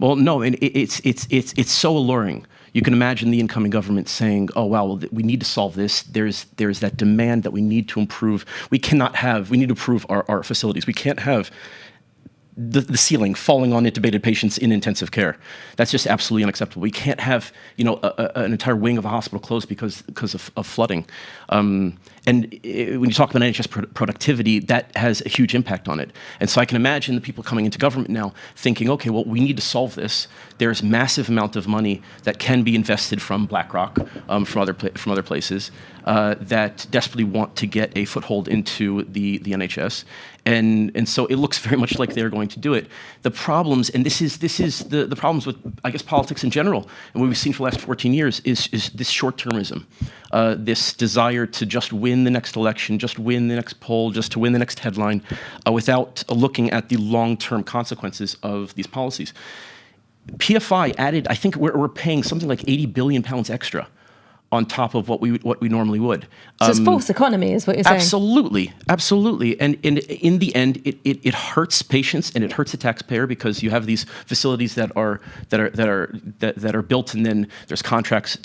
S5: Well, no, and it's so alluring. You can imagine the incoming government saying, "Oh, wow, well, we need to solve this. There's that demand that we need to improve. We need to improve our facilities. We can't have the ceiling falling on intubated patients in intensive care. That's just absolutely unacceptable. We can't have an entire wing of a hospital closed because of flooding. And when you talk about NHS productivity, that has a huge impact on it. And so I can imagine the people coming into government now thinking, okay, well, we need to solve this. There's massive amount of money that can be invested from BlackRock, from other places, that desperately want to get a foothold into the NHS. And so it looks very much like they're going to do it. The problems, and this is the problems with, I guess, politics in general, and what we've seen for the last 14 years is this short-termism, this desire to just win the next election, just win the next poll, just to win the next headline, without looking at the long-term consequences of these policies. PFI added, I think we're paying something like £80 billion extra on top of what we normally would.
S2: So it's false economy, is what you're saying?
S5: Absolutely. And in the end, it hurts patients and it hurts the taxpayer, because you have these facilities that are built, and then there's contracts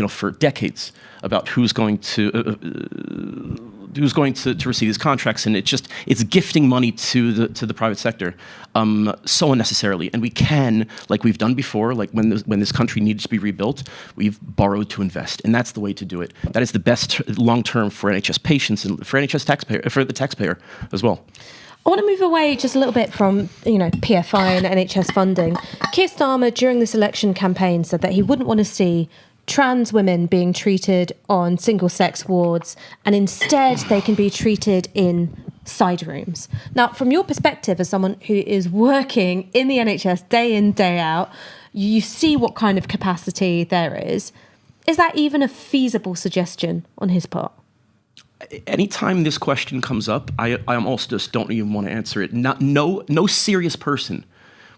S5: for decades about who's going to who's going to receive these contracts, and it's gifting money to the private sector so unnecessarily. And we can, like we've done before, like when this country needs to be rebuilt, we've borrowed to invest, and that's the way to do it. That is the best long term for NHS patients and for the taxpayer as well.
S2: I want to move away just a little bit from, PFI and NHS funding. Keir Starmer, during this election campaign, said that he wouldn't want to see trans women being treated on single-sex wards, and instead they can be treated in side rooms. Now, from your perspective as someone who is working in the NHS day in, day out, you see what kind of capacity there is. Is that even a feasible suggestion on his part?
S5: Anytime this question comes up, I almost just don't even want to answer it. No serious person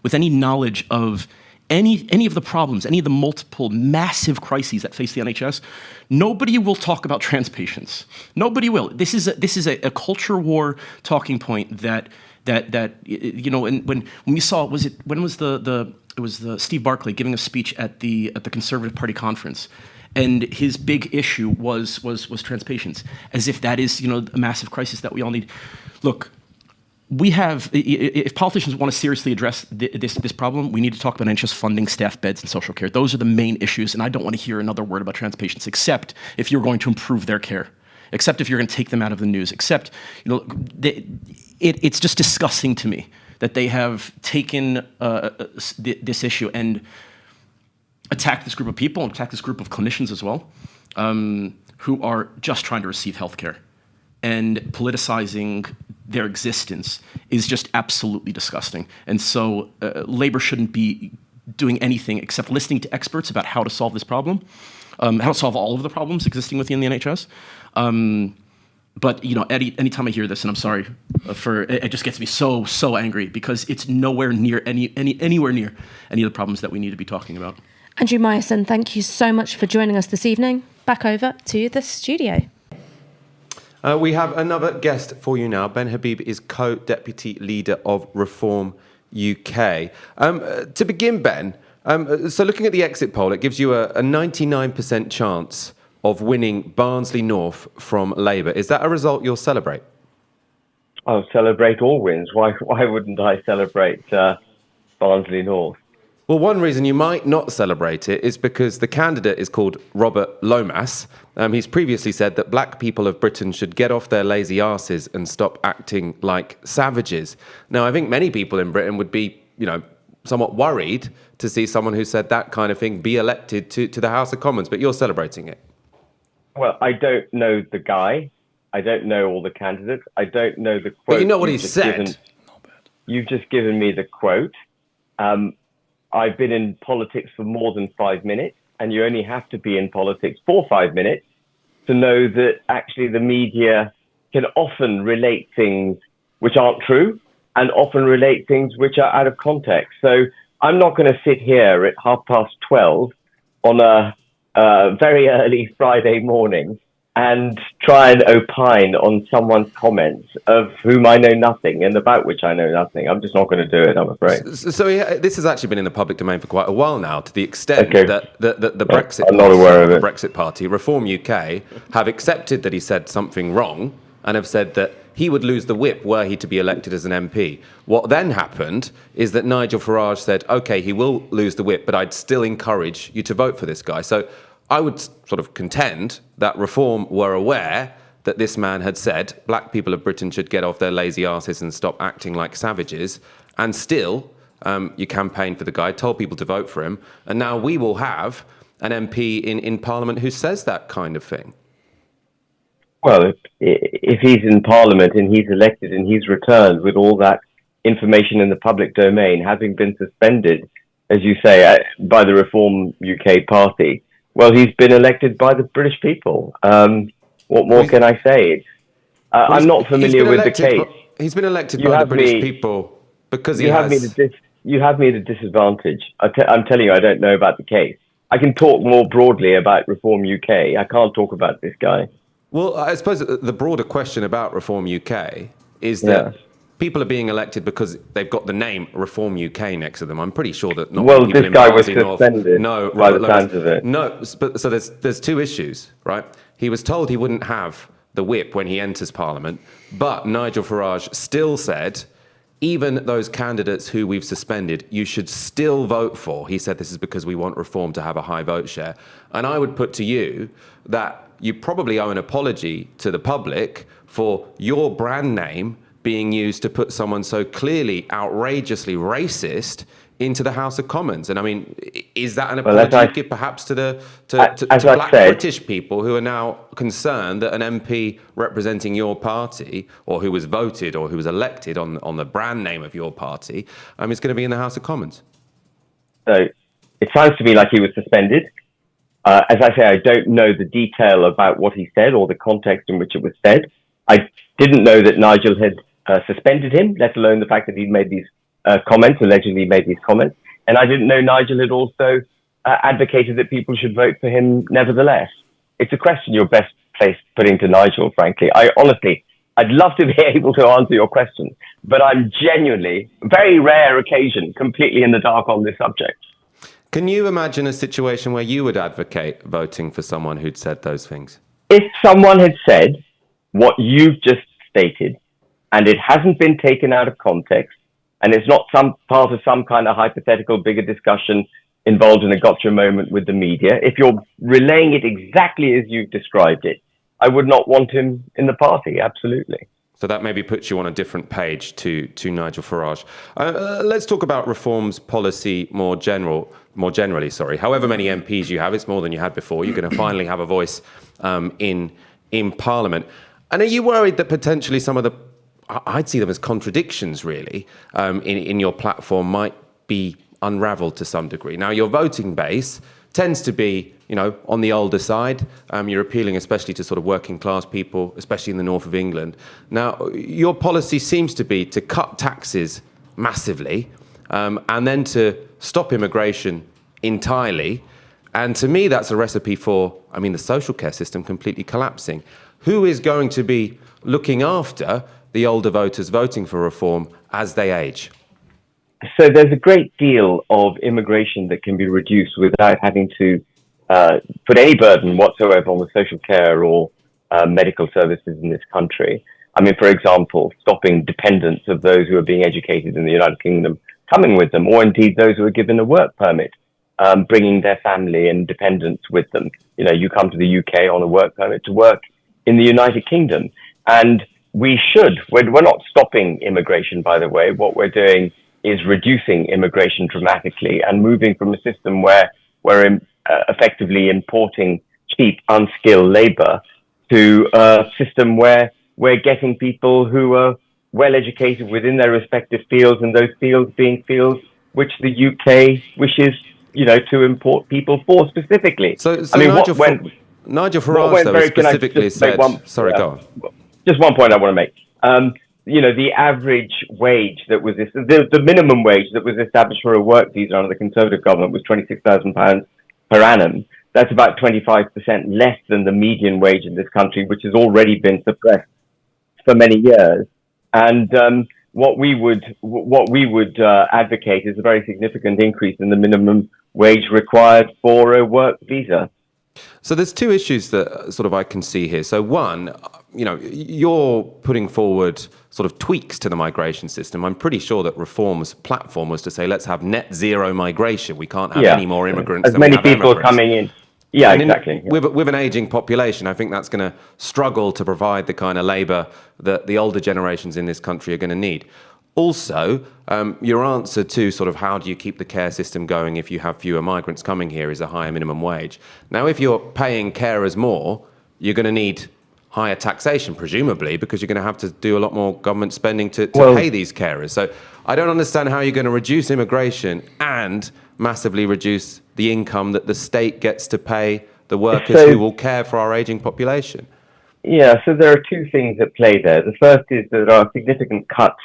S5: with any knowledge of any of the problems, any of the multiple massive crises that face the NHS, nobody will talk about trans patients. Nobody will. This is a culture war talking point that and when we saw, it was the Steve Barclay giving a speech at the Conservative Party conference. And his big issue was trans patients, as if that is, a massive crisis that we all need. Look, if politicians want to seriously address this problem, we need to talk about NHS funding, staff beds, and social care. Those are the main issues, and I don't want to hear another word about trans patients, except if you're going to improve their care, except if you're going to take them out of the news, except, it's just disgusting to me that they have taken this issue and attack this group of people, and attack this group of clinicians as well, who are just trying to receive healthcare. And politicizing their existence is just absolutely disgusting. And so Labour shouldn't be doing anything except listening to experts about how to solve this problem, how to solve all of the problems existing within the NHS. But anytime I hear this, and I'm sorry it just gets me so angry, because it's nowhere near anywhere near any of the problems that we need to be talking about.
S2: Andrew Myerson, thank you so much for joining us this evening. Back over to the studio.
S1: We have another guest for you now. Ben Habib is co-deputy leader of Reform UK. To begin, Ben, so looking at the exit poll, it gives you a 99% chance of winning Barnsley North from Labour. Is that a result you'll celebrate?
S8: I'll celebrate all wins. Why wouldn't I celebrate Barnsley North?
S1: Well, one reason you might not celebrate it is because the candidate is called Robert Lomas. He's previously said that black people of Britain should get off their lazy arses and stop acting like savages. Now, I think many people in Britain would be, somewhat worried to see someone who said that kind of thing be elected to the House of Commons, but you're celebrating it.
S8: Well, I don't know the guy. I don't know all the candidates. I don't know the quote.
S1: But you know what he said.
S8: You've just given me the quote. I've been in politics for more than 5 minutes, and you only have to be in politics for 5 minutes to know that actually the media can often relate things which aren't true and often relate things which are out of context. So I'm not going to sit here at 12:30 on a very early Friday morning and try and opine on someone's comments of whom I know nothing and about which I know nothing. I'm just not going to do it, I'm afraid.
S1: So this has actually been in the public domain for quite a while now, to the extent that the Brexit
S8: I'm not aware of it.
S1: The Brexit Party, Reform UK, have accepted that he said something wrong and have said that he would lose the whip were he to be elected as an MP. What then happened is that Nigel Farage said, OK, he will lose the whip, but I'd still encourage you to vote for this guy. So I would sort of contend that Reform were aware that this man had said black people of Britain should get off their lazy arses and stop acting like savages, and still you campaigned for the guy, told people to vote for him, and now we will have an MP in Parliament who says that kind of thing.
S8: Well, if he's in Parliament and he's elected and he's returned with all that information in the public domain, having been suspended, as you say, by the Reform UK party, well, he's been elected by the British people. What more can I say? I'm not familiar with the case.
S1: He's been elected by the British people because he has...
S8: You have me at a disadvantage. I'm telling you, I don't know about the case. I can talk more broadly about Reform UK. I can't talk about this guy.
S1: Well, I suppose the broader question about Reform UK is that people are being elected because they've got the name Reform UK next to them. I'm pretty sure that not
S8: well,
S1: people
S8: this
S1: in
S8: guy was
S1: Barnsley
S8: suspended
S1: North,
S8: by the sounds of it.
S1: No, but so there's two issues, right? He was told he wouldn't have the whip when he enters Parliament. But Nigel Farage still said, even those candidates who we've suspended, you should still vote for. He said this is because we want reform to have a high vote share. And I would put to you that you probably owe an apology to the public for your brand name being used to put someone so clearly outrageously racist into the House of Commons. And I mean, is that an apology you give perhaps to black British people who are now concerned that an MP representing your party, or who was voted or who was elected on the brand name of your party, is going to be in the House of Commons?
S8: So it sounds to me like he was suspended. As I say, I don't know the detail about what he said or the context in which it was said. I didn't know that Nigel had suspended him, let alone the fact that he'd made these comments, allegedly made these comments. And I didn't know Nigel had also advocated that people should vote for him nevertheless. It's a question you're best placed putting to Nigel, frankly. I'd love to be able to answer your question, but I'm genuinely, very rare occasion, completely in the dark on this subject.
S1: Can you imagine a situation where you would advocate voting for someone who'd said those things?
S8: If someone had said what you've just stated, and it hasn't been taken out of context, and it's not some part of some kind of hypothetical bigger discussion involved in a gotcha moment with the media, if you're relaying it exactly as you've described it, I would not want him in the party, absolutely.
S1: So that maybe puts you on a different page to Nigel Farage. Let's talk about reforms policy more generally. However many MPs you have, it's more than you had before. You're going to finally have a voice in Parliament. And are you worried that potentially some of the, I'd see them as contradictions really, in your platform might be unravelled to some degree? Now, your voting base tends to be, on the older side. You're appealing especially to sort of working class people, especially in the north of England. Now, your policy seems to be to cut taxes massively and then to stop immigration entirely. And to me, that's a recipe for, the social care system completely collapsing. Who is going to be looking after the older voters voting for reform as they age?
S8: So there's a great deal of immigration that can be reduced without having to put any burden whatsoever on the social care or medical services in this country. For example, stopping dependents of those who are being educated in the United Kingdom coming with them, or indeed those who are given a work permit, bringing their family and dependents with them. You come to the UK on a work permit to work in the United Kingdom. And we're not stopping immigration, by the way. What we're doing is reducing immigration dramatically and moving from a system where we're effectively importing cheap, unskilled labor to a system where we're getting people who are well educated within their respective fields, and those fields being fields which the UK wishes, to import people for specifically.
S1: Nigel Farage, though, specifically said... go on.
S8: Just one point I want to make. The average wage that was the minimum wage that was established for a work visa under the Conservative government was £26,000 per annum. That's about 25% less than the median wage in this country, which has already been suppressed for many years. And what we would advocate is a very significant increase in the minimum wage required for a work visa.
S1: So there's two issues that sort of I can see here. So one, you're putting forward sort of tweaks to the migration system. I'm pretty sure that Reform's platform was to say, let's have net zero migration. We can't have any more immigrants than we have
S8: people
S1: immigrants.
S8: Coming in. Yeah, and exactly.
S1: With an aging population, I think that's going to struggle to provide the kind of labour that the older generations in this country are going to need. Also, your answer to sort of how do you keep the care system going if you have fewer migrants coming here is a higher minimum wage. Now, if you're paying carers more, you're going to need higher taxation, presumably, because you're going to have to do a lot more government spending to pay these carers. So I don't understand how you're going to reduce immigration and massively reduce the income that the state gets to pay the workers who will care for our aging population.
S8: Yeah, so there are two things at play there. The first is that there are significant cuts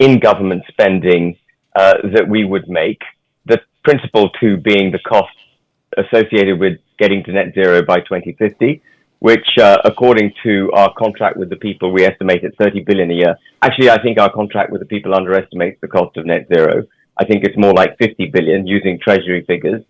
S8: in government spending that we would make, the principal two being the costs associated with getting to net zero by 2050, which according to our contract with the people, we estimate at 30 billion a year. Actually, I think our contract with the people underestimates the cost of net zero. I think it's more like 50 billion using treasury figures.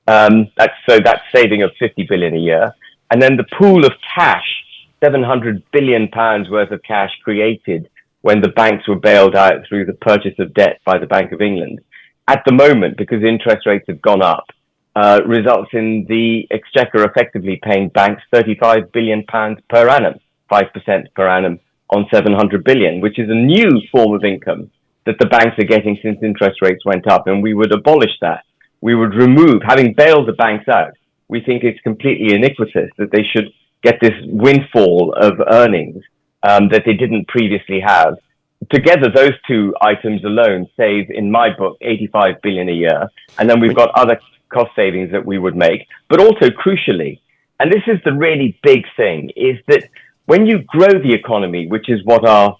S8: That's saving of 50 billion a year. And then the pool of cash £700 billion worth of cash created when the banks were bailed out through the purchase of debt by the Bank of England, at the moment, because interest rates have gone up, results in the Exchequer effectively paying banks £35 billion per annum, 5% per annum on 700 billion, which is a new form of income that the banks are getting since interest rates went up. And we would abolish that. We would remove, having bailed the banks out, we think it's completely iniquitous that they should get this windfall of earnings that they didn't previously have. Together, those two items alone save, in my book, 85 billion a year. And then we've got other cost savings that we would make. But also, crucially, and this is the really big thing, is that when you grow the economy, which is what our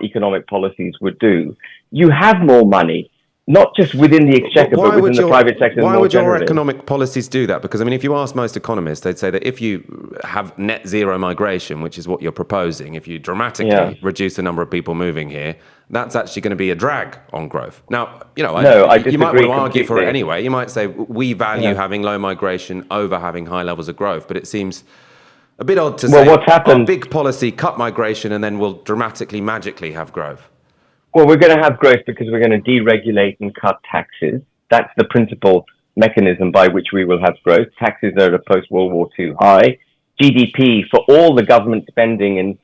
S8: economic policies would do, you have more money, not just within the Exchequer, but within the private sector.
S1: Why would your economic policies do that? Because, I mean, if you ask most economists, they'd say that if you have net zero migration, which is what you're proposing, if you dramatically reduce the number of people moving here, that's actually going to be a drag on growth. Now, you know, you might want to argue for it anyway. You might say we value having low migration over having high levels of growth, but it seems a bit odd to say,
S8: what's happened,
S1: big policy, cut migration, and then we'll dramatically, magically have growth.
S8: Well, we're going to have growth because we're going to deregulate and cut taxes. That's the principal mechanism by which we will have growth. Taxes are at a post-World War II high. GDP, for all the government spending and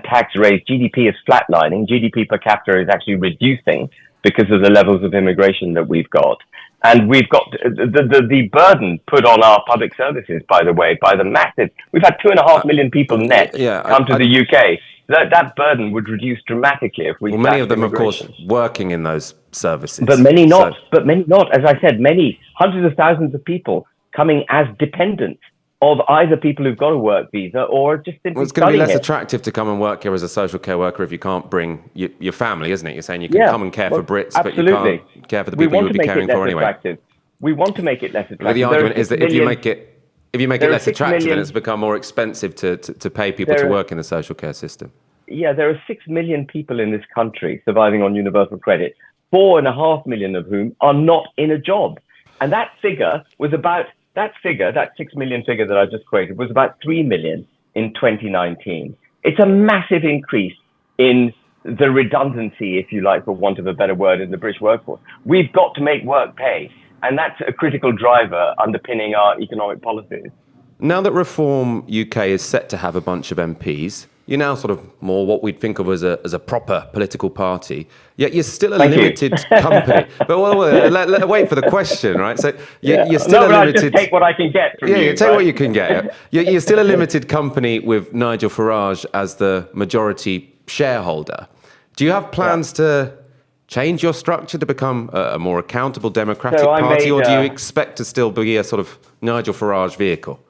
S8: tax rates, GDP is flatlining. GDP per capita is actually reducing because of the levels of immigration that we've got. And we've got the burden put on our public services, by the way, by the massive... We've had 2.5 million people net come to the UK. That burden would reduce dramatically if we...
S1: Well, many of them, of course, working in those services.
S8: But many not. But many not. As I said, many, hundreds of thousands of people coming as dependents of either people who've got a work visa or just simply
S1: it's going to be less attractive to come and work here as a social care worker if you can't bring your family, isn't it? You're saying you can come and care for Brits, but you can't care for the people you would be caring for anyway.
S8: Attractive. We want to make it less attractive.
S1: But the argument is that if you make it less attractive, then it's become more expensive to pay people to work in the social care system.
S8: Yeah, there are 6 million people in this country surviving on universal credit, 4.5 million of whom are not in a job. And that figure was about, that 6 million figure that I just quoted, was about 3 million in 2019. It's a massive increase in the redundancy, if you like, for want of a better word, in the British workforce. We've got to make work pay. And that's a critical driver underpinning our economic policies.
S1: Now that Reform UK is set to have a bunch of MPs, you're now sort of more what we'd think of as a proper political party, yet you're still a limited company. But wait for the question, right? So you're still a limited...
S8: I just take what I can get from you.
S1: You take what you can get. You're still a limited company with Nigel Farage as the majority shareholder. Do you have plans to change your structure to become a more accountable democratic party, or do you expect to still be a sort of Nigel Farage vehicle?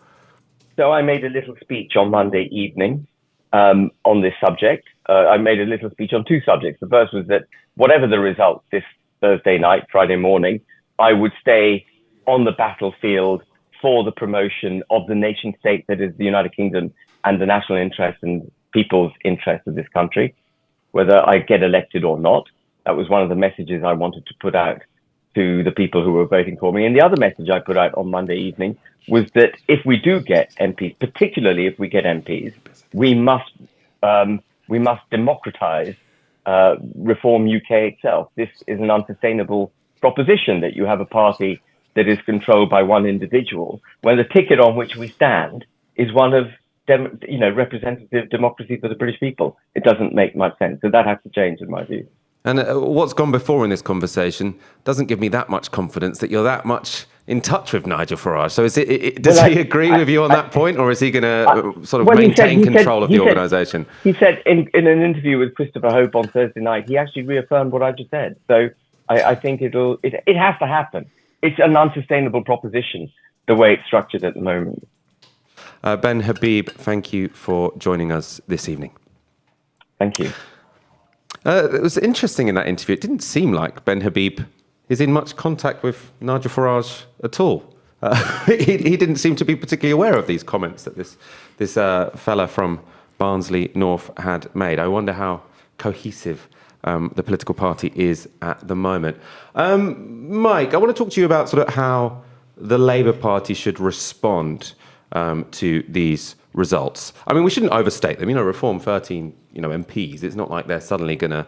S8: So I made a little speech on Monday evening on this subject. I made a little speech on two subjects. The first was that whatever the result this Thursday night, Friday morning, I would stay on the battlefield for the promotion of the nation state that is the United Kingdom and the national interest and people's interest of this country, whether I get elected or not. That was one of the messages I wanted to put out to the people who were voting for me. And the other message I put out on Monday evening was that if we do get MPs, particularly if we get MPs, we must democratise Reform UK itself. This is an unsustainable proposition that you have a party that is controlled by one individual when the ticket on which we stand is one of representative democracy for the British people. It doesn't make much sense. So that has to change, in my view.
S1: And what's gone before in this conversation doesn't give me that much confidence that you're that much in touch with Nigel Farage. So does he agree with you on that point, or is he going to sort of maintain control of the organisation?
S8: He said in an interview with Christopher Hope on Thursday night, he actually reaffirmed what I just said. So I think it has to happen. It's an unsustainable proposition, the way it's structured at the moment.
S1: Ben Habib, thank you for joining us this evening.
S8: Thank you.
S1: It was interesting in that interview. It didn't seem like Ben Habib is in much contact with Nigel Farage at all. He didn't seem to be particularly aware of these comments that this fella from Barnsley North had made. I wonder how cohesive the political party is at the moment. Mike, I want to talk to you about sort of how the Labour Party should respond to these results. I mean, we shouldn't overstate them. Reform 13, MPs. It's not like they're suddenly going to,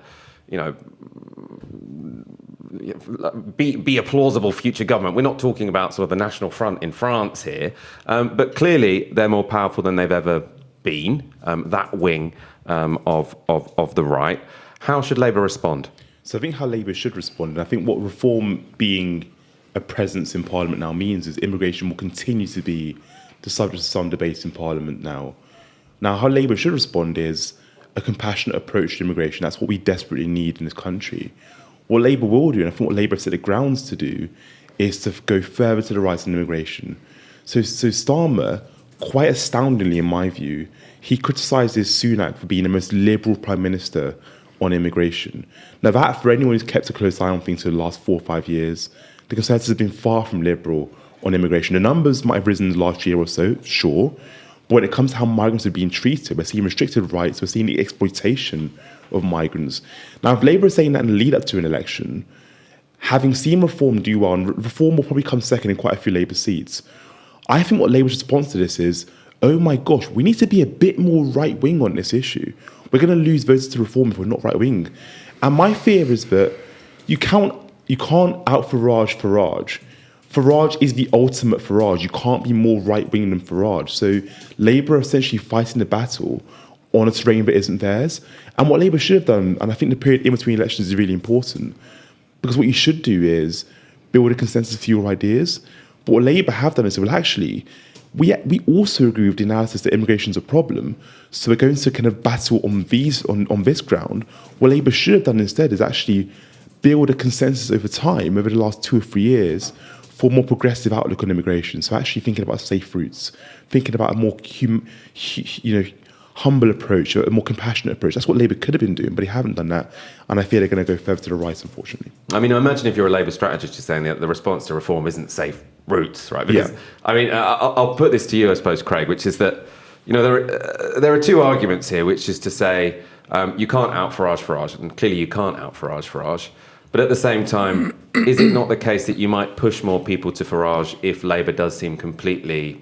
S1: be a plausible future government. We're not talking about sort of the National Front in France here, but clearly they're more powerful than they've ever been. That wing of the right. How should Labour respond?
S15: So I think how Labour should respond, and I think what reform being a presence in Parliament now means is immigration will continue to be the subject of some debate in Parliament now. Now, how Labour should respond is a compassionate approach to immigration. That's what we desperately need in this country. What Labour will do, and I think what Labour have set the grounds to do, is to go further to the right on immigration. So Starmer, quite astoundingly in my view, he criticised Sunak for being the most liberal Prime Minister on immigration. Now that, for anyone who's kept a close eye on things for the last 4 or 5 years, the Conservatives have been far from liberal on immigration. The numbers might have risen in the last year or so, sure, but when it comes to how migrants are being treated, we're seeing restricted rights, we're seeing the exploitation of migrants. Now, if Labour is saying that in the lead up to an election, having seen reform do well, and reform will probably come second in quite a few Labour seats, I think what Labour's response to this is, oh my gosh, we need to be a bit more right-wing on this issue. We're going to lose voters to reform if we're not right-wing. And my fear is that you can't out Farage. Farage is the ultimate Farage. You can't be more right-wing than Farage. So Labour are essentially fighting the battle on a terrain that isn't theirs. And what Labour should have done, and I think the period in between elections is really important, because what you should do is build a consensus for your ideas. But what Labour have done is, well, actually, we also agree with the analysis that immigration is a problem, so we're going to kind of battle on this ground. What Labour should have done instead is actually build a consensus over time, over the last 2 or 3 years, for a more progressive outlook on immigration. So actually thinking about safe routes, thinking about a more humble approach, a more compassionate approach. That's what Labour could have been doing, but they haven't done that. And I fear they're going to go further to the right, unfortunately.
S1: I mean, I imagine if you're a Labour strategist, you're saying that the response to reform isn't safe routes, right? Because, yeah. I mean, I'll put this to you, I suppose, Craig, which is that, there are 2 arguments here, which is to say you can't out Farage, and clearly you can't out Farage. But at the same time, is it not the case that you might push more people to Farage if Labour does seem completely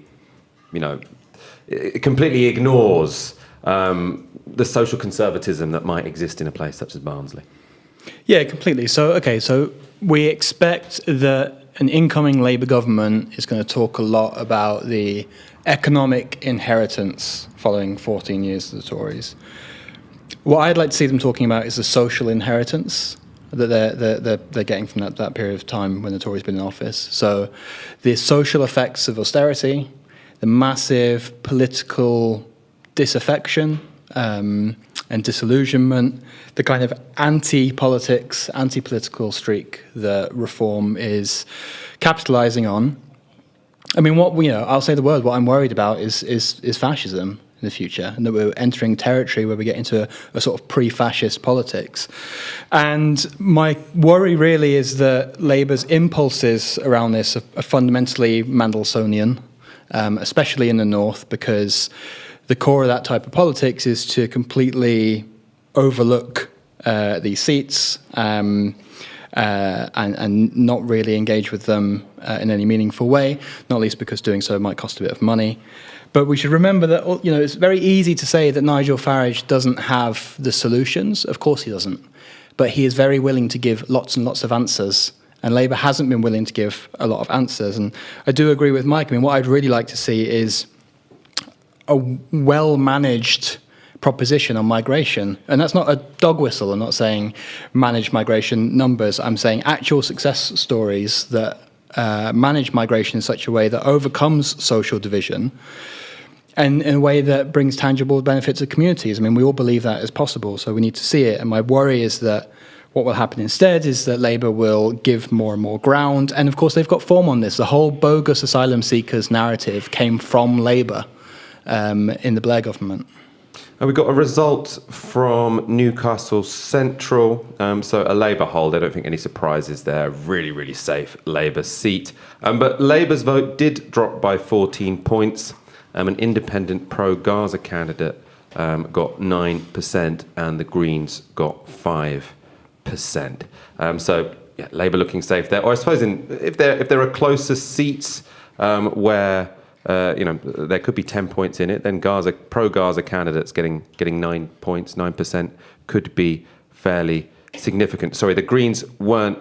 S1: ignores the social conservatism that might exist in a place such as Barnsley?
S14: Yeah, completely. So we expect that an incoming Labour government is going to talk a lot about the economic inheritance following 14 years of the Tories. What I'd like to see them talking about is the social inheritance that they're getting from that period of time when the Tories have been in office. So the social effects of austerity, the massive political disaffection and disillusionment, the kind of anti-politics, anti-political streak that reform is capitalising on. I mean, I'll say the word. What I'm worried about is fascism in the future, and that we're entering territory where we get into a sort of pre-fascist politics. And my worry really is that Labour's impulses around this are fundamentally Mendelssohnian, especially in the north, because the core of that type of politics is to completely overlook these seats and not really engage with them in any meaningful way, not least because doing so might cost a bit of money. But we should remember that, it's very easy to say that Nigel Farage doesn't have the solutions. Of course he doesn't. But he is very willing to give lots and lots of answers. And Labour hasn't been willing to give a lot of answers. And I do agree with Mike. I mean, what I'd really like to see is a well-managed proposition on migration. And that's not a dog whistle. I'm not saying manage migration numbers. I'm saying actual success stories that manage migration in such a way that overcomes social division and in a way that brings tangible benefits to communities. I mean, we all believe that is possible, so we need to see it. And my worry is that what will happen instead is that Labour will give more and more ground. And of course, they've got form on this. The whole bogus asylum seekers narrative came from Labour in the Blair government.
S1: We got a result from Newcastle Central, so a Labour hold. I don't think any surprises there. Really, really safe Labour seat. But Labour's vote did drop by 14 points. An independent pro-Gaza candidate got 9% and the Greens got 5%. So Labour looking safe there. Or I suppose if there are closer seats where there could be 10 points in it. Then pro-Gaza candidates getting 9 points, 9% could be fairly significant. Sorry, the Greens weren't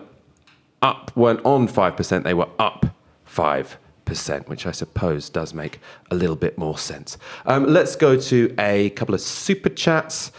S1: on 5%, they were up 5%, which I suppose does make a little bit more sense. Let's go to a couple of super chats.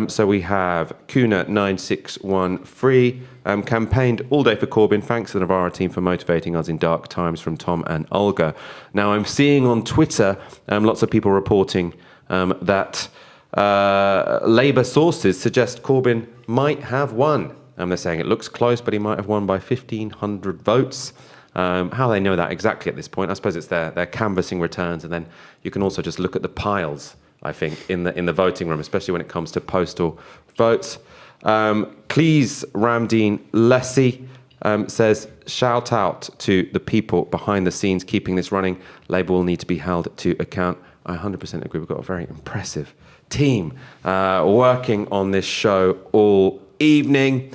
S1: So we have Kuna9613, campaigned all day for Corbyn. Thanks to the Novara team for motivating us in dark times, from Tom and Olga. Now, I'm seeing on Twitter lots of people reporting that Labour sources suggest Corbyn might have won. They're saying it looks close, but he might have won by 1,500 votes. How they know that exactly at this point, I suppose it's their canvassing returns, and then you can also just look at the piles, I think, in the voting room, especially when it comes to postal votes. Cleese Ramdeen Lessie says, shout out to the people behind the scenes keeping this running. Labour will need to be held to account. I 100% agree. We've got a very impressive team working on this show all evening.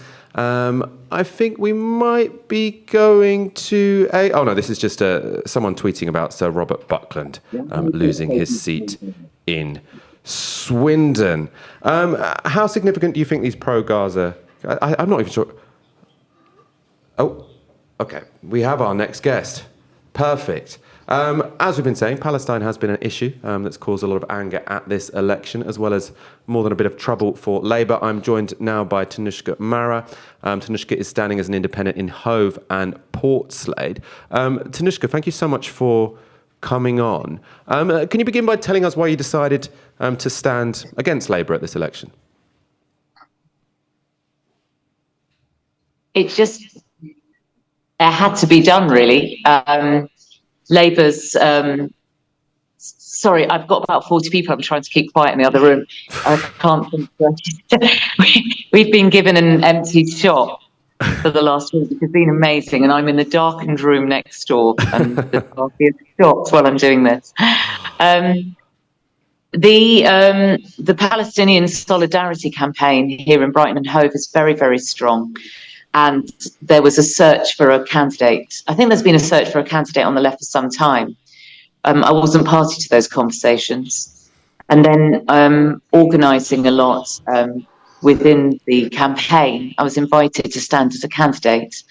S1: I think we might be going to a... Oh, no, this is just someone tweeting about Sir Robert Buckland losing his seat in Swindon. How significant do you think these pro-Gaza... I'm not even sure... Oh, okay. We have our next guest. Perfect. As we've been saying, Palestine has been an issue that's caused a lot of anger at this election, as well as more than a bit of trouble for Labour. I'm joined now by Tanushka Mara. Tanushka is standing as an independent in Hove and Portslade. Tanushka, thank you so much for coming on. Can you begin by telling us why you decided to stand against Labour at this election?
S7: It had to be done, really. Labour's, sorry, I've got about 40 people. I'm trying to keep quiet in the other room. I can't think. We've been given an empty shop for the last week, which has been amazing. And I'm in the darkened room next door, and the party is stopped while I'm doing this. The Palestinian Solidarity campaign here in Brighton and Hove is very, very strong. And there was a search for a candidate. I think there's been a search for a candidate on the left for some time. I wasn't party to those conversations. And then organising a lot within the campaign, I was invited to stand as a candidate.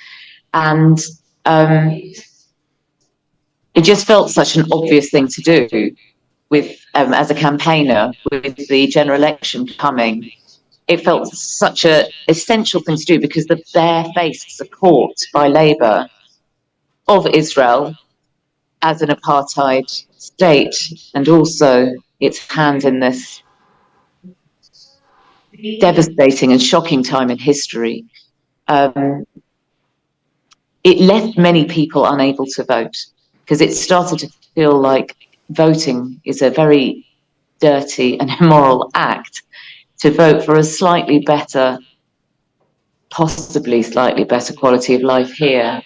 S7: And it just felt such an obvious thing to do with as a campaigner, with the general election coming. It felt such an essential thing to do, because the barefaced support by Labour of Israel as an apartheid state, and also its hand in this devastating and shocking time in history, it left many people unable to vote, because it started to feel like voting is a very dirty and immoral act. To vote for a slightly better, possibly slightly better quality of life here,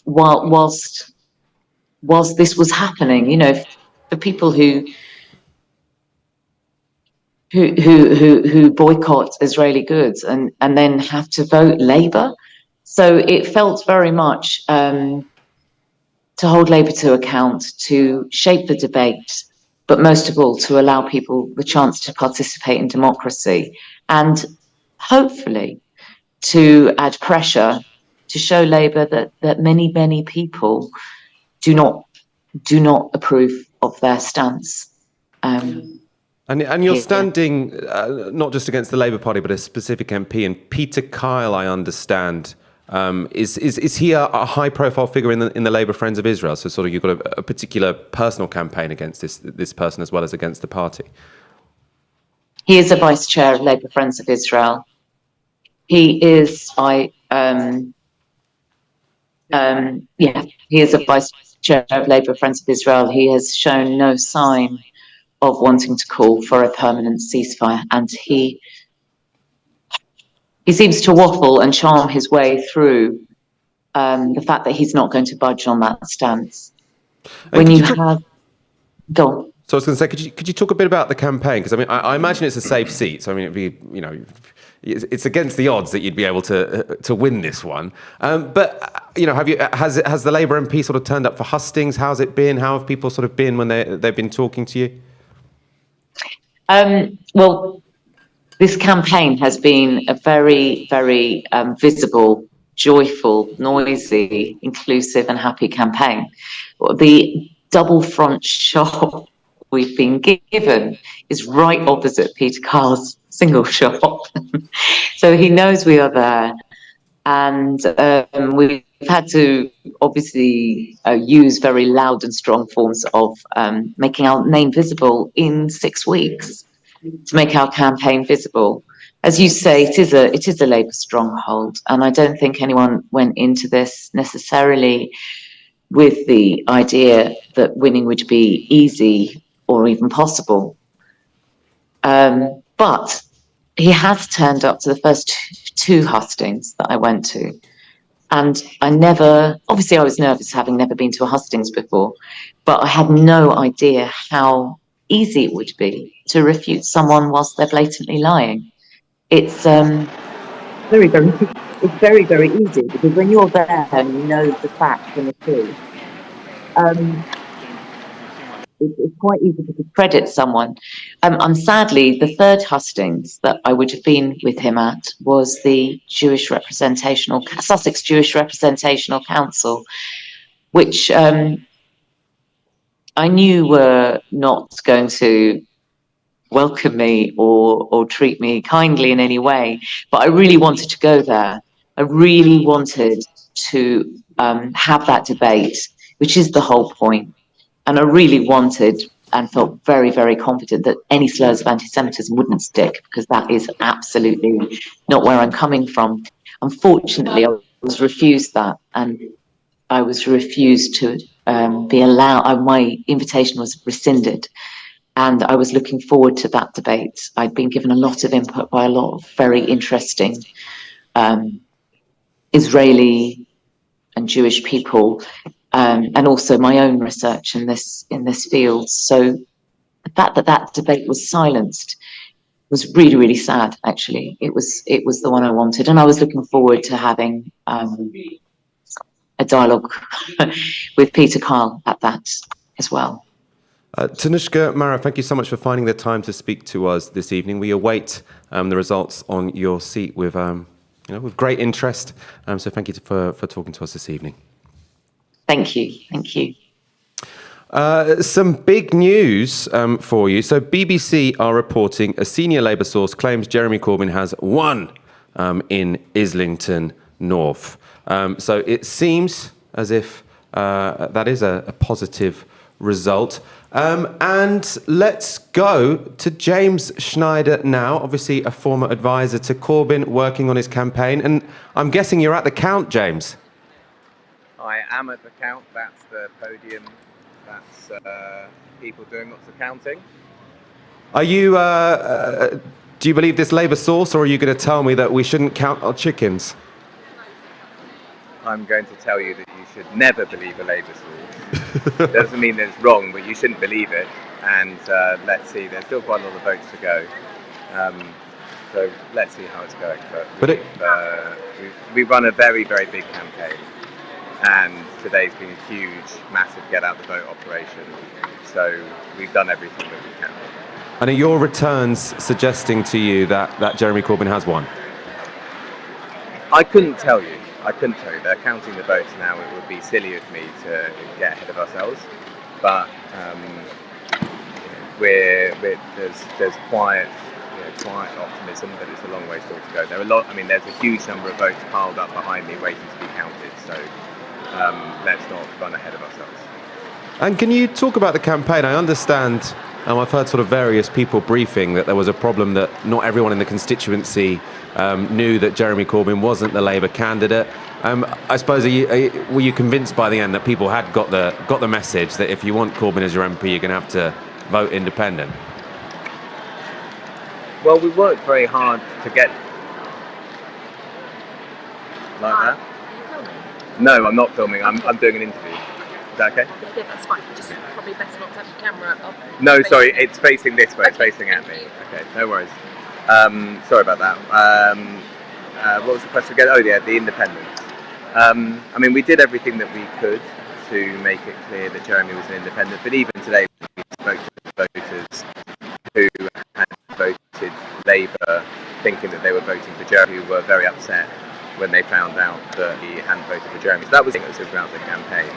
S7: whilst this was happening, you know, for people who boycott Israeli goods and then have to vote Labour. So it felt very much to hold Labour to account, to shape the debate, but most of all, to allow people the chance to participate in democracy, and hopefully to add pressure to show Labour that many, many people do not approve of their stance.
S1: And you're standing not just against the Labour Party, but a specific MP. And Peter Kyle, I understand, is he a high-profile figure in the Labour Friends of Israel? So sort of you've got a particular personal campaign against this person as well as against the party.
S7: He is a vice chair of Labour Friends of Israel. He is he is a vice chair of Labour Friends of Israel. He has shown no sign of wanting to call for a permanent ceasefire, and he seems to waffle and charm his way through the fact that he's not going to budge on that stance. When you have... Go on.
S1: So I was going to say, could you talk a bit about the campaign? Because I mean, I imagine it's a safe seat. So I mean, it'd be, you know, it's against the odds that you'd be able to win this one. But has the Labour MP sort of turned up for hustings? How's it been? How have people sort of been when they've been talking to you?
S7: Well, this campaign has been a very, very visible, joyful, noisy, inclusive and happy campaign. The double front shop we've been given is right opposite Peter Carl's single shop. So he knows we are there. And we've had to obviously use very loud and strong forms of making our name visible in 6 weeks to make our campaign visible. As you say, it is a Labour stronghold, and I don't think anyone went into this necessarily with the idea that winning would be easy or even possible. But he has turned up to the first two hustings that I went to. And obviously I was nervous having never been to a hustings before, but I had no idea how easy it would be to refute someone whilst they're blatantly lying. It's very, very easy, because when you're there and you know the facts and the truth, it's quite easy to discredit someone. Sadly, the third hustings that I would have been with him at was the Sussex Jewish Representational Council, which I knew were not going to welcome me or treat me kindly in any way, but I really wanted to go there. I really wanted to have that debate, which is the whole point. And I really wanted and felt very, very confident that any slurs of anti-Semitism wouldn't stick, because that is absolutely not where I'm coming from. Unfortunately, I was refused that, and I was refused to be allowed. My invitation was rescinded, and I was looking forward to that debate. I'd been given a lot of input by a lot of very interesting Israeli and Jewish people, and also my own research in this field. So the fact that debate was silenced was really, really sad. Actually, it was the one I wanted, and I was looking forward to having a dialogue with Peter Carl at that as well.
S1: Tanushka, Mara, thank you so much for finding the time to speak to us this evening. We await the results on your seat with great interest. So thank you for talking to us this evening.
S7: Thank you. Thank you.
S1: Some big news for you. So BBC are reporting a senior Labour source claims Jeremy Corbyn has won in Islington North. So it seems as if that is a positive result. And let's go to James Schneider now, obviously a former advisor to Corbyn, working on his campaign. And I'm guessing you're at the count, James.
S11: I am at the count. That's the podium. That's people doing lots of counting.
S1: Are you? Do you believe this Labour source, or are you going to tell me that we shouldn't count our chickens?
S11: I'm going to tell you that you should never believe a Labour source. It doesn't mean that it's wrong, but you shouldn't believe it. And let's see, there's still quite a lot of votes to go. So let's see how it's going. But we've run a very, very big campaign. And today's been a huge, massive get out the vote operation. So we've done everything that we can.
S1: And are your returns suggesting to you that Jeremy Corbyn has won?
S11: I couldn't tell you. They're counting the votes now. It would be silly of me to get ahead of ourselves. But there's quiet optimism that it's a long way still to go. There's a huge number of votes piled up behind me waiting to be counted. So let's not run ahead of ourselves.
S1: And can you talk about the campaign? I understand, I've heard sort of various people briefing that there was a problem that not everyone in the constituency knew that Jeremy Corbyn wasn't the Labour candidate. I suppose, were you convinced by the end that people had got the message that if you want Corbyn as your MP, you're going to have to vote independent?
S11: Well, we worked very hard to get like that. No, I'm not filming. I'm doing an interview. Is that okay?
S16: Yeah, that's fine. Just probably better not to have the camera up.
S11: No, sorry, it's facing this way. It's facing at me. Okay, no worries. Sorry about that. What was the question again? Oh, yeah, the independents. I mean, we did everything that we could to make it clear that Jeremy was an independent, but even today we spoke to voters who had voted Labour thinking that they were voting for Jeremy, who were very upset when they found out that he hadn't voted for Jeremy. So that was throughout the campaign.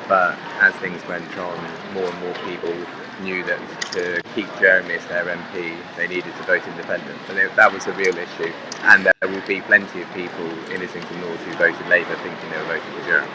S11: But as things went on, more and more people knew that to keep Jeremy as their MP, they needed to vote independent. And that was a real issue. And there will be plenty of people in Islington North who voted Labour thinking they were voting for Jeremy.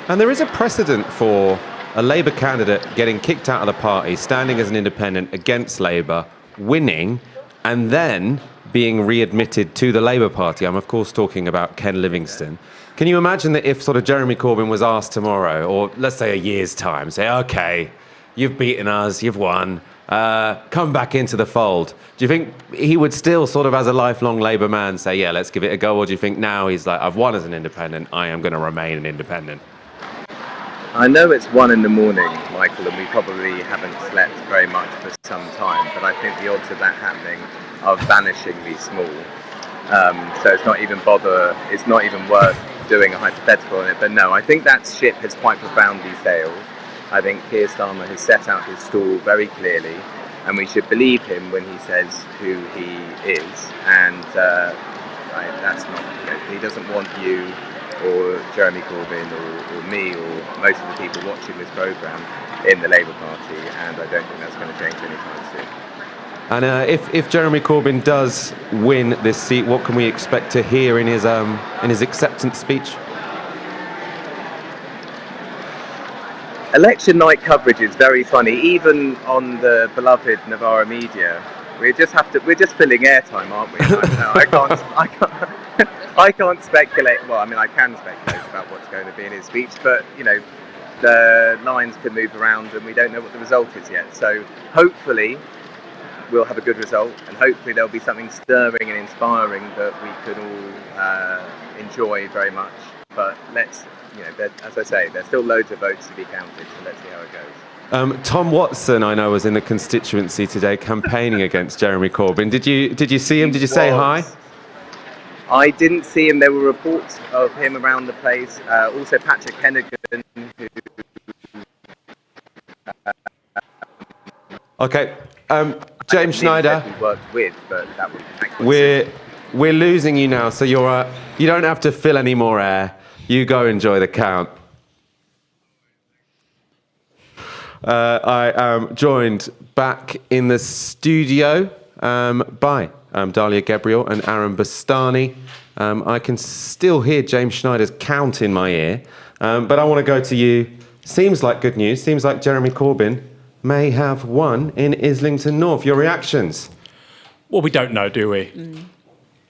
S1: And there is a precedent for a Labour candidate getting kicked out of the party, standing as an independent against Labour, winning, and then being readmitted to the Labour Party. I'm, of course, talking about Ken Livingstone. Can you imagine that if sort of Jeremy Corbyn was asked tomorrow, or let's say a year's time, say, OK, you've beaten us, you've won, come back into the fold. Do you think he would still sort of, as a lifelong Labour man, say, yeah, let's give it a go? Or do you think now he's like, I've won as an independent, I am going to remain an independent?
S11: I know it's 1 a.m, Michael, and we probably haven't slept very much for some time, but I think the odds of that happening are vanishingly small. So it's not even worth doing a hypothetical on it. But no, I think that ship has quite profoundly sailed. I think Keir Starmer has set out his stall very clearly, and we should believe him when he says who he is. And that's not, he doesn't want you or Jeremy Corbyn or me or most of the people watching this programme in the Labour Party, and I don't think that's going to change anytime soon.
S1: And if Jeremy Corbyn does win this seat, what can we expect to hear in his acceptance speech?
S11: Election night coverage is very funny, even on the beloved Novara media. We're just filling airtime, aren't we? I can't speculate. Well, I mean, I can speculate about what's going to be in his speech, but the lines can move around, and we don't know what the result is yet. So hopefully we'll have a good result, and hopefully there'll be something stirring and inspiring that we can all enjoy very much. But let's, as I say, there's still loads of votes to be counted, so let's see how it goes.
S1: Tom Watson, I know, was in the constituency today campaigning against Jeremy Corbyn. Did you see him? Did you say hi?
S11: I didn't see him. There were reports of him around the place. Also, Patrick Hennigan, who.
S1: Okay. James Schneider,
S11: we worked with, but that would
S1: we're losing you now, so you don't have to fill any more air. You go enjoy the count. I am joined back in the studio by Dalia Gebrial and Aaron Bastani. I can still hear James Schneider's count in my ear, but I want to go to you. Seems like good news. Seems like Jeremy Corbyn may have won in Islington North. Your reactions?
S3: Well, we don't know, do we?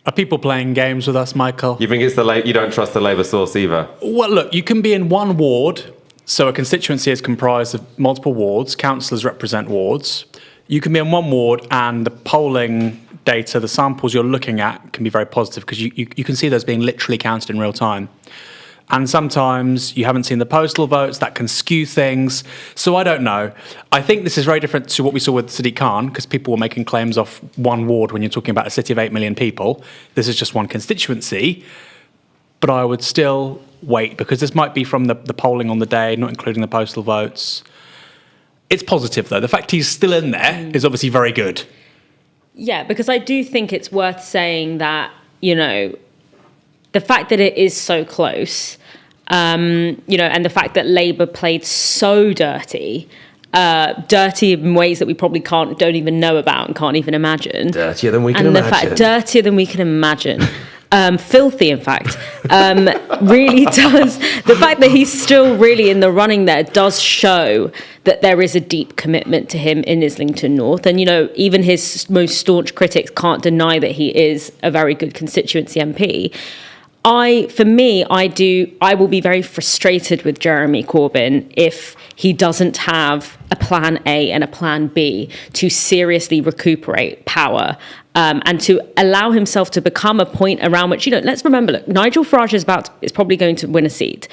S3: Are people playing games with us, Michael?
S1: You think it's you don't trust the Labour source either?
S3: Well, look, you can be in one ward, so a constituency is comprised of multiple wards, councillors represent wards. You can be in one ward and the polling data, the samples you're looking at can be very positive because you can see those being literally counted in real time. And sometimes you haven't seen the postal votes, that can skew things. So I don't know. I think this is very different to what we saw with Sadiq Khan, because people were making claims off one ward when you're talking about a city of 8 million people. This is just one constituency. But I would still wait, because this might be from the polling on the day, not including the postal votes. It's positive, though. The fact he's still in there is obviously very good.
S27: Yeah, because I do think it's worth saying that, the fact that it is so close, and the fact that Labour played so dirty in ways that we probably don't even know about and can't even imagine.
S1: Dirtier than we can imagine.
S27: Dirtier than we can imagine. Filthy, in fact, really does. The fact that he's still really in the running there does show that there is a deep commitment to him in Islington North. And, even his most staunch critics can't deny that he is a very good constituency MP. I will be very frustrated with Jeremy Corbyn if he doesn't have a plan A and a plan B to seriously recuperate power and to allow himself to become a point around which, let's remember, look, Nigel Farage is probably going to win a seat.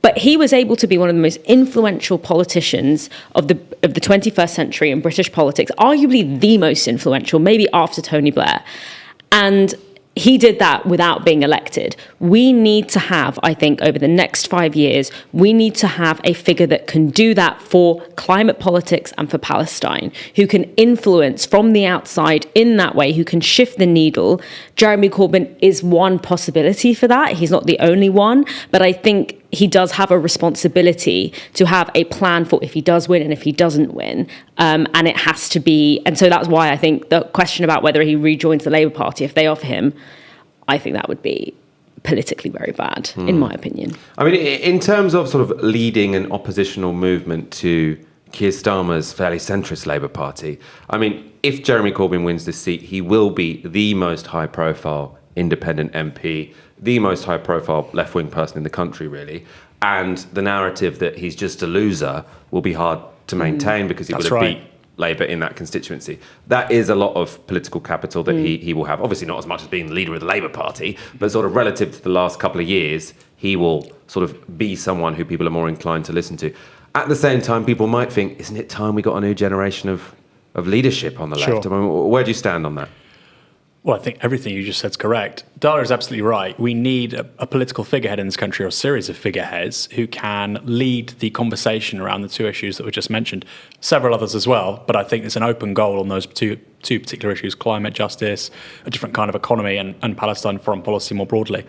S27: But he was able to be one of the most influential politicians of the 21st century in British politics, arguably the most influential, maybe after Tony Blair. And he did that without being elected. We need to have, I think, over the next 5 years, we need to have a figure that can do that for climate politics and for Palestine, who can influence from the outside in that way, who can shift the needle. Jeremy Corbyn is one possibility for that. He's not the only one, but I think he does have a responsibility to have a plan for if he does win and if he doesn't win. And it has to be, and so that's why I think the question about whether he rejoins the Labour Party, if they offer him, I think that would be politically very bad, in my opinion.
S1: I mean, in terms of sort of leading an oppositional movement to Keir Starmer's fairly centrist Labour Party, I mean, if Jeremy Corbyn wins this seat, he will be the most high-profile independent MP, the most high-profile left-wing person in the country, really. And the narrative that he's just a loser will be hard to maintain because he would have beat Labour in that constituency. That is a lot of political capital that he will have. Obviously not as much as being the leader of the Labour Party, but sort of relative to the last couple of years, he will sort of be someone who people are more inclined to listen to. At the same time, people might think, isn't it time we got a new generation of leadership on the left? I mean, where do you stand on that?
S3: Well, I think everything you just said is correct. Dalia is absolutely right. We need a political figurehead in this country, or a series of figureheads, who can lead the conversation around the two issues that were just mentioned. Several others as well, but I think it's an open goal on those two particular issues: climate justice, a different kind of economy, and Palestine foreign policy more broadly.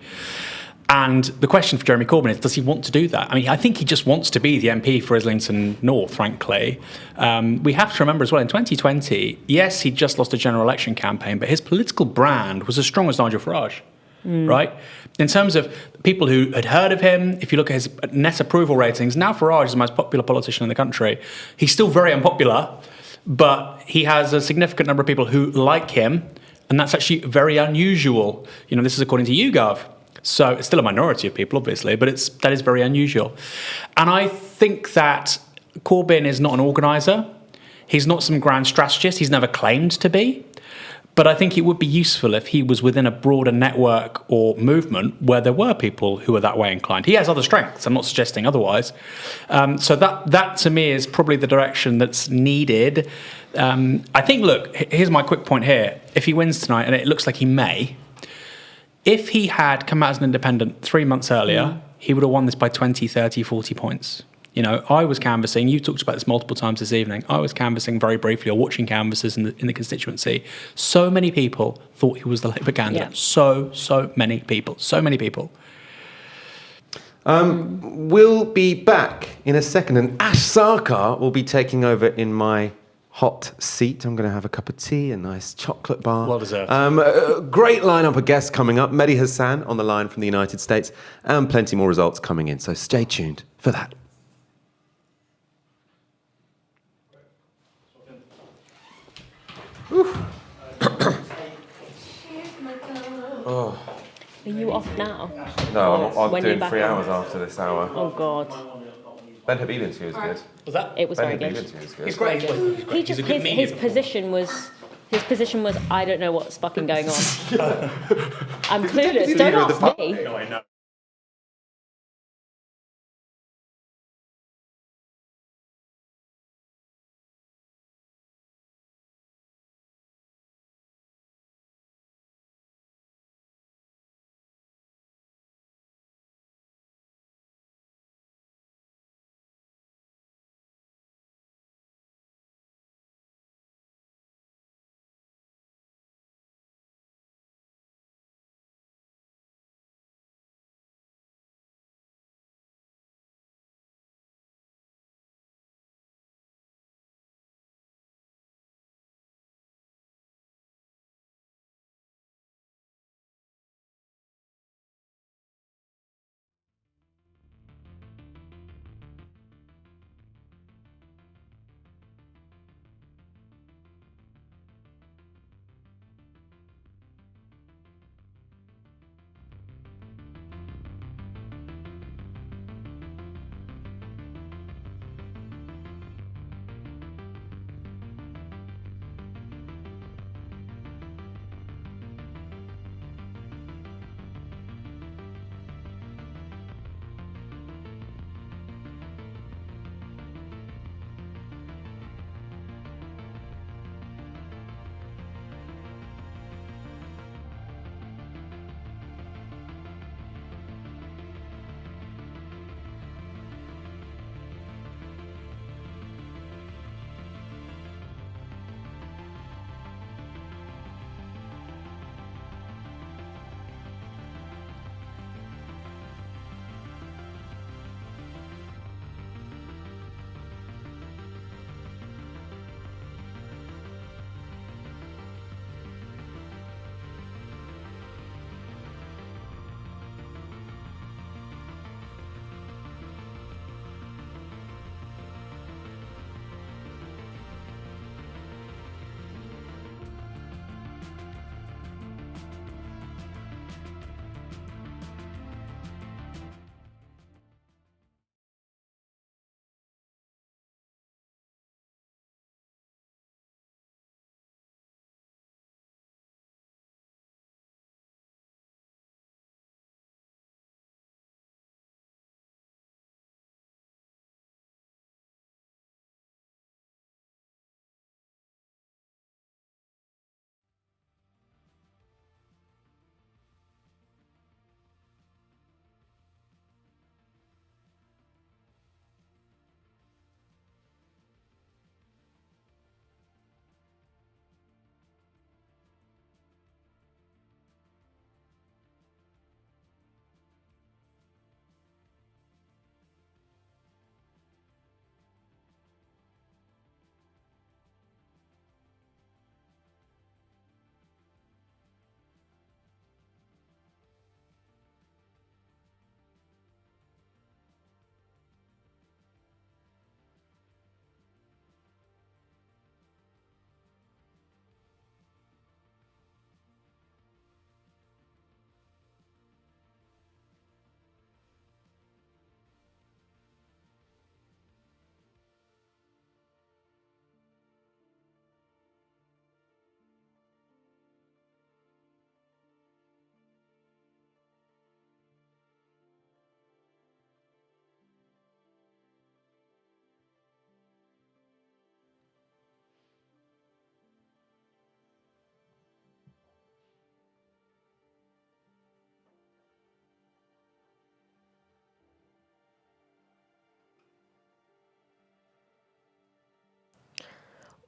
S3: And the question for Jeremy Corbyn is, does he want to do that? I mean, I think he just wants to be the MP for Islington North, frankly. We have to remember as well, in 2020, yes, he just lost a general election campaign, but his political brand was as strong as Nigel Farage, right? In terms of people who had heard of him, if you look at his net approval ratings, now Farage is the most popular politician in the country. He's still very unpopular, but he has a significant number of people who like him, and that's actually very unusual. You know, this is according to YouGov. So it's still a minority of people, obviously, but that is very unusual. And I think that Corbyn is not an organiser. He's not some grand strategist. He's never claimed to be. But I think it would be useful if he was within a broader network or movement where there were people who are that way inclined. He has other strengths. I'm not suggesting otherwise. So that to me is probably the direction that's needed. I think, look, here's my quick point here. If he wins tonight, and it looks like he may, if he had come out as an independent 3 months earlier, he would have won this by 20, 30, 40 points. You know, I was canvassing, you talked about this multiple times this evening, I was canvassing very briefly, or watching canvassers in the constituency. So many people thought he was the Labour candidate. Yeah. So many people.
S1: We'll be back in a second, and Ash Sarkar will be taking over in my hot seat. I'm going to have a cup of tea, a nice chocolate bar.
S3: Well deserved.
S1: Great lineup of guests coming up. Mehdi Hassan on the line from the United States, and plenty more results coming in. So stay tuned for that.
S27: Oh. Are you off now?
S1: No, I'm doing 3 hours after this hour.
S27: Oh, God.
S1: Ben Habib's interview was good.
S3: Was that?
S27: It was
S1: Ben
S27: very good.
S1: Habib's interview was good.
S3: He's great.
S27: His position was, I don't know what's fucking going on. I'm clueless. Don't ask me.
S3: No, I know.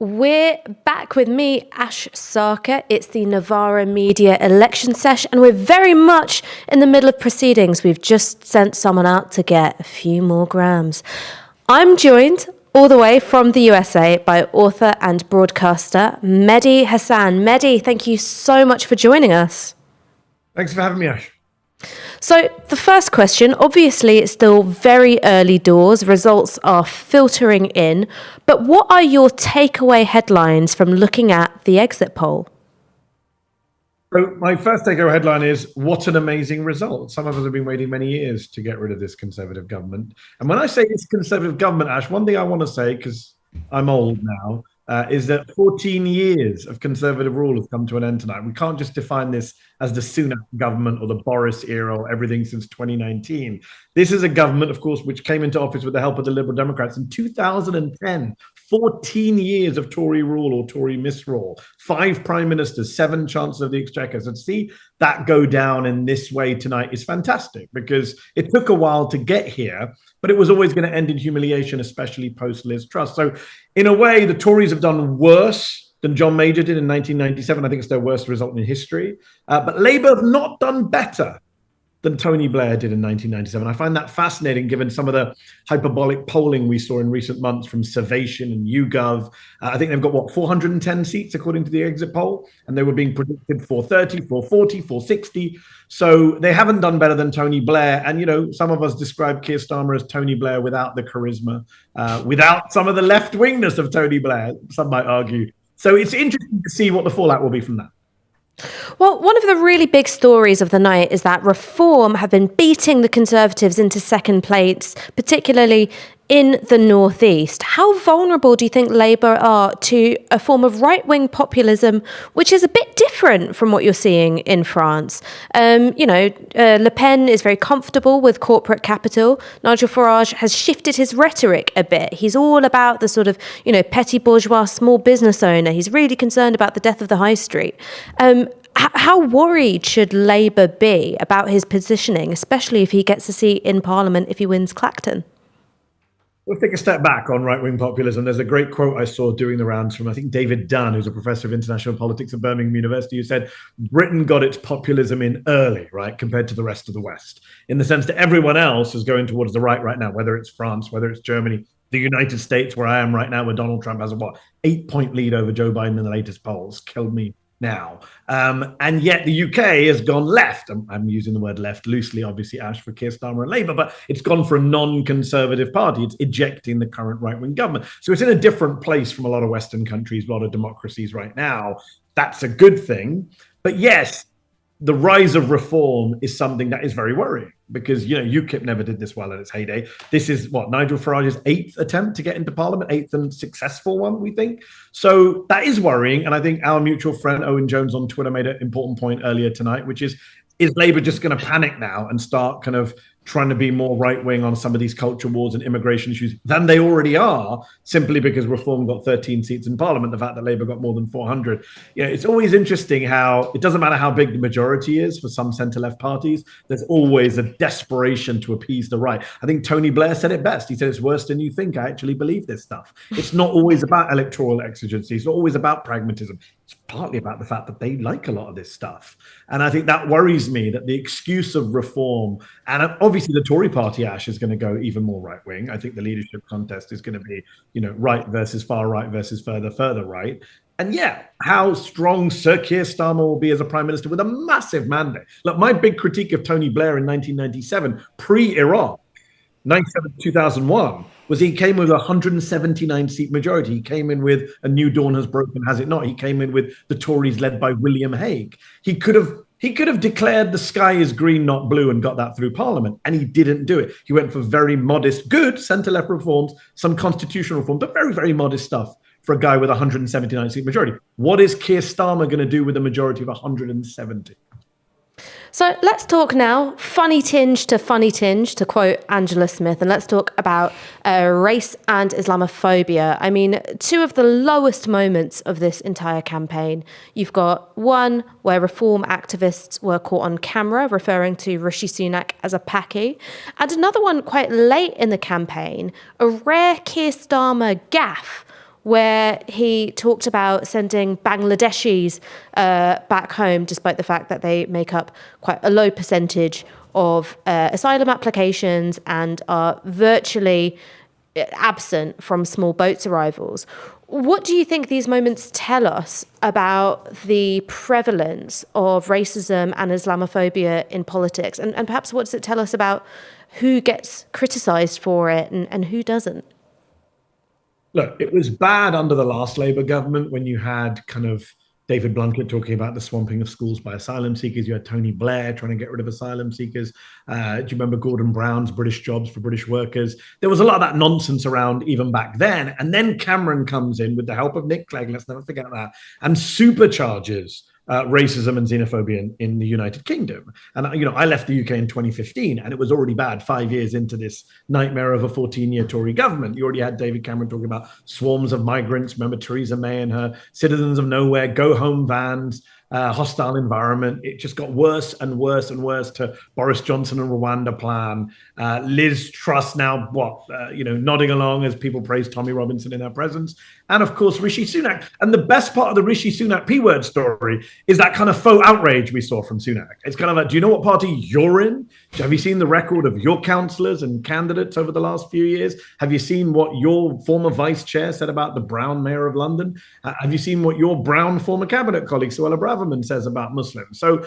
S2: We're back with me, Ash Sarkar. It's the Novara Media election sesh, and we're very much in the middle of proceedings. We've just sent someone out to get a few more grams. I'm joined all the way from the USA by author and broadcaster Mehdi Hassan. Mehdi, thank you so much for joining us.
S17: Thanks for having me, Ash.
S2: So the first question, obviously it's still very early doors, results are filtering in, but what are your takeaway headlines from looking at the exit poll?
S17: So my first takeaway headline is, what an amazing result. Some of us have been waiting many years to get rid of this Conservative government. And when I say this Conservative government, Ash, one thing I want to say, because I'm old now, is that 14 years of Conservative rule has come to an end tonight. We can't just define this as the Sunak government or the Boris era or everything since 2019. This is a government, of course, which came into office with the help of the Liberal Democrats in 2010. 14 years of Tory rule or Tory misrule, 5 prime ministers, 7 chancellors of the exchequer. So to see that go down in this way tonight is fantastic, because it took a while to get here, but it was always going to end in humiliation, especially post Liz Truss. So in a way, the Tories have done worse than John Major did in 1997. I think it's their worst result in history. But Labour have not done better than Tony Blair did in 1997. I find that fascinating, given some of the hyperbolic polling we saw in recent months from Servation and YouGov. I think they've got, 410 seats according to the exit poll, and they were being predicted 430, 440, 460. So they haven't done better than Tony Blair. And, you know, some of us describe Keir Starmer as Tony Blair without the charisma, without some of the left-wingness of Tony Blair, some might argue. So it's interesting to see what the fallout will be from that.
S2: Well, one of the really big stories of the night is that Reform have been beating the Conservatives into second place, particularly in the northeast. How vulnerable do you think Labour are to a form of right-wing populism, which is a bit different from what you're seeing in France? Le Pen is very comfortable with corporate capital. Nigel Farage has shifted his rhetoric a bit. He's all about the sort of, petty bourgeois small business owner. He's really concerned about the death of the high street. How worried should Labour be about his positioning, especially if he gets a seat in Parliament if he wins Clacton?
S17: We'll take a step back on right-wing populism. There's a great quote I saw doing the rounds from, I think, David Dunn, who's a professor of international politics at Birmingham University, who said Britain got its populism in early, right, compared to the rest of the West, in the sense that everyone else is going towards the right now, whether it's France, whether it's Germany, the United States, where I am right now, where Donald Trump has a 8-point lead over Joe Biden in the latest polls. Killed me now. And yet the UK has gone left. I'm using the word left loosely, obviously, Ash, for Keir Starmer and Labour, but it's gone for a non-conservative party. It's ejecting the current right-wing government. So it's in a different place from a lot of Western countries, a lot of democracies right now. That's a good thing. But yes, the rise of Reform is something that is very worrying, because, UKIP never did this well in its heyday. This is Nigel Farage's 8th attempt to get into Parliament, 8th and successful one, we think. So that is worrying. And I think our mutual friend Owen Jones on Twitter made an important point earlier tonight, which is Labour just going to panic now and start kind of trying to be more right-wing on some of these culture wars and immigration issues than they already are, simply because Reform got 13 seats in Parliament, the fact that Labour got more than 400. It's always interesting how it doesn't matter how big the majority is for some centre-left parties, there's always a desperation to appease the right. I think Tony Blair said it best. He said, it's worse than you think. I actually believe this stuff. It's not always about electoral exigency. It's not always about pragmatism. It's partly about the fact that they like a lot of this stuff. And I think that worries me, that the excuse of Reform, and obviously the Tory party, Ash, is going to go even more right-wing. I think the leadership contest is going to be, right versus far right versus further right. And how strong Sir Keir Starmer will be as a prime minister with a massive mandate. Look, my big critique of Tony Blair in 1997, pre-Iran, 2001, was he came with a 179-seat majority. He came in with a new dawn has broken, has it not? He came in with the Tories led by William Hague. He could have declared the sky is green, not blue, and got that through Parliament, and he didn't do it. He went for very modest, good centre-left reforms, some constitutional reforms, but very, very modest stuff for a guy with a 179-seat majority. What is Keir Starmer going to do with a majority of 170?
S2: So let's talk now, funny tinge, to quote Angela Smith, and let's talk about race and Islamophobia. I mean, two of the lowest moments of this entire campaign. You've got one where Reform activists were caught on camera referring to Rishi Sunak as a Paki, and another one quite late in the campaign, a rare Keir Starmer gaffe where he talked about sending Bangladeshis back home, despite the fact that they make up quite a low percentage of asylum applications and are virtually absent from small boats arrivals. What do you think these moments tell us about the prevalence of racism and Islamophobia in politics? And perhaps what does it tell us about who gets criticised for it and who doesn't?
S17: Look, it was bad under the last Labour government when you had kind of David Blunkett talking about the swamping of schools by asylum seekers. You had Tony Blair trying to get rid of asylum seekers. Do you remember Gordon Brown's British jobs for British workers? There was a lot of that nonsense around even back then. And then Cameron comes in with the help of Nick Clegg, let's never forget that, and supercharges racism and xenophobia in the United Kingdom. And, I left the UK in 2015 and it was already bad 5 years into this nightmare of a 14-year Tory government. You already had David Cameron talking about swarms of migrants. Remember Theresa May and her citizens of nowhere, go home vans, hostile environment. It just got worse and worse and worse to Boris Johnson and Rwanda plan. Liz Truss now, nodding along as people praise Tommy Robinson in her presence. And of course, Rishi Sunak. And the best part of the Rishi Sunak P-word story is that kind of faux outrage we saw from Sunak. It's kind of like, do you know what party you're in? Have you seen the record of your councillors and candidates over the last few years? Have you seen what your former vice chair said about the Brown mayor of London? Have you seen what your Brown former cabinet colleague, Suella Braverman, says about Muslims? So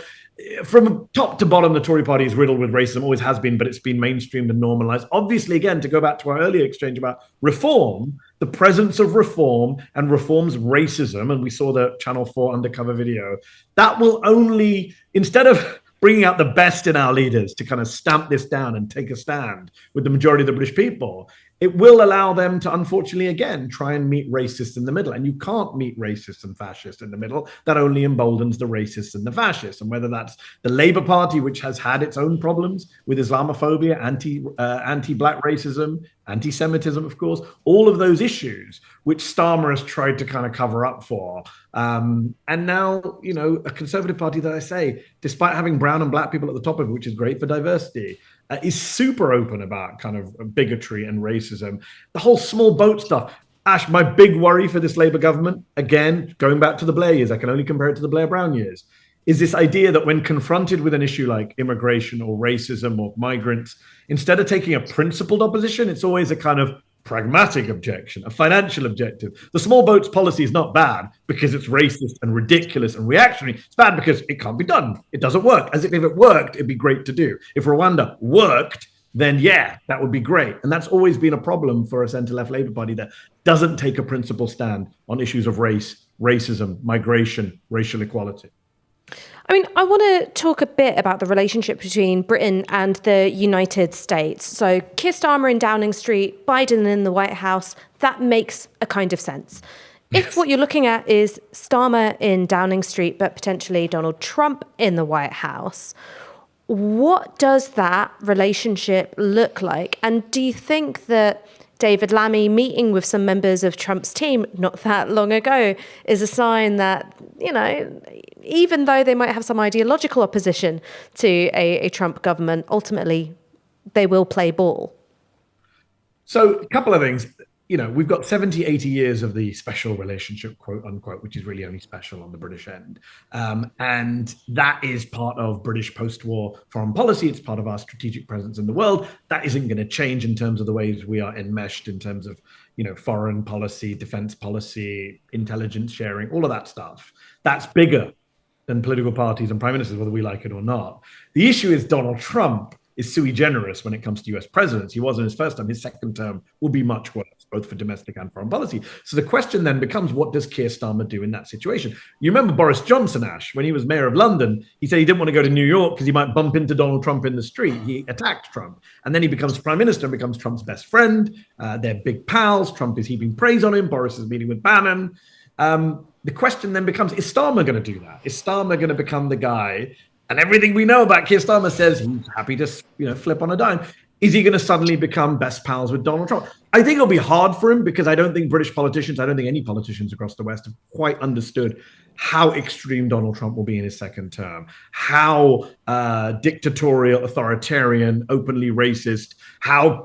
S17: from top to bottom, the Tory party is riddled with racism, always has been, but it's been mainstreamed and normalized. Obviously, again, to go back to our earlier exchange about reform, the presence of reform and reform's racism, and we saw the Channel 4 undercover video, that will only, instead of bringing out the best in our leaders to kind of stamp this down and take a stand with the majority of the British people, it will allow them to, unfortunately, again, try and meet racists in the middle. And you can't meet racists and fascists in the middle. That only emboldens the racists and the fascists. And whether that's the Labour Party, which has had its own problems with Islamophobia, anti-black racism, anti-Semitism, of course, all of those issues, which Starmer has tried to kind of cover up for. And now, a Conservative Party that I say, despite having brown and black people at the top of it, which is great for diversity, is super open about kind of bigotry and racism. The whole small boat stuff. Ash, my big worry for this Labour government, again, going back to the Blair years, I can only compare it to the Blair Brown years, is this idea that when confronted with an issue like immigration or racism or migrants, instead of taking a principled opposition, it's always a kind of pragmatic objection, a financial objective. The small boats policy is not bad because it's racist and ridiculous and reactionary. It's bad because it can't be done. It doesn't work. As if it worked, it'd be great to do. If Rwanda worked, then yeah, that would be great. And that's always been a problem for a centre-left Labour Party that doesn't take a principled stand on issues of race, racism, migration, racial equality.
S2: I mean, I want to talk a bit about the relationship between Britain and the United States. So Keir Starmer in Downing Street, Biden in the White House, that makes a kind of sense. If what you're looking at is Starmer in Downing Street, but potentially Donald Trump in the White House, what does that relationship look like? And do you think that David Lammy meeting with some members of Trump's team not that long ago is a sign that, even though they might have some ideological opposition to a Trump government, ultimately they will play ball?
S17: So a couple of things. We've got 70, 80 years of the special relationship, quote unquote, which is really only special on the British end. And that is part of British post-war foreign policy. It's part of our strategic presence in the world. That isn't going to change in terms of the ways we are enmeshed in terms of, foreign policy, defense policy, intelligence sharing, all of that stuff. That's bigger than political parties and prime ministers, whether we like it or not. The issue is Donald Trump is sui generis when it comes to US presidents. He was in his first term. His second term will be much worse, both for domestic and foreign policy. So the question then becomes, what does Keir Starmer do in that situation? You remember Boris Johnson, Ash, when he was mayor of London, he said he didn't want to go to New York because he might bump into Donald Trump in the street. He attacked Trump. And then he becomes prime minister and becomes Trump's best friend. They're big pals. Trump is heaping praise on him. Boris is meeting with Bannon. The question then becomes, is Starmer going to do that? Is Starmer going to become the guy? And everything we know about Keir Starmer says he's happy to, flip on a dime. Is he going to suddenly become best pals with Donald Trump? I think it'll be hard for him because I don't think British politicians, I don't think any politicians across the West have quite understood how extreme Donald Trump will be in his second term, how dictatorial, authoritarian, openly racist,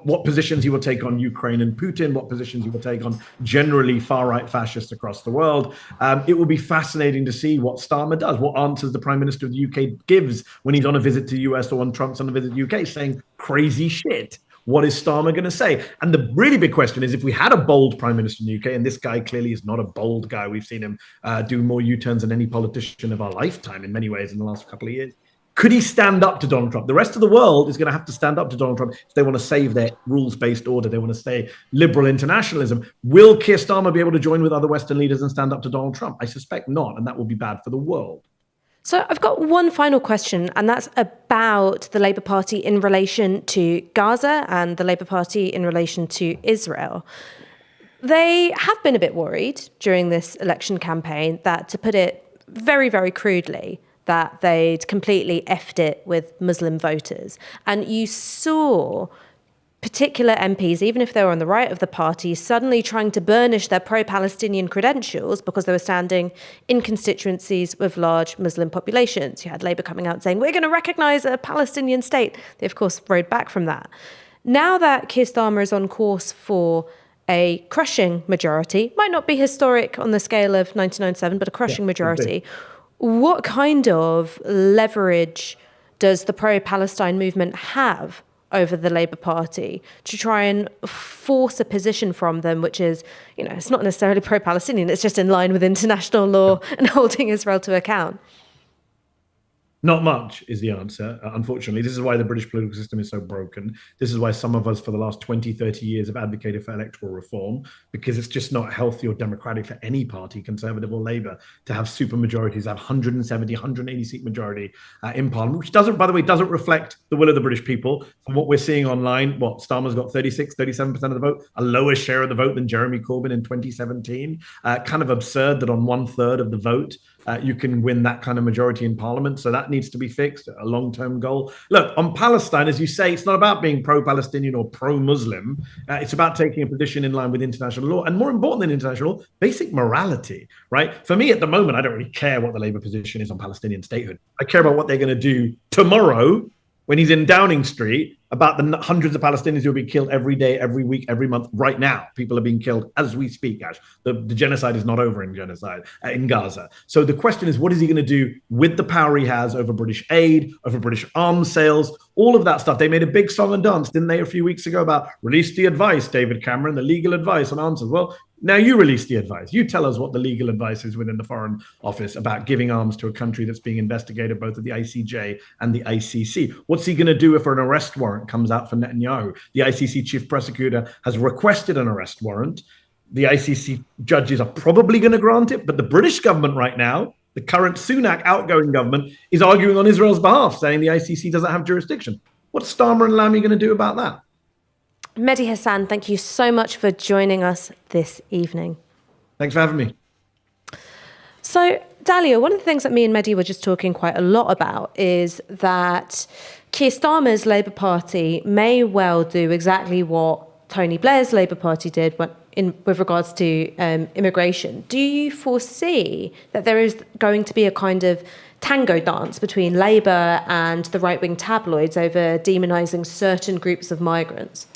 S17: what positions he will take on Ukraine and Putin, what positions he will take on generally far-right fascists across the world. It will be fascinating to see what Starmer does, what answers the Prime Minister of the UK gives when he's on a visit to the US or when Trump's on a visit to the UK saying crazy shit. What is Starmer going to say? And the really big question is, if we had a bold prime minister in the UK, and this guy clearly is not a bold guy, we've seen him do more U-turns than any politician of our lifetime in many ways in the last couple of years. Could he stand up to Donald Trump? The rest of the world is going to have to stand up to Donald Trump if they want to save their rules-based order. They want to stay liberal internationalism. Will Keir Starmer be able to join with other Western leaders and stand up to Donald Trump? I suspect not, and that will be bad for the world.
S2: So I've got one final question, and that's about the Labour Party in relation to Gaza and the Labour Party in relation to Israel. They have been a bit worried during this election campaign that, to put it very, very crudely, that they'd completely effed it with Muslim voters. And you saw particular MPs, even if they were on the right of the party, suddenly trying to burnish their pro-Palestinian credentials because they were standing in constituencies with large Muslim populations. You had Labour coming out saying, we're going to recognise a Palestinian state. They, of course, rode back from that. Now that Keir Starmer is on course for a crushing majority, might not be historic on the scale of 1997, but a crushing majority, what kind of leverage does the pro-Palestine movement have over the Labour Party to try and force a position from them, which is, it's not necessarily pro-Palestinian, it's just in line with international law and holding Israel to account?
S17: Not much is the answer, unfortunately. This is why the British political system is so broken. This is why some of us for the last 20, 30 years have advocated for electoral reform, because it's just not healthy or democratic for any party, Conservative or Labour, to have super majorities, have 170, 180 seat majority in Parliament, which doesn't, by the way, doesn't reflect the will of the British people. From what we're seeing online, Starmer's got 36, 37% of the vote, a lower share of the vote than Jeremy Corbyn in 2017. Kind of absurd that on 1/3 of the vote, you can win that kind of majority in Parliament. So that needs to be fixed, a long-term goal. Look, on Palestine, as you say, it's not about being pro-Palestinian or pro-Muslim. It's about taking a position in line with international law. And more important than international law, basic morality, right? For me, at the moment, I don't really care what the Labour position is on Palestinian statehood. I care about what they're going to do tomorrow when he's in Downing Street about the hundreds of Palestinians who are being killed every day, every week, every month. Right now, people are being killed as we speak, Ash. The genocide is not over in Gaza. So the question is, what is he going to do with the power he has over British aid, over British arms sales, all of that stuff? They made a big song and dance, didn't they, a few weeks ago about release the advice, David Cameron, the legal advice on answers. Well, now you release the advice. You tell us what the legal advice is within the Foreign Office about giving arms to a country that's being investigated both at the ICJ and the ICC. What's he going to do if an arrest warrant comes out for Netanyahu? The ICC chief prosecutor has requested an arrest warrant. The ICC judges are probably going to grant it, but the British government right now, the current Sunak outgoing government, is arguing on Israel's behalf, saying the ICC doesn't have jurisdiction. What's Starmer and Lamy going to do about that?
S2: Mehdi Hasan, thank you so much for joining us this evening.
S17: Thanks for having me.
S2: So, Dalia, one of the things that me and Mehdi were just talking quite a lot about is that Keir Starmer's Labour Party may well do exactly what Tony Blair's Labour Party did with regards to immigration. Do you foresee that there is going to be a kind of tango dance between Labour and the right-wing tabloids over demonising certain groups of migrants?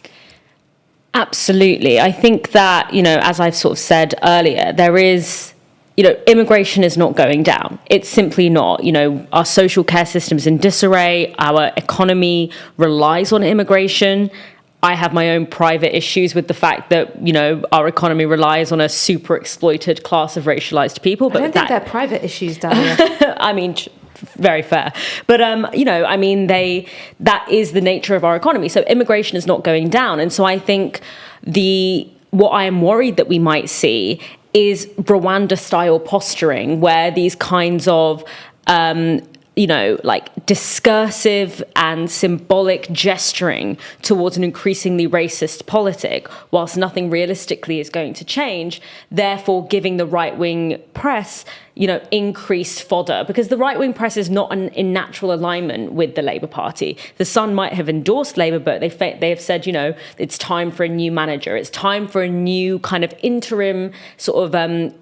S27: Absolutely. I think that, as I've sort of said earlier, there is, immigration is not going down. It's simply not. Our social care system is in disarray. Our economy relies on immigration. I have my own private issues with the fact that, our economy relies on a super exploited class of racialized people. But
S2: I don't think they're private issues, Dalia.
S27: I mean, very fair. But, that is the nature of our economy. So immigration is not going down. And so I think what I am worried that we might see is Rwanda-style posturing, where these kinds of discursive and symbolic gesturing towards an increasingly racist politic, whilst nothing realistically is going to change, therefore giving the right-wing press, increased fodder, because the right-wing press is not in natural alignment with the Labour Party. The Sun might have endorsed Labour, but they have said, it's time for a new manager. It's time for a new kind of interim sort of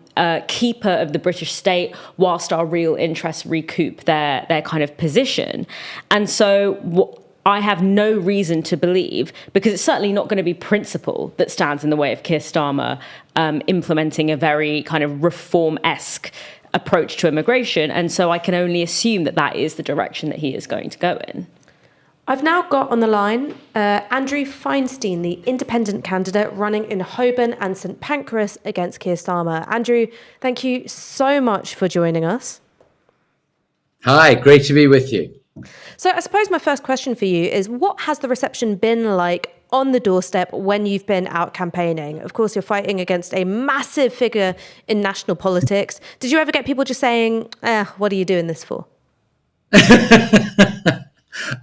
S27: keeper of the British state, whilst our real interests recoup their kind of position. And so I have no reason to believe, because it's certainly not going to be principle that stands in the way of Keir Starmer implementing a very kind of reform-esque approach to immigration. And so I can only assume that that is the direction that he is going to go in.
S2: I've now got on the line Andrew Feinstein, the independent candidate running in Holborn and St Pancras against Keir Starmer. Andrew, thank you so much for joining us.
S6: Hi, great to be with you.
S2: So I suppose my first question for you is, what has the reception been like on the doorstep when you've been out campaigning? Of course, you're fighting against a massive figure in national politics. Did you ever get people just saying, what are you doing this for?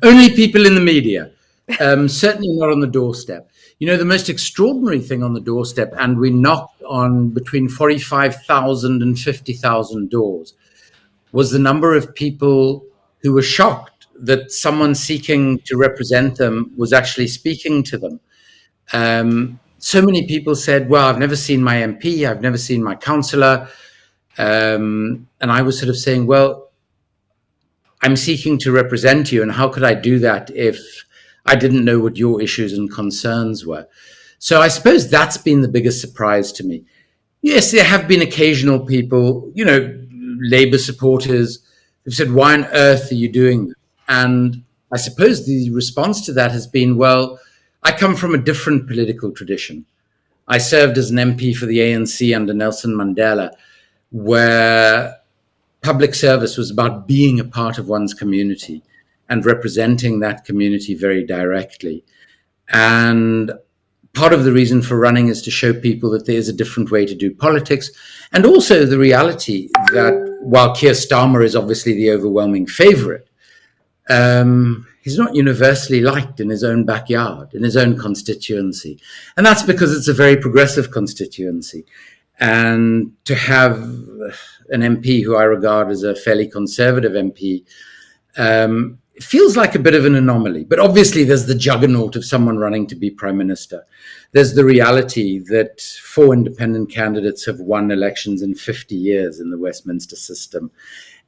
S6: Only people in the media, certainly not on the doorstep. You know, the most extraordinary thing on the doorstep, and we knocked on between 45,000 and 50,000 doors, was the number of people who were shocked that someone seeking to represent them was actually speaking to them. So many people said, well, I've never seen my MP, I've never seen my councillor. And I was sort of saying, well, I'm seeking to represent you, and how could I do that if I didn't know what your issues and concerns were? So I suppose that's been the biggest surprise to me. Yes, there have been occasional people, you know, Labour supporters who've said, why on earth are you doing this? And I suppose the response to that has been, well, I come from a different political tradition. I served as an MP for the ANC under Nelson Mandela, where public service was about being a part of one's community and representing that community very directly. And part of the reason for running is to show people that there's a different way to do politics, and also the reality that while Keir Starmer is obviously the overwhelming favourite, he's not universally liked in his own backyard, in his own constituency. And that's because it's a very progressive constituency. And to have an MP who I regard as a fairly conservative MP, it feels like a bit of an anomaly. But obviously there's the juggernaut of someone running to be Prime Minister. There's the reality that 4 independent candidates have won elections in 50 years in the Westminster system,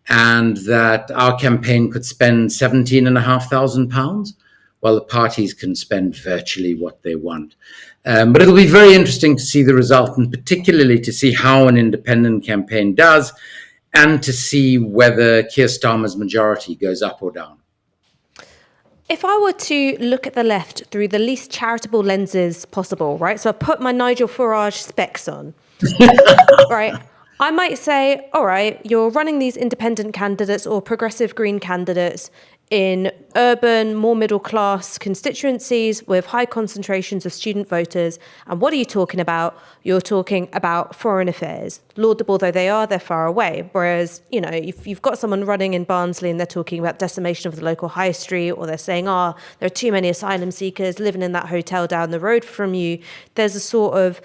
S6: and that our campaign could spend £17,500, while the parties can spend virtually what they want. But it'll be very interesting to see the result, and particularly to see how an independent campaign does, and to see whether Keir Starmer's majority goes up or down.
S2: If I were to look at the left through the least charitable lenses possible, right? So I've put my Nigel Farage specs on, right? I might say, all right, you're running these independent candidates or progressive Green candidates in urban, more middle class constituencies with high concentrations of student voters. And what are you talking about? You're talking about foreign affairs. Laudable though they are, they're far away. Whereas, you know, if you've got someone running in Barnsley and they're talking about decimation of the local high street, or they're saying, there are too many asylum seekers living in that hotel down the road from you, there's a sort of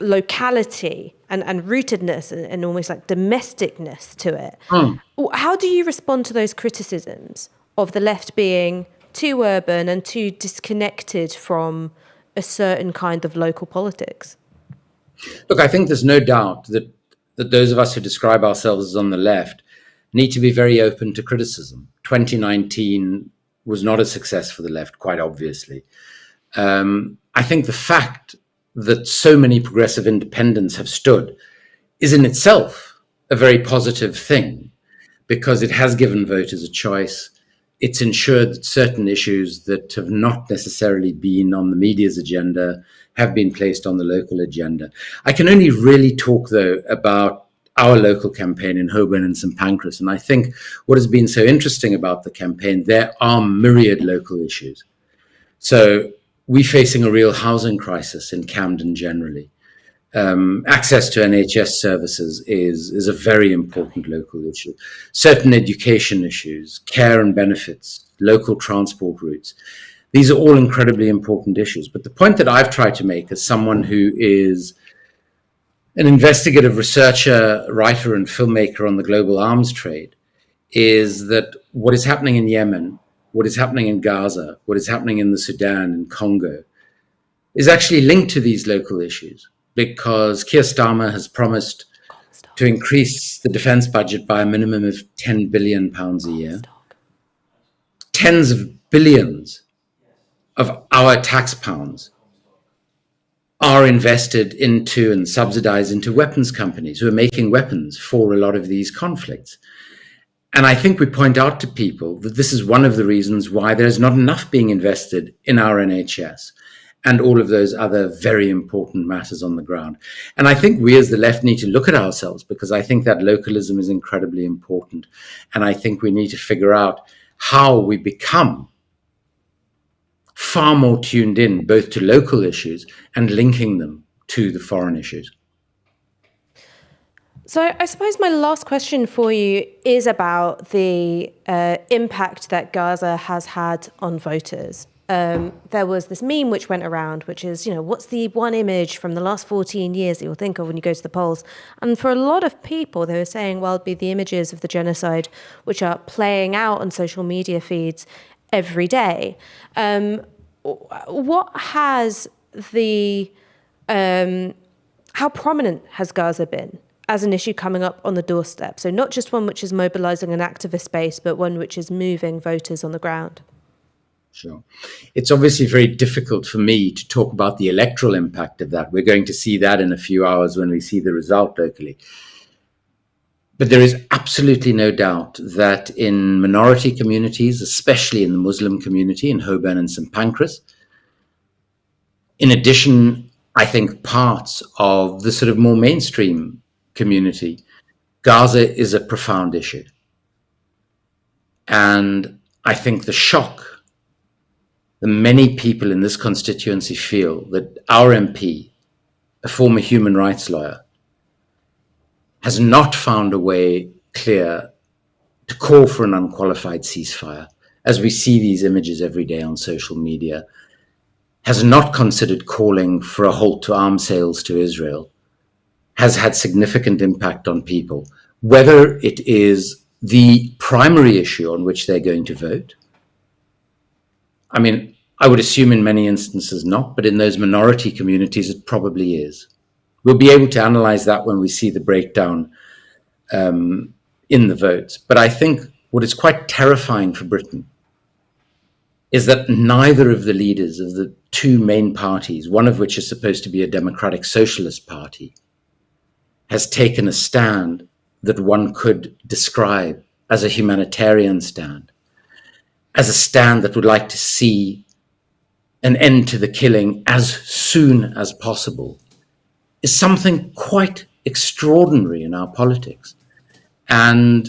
S2: locality and rootedness and almost like domesticness to it. How do you respond to those criticisms of the left being too urban and too disconnected from a certain kind of local politics?
S6: Look, I think there's no doubt that those of us who describe ourselves as on the left need to be very open to criticism. 2019 was not a success for the left, quite obviously. I think the fact that so many progressive independents have stood is in itself a very positive thing, because it has given voters a choice. It's ensured that certain issues that have not necessarily been on the media's agenda have been placed on the local agenda. I can only really talk, though, about our local campaign in Holborn and St Pancras. And I think what has been so interesting about the campaign, there are myriad local issues. So we're facing a real housing crisis in Camden generally. Access to NHS services is a very important local issue. Certain education issues, care and benefits, local transport routes. These are all incredibly important issues. But the point that I've tried to make as someone who is an investigative researcher, writer, and filmmaker on the global arms trade is that what is happening in Yemen, what is happening in Gaza, what is happening in the Sudan and Congo is actually linked to these local issues, because Keir Starmer has promised to increase the defense budget by a minimum of £10 billion a year. Tens of billions of our tax pounds are invested into and subsidized into weapons companies who are making weapons for a lot of these conflicts. And I think we point out to people that this is one of the reasons why there's not enough being invested in our NHS and all of those other very important matters on the ground. And I think we as the left need to look at ourselves, because I think that localism is incredibly important. And I think we need to figure out how we become far more tuned in both to local issues and linking them to the foreign issues.
S2: So I suppose my last question for you is about the impact that Gaza has had on voters. There was this meme which went around, which is, what's the one image from the last 14 years that you'll think of when you go to the polls? And for a lot of people, they were saying, well, it'd be the images of the genocide which are playing out on social media feeds every day. What has how prominent has Gaza been as an issue coming up on the doorstep? So not just one which is mobilizing an activist base, but one which is moving voters on the ground.
S6: Sure. It's obviously very difficult for me to talk about the electoral impact of that. We're going to see that in a few hours when we see the result locally. But there is absolutely no doubt that in minority communities, especially in the Muslim community in Holborn and St. Pancras, in addition, I think parts of the sort of more mainstream community, Gaza is a profound issue. And I think the shock that many people in this constituency feel that our MP, a former human rights lawyer, has not found a way clear to call for an unqualified ceasefire, as we see these images every day on social media, has not considered calling for a halt to arms sales to Israel, has had significant impact on people, whether it is the primary issue on which they're going to vote. I mean, I would assume in many instances not, but in those minority communities, it probably is. We'll be able to analyze that when we see the breakdown in the votes. But I think what is quite terrifying for Britain is that neither of the leaders of the two main parties, one of which is supposed to be a democratic socialist party, has taken a stand that one could describe as a humanitarian stand, as a stand that would like to see an end to the killing as soon as possible, is something quite extraordinary in our politics. And,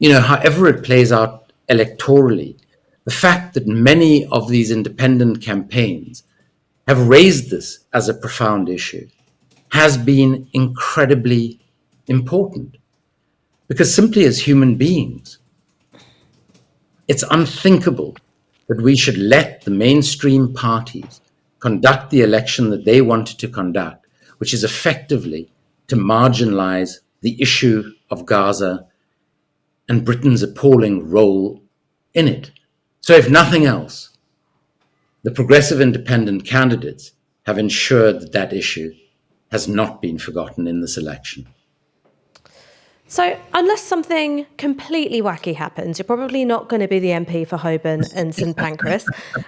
S6: however it plays out electorally, the fact that many of these independent campaigns have raised this as a profound issue has been incredibly important. Because simply as human beings, it's unthinkable that we should let the mainstream parties conduct the election that they wanted to conduct, which is effectively to marginalize the issue of Gaza and Britain's appalling role in it. So if nothing else, the progressive independent candidates have ensured that that issue has not been forgotten in this election.
S2: So unless something completely wacky happens, you're probably not going to be the MP for Holborn and St Pancras.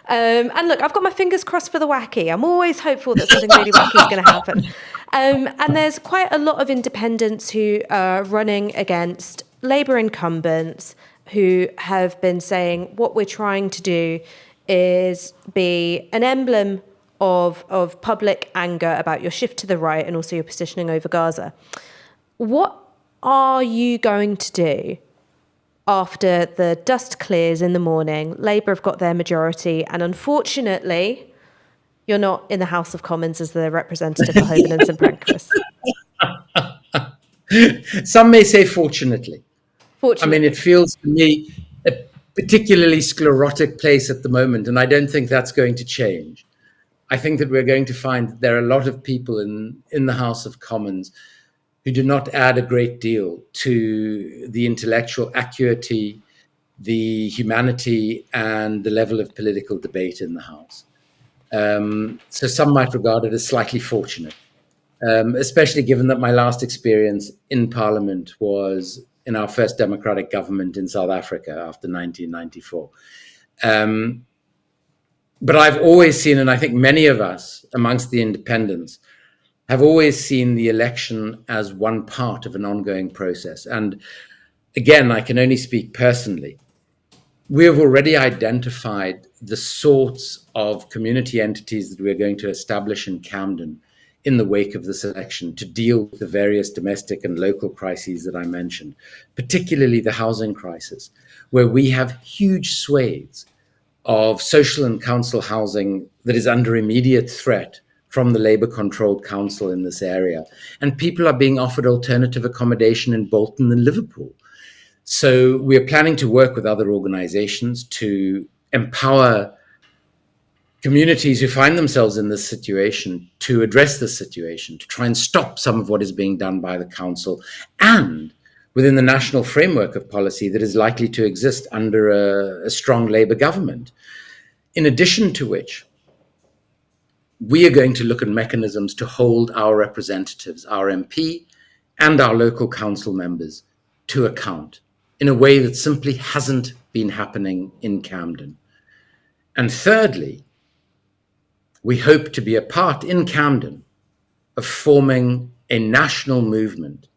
S2: And look, I've got my fingers crossed for the wacky. I'm always hopeful that something really wacky is going to happen. And there's quite a lot of independents who are running against Labour incumbents who have been saying what we're trying to do is be an emblem of public anger about your shift to the right and also your positioning over Gaza. What are you going to do after the dust clears in the morning? Labour have got their majority, and unfortunately, you're not in the House of Commons as the representative for Holborn and St Pancras.
S6: Some may say fortunately.
S2: Fortunately.
S6: I mean, it feels to me a particularly sclerotic place at the moment, and I don't think that's going to change. I think that we're going to find that there are a lot of people in the House of Commons who do not add a great deal to the intellectual acuity, the humanity, and the level of political debate in the House. So some might regard it as slightly fortunate. especially given that my last experience in Parliament was in our first democratic government in South Africa after 1994. But I've always seen, and I think many of us amongst the independents have always seen the election as one part of an ongoing process. And again, I can only speak personally. We have already identified the sorts of community entities that we're going to establish in Camden in the wake of this election to deal with the various domestic and local crises that I mentioned, particularly the housing crisis, where we have huge swathes of social and council housing that is under immediate threat from the Labour-controlled council in this area. And people are being offered alternative accommodation in Bolton and Liverpool. So we're planning to work with other organizations to empower communities who find themselves in this situation to address this situation, to try and stop some of what is being done by the council and within the national framework of policy that is likely to exist under a strong Labour government. In addition to which, we are going to look at mechanisms to hold our representatives, our MP and our local council members to account in a way that simply hasn't been happening in Camden. And thirdly, we hope to be a part in Camden of forming a national movement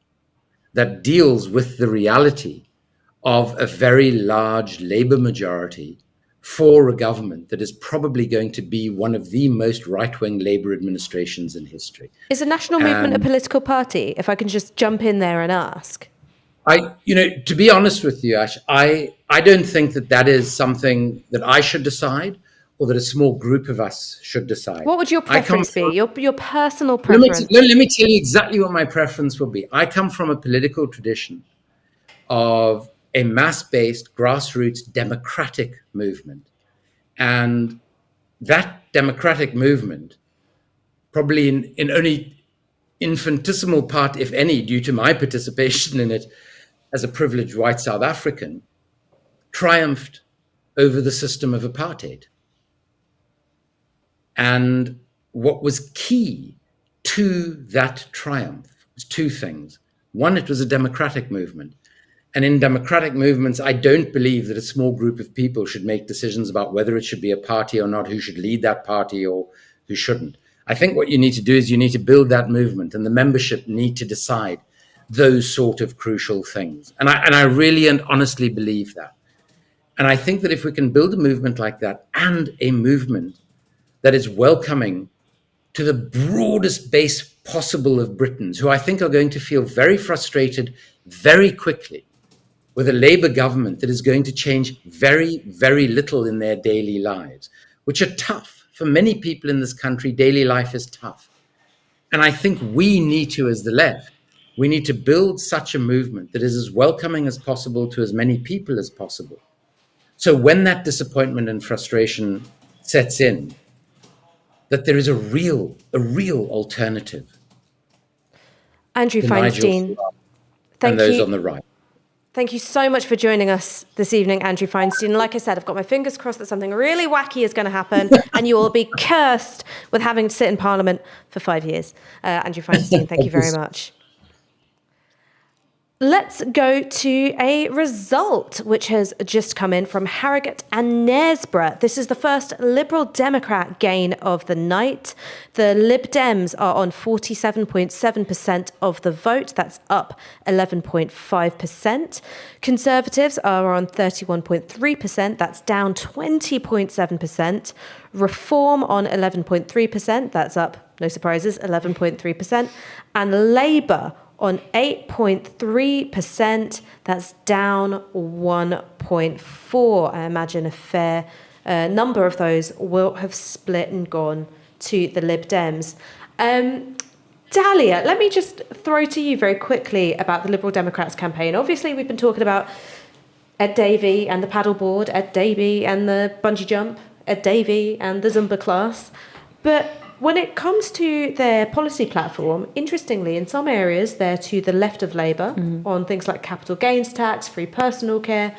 S6: that deals with the reality of a very large Labour majority for a government that is probably going to be one of the most right-wing Labour administrations in history.
S2: Is a national movement a political party? If I can just jump in there and ask.
S6: To be honest with you, Ash, I don't think that is something that I should decide or that a small group of us should decide.
S2: What would your preference be? Your personal preference?
S6: Let me tell you exactly what my preference will be. I come from a political tradition of a mass-based, grassroots, democratic movement. And that democratic movement, probably in only infinitesimal part, if any, due to my participation in it as a privileged white South African, triumphed over the system of apartheid. And what was key to that triumph was two things. One, it was a democratic movement. And in democratic movements, I don't believe that a small group of people should make decisions about whether it should be a party or not, who should lead that party or who shouldn't. I think what you need to do is you need to build that movement, and the membership need to decide those sort of crucial things. And I really and honestly believe that. And I think that if we can build a movement like that, and a movement that is welcoming to the broadest base possible of Britons, who I think are going to feel very frustrated very quickly with a Labour government that is going to change very, very little in their daily lives, which are tough. For many people in this country, daily life is tough. And I think we need to, as the left, we need to build such a movement that is as welcoming as possible to as many people as possible. So when that disappointment and frustration sets in, that there is a real alternative.
S2: Andrew Feinstein,
S6: and those on the right.
S2: Thank you so much for joining us this evening, Andrew Feinstein. Like I said, I've got my fingers crossed that something really wacky is going to happen and you will be cursed with having to sit in Parliament for 5 years. Andrew Feinstein, thank you very much. Let's go to a result which has just come in from Harrogate and Knaresborough. This is the first Liberal Democrat gain of the night. The Lib Dems are on 47.7% of the vote. That's up 11.5%. Conservatives are on 31.3%. That's down 20.7%. Reform on 11.3%. That's up, no surprises, 11.3%. And Labour on 8.3%, that's down 1.4%. I imagine a fair number of those will have split and gone to the Lib Dems. Dalia, let me just throw to you very quickly about the Liberal Democrats campaign. Obviously, we've been talking about Ed Davey and the paddleboard, Ed Davey and the bungee jump, Ed Davey and the Zumba class. But when it comes to their policy platform, interestingly, in some areas, they're to the left of Labour on things like capital gains tax, free personal care.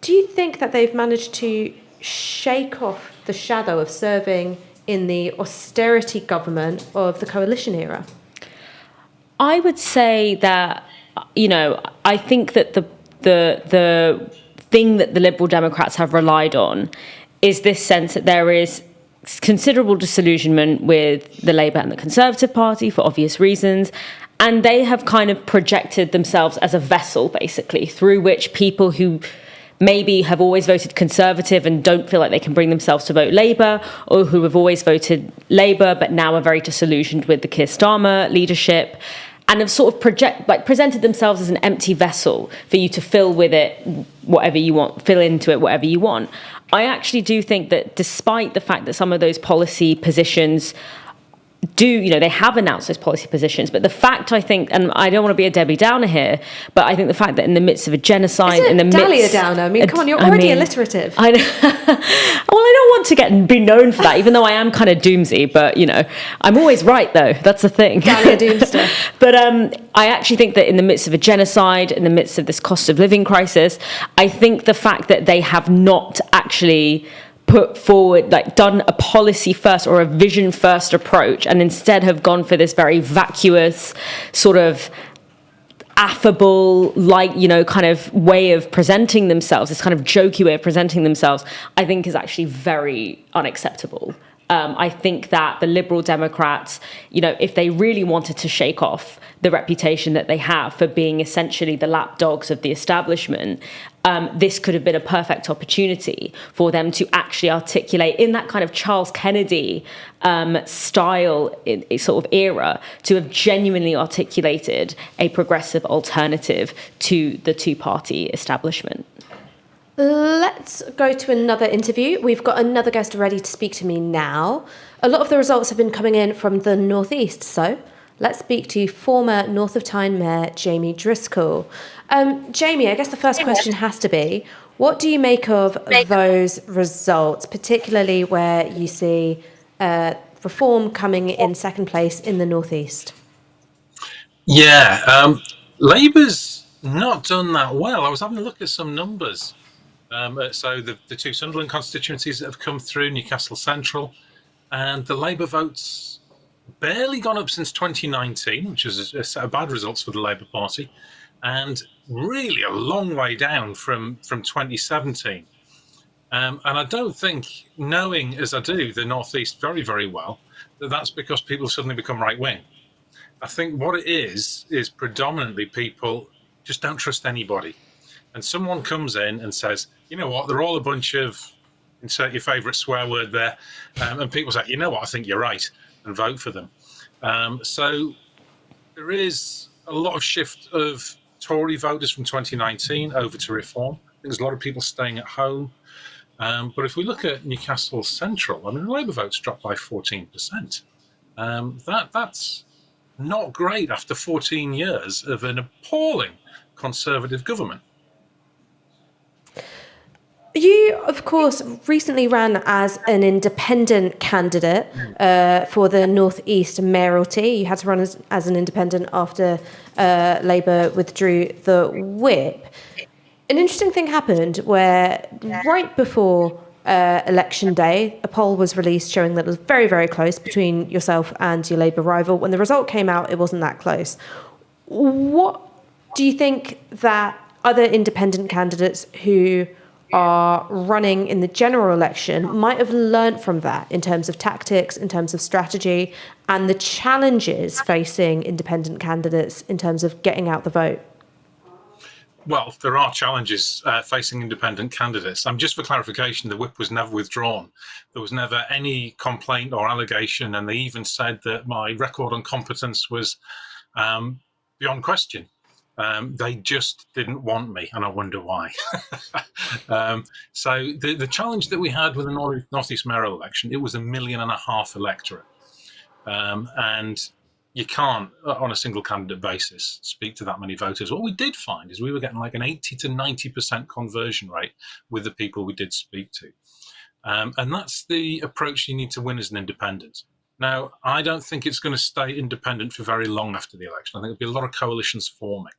S2: Do you think that they've managed to shake off the shadow of serving in the austerity government of the coalition era?
S27: I would say that, I think that the thing that the Liberal Democrats have relied on is this sense that there is considerable disillusionment with the Labour and the Conservative Party for obvious reasons. And they have kind of projected themselves as a vessel, basically, through which people who maybe have always voted Conservative and don't feel like they can bring themselves to vote Labour, or who have always voted Labour but now are very disillusioned with the Keir Starmer leadership, and have sort of presented themselves as an empty vessel for you to fill with it whatever you want, fill into it whatever you want. I actually do think that despite the fact that some of those policy positions they have announced those policy positions, but the fact, I think, and I don't want to be a Debbie Downer here, but I think the fact that in the midst of a genocide, in the
S2: Dalia Downer? I mean, come on, you're already alliterative.
S27: I know. Well, I don't want to be known for that, even though I am kind of doomsy, but, I'm always right, though. That's the thing.
S2: Dalia Doomster.
S27: But I actually think that in the midst of a genocide, in the midst of this cost of living crisis, I think the fact that they have not actually put forward, done a policy first or a vision first approach, and instead have gone for this very vacuous, sort of affable, kind of way of presenting themselves, this kind of jokey way of presenting themselves, I think is actually very unacceptable. I think that the Liberal Democrats, if they really wanted to shake off the reputation that they have for being essentially the lapdogs of the establishment, this could have been a perfect opportunity for them to actually articulate in that kind of Charles Kennedy style sort of era, to have genuinely articulated a progressive alternative to the two-party establishment.
S2: Let's go to another interview. We've got another guest ready to speak to me now. A lot of the results have been coming in from the Northeast, so let's speak to former North of Tyne Mayor Jamie Driscoll. Jamie, I guess the first question has to be, what do you make of those results, particularly where you see Reform coming in second place in the Northeast?
S12: Yeah, Labour's not done that well. I was having a look at some numbers. So the two Sunderland constituencies that have come through, Newcastle Central, and the Labour votes barely gone up since 2019, which is a set of bad results for the Labour Party, and really a long way down from 2017. And I don't think, knowing as I do the North East very, very well, that's because people suddenly become right-wing. I think what it is predominantly people just don't trust anybody. And someone comes in and says, you know what, they're all a bunch of, insert your favourite swear word there, and people say, you know what, I think you're right, and vote for them. So there is a lot of shift of Tory voters from 2019 over to Reform. I think there's a lot of people staying at home. But if we look at Newcastle Central, I mean, the Labour votes dropped by 14%. That's not great after 14 years of an appalling Conservative government.
S2: You, of course, recently ran as an independent candidate for the North East mayoralty. You had to run as an independent after Labour withdrew the whip. An interesting thing happened where right before election day, a poll was released showing that it was very, very close between yourself and your Labour rival. When the result came out, it wasn't that close. What do you think that other independent candidates who are running in the general election might have learnt from that in terms of tactics, in terms of strategy, and the challenges facing independent candidates in terms of getting out the vote?
S12: Well, there are challenges facing independent candidates. Just for clarification, the whip was never withdrawn. There was never any complaint or allegation, and they even said that my record on competence was beyond question. They just didn't want me, and I wonder why. So the challenge that we had with the North East mayoral election, it was 1.5 million electorate. And you can't, on a single candidate basis, speak to that many voters. What we did find is we were getting like an 80 to 90% conversion rate with the people we did speak to. And that's the approach you need to win as an independent. Now, I don't think it's going to stay independent for very long after the election. I think there'll be a lot of coalitions forming.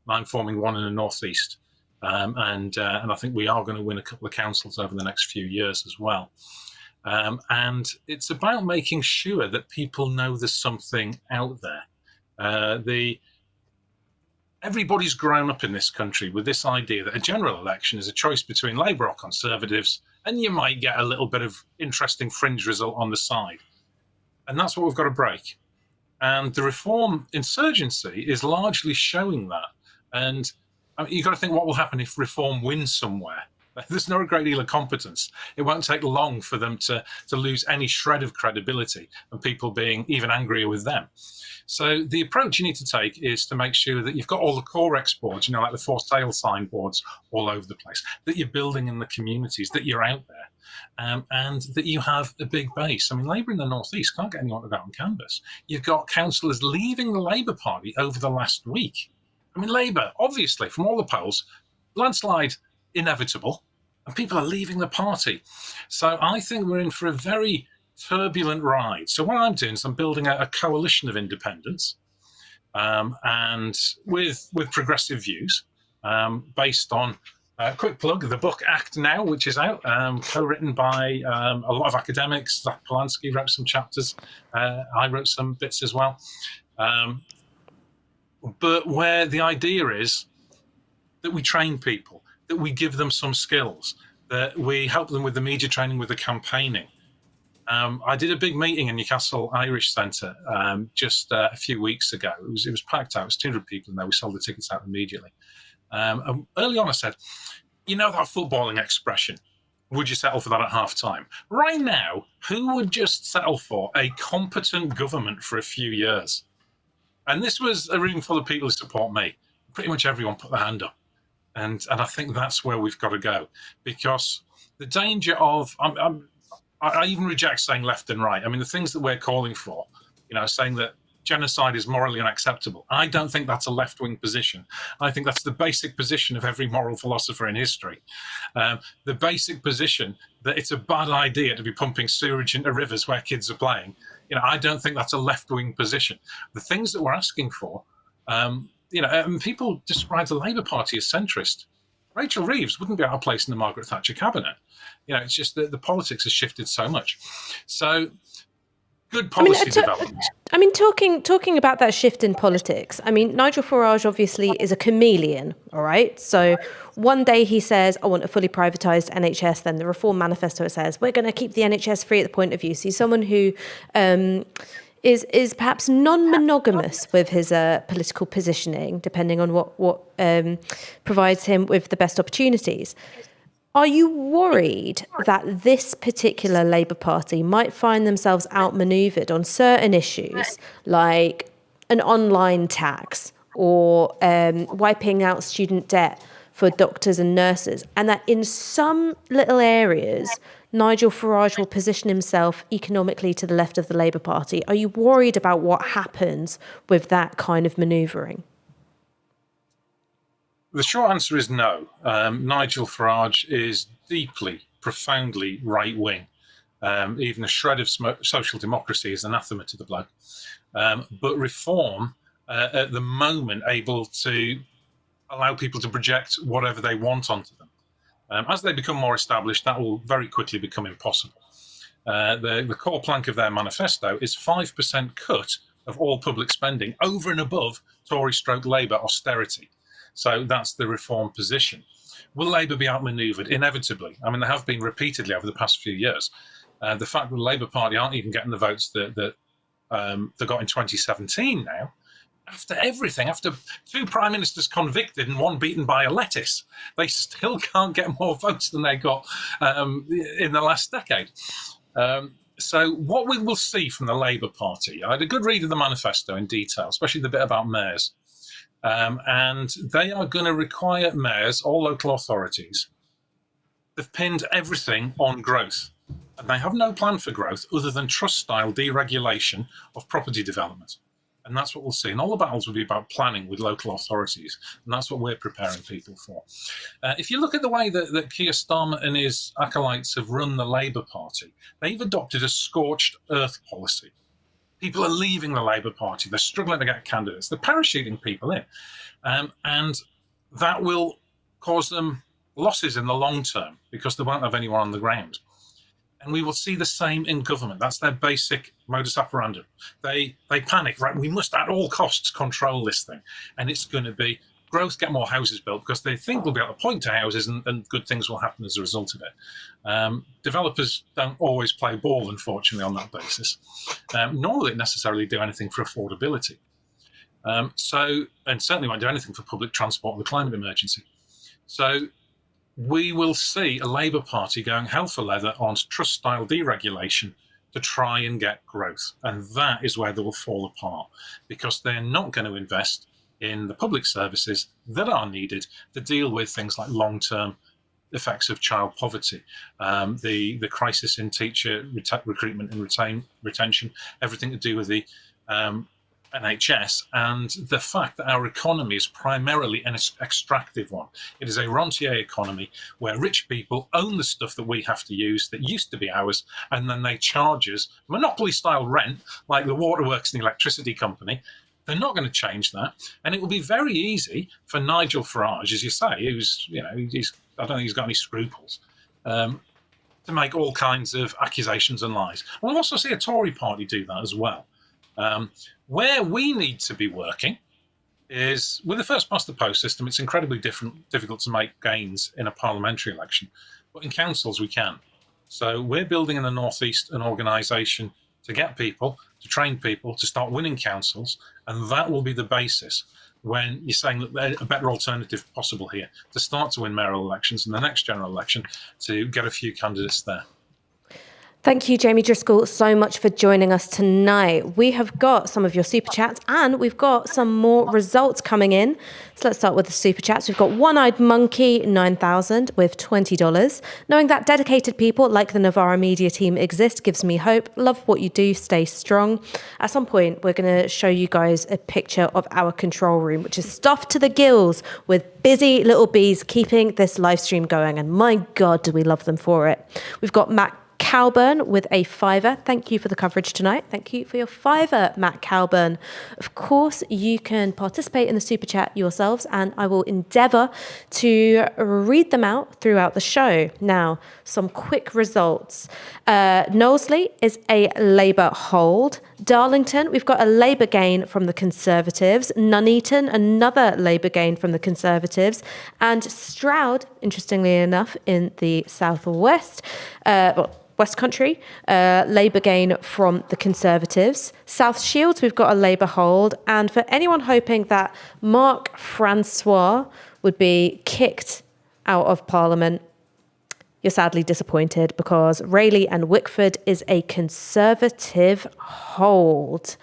S12: I'm forming one in the Northeast. And I think we are going to win a couple of councils over the next few years as well. And it's about making sure that people know there's something out there. Everybody's grown up in this country with this idea that a general election is a choice between Labour or Conservatives, and you might get a little bit of interesting fringe result on the side. And that's what we've got to break. And the Reform insurgency is largely showing that. And I mean, you've got to think what will happen if Reform wins somewhere. There's not a great deal of competence. It won't take long for them to lose any shred of credibility and people being even angrier with them. So the approach you need to take is to make sure that you've got all the core exports, like the for sale signboards all over the place, that you're building in the communities, that you're out there, and that you have a big base. I mean, Labour in the North East can't get anyone to go on canvas. You've got councillors leaving the Labour Party over the last week. I mean, Labour, obviously, from all the polls, landslide inevitable, and people are leaving the party. So I think we're in for a very turbulent ride. So what I'm doing is I'm building a coalition of independents, and with progressive views, based on quick plug, the book Act Now, which is out, co-written by a lot of academics. Zach Polanski wrote some chapters. I wrote some bits as well. But where the idea is that we train people, that we give them some skills, that we help them with the media training, with the campaigning. I did a big meeting in Newcastle Irish Centre just a few weeks ago. It was packed out. It was 200 people in there. We sold the tickets out immediately. And early on I said, that footballing expression, would you settle for that at half-time? Right now, who would just settle for a competent government for a few years? And this was a room full of people who support me. Pretty much everyone put their hand up. And I think that's where we've got to go. Because the danger of... I even reject saying left and right. I mean, the things that we're calling for, saying that genocide is morally unacceptable, I don't think that's a left-wing position. I think that's the basic position of every moral philosopher in history. The basic position that it's a bad idea to be pumping sewage into rivers where kids are playing. I don't think that's a left-wing position. The things that we're asking for, people describe the Labour Party as centrist. Rachel Reeves wouldn't be out of place in the Margaret Thatcher cabinet. It's just that the politics has shifted so much. So, good policy development.
S2: I mean, talking about that shift in politics, I mean, Nigel Farage obviously is a chameleon, all right? So one day he says, I want a fully privatised NHS. Then the Reform Manifesto says, we're going to keep the NHS free at the point of view. So he's someone who is perhaps non-monogamous with his political positioning, depending on what provides him with the best opportunities. Are you worried that this particular Labour Party might find themselves outmanoeuvred on certain issues, like an online tax or wiping out student debt for doctors and nurses, and that in some little areas, Nigel Farage will position himself economically to the left of the Labour Party? Are you worried about what happens with that kind of manoeuvring?
S12: The short answer is no. Nigel Farage is deeply, profoundly right-wing. Even a shred of social democracy is anathema to the bloke. But Reform, at the moment, able to allow people to project whatever they want onto them. As they become more established, that will very quickly become impossible. The core plank of their manifesto is 5% cut of all public spending over and above Tory/Labour austerity. So that's the Reform position. Will Labour be outmanoeuvred? Inevitably. I mean, there have been repeatedly over the past few years. The fact that the Labour Party aren't even getting the votes that they got in 2017 now, after everything, after 2 prime ministers convicted and 1 beaten by a lettuce, they still can't get more votes than they got in the last decade. So what we will see from the Labour Party, I had a good read of the manifesto in detail, especially the bit about mayors. And they are going to require mayors, all local authorities. They've pinned everything on growth. And they have no plan for growth other than trust-style deregulation of property development. And that's what we'll see. And all the battles will be about planning with local authorities. And that's what we're preparing people for. If you look at the way that Keir Starmer and his acolytes have run the Labour Party, they've adopted a scorched earth policy. People are leaving the Labour Party. They're struggling to get candidates. They're parachuting people in. And that will cause them losses in the long term because they won't have anyone on the ground. And we will see the same in government. That's their basic modus operandi. They panic, right? We must at all costs control this thing. And it's going to be growth, get more houses built, because they think they'll be able to point to houses and good things will happen as a result of it. Developers don't always play ball, unfortunately, on that basis, nor will it necessarily do anything for affordability. And certainly won't do anything for public transport and the climate emergency. So we will see a Labour Party going hell for leather on trust-style deregulation to try and get growth. And that is where they will fall apart, because they're not going to invest in the public services that are needed to deal with things like long-term effects of child poverty, the crisis in teacher recruitment and retention, everything to do with the NHS, and the fact that our economy is primarily an extractive one. It is a rentier economy where rich people own the stuff that we have to use that used to be ours, and then they charge us monopoly-style rent, like the waterworks and the electricity company. They're not going to change that, and it will be very easy for Nigel Farage, as you say, who's, I don't think he's got any scruples, to make all kinds of accusations and lies. We'll also see a Tory party do that as well. Where we need to be working is with the first past the post system. It's incredibly difficult to make gains in a parliamentary election, but in councils we can. So we're building in the North East an organisation to get people, to train people, to start winning councils, and that will be the basis when you're saying that there's a better alternative possible here to start to win mayoral elections in the next general election, to get a few candidates there.
S2: Thank you, Jamie Driscoll, so much for joining us tonight. We have got some of your super chats and we've got some more results coming in. So let's start with the super chats. We've got One-Eyed Monkey 9000 with $20. Knowing that dedicated people like the Novara media team exist gives me hope. Love what you do. Stay strong. At some point, we're going to show you guys a picture of our control room, which is stuffed to the gills with busy little bees keeping this live stream going. And my God, do we love them for it. We've got Matt Calburn with a $5. Thank you for the coverage tonight. Thank you for your $5, Matt Calburn. Of course, you can participate in the super chat yourselves, and I will endeavour to read them out throughout the show. Now, some quick results. Knowsley is a Labour hold. Darlington, we've got a Labour gain from the Conservatives. Nuneaton, another Labour gain from the Conservatives. And Stroud, interestingly enough, in the southwest, West Country, Labour gain from the Conservatives. South Shields, we've got a Labour hold. And for anyone hoping that Mark Francois would be kicked out of Parliament, you're sadly disappointed, because Rayleigh and Wickford is a Conservative hold.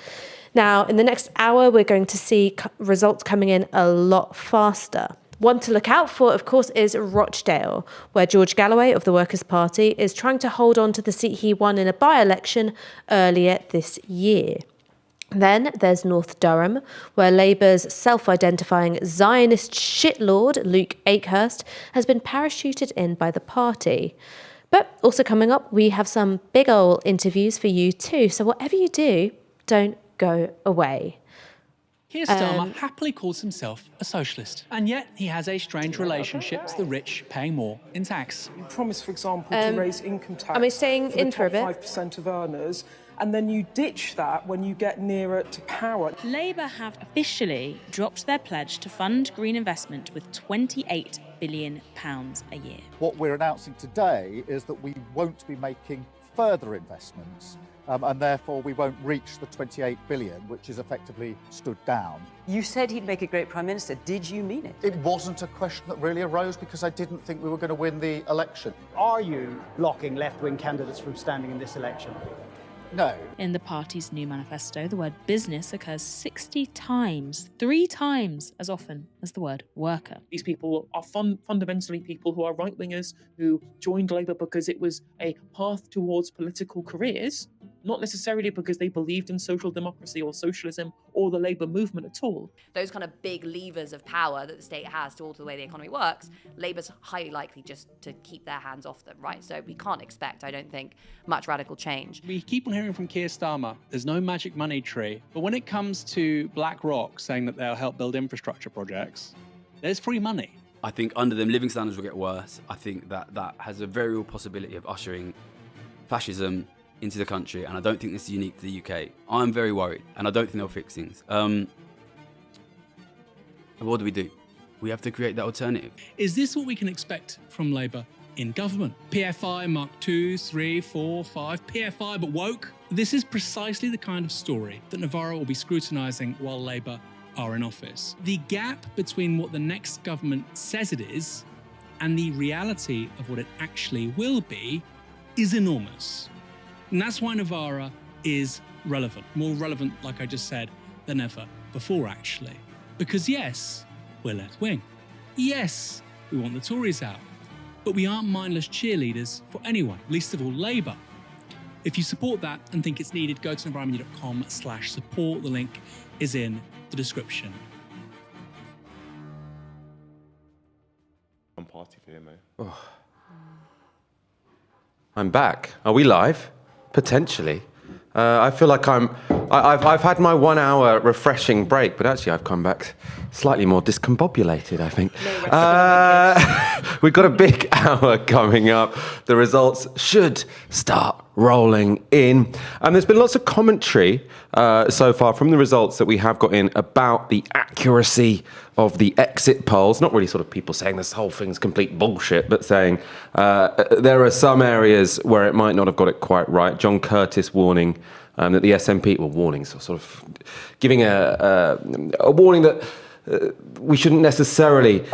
S2: Now, in the next hour, we're going to see results coming in a lot faster. One to look out for, of course, is Rochdale, where George Galloway of the Workers' Party is trying to hold on to the seat he won in a by-election earlier this year. Then there's North Durham, where Labour's self-identifying Zionist shitlord, Luke Akehurst, has been parachuted in by the party. But also coming up, we have some big ol' interviews for you too. So whatever you do, don't go away.
S18: Keir Starmer happily calls himself a socialist, and yet he has a strange relationship to the rich paying more in tax.
S19: You promise, for example, to raise income tax
S2: am I staying
S19: for
S2: in
S19: the
S2: for a
S19: top
S2: bit?
S19: 5% of earners, and then you ditch that when you get nearer to power.
S20: Labour have officially dropped their pledge to fund green investment with £28 billion a year.
S21: What we're announcing today is that we won't be making further investments, and therefore we won't reach the 28 billion, which is effectively stood down.
S22: You said he'd make a great Prime Minister. Did you mean it?
S21: It wasn't a question that really arose because I didn't think we were going to win the election.
S23: Are you blocking left-wing candidates from standing in this election?
S21: No.
S20: In the party's new manifesto, the word business occurs 60 times, 3 times as often as the word worker.
S24: These people are fundamentally people who are right-wingers who joined Labour because it was a path towards political careers, not necessarily because they believed in social democracy or socialism or the Labour movement at all.
S26: Those kind of big levers of power that the state has to alter the way the economy works, Labour's highly likely just to keep their hands off them, right? So we can't expect, I don't think, much radical change.
S18: We keep on hearing from Keir Starmer, there's no magic money tree. But when it comes to BlackRock saying that they'll help build infrastructure projects, there's free money.
S28: I think under them, living standards will get worse. I think that has a very real possibility of ushering
S4: fascism into the country, and I don't think this is unique to the UK. I'm very worried, and I don't think they'll fix things. What do? We have to create that alternative.
S18: Is this what we can expect from Labour in government? PFI Mark 2, 3, 4, 5, PFI but woke? This is precisely the kind of story that Novara will be scrutinising while Labour are in office. The gap between what the next government says it is and the reality of what it actually will be is enormous. And that's why Novara is relevant, more relevant, like I just said, than ever before, actually. Because yes, we're left-wing. Yes, we want the Tories out. But we aren't mindless cheerleaders for anyone, least of all Labour. If you support that and think it's needed, go to novaramedia.com/support. The link is in the description.
S15: I'm party for him, mate.
S1: Oh. I'm back. Are we live? Potentially. I feel like I've had my 1 hour refreshing break, but actually I've come back slightly more discombobulated, I think. We've got a big hour coming up. The results should start rolling in. And there's been lots of commentary so far from the results that we have got in about the accuracy of the exit polls. Not really sort of people saying this whole thing's complete bullshit, but saying there are some areas where it might not have got it quite right. John Curtis warning that the SNP, well, warning, so sort of giving a warning that we shouldn't necessarily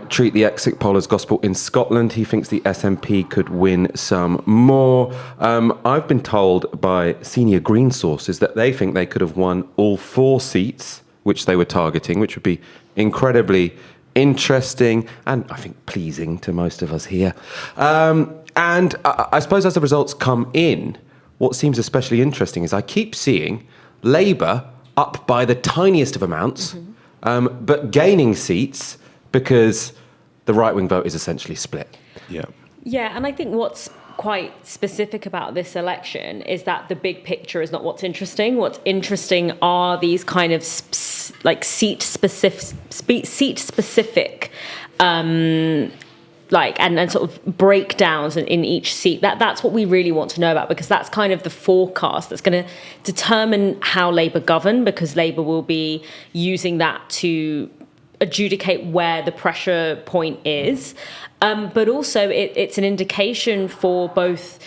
S1: treat the exit poll as gospel in Scotland. He thinks the SNP could win some more. I've been told by senior Green sources that they think they could have won all 4 seats, which they were targeting, which would be incredibly interesting and I think pleasing to most of us here. And I suppose as the results come in, what seems especially interesting is I keep seeing Labour up by the tiniest of amounts, but gaining seats because the right-wing vote is essentially split.
S15: Yeah.
S27: Yeah, and I think what's quite specific about this election is that the big picture is not what's interesting. What's interesting are these kind of seat-specific and sort of breakdowns in each seat. That's what we really want to know about, because that's kind of the forecast that's going to determine how Labour govern, because Labour will be using that to adjudicate where the pressure point is. But also it's an indication for both,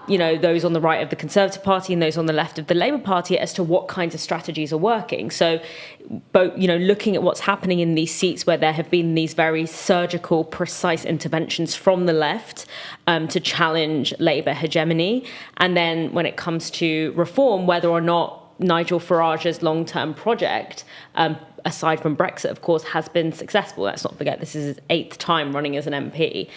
S27: those on the right of the Conservative Party and those on the left of the Labour Party as to what kinds of strategies are working. So, both, looking at what's happening in these seats where there have been these very surgical, precise interventions from the left to challenge Labour hegemony. And then when it comes to reform, whether or not Nigel Farage's long-term project, aside from Brexit, of course, has been successful. Let's not forget, this is his 8th time running as an MP.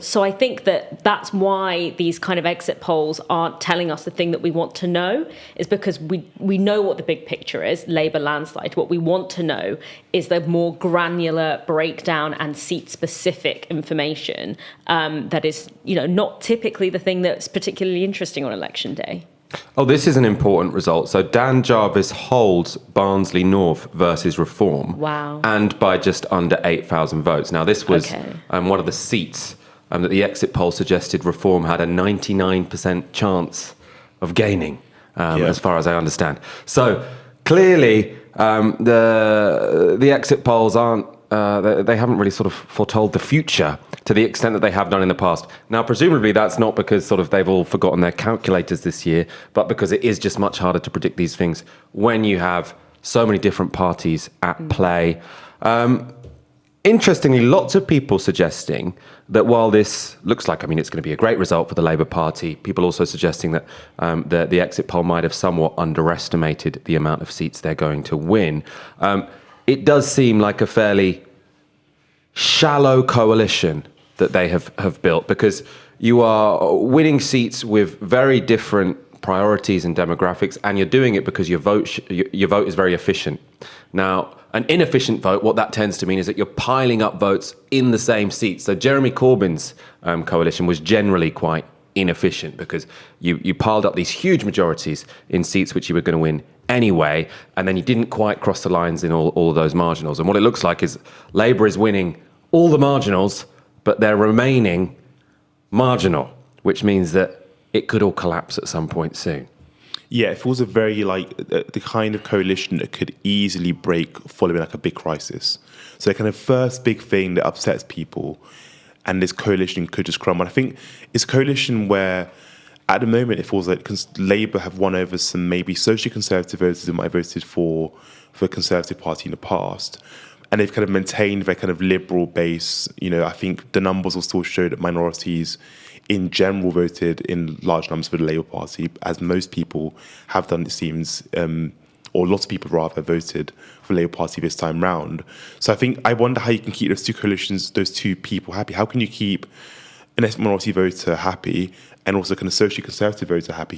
S27: So I think that's why these kind of exit polls aren't telling us the thing that we want to know, is because we know what the big picture is, Labour landslide. What we want to know is the more granular breakdown and seat-specific information that is, not typically the thing that's particularly interesting on election day.
S1: Oh, this is an important result. So Dan Jarvis holds Barnsley North versus Reform.
S27: Wow.
S1: And by just under 8,000 votes. Now, this was one of the seats that the exit poll suggested Reform had a 99% chance of gaining, as far as I understand. So clearly, the exit polls aren't, they haven't really sort of foretold the future to the extent that they have done in the past. Now, presumably that's not because sort of they've all forgotten their calculators this year, but because it is just much harder to predict these things when you have so many different parties at play. Interestingly, lots of people suggesting that while this looks like, it's going to be a great result for the Labour Party, people also suggesting that the exit poll might have somewhat underestimated the amount of seats they're going to win. It does seem like a fairly shallow coalition that they have built, because you are winning seats with very different priorities and demographics, and you're doing it because your vote is very efficient. Now, an inefficient vote, what that tends to mean is that you're piling up votes in the same seats. So Jeremy Corbyn's coalition was generally quite inefficient, because you piled up these huge majorities in seats which you were going to win anyway, and then you didn't quite cross the lines in all of those marginals. And what it looks like is Labour is winning all the marginals, but they're remaining marginal, which means that it could all collapse at some point soon.
S15: Yeah, it feels a very the kind of coalition that could easily break following like a big crisis. So the kind of first big thing that upsets people, and this coalition could just crumble. I think it's a coalition where, at the moment, it feels like Labour have won over some maybe socially conservative voters who might have voted for a Conservative Party in the past, and they've kind of maintained their kind of liberal base. I think the numbers will still show that minorities in general voted in large numbers for the Labour Party, as most people have done, it seems, or lots of people rather voted for the Labour Party this time round. So I wonder how you can keep those two coalitions, those two people happy. How can you keep an ethnic minority voter happy and also kind of socially conservative voter happy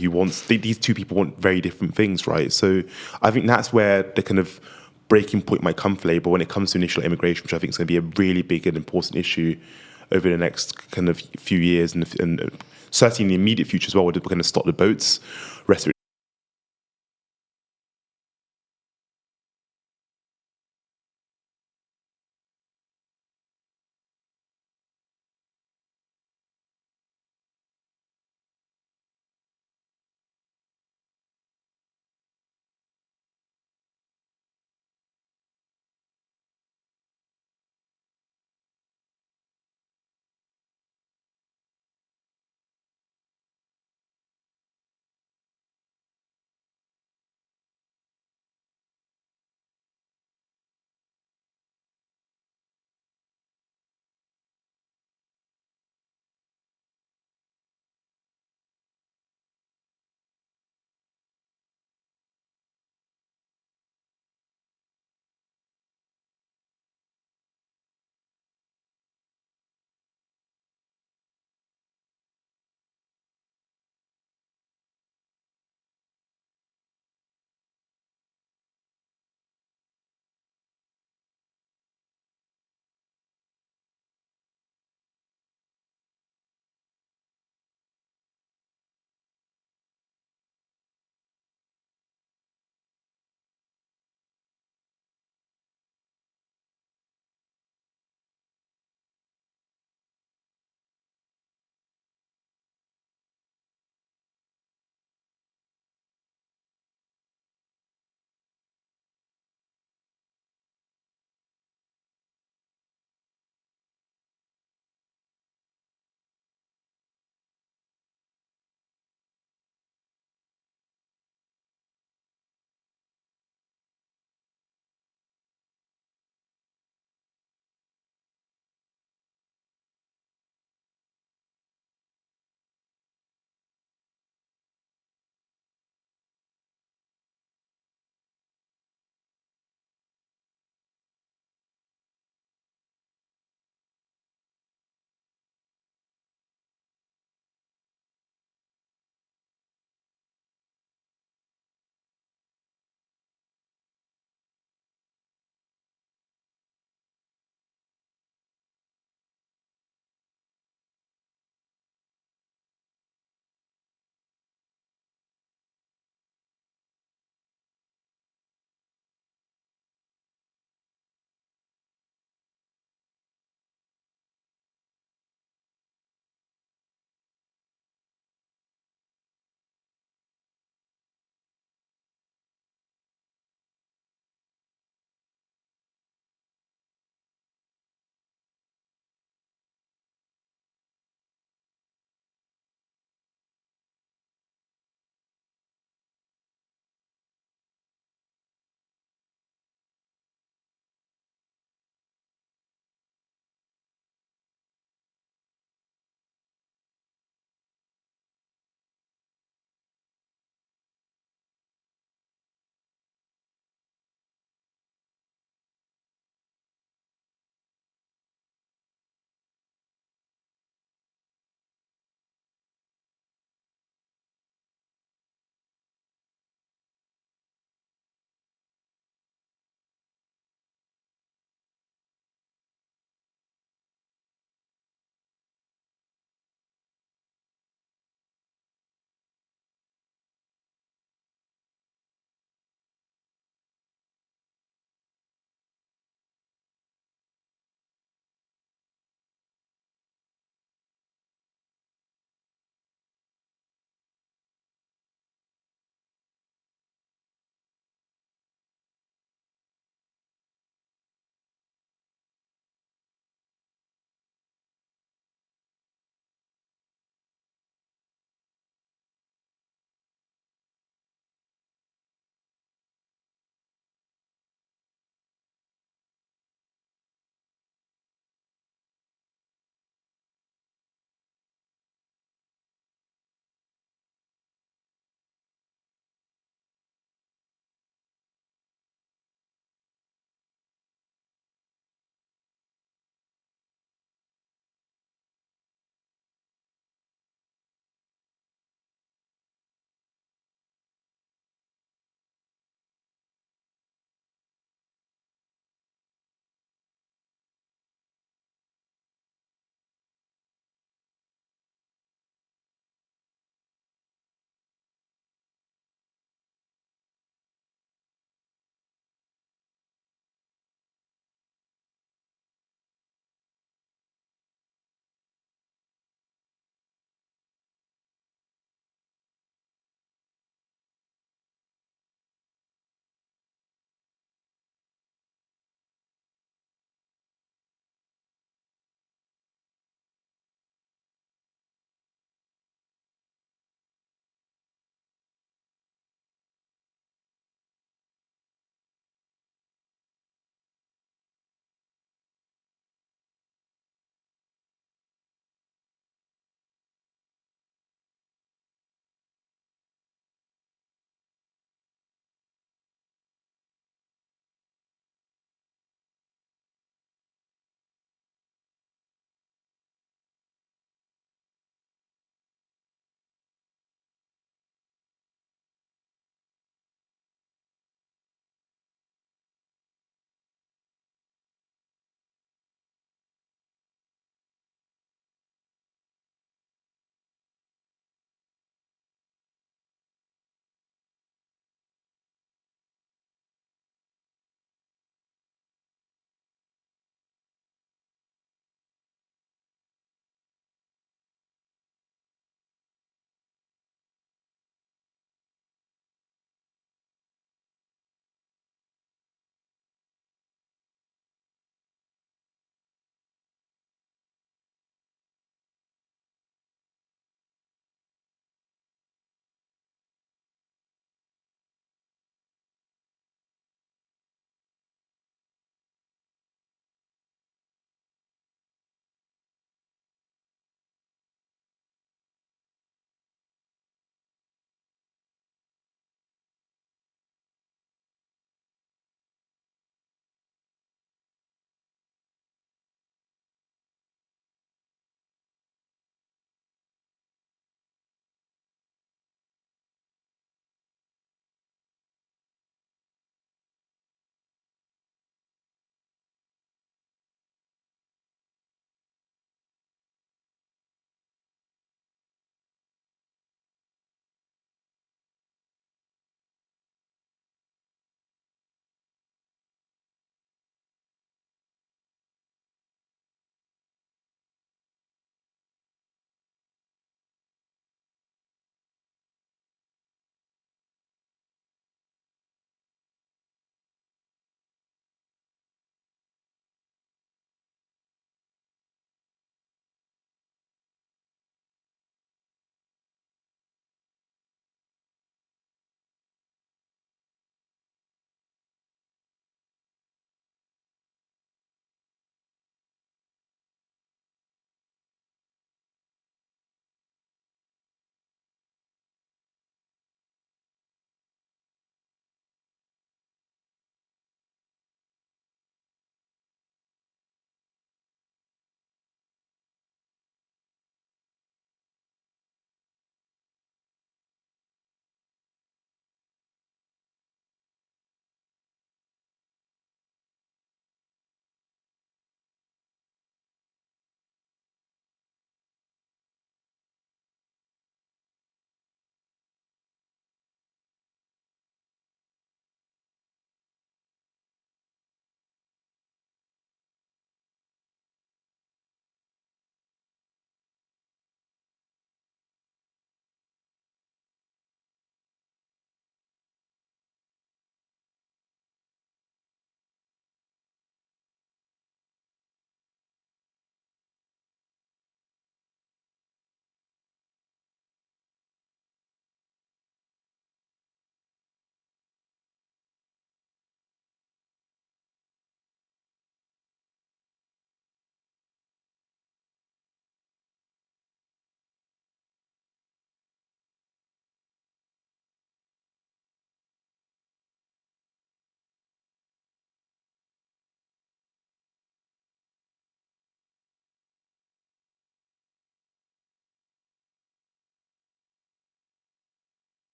S15: these two people want very different things, right? So I think that's where the kind of breaking point might come for Labour when it comes to initial immigration, which I think is going to be a really big and important issue over the next kind of few years, and certainly in the immediate future as well. We're going to stop the boats.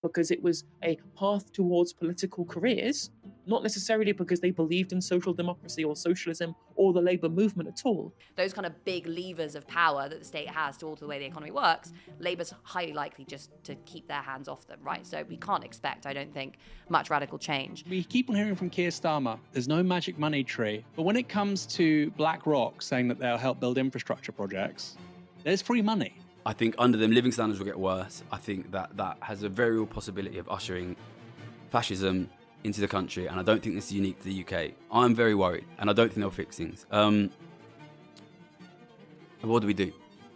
S24: because it was a path towards political careers, not necessarily because they believed in social democracy or socialism or the Labour movement at all.
S26: Those kind of big levers of power that the state has to alter the way the economy works, Labour's highly likely just to keep their hands off them, right? So we can't expect, I don't think, much radical change.
S18: We keep on hearing from Keir Starmer, there's no magic money tree. But when it comes to BlackRock saying that they'll help build infrastructure projects, there's free money.
S4: I think under them, living standards will get worse. I think that has a very real possibility of ushering fascism into the country, and I don't think this is unique to the UK. I'm very worried, and I don't think they'll fix things. What do?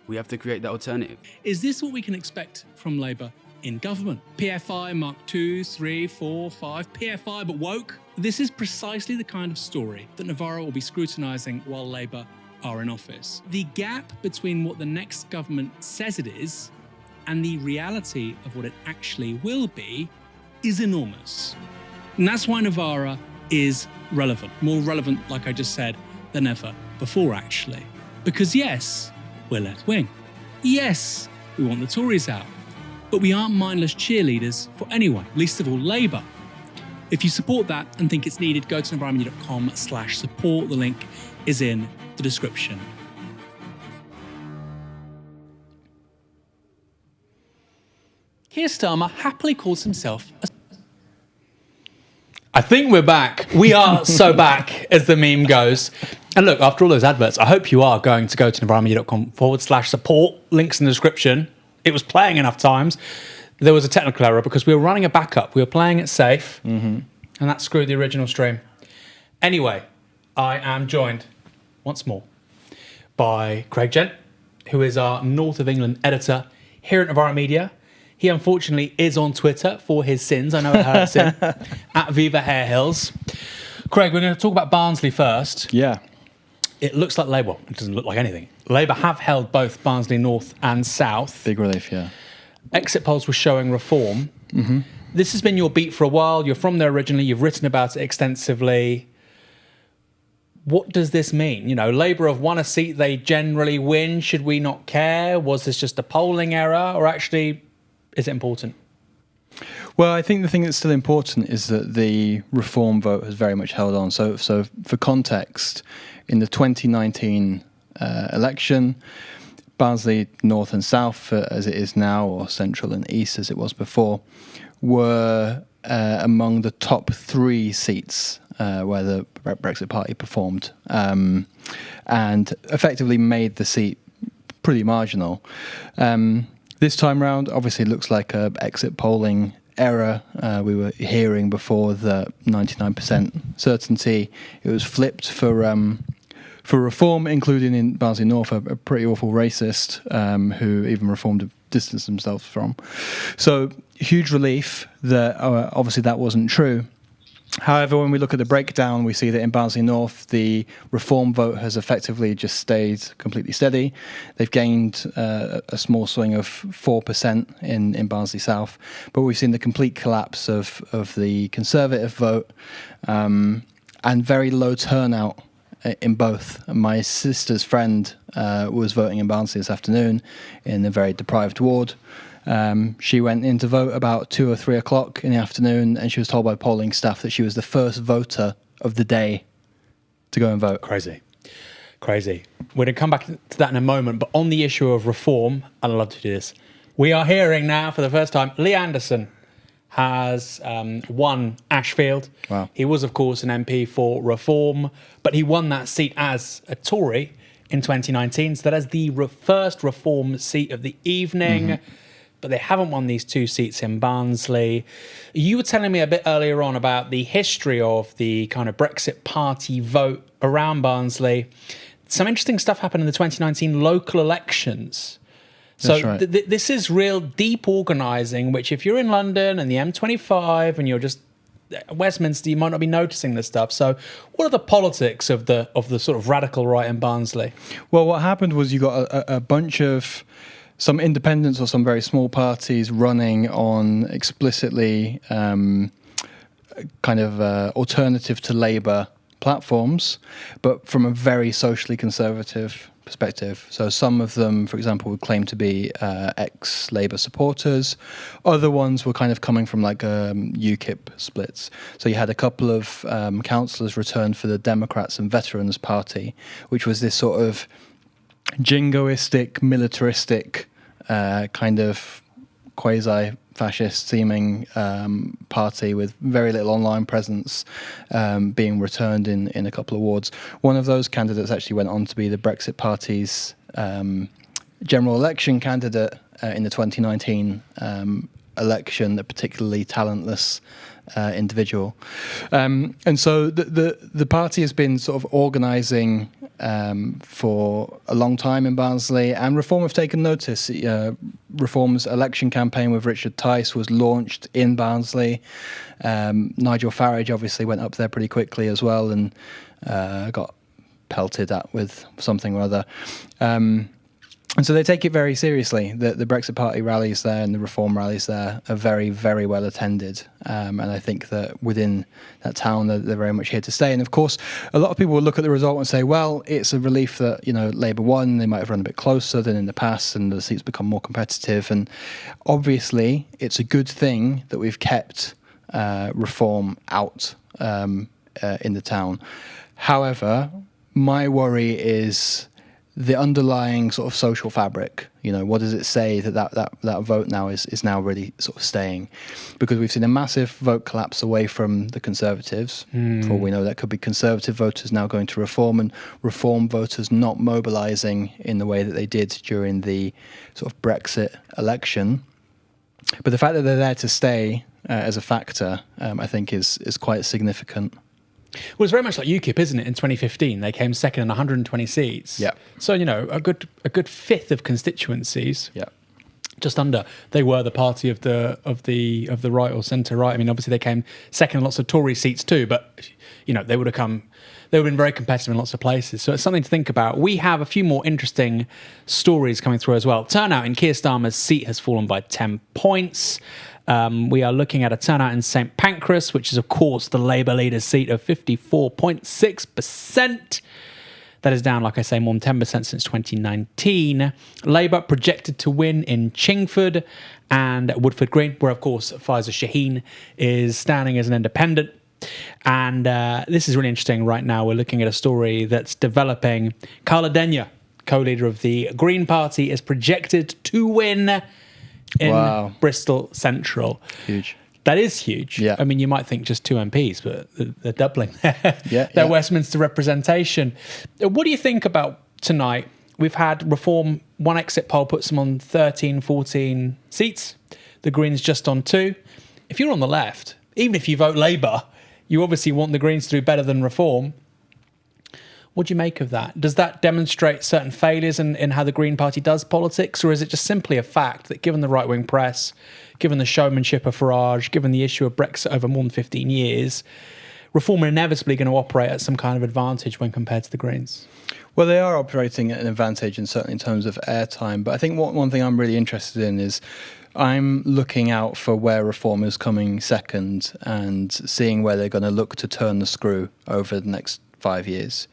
S4: We have to create that alternative.
S18: Is this what we can expect from Labour in government? PFI Mark 2, 3, 4, 5, PFI but woke? This is precisely the kind of story that Novara will be scrutinising while Labour are in office. The gap between what the next government says it is and the reality of what it actually will be is enormous. And that's why Novara is relevant. More relevant, like I just said, than ever before, actually. Because yes, we're left-wing. Yes, we want the Tories out. But we aren't mindless cheerleaders for anyone, least of all Labour. If you support that and think it's needed, go to novaramedia.com/support. The link is in the description. Keir Starmer happily calls himself a... I think we're back. We are so back, as the meme goes. And look, after all those adverts, I hope you are going to go to novaramedia.com/support. Links in the description. It was playing enough times. There was a technical error because we were running a backup. We were playing it safe, and that screwed the original stream. Anyway, I am joined once more by Craig Gent, who is our North of England editor here at Novara Media. He unfortunately is on Twitter for his sins. I know it hurts him. At Viva Hair Hills. Craig, we're going to talk about Barnsley first.
S5: Yeah.
S18: It looks like Labour. It doesn't look like anything. Labour have held both Barnsley North and South.
S5: Big relief, yeah.
S18: Exit polls were showing reform. This has been your beat for a while. You're from there originally. You've written about it extensively. What does this mean? You know, Labour have won a seat. They generally win. Should we not care? Was this just a polling error? Or actually, is it important?
S5: Well, I think the thing that's still important is that the reform vote has very much held on. So for context, in the 2019 election, Barnsley North and South, as it is now, or Central and East as it was before, were among the top 3 seats where the Brexit Party performed, and effectively made the seat pretty marginal. This time round, obviously, it looks like a exit polling error. We were hearing before the 99% certainty. It was flipped for reform, including in Barnsley North, a pretty awful racist who even Reform have distanced themselves from. So huge relief that obviously that wasn't true. However, when we look at the breakdown, we see that in Barnsley North, the reform vote has effectively just stayed completely steady. They've gained a small swing of 4% in Barnsley South, but we've seen the complete collapse of the Conservative vote and very low turnout in both. My sister's friend was voting in Barnsley this afternoon in a very deprived ward. She went in to vote about 2 or 3 o'clock in the afternoon, and she was told by polling staff that she was the first voter of the day to go and vote.
S18: Crazy. We're going to come back to that in a moment, but on the issue of reform, and I'd love to do this, we are hearing now for the first time, Lee Anderson has won Ashfield.
S5: Wow.
S18: He was, of course, an MP for Reform, but he won that seat as a Tory in 2019, so that is the first Reform seat of the evening. But they haven't won these 2 seats in Barnsley. You were telling me a bit earlier on about the history of the kind of Brexit Party vote around Barnsley. Some interesting stuff happened in the 2019 local elections. So
S5: That's right.
S18: This is real deep organising, which if you're in London and the M25 and you're just Westminster, you might not be noticing this stuff. So what are the politics of the sort of radical right in Barnsley?
S5: Well, what happened was you got a bunch of some independents or some very small parties running on explicitly kind of alternative to Labour platforms, but from a very socially conservative perspective. So some of them, for example, would claim to be ex-Labour supporters. Other ones were kind of coming from like UKIP splits. So you had a couple of councillors returned for the Democrats and Veterans Party, which was this sort of jingoistic, militaristic kind of quasi-fascist seeming party with very little online presence being returned in a couple of wards. One of those candidates actually went on to be the Brexit Party's general election candidate in the 2019 election, a particularly talentless individual. And so the party has been sort of organising for a long time in Barnsley, and Reform have taken notice. Reform's election campaign with Richard Tice was launched in Barnsley. Nigel Farage obviously went up there pretty quickly as well and got pelted at with something or other. And so they take it very seriously. The Brexit Party rallies there and the Reform rallies there are very, very well attended. And I think that within that town, they're very much here to stay. And of course, a lot of people will look at the result and say, well, it's a relief that, Labour won. They might have run a bit closer than in the past and the seats become more competitive. And obviously, it's a good thing that we've kept Reform out in the town. However, my worry is the underlying sort of social fabric. What does it say that vote now is now really sort of staying? Because we've seen a massive vote collapse away from the Conservatives. For all we know, that could be Conservative voters now going to Reform and Reform voters not mobilising in the way that they did during the sort of Brexit election. But the fact that they're there to stay as a factor, I think is quite significant.
S3: Well, it's very much like UKIP, isn't it? In 2015, they came second in 120 seats.
S5: Yeah.
S3: So a good fifth of constituencies.
S5: Yeah.
S3: Just under. They were the party of the right or centre right. I mean, obviously they came second in lots of Tory seats too, but they would have been very competitive in lots of places. So it's something to think about. We have a few more interesting stories coming through as well. Turnout in Keir Starmer's seat has fallen by 10 points. We are looking at a turnout in St Pancras, which is, of course, the Labour leader's seat of 54.6%. That is down, like I say, more than 10% since 2019. Labour projected to win in Chingford and Woodford Green, where, of course, Faiza Shaheen is standing as an independent. And this is really interesting right now. We're looking at a story that's developing. Carla Denyer, co-leader of the Green Party, is projected to win in Bristol Central.
S5: Huge.
S3: That is huge.
S5: Yeah.
S3: I mean, you might think just 2 MPs, but they're doubling their Westminster representation. What do you think about tonight? We've had Reform, one exit poll puts them on 13, 14 seats. The Greens just on 2. If you're on the left, even if you vote Labour, you obviously want the Greens to do better than Reform. What do you make of that? Does that demonstrate certain failures in how the Green Party does politics, or is it just simply a fact that given the right-wing press, given the showmanship of Farage, given the issue of Brexit over more than 15 years, Reform are inevitably going to operate at some kind of advantage when compared to the Greens?
S5: Well, they are operating at an advantage, and certainly in terms of airtime. But I think one thing I'm really interested in is I'm looking out for where Reform is coming second and seeing where they're going to look to turn the screw over the next 5 years.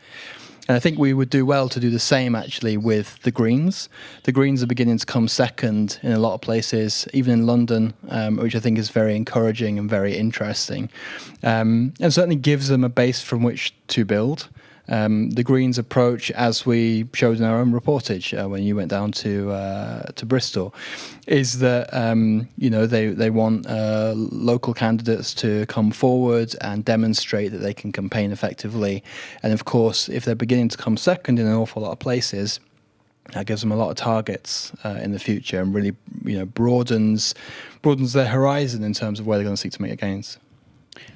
S5: And I think we would do well to do the same actually with the Greens. The Greens are beginning to come second in a lot of places, even in London, which I think is very encouraging and very interesting. And certainly gives them a base from which to build. The Greens' approach, as we showed in our own reportage when you went down to Bristol, is that they want local candidates to come forward and demonstrate that they can campaign effectively. And of course, if they're beginning to come second in an awful lot of places, that gives them a lot of targets in the future and really broadens their horizon in terms of where they're going to seek to make gains.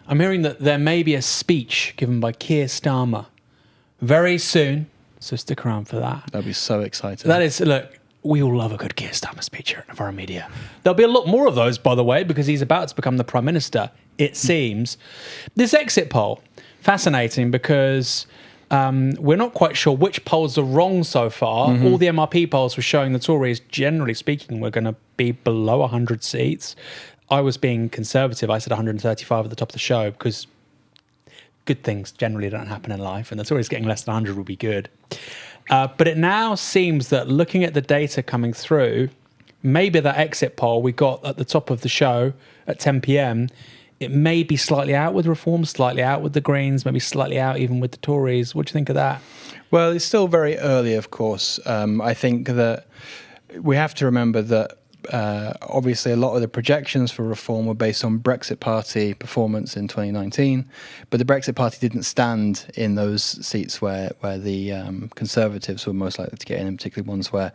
S3: I'm hearing that there may be a speech given by Keir Starmer very soon, so stick around for that.
S5: That'd be so exciting.
S3: That is, look, we all love a good Keir Starmer speech here at Novara Media. There'll be a lot more of those, by the way, because he's about to become the Prime Minister, it seems. This exit poll, fascinating because we're not quite sure which polls are wrong so far. Mm-hmm. All the MRP polls were showing the Tories, generally speaking, were going to be below 100 seats. I was being conservative. I said 135 at the top of the show because good things generally don't happen in life, and the Tories getting less than 100 would be good. But it now seems that looking at the data coming through, maybe that exit poll we got at the top of the show at 10 p.m, it may be slightly out with Reform, slightly out with the Greens, maybe slightly out even with the Tories. What do you think of that?
S5: Well, it's still very early, of course. I think that we have to remember that obviously a lot of the projections for Reform were based on Brexit Party performance in 2019, but the Brexit Party didn't stand in those seats where the Conservatives were most likely to get in particularly ones where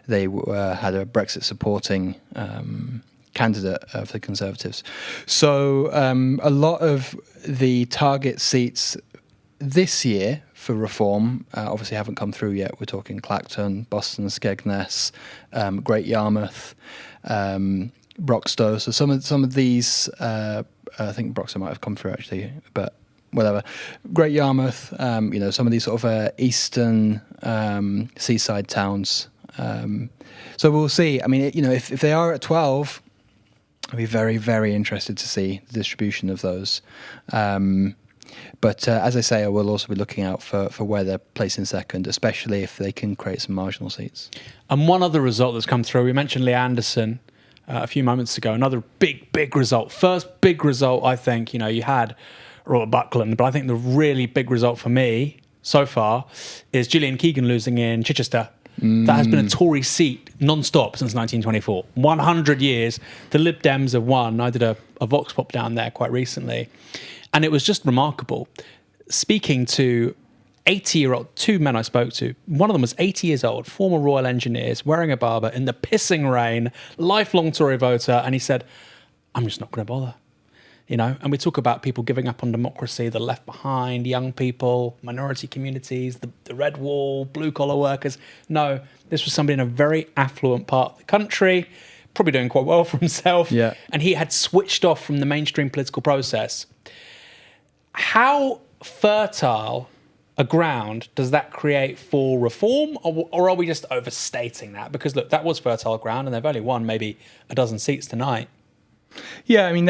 S5: they had a Brexit supporting candidate for the Conservatives. So a lot of the target seats this year for Reform obviously haven't come through yet. We're talking Clacton, Boston, Skegness, Great Yarmouth, Broxtowe. So some of these, I think Broxtowe might have come through actually, but whatever. Great Yarmouth, some of these sort of eastern seaside towns. So we'll see. I mean, if they are at 12, I'd be very, very interested to see the distribution of those. But as I say, I will also be looking out for where they're placing second, especially if they can create some marginal seats.
S3: And one other result that's come through, we mentioned Lee Anderson a few moments ago, another big result. First big result, I think, you had Robert Buckland, but I think the really big result for me so far is Gillian Keegan losing in Chichester. That has been a Tory seat non-stop since 1924. 100 years. The Lib Dems have won. I did a Vox Pop down there quite recently. And it was just remarkable. Speaking to 80-year-old, two men I spoke to, one of them was 80 years old, former Royal Engineers, wearing a barber in the pissing rain, lifelong Tory voter, and he said, I'm just not going to bother. And we talk about people giving up on democracy, the left behind, young people, minority communities, the red wall, blue-collar workers. No, this was somebody in a very affluent part of the country, probably doing quite well for himself, and he had switched off from the mainstream political process. How fertile a ground does that create for Reform, or are we just overstating that? Because, look, that was fertile ground, and they've only won maybe a dozen seats tonight.
S5: Yeah, I mean,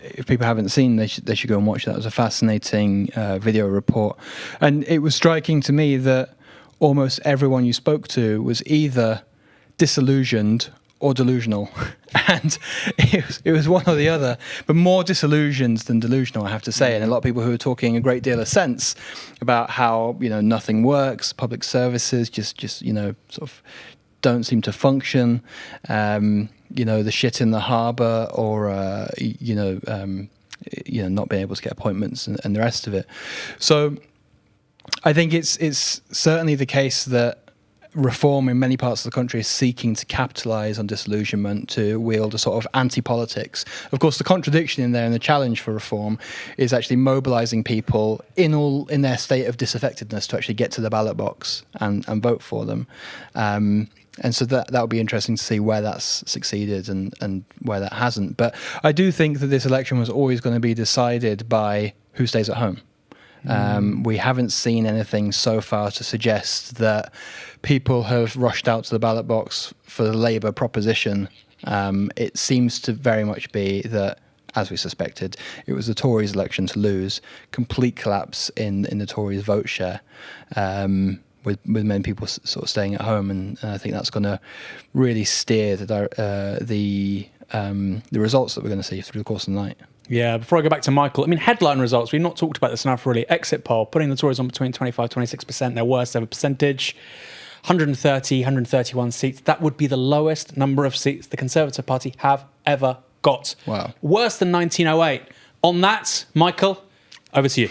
S5: if people haven't seen, they should go and watch that. It was a fascinating video report, and it was striking to me that almost everyone you spoke to was either disillusioned or delusional, and it was one or the other, but more disillusioned than delusional, I have to say. And a lot of people who are talking a great deal of sense about how nothing works, public services just sort of don't seem to function. The shit in the harbour, or not being able to get appointments and the rest of it. So I think it's certainly the case that Reform in many parts of the country is seeking to capitalise on disillusionment to wield a sort of anti-politics. Of course, the contradiction in there and the challenge for Reform is actually mobilising people in their state of disaffectedness to actually get to the ballot box and vote for them. And so that would be interesting to see where that's succeeded and where that hasn't. But I do think that this election was always going to be decided by who stays at home. We haven't seen anything so far to suggest that people have rushed out to the ballot box for the Labour proposition. It seems to very much be that, as we suspected, it was the Tories' election to lose, complete collapse in the Tories' vote share. With many people sort of staying at home, and I think that's going to really steer the results that we're going to see through the course of the night.
S3: Yeah, before I go back to Michael, I mean, headline results, we've not talked about this enough really. Exit poll, putting the Tories on between 25-26%, their worst ever percentage, 131 seats. That would be the lowest number of seats the Conservative Party have ever got.
S5: Wow.
S3: Worse than 1908. On that, Michael, over to you.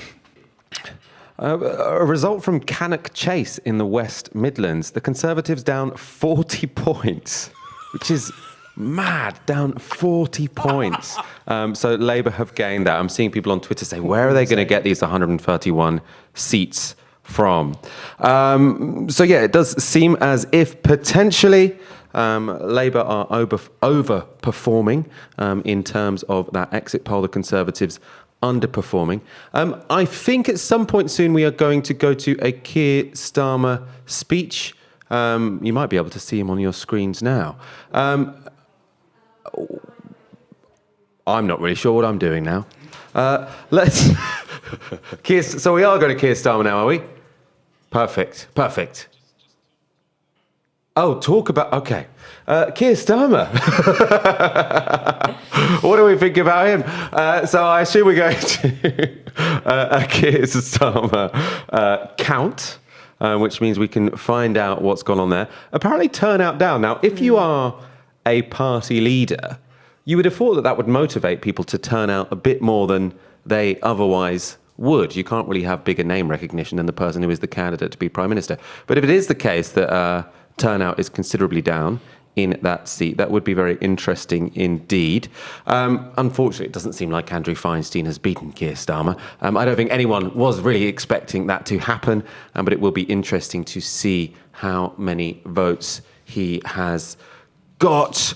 S1: A result from Cannock Chase in the West Midlands. The Conservatives down 40 points, which is mad, down 40 points. So Labour have gained that. I'm seeing people on Twitter say, where are they going to get these 131 seats from? It does seem as if potentially Labour are overperforming in terms of that exit poll. The Conservatives underperforming. I think at some point soon we are going to go to a Keir Starmer speech. You might be able to see him on your screens now. I'm not really sure what I'm doing now. So we are going to Keir Starmer now, are we? Perfect. Oh, talk about... Okay. Keir Starmer. What do we think about him? So I assume we're going to Keir Starmer count, which means we can find out what's gone on there. Apparently turnout down. Now, if you are a party leader, you would have thought that that would motivate people to turn out a bit more than they otherwise would. You can't really have bigger name recognition than the person who is the candidate to be Prime Minister. But if it is the case that turnout is considerably down in that seat, that would be very interesting indeed. Unfortunately, it doesn't seem like Andrew Feinstein has beaten Keir Starmer. I don't think anyone was really expecting that to happen, but it will be interesting to see how many votes he has got.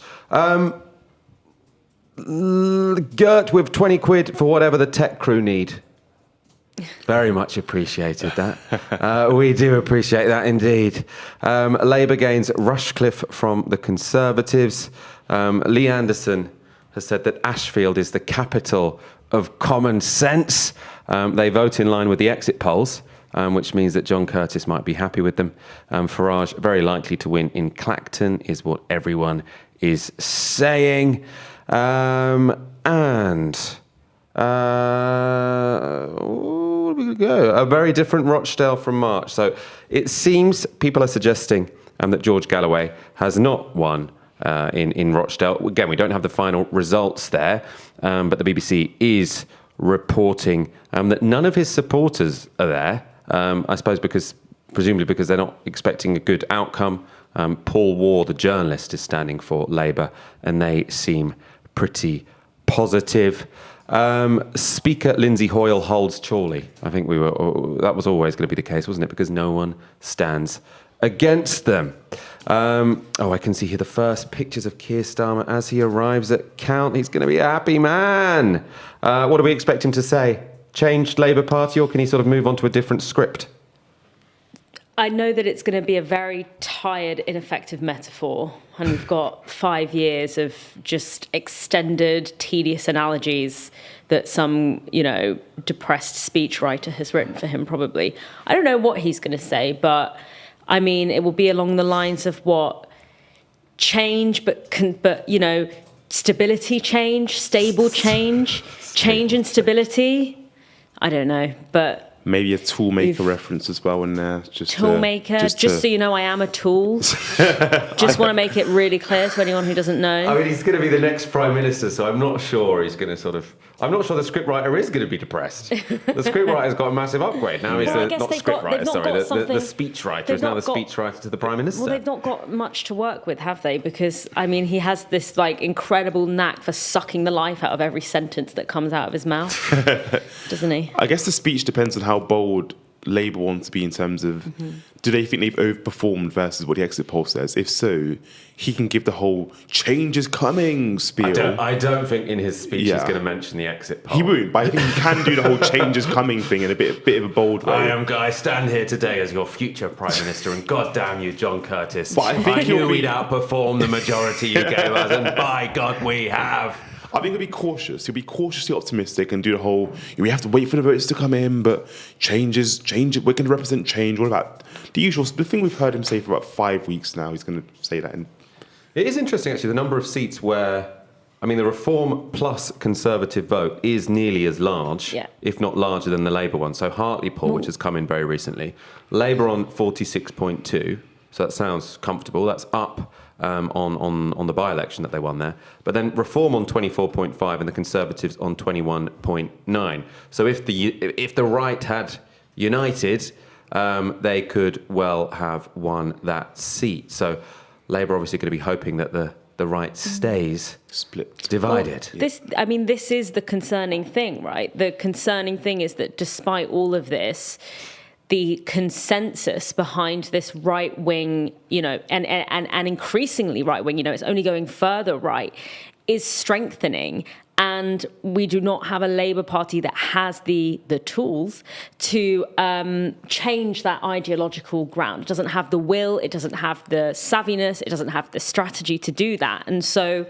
S1: Gert with 20 quid for whatever the tech crew need. Very much appreciated that. We do appreciate that indeed. Labour gains Rushcliffe from the Conservatives. Lee Anderson has said that Ashfield is the capital of common sense. They vote in line with the exit polls, which means that John Curtis might be happy with them. Farage very likely to win in Clacton is what everyone is saying. Where we go? A very different Rochdale from March. So it seems people are suggesting that George Galloway has not won in Rochdale. Again, we don't have the final results there, but the BBC is reporting that none of his supporters are there. I suppose presumably because they're not expecting a good outcome. Paul Waugh, the journalist, is standing for Labour, and they seem pretty positive. Speaker Lindsay Hoyle holds Chorley. I think that was always going to be the case, wasn't it? Because no one stands against them. I can see here the first pictures of Keir Starmer as he arrives at Count. He's going to be a happy man. What do we expect him to say? Changed Labour Party, or can he sort of move on to a different script?
S27: I know that it's going to be a very tired, ineffective metaphor, and we've got 5 years of just extended, tedious analogies that some, depressed speechwriter has written for him, probably. I don't know what he's going to say, but, I mean, it will be along the lines of what? Change, but stability change, stable change, change and stability? I don't know, but...
S15: Maybe a toolmaker reference as well in there.
S27: Toolmaker, just so you know, I am a tool. Just want to make it really clear to anyone who doesn't know.
S1: I mean, he's going to be the next Prime Minister, so I'm not sure he's going to I'm not sure the scriptwriter is going to be depressed. The scriptwriter's got a massive upgrade. Now he's the speechwriter is now the speechwriter to the Prime Minister.
S27: Well, they've not got much to work with, have they? Because, I mean, he has this, incredible knack for sucking the life out of every sentence that comes out of his mouth, doesn't he?
S15: I guess the speech depends on how bold Labour wants to be in terms of do they think they've overperformed versus what the exit poll says? If so, he can give the whole change is coming spiel.
S1: I don't think in his speech he's going to mention the exit poll.
S15: He won't, but I think he can do the whole change is coming thing in a bit of a bold way.
S1: I stand here today as your future Prime Minister, and God damn you, John Curtis.
S15: But I
S1: knew we'd outperform the majority you gave us, and by God we have.
S15: I think he'll be cautious. He'll be cautiously optimistic and do the whole, we have to wait for the votes to come in, but change, we're going to represent change. What about the usual, the thing we've heard him say for about 5 weeks now, he's going to say that.
S1: It is interesting, actually, the number of seats where, the Reform plus Conservative vote is nearly as large, if not larger than the Labour one. So Hartlepool, which has come in very recently, Labour on 46.2, so that sounds comfortable. That's up on the by-election that they won there. But then Reform on 24.5 and the Conservatives on 21.9. So if the right had united, they could well have won that seat. So Labour obviously going to be hoping that the right stays divided.
S27: Well, this is the concerning thing, right? The concerning thing is that despite all of this, the consensus behind this right-wing, and increasingly right-wing, it's only going further right, is strengthening. And we do not have a Labour Party that has the tools to change that ideological ground. It doesn't have the will, it doesn't have the savviness, it doesn't have the strategy to do that. And so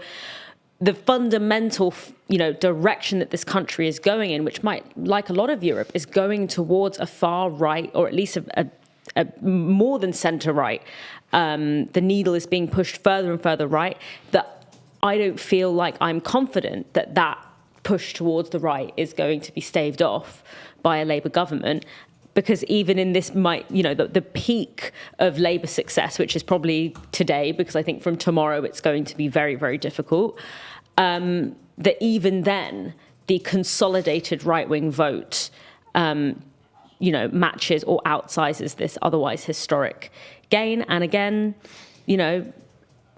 S27: the fundamental, direction that this country is going in, which might, like a lot of Europe, is going towards a far right, or at least a more than centre right. The needle is being pushed further and further right. That I don't feel like I'm confident that that push towards the right is going to be staved off by a Labour government. Because even in this the peak of Labour success, which is probably today, because I think from tomorrow it's going to be very, very difficult, that even then the consolidated right-wing vote, matches or outsizes this otherwise historic gain. And again,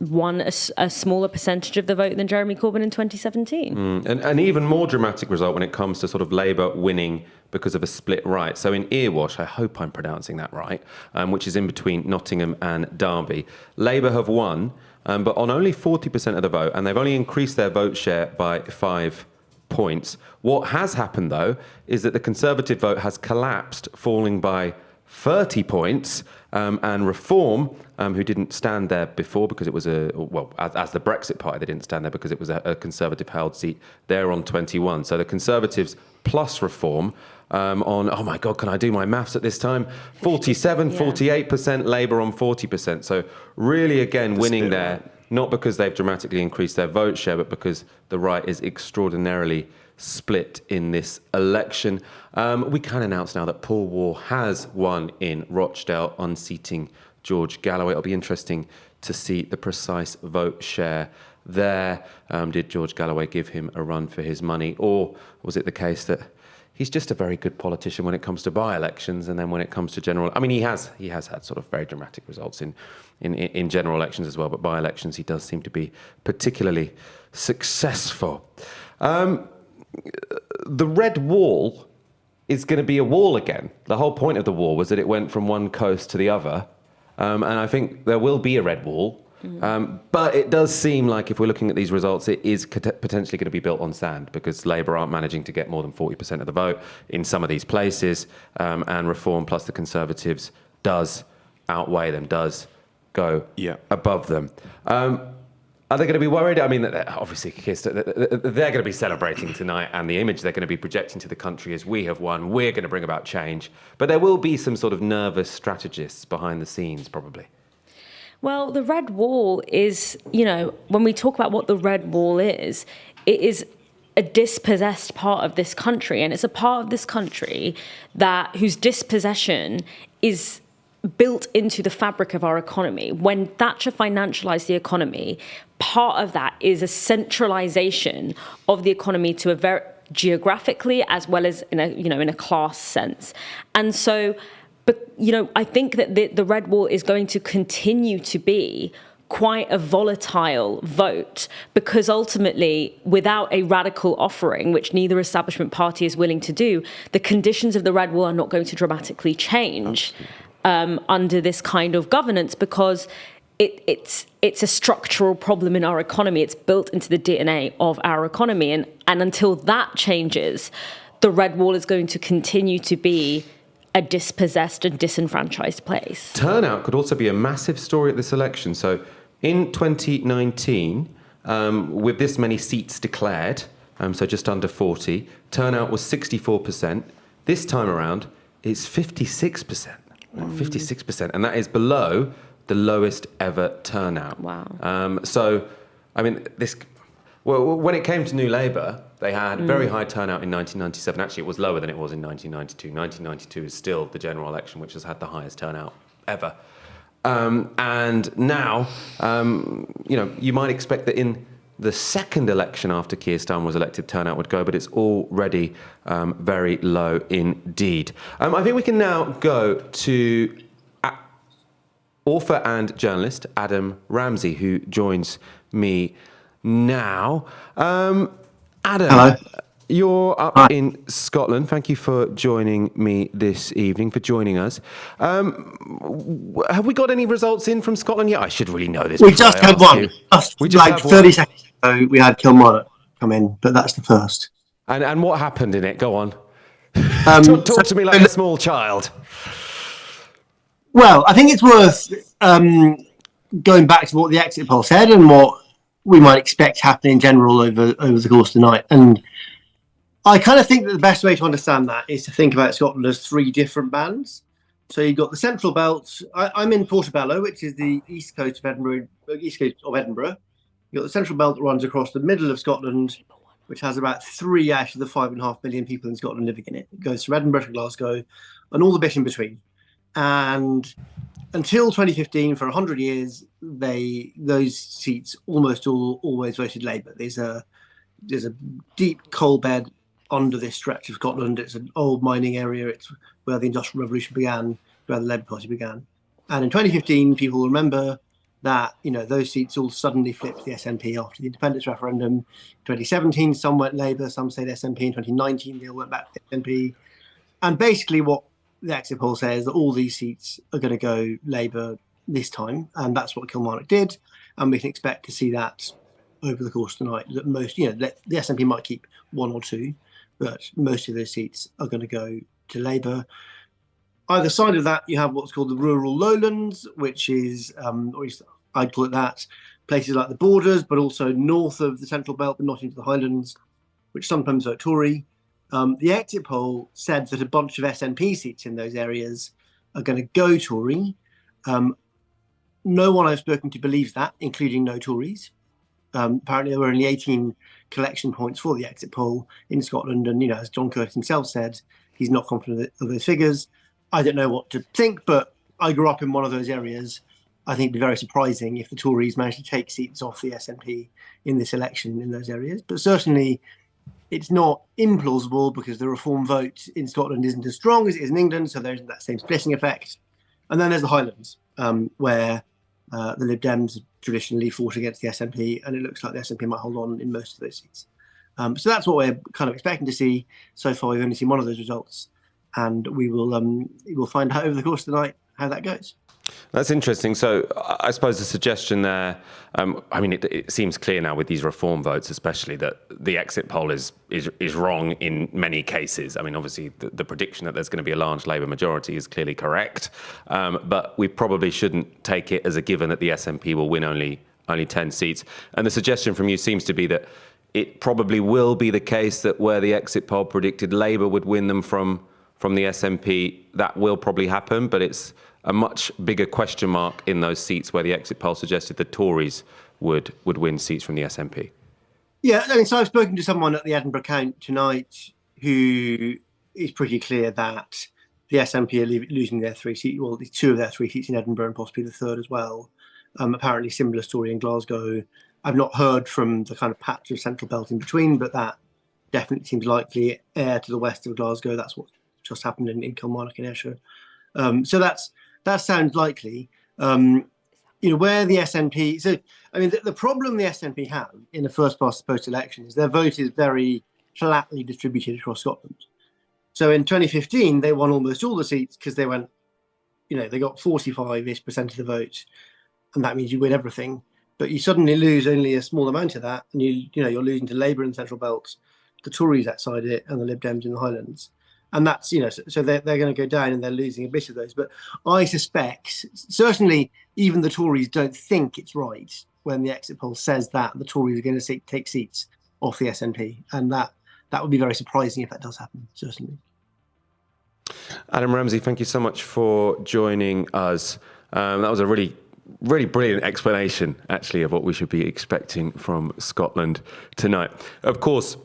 S27: won a smaller percentage of the vote than Jeremy Corbyn in 2017.
S1: And an even more dramatic result when it comes to sort of Labour winning because of a split right. So in Erewash, I hope I'm pronouncing that right, which is in between Nottingham and Derby, Labour have won, but on only 40% of the vote, and they've only increased their vote share by 5 points. What has happened, though, is that the Conservative vote has collapsed, falling by 30 points, and Reform, who didn't stand there before because it was as the Brexit Party, they didn't stand there because it was a Conservative-held seat, they're on 21. So the Conservatives plus Reform on, oh my God, can I do my maths at this time? 47, 48%, Labour on 40%. So really, again, winning there, not because they've dramatically increased their vote share, but because the right is extraordinarily split in this election. We can announce now that Paul Waugh has won in Rochdale, unseating George Galloway. It'll be interesting to see the precise vote share there. Did George Galloway give him a run for his money, or was it the case that he's just a very good politician when it comes to by-elections, and then when it comes to general... I mean, he has had sort of very dramatic results in general elections as well, but by-elections he does seem to be particularly successful. The red wall is going to be a wall again. The whole point of the wall was that it went from one coast to the other, and I think there will be a red wall. But it does seem like, if we're looking at these results, it is potentially going to be built on sand, because Labour aren't managing to get more than 40% of the vote in some of these places, and Reform plus the Conservatives does outweigh them, does go above them. Are they going to be worried? I mean, obviously, they're going to be celebrating tonight, and the image they're going to be projecting to the country is, we have won, we're going to bring about change. But there will be some sort of nervous strategists behind the scenes, probably.
S27: Well, the red wall is, when we talk about what the red wall is, it is a dispossessed part of this country. And it's a part of this country whose dispossession is built into the fabric of our economy. When Thatcher financialised the economy, part of that is a centralisation of the economy to a very geographically as well as in a class sense. And so, but I think that the red wall is going to continue to be quite a volatile vote, because ultimately, without a radical offering, which neither establishment party is willing to do, the conditions of the red wall are not going to dramatically change under this kind of governance, because it's a structural problem in our economy. It's built into the DNA of our economy, and until that changes, the red wall is going to continue to be a dispossessed and disenfranchised place.
S1: Turnout could also be a massive story at this election. So in 2019, with this many seats declared, so just under 40, turnout was 64%. This time around, it's 56%. 56%. And that is below the lowest ever turnout.
S27: Wow.
S1: So, I mean, when it came to New Labour, they had very high turnout in 1997. Actually, it was lower than it was in 1992. 1992 is still the general election which has had the highest turnout ever. And now, you might expect that in the second election after Keir Starmer was elected, turnout would go, but it's already very low indeed. I think we can now go to author and journalist Adam Ramsey, who joins me now. Adam, hello. You're up in Scotland. Thank you for joining me this evening, for joining us. Have we got any results in from Scotland yet? I should really know this.
S7: We just had one. Like 30 seconds ago, we had Kilmarnock come in, but that's the first.
S1: And what happened in it? Go on. Talk to me like a small child.
S7: Well, I think it's worth going back to what the exit poll said and what we might expect to happen in general over the course of the night. And I kind of think that the best way to understand that is to think about Scotland as three different bands. So you've got the Central Belt. I'm in Portobello, which is the east coast of Edinburgh. You've got the Central Belt that runs across the middle of Scotland, which has about 3 out of the 5.5 million people in Scotland living in it. It goes from Edinburgh to Glasgow and all the bit in between. And until 2015, for 100 years, those seats almost always voted Labour. There's a deep coal bed under this stretch of Scotland. It's an old mining area. It's where the Industrial Revolution began, where the Labour Party began. And in 2015, people will remember that those seats all suddenly flipped to the SNP after the independence referendum. In 2017, some went Labour, some stayed SNP. In 2019, they all went back to the SNP. And basically what the exit poll says that all these seats are going to go Labour this time, and that's what Kilmarnock did. And we can expect to see that over the course of the night. That most, the SNP might keep 1 or 2, but most of those seats are going to go to Labour. Either side of that, you have what's called the rural lowlands, which is, or at least I'd call it that, places like the Borders, but also north of the Central Belt, but not into the Highlands, which sometimes vote Tory. The exit poll said that a bunch of SNP seats in those areas are going to go Tory. No one I've spoken to believes that, including no Tories. Apparently, there were only 18 collection points for the exit poll in Scotland. And, as John Curtin himself said, he's not confident of those figures. I don't know what to think, but I grew up in one of those areas. I think it'd be very surprising if the Tories managed to take seats off the SNP in this election in those areas. But certainly, it's not implausible because the Reform vote in Scotland isn't as strong as it is in England, so there isn't that same splitting effect. And then there's the Highlands, where the Lib Dems traditionally fought against the SNP, and it looks like the SNP might hold on in most of those seats. So that's what we're kind of expecting to see. So far, we've only seen one of those results, and we'll find out over the course of the night how that goes.
S1: That's interesting. So I suppose the suggestion there, it seems clear now with these Reform votes, especially, that the exit poll is wrong in many cases. I mean, obviously, the prediction that there's going to be a large Labour majority is clearly correct, but we probably shouldn't take it as a given that the SNP will win only 10 seats. And the suggestion from you seems to be that it probably will be the case that where the exit poll predicted Labour would win them from the SNP, that will probably happen, but it's a much bigger question mark in those seats where the exit poll suggested the Tories would win seats from the SNP.
S7: Yeah, so I've spoken to someone at the Edinburgh count tonight who is pretty clear that the SNP are losing their 3 seats, well, 2 of their 3 seats in Edinburgh and possibly the 3rd as well. Apparently similar story in Glasgow. I've not heard from the kind of patch of Central Belt in between, but that definitely seems likely. Ayr to the west of Glasgow, that's what just happened in Kilmarnock in Ayrshire. So that sounds likely. Where the SNP... So, the problem the SNP have in the first past the post election is their vote is very flatly distributed across Scotland. So in 2015, they won almost all the seats because they went, they got 45-ish% of the vote, and that means you win everything. But you suddenly lose only a small amount of that, and you're losing to Labour in the Central Belt, the Tories outside it, and the Lib Dems in the Highlands. And that's, so they're going to go down and they're losing a bit of those. But I suspect, certainly even the Tories don't think it's right when the exit poll says that the Tories are going to take seats off the SNP. And that would be very surprising if that does happen, certainly.
S1: Adam Ramsey, thank you so much for joining us. That was a really brilliant explanation, actually, of what we should be expecting from Scotland tonight. Of course,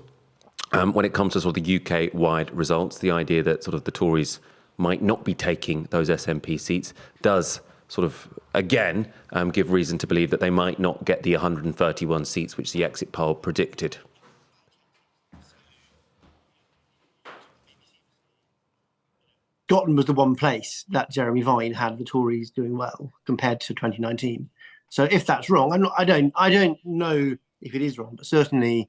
S1: when it comes to sort of the UK-wide results, the idea that sort of the Tories might not be taking those SNP seats does sort of, again, give reason to believe that they might not get the 131 seats which the exit poll predicted.
S7: Scotland was the one place that Jeremy Vine had the Tories doing well compared to 2019. So if that's wrong, I don't know if it is wrong, but certainly,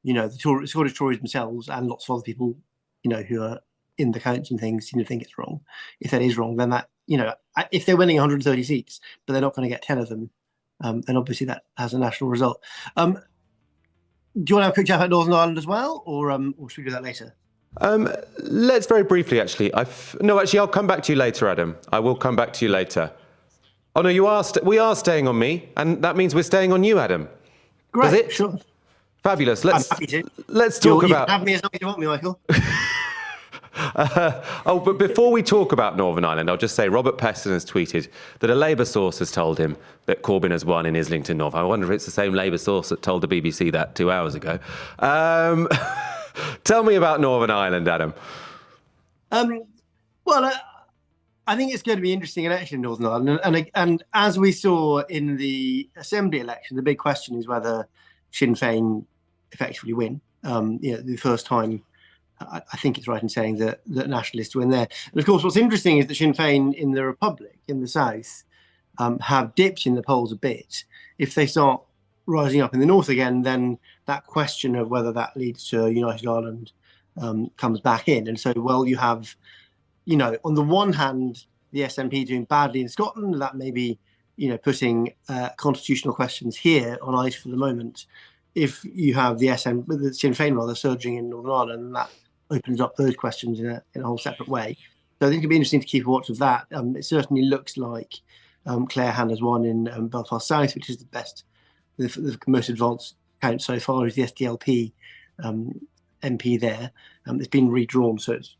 S7: the Scottish Tories themselves and lots of other people, who are in the counts and things seem to think it's wrong. If that is wrong, then that, if they're winning 130 seats, but they're not going to get 10 of them, then obviously that has a national result. Do you want to have a quick chat about Northern Ireland as well, or should we do that later?
S1: Let's very briefly, actually. I'll come back to you later, Adam. I will come back to you later. Oh, no, we are staying on me, and that means we're staying on you, Adam.
S7: Great,
S1: Does it?
S7: Sure.
S1: Fabulous.
S7: I'm happy to.
S1: Let's talk about...
S7: You can have me as long as you want me, Michael.
S1: But before we talk about Northern Ireland, I'll just say Robert Peston has tweeted that a Labour source has told him that Corbyn has won in Islington North. I wonder if it's the same Labour source that told the BBC that 2 hours ago. Tell me about Northern Ireland, Adam.
S7: I think it's going to be an interesting election in Northern Ireland. And as we saw in the Assembly election, the big question is whether Sinn Féin effectively win. The first time, I think it's right in saying that nationalists win there. And of course, what's interesting is that Sinn Féin in the Republic, in the south, have dipped in the polls a bit. If they start rising up in the north again, then that question of whether that leads to United Ireland comes back in. And so, you have, on the one hand, the SNP doing badly in Scotland, that may be, putting constitutional questions here on ice for the moment. If you have the Sinn Féin surging in Northern Ireland, that opens up those questions in a whole separate way. So I think it'll be interesting to keep a watch of that. It certainly looks like Claire Hanna's won in Belfast South, which is the most advanced count so far, is the SDLP MP there. It's been redrawn, so it's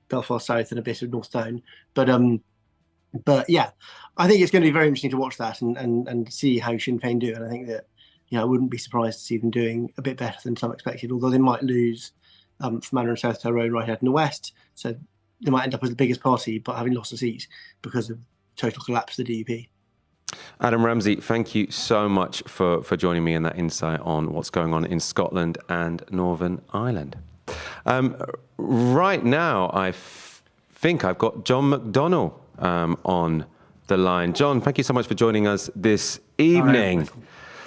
S7: Belfast South and a bit of North Down. But yeah, I think it's going to be very interesting to watch that and see how Sinn Féin do. And I think that, I wouldn't be surprised to see them doing a bit better than some expected, although they might lose Fermanagh and South Tyrone right out in the west. So they might end up as the biggest party, but having lost a seat because of total collapse of the DUP.
S1: Adam Ramsey, thank you so much for joining me in that insight on what's going on in Scotland and Northern Ireland. Right now, I think I've got John McDonnell on the line. John, thank you so much for joining us this evening.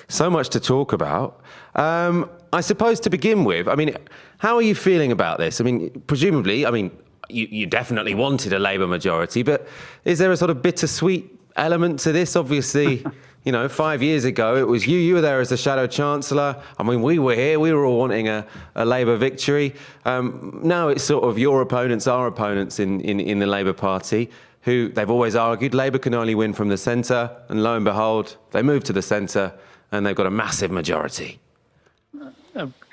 S1: So much to talk about. I suppose to begin with, how are you feeling about this? Presumably, you definitely wanted a Labour majority, but is there a sort of bittersweet element to this? Obviously, 5 years ago, it was you were there as the Shadow Chancellor. We were here, we were all wanting a Labour victory. Now it's sort of your opponents, our opponents in the Labour Party, who they've always argued Labour can only win from the centre, and lo and behold, they moved to the centre and they've got a massive majority.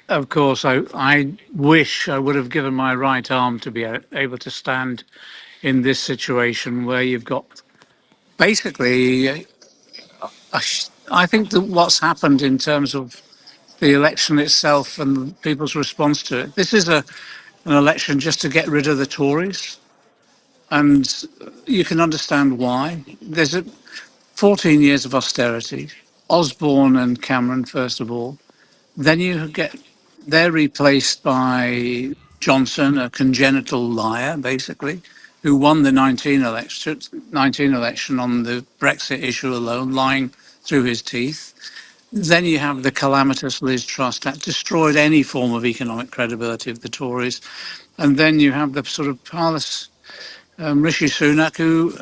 S8: Of course, I wish I would have given my right arm to be able to stand in this situation where you've got basically, I think that what's happened in terms of the election itself and people's response to it, this is an election just to get rid of the Tories. And you can understand why. There's 14 years of austerity, Osborne and Cameron, first of all. Then they're replaced by Johnson, a congenital liar, basically, who won the 19 election on the Brexit issue alone, lying through his teeth. Then you have the calamitous Liz Truss that destroyed any form of economic credibility of the Tories. And then you have the sort of parlous Rishi Sunak, who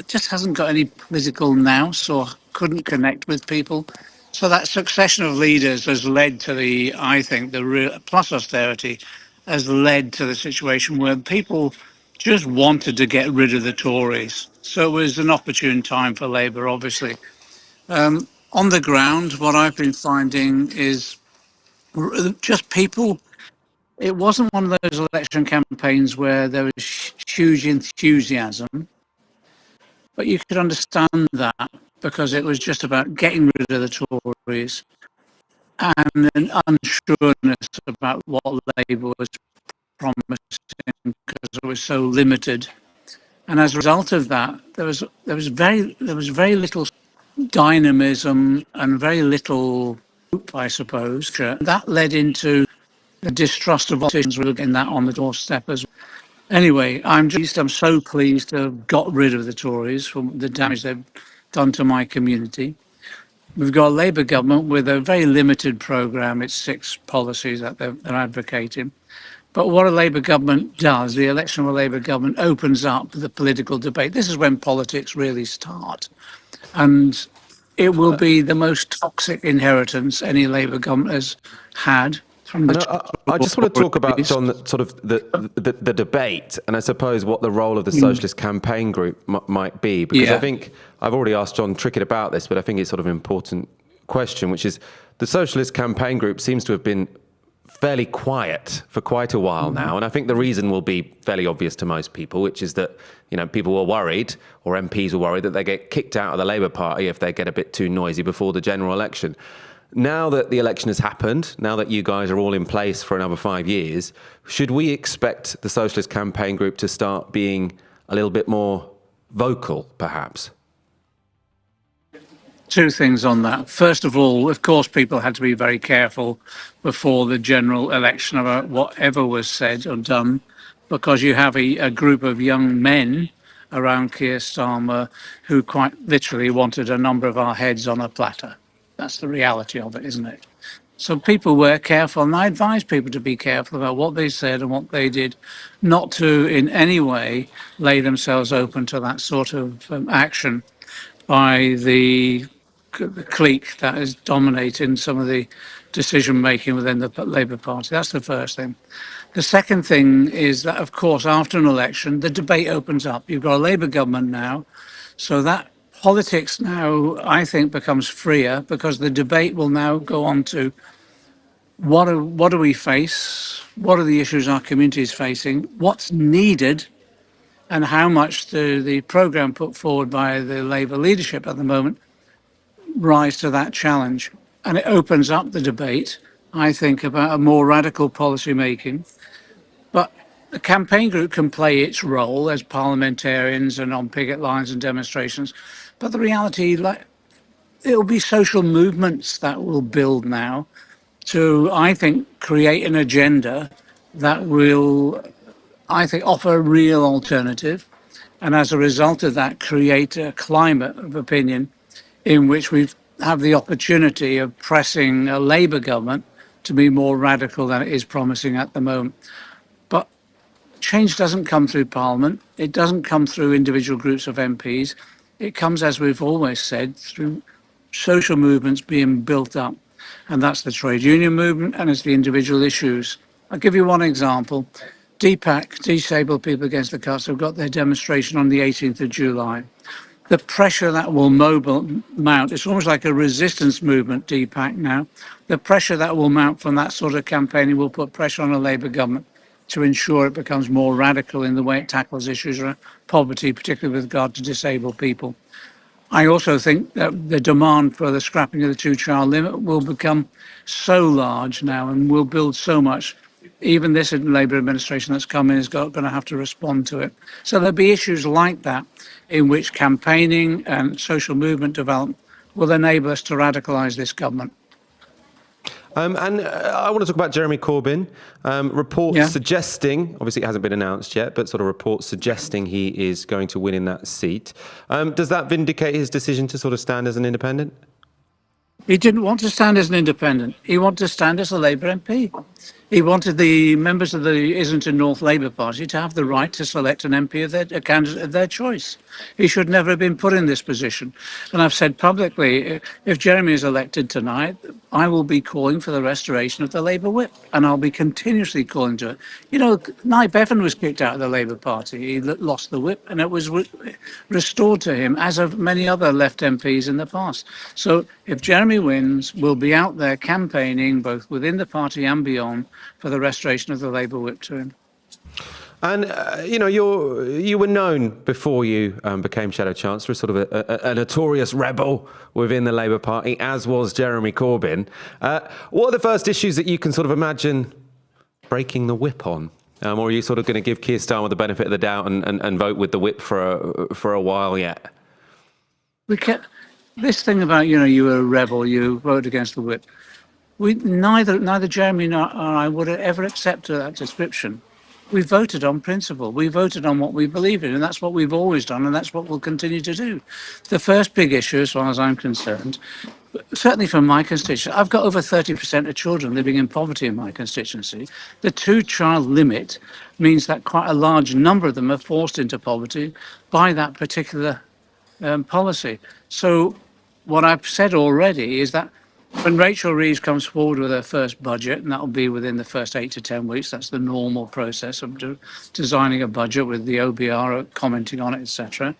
S8: just hasn't got any political nous or couldn't connect with people. So that succession of leaders has led to I think the real, plus austerity, has led to the situation where people just wanted to get rid of the Tories. So it was an opportune time for Labour, obviously. On the ground, what I've been finding is just people. It wasn't one of those election campaigns where there was huge enthusiasm, but you could understand that because it was just about getting rid of the Tories and an unsureness about what Labour was promising because it was so limited. And as a result of that, there was very little dynamism and very little hope, I suppose. That led into the distrust of politicians. We're getting that on the doorstep as well. Anyway, I'm so pleased to have got rid of the Tories from the damage they've done to my community. We've got a Labour government with a very limited programme. It's 6 policies that they're advocating. But what a Labour government does, the election of a Labour government opens up the political debate. This is when politics really start. And it will be the most toxic inheritance any Labour government has had.
S1: I just want to talk about, John, sort of the debate, and I suppose what the role of the Socialist Campaign Group might be, because I think I've already asked John Trickett about this, but I think it's sort of an important question, which is the Socialist Campaign Group seems to have been fairly quiet for quite a while now, and I think the reason will be fairly obvious to most people, which is that people were worried, or MPs were worried, that they get kicked out of the Labour Party if they get a bit too noisy before the general election. Now that the election has happened, now that you guys are all in place for another 5 years, should we expect the Socialist Campaign Group to start being a little bit more vocal, perhaps?
S8: Two things on that. First of all, of course, people had to be very careful before the general election about whatever was said or done, because you have a group of young men around Keir Starmer who quite literally wanted a number of our heads on a platter. That's the reality of it, isn't it? So people were careful, and I advise people to be careful about what they said and what they did, not to in any way lay themselves open to that sort of action by the clique that is dominating some of the decision making within the Labour Party. That's the first thing. The second thing is that, of course, after an election, the debate opens up. You've got a Labour government now, so that politics now, I think, becomes freer, because the debate will now go on to what do we face, what are the issues our community is facing, what's needed, and how much the programme put forward by the Labour leadership at the moment rise to that challenge. And it opens up the debate, I think, about a more radical policy making. But the campaign group can play its role as parliamentarians and on picket lines and demonstrations. But the reality, it'll be social movements that will build now to, I think, create an agenda that will, I think, offer a real alternative. And as a result of that, create a climate of opinion in which we have the opportunity of pressing a Labour government to be more radical than it is promising at the moment. But change doesn't come through Parliament. It doesn't come through individual groups of MPs. It comes, as we've always said, through social movements being built up. And that's the trade union movement, and it's the individual issues. I'll give you one example. DPAC, Disabled People Against the Cuts, have got their demonstration on the 18th of July. The pressure that will mount, it's almost like a resistance movement, DPAC now. The pressure that will mount from that sort of campaigning will put pressure on a Labour government to ensure it becomes more radical in the way it tackles issues around poverty, particularly with regard to disabled people. I also think that the demand for the scrapping of the two-child limit will become so large now and will build so much. Even this Labour administration that's come in is going to have to respond to it. So there'll be issues like that in which campaigning and social movement development will enable us to radicalise this government.
S1: And I want to talk about Jeremy Corbyn. Reports suggesting, obviously it hasn't been announced yet, but sort of reports suggesting he is going to win in that seat. Does that vindicate his decision to sort of stand as an independent?
S8: He didn't want to stand as an independent. He wanted to stand as a Labour MP. He wanted the members of the Islington North Labour Party to have the right to select an MP of a candidate of their choice. He should never have been put in this position. And I've said publicly, if Jeremy is elected tonight, I will be calling for the restoration of the Labour whip, and I'll be continuously calling to it. You know, Nye Bevan was kicked out of the Labour Party. He lost the whip, and it was restored to him, as of many other left MPs in the past. So if Jeremy wins, we'll be out there campaigning, both within the party and beyond, for the restoration of the Labour whip to him.
S1: And, you were known before you became Shadow Chancellor as sort of a notorious rebel within the Labour Party, as was Jeremy Corbyn. What are the first issues that you can sort of imagine breaking the whip on? Or are you sort of going to give Keir Starmer the benefit of the doubt and vote with the whip for a while yet?
S8: This thing about, you were a rebel, you voted against the whip. Neither Jeremy nor I would have ever accepted that description. We voted on principle. We voted on what we believe in, and that's what we've always done, and that's what we'll continue to do. The first big issue, as far as I'm concerned, certainly from my constituency, I've got over 30% of children living in poverty in my constituency. The two-child limit means that quite a large number of them are forced into poverty by that particular policy. So what I've said already is that when Rachel Reeves comes forward with her first budget, and that will be within the first 8 to 10 weeks, that's the normal process of designing a budget with the OBR commenting on it, etc.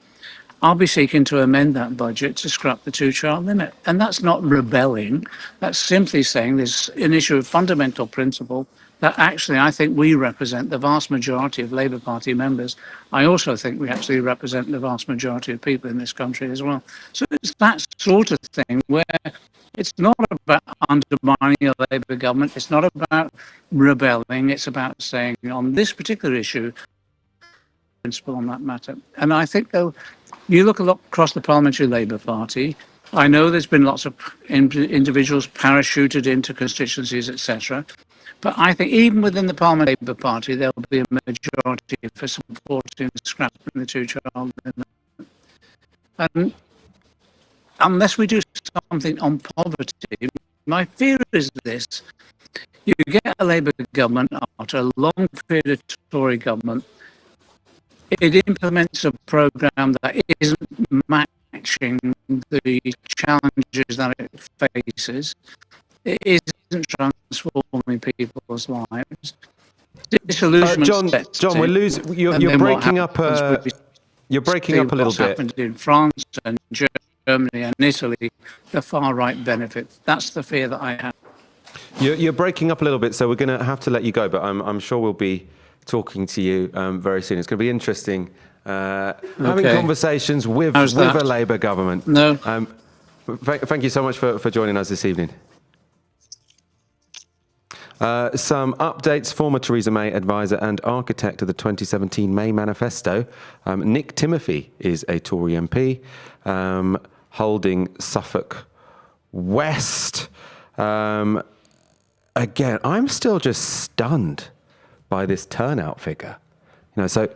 S8: I'll be seeking to amend that budget to scrap the two-child limit. And that's not rebelling. That's simply saying there's an issue of fundamental principle that actually I think we represent the vast majority of Labour Party members. I also think we actually represent the vast majority of people in this country as well. So it's that sort of thing where it's not about undermining a Labour government. It's not about rebelling. It's about saying on this particular issue, principle on that matter. And I think, though, you look across the Parliamentary Labour Party, I know there's been lots of individuals parachuted into constituencies, etc. But I think even within the Parliamentary Labour Party, there will be a majority for supporting scrapping the two-child limit. And unless we do something on poverty, my fear is this. You get a Labour government after a long period of Tory government. It implements a programme that isn't matching the challenges that it faces. It isn't transforming people's lives. Disillusionment.
S1: John, we're losing. You're breaking up. You're breaking up a little bit.
S8: Happened in France and Germany and Italy, the far right benefits. That's the fear that I have.
S1: You're breaking up a little bit, so we're going to have to let you go. But I'm sure we'll be talking to you very soon. It's going to be interesting having conversations with a Labour government.
S8: No.
S1: Thank you so much for joining us this evening. Some updates. Former Theresa May advisor and architect of the 2017 May manifesto, Nick Timothy, is a Tory MP holding Suffolk West. Again, I'm still just stunned by this turnout figure. So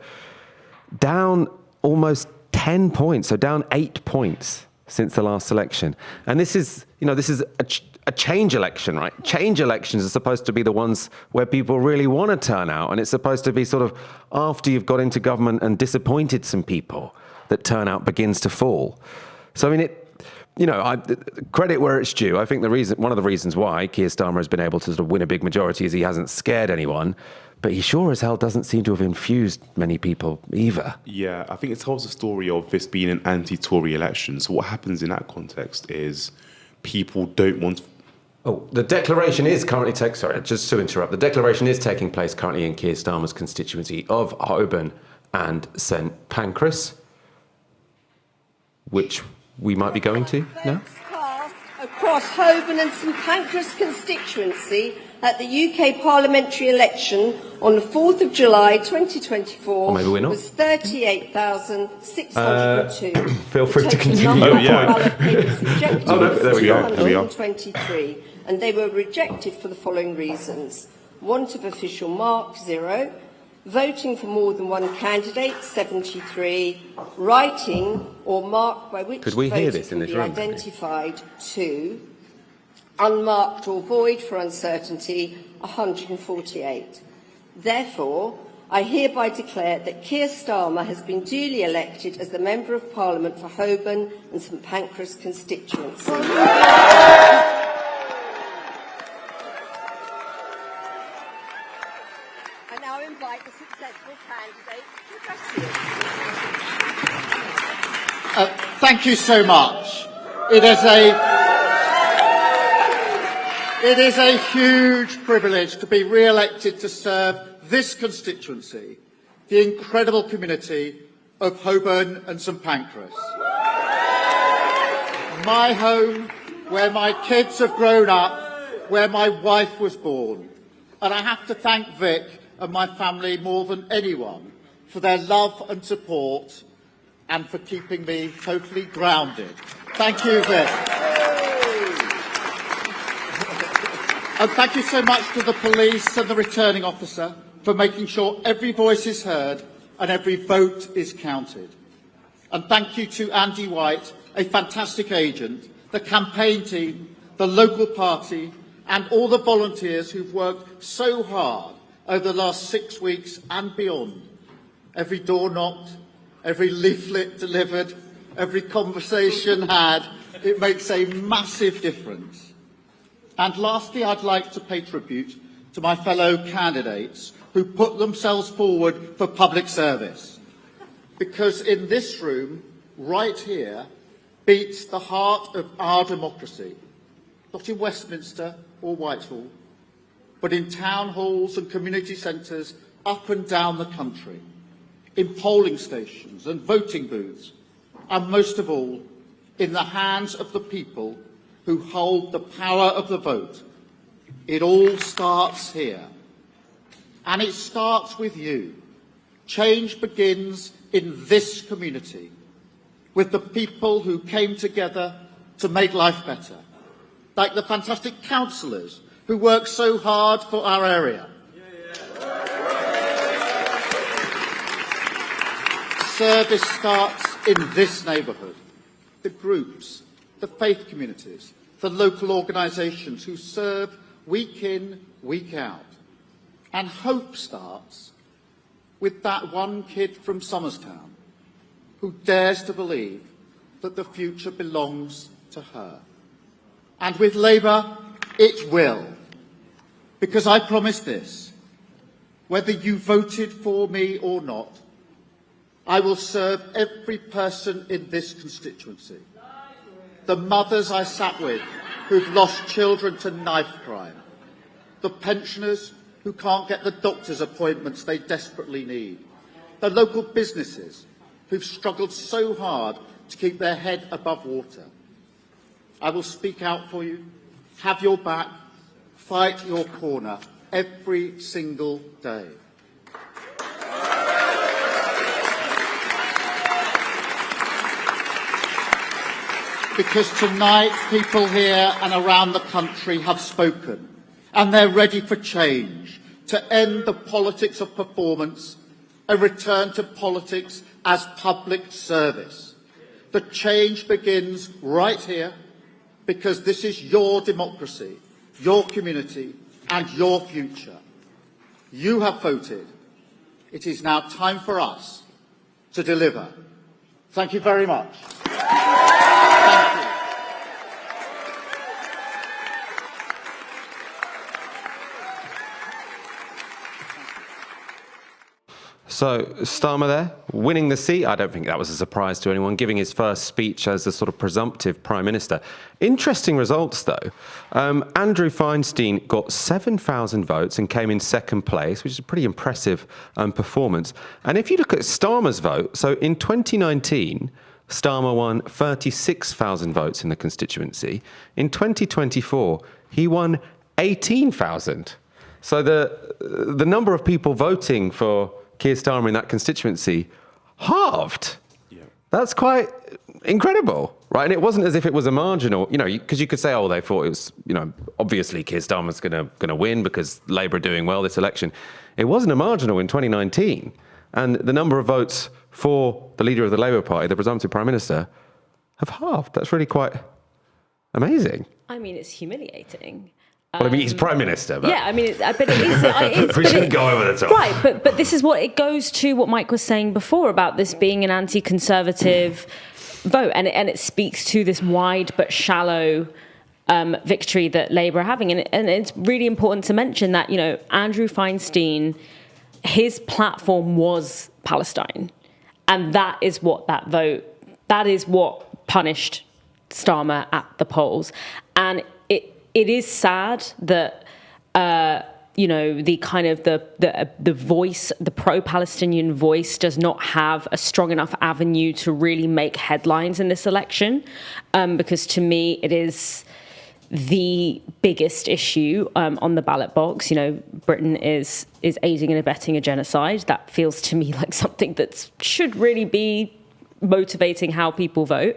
S1: down almost 10 points, so down 8 points since the last election. And this is a change election, right? Change elections are supposed to be the ones where people really want to turn out, and it's supposed to be sort of after you've got into government and disappointed some people that turnout begins to fall. So I mean, credit where it's due. I think one of the reasons why Keir Starmer has been able to sort of win a big majority is he hasn't scared anyone, but he sure as hell doesn't seem to have infused many people either.
S15: Yeah, I think it tells the story of this being an anti-Tory election. So what happens in that context is people don't want.
S1: Oh, the declaration is currently just to interrupt. The declaration is taking place currently in Keir Starmer's constituency of Holborn and St Pancras, which we might be going to now.
S9: Across Holborn and St Pancras constituency at the UK parliamentary election on the 4th of July 2024
S1: or maybe we're not.
S9: Was 38,602.
S1: Feel free to continue.
S9: Oh, yeah. Rejected
S1: there we are.
S9: 123, and they were rejected for the following reasons: want of official mark, 0. Voting for more than one candidate, 73. Writing or mark by which
S1: could we hear this in this room?
S9: Identified, 2. Unmarked or void for uncertainty, 148. Therefore, I hereby declare that Keir Starmer has been duly elected as the Member of Parliament for Holborn and St Pancras constituency. I now invite the successful candidate to address you.
S21: Thank you so much. It is a huge privilege to be re-elected to serve this constituency, the incredible community of Holborn and St Pancras. My home, where my kids have grown up, where my wife was born. And I have to thank Vic and my family more than anyone for their love and support and for keeping me totally grounded. Thank you, Vic. And thank you so much to the police and the returning officer for making sure every voice is heard and every vote is counted. And thank you to Andy White, a fantastic agent, the campaign team, the local party, and all the volunteers who've worked so hard over the last 6 weeks and beyond. Every door knocked, every leaflet delivered, every conversation had, it makes a massive difference. And lastly, I'd like to pay tribute to my fellow candidates who put themselves forward for public service. Because in this room, right here, beats the heart of our democracy, not in Westminster or Whitehall, but in town halls and community centres up and down the country, in polling stations and voting booths, and most of all, in the hands of the people who hold the power of the vote. It all starts here. And it starts with you. Change begins in this community, with the people who came together to make life better, like the fantastic councillors who work so hard for our area. Service starts in this neighbourhood. The groups, the faith communities, the local organisations who serve week in, week out. And hope starts with that one kid from Somerstown who dares to believe that the future belongs to her. And with Labour, it will. Because I promise this, whether you voted for me or not, I will serve every person in this constituency. The mothers I sat with who've lost children to knife crime. The pensioners who can't get the doctor's appointments they desperately need. The local businesses who've struggled so hard to keep their head above water. I will speak out for you, have your back, fight your corner every single day. Because tonight people here and around the country have spoken, and they're ready for change, to end the politics of performance and return to politics as public service. The change begins right here, because this is your democracy, your community, and your future. You have voted. It is now time for us to deliver. Thank you very much.
S1: So, Starmer there, winning the seat. I don't think that was a surprise to anyone, giving his first speech as the sort of presumptive Prime Minister. Interesting results, though. Andrew Feinstein got 7,000 votes and came in second place, which is a pretty impressive performance. And if you look at Starmer's vote, so in 2019, Starmer won 36,000 votes in the constituency. In 2024, he won 18,000. So the number of people voting for Keir Starmer in that constituency halved. Yeah. That's quite incredible, right? And it wasn't as if it was a marginal, because you could say, oh, they thought it was, obviously Keir Starmer's going to win because Labour are doing well this election. It wasn't a marginal in 2019. And the number of votes for the leader of the Labour Party, the presumptive Prime Minister, have halved. That's really quite amazing.
S27: I mean, it's humiliating.
S1: Well, I mean, he's Prime Minister. But
S27: Yeah, I mean, but it is.
S1: we shouldn't go over the top.
S27: Right, but this is what it goes to what Mike was saying before about this being an anti-conservative vote. And it speaks to this wide but shallow victory that Labour are having. And it's really important to mention that, Andrew Feinstein, his platform was Palestine. And that is what that is what punished Starmer at the polls. And it is sad that, the kind of the voice, the pro-Palestinian voice does not have a strong enough avenue to really make headlines in this election, because to me it is the biggest issue on the ballot box. Britain is aiding and abetting a genocide. That feels to me like something that should really be motivating how people vote.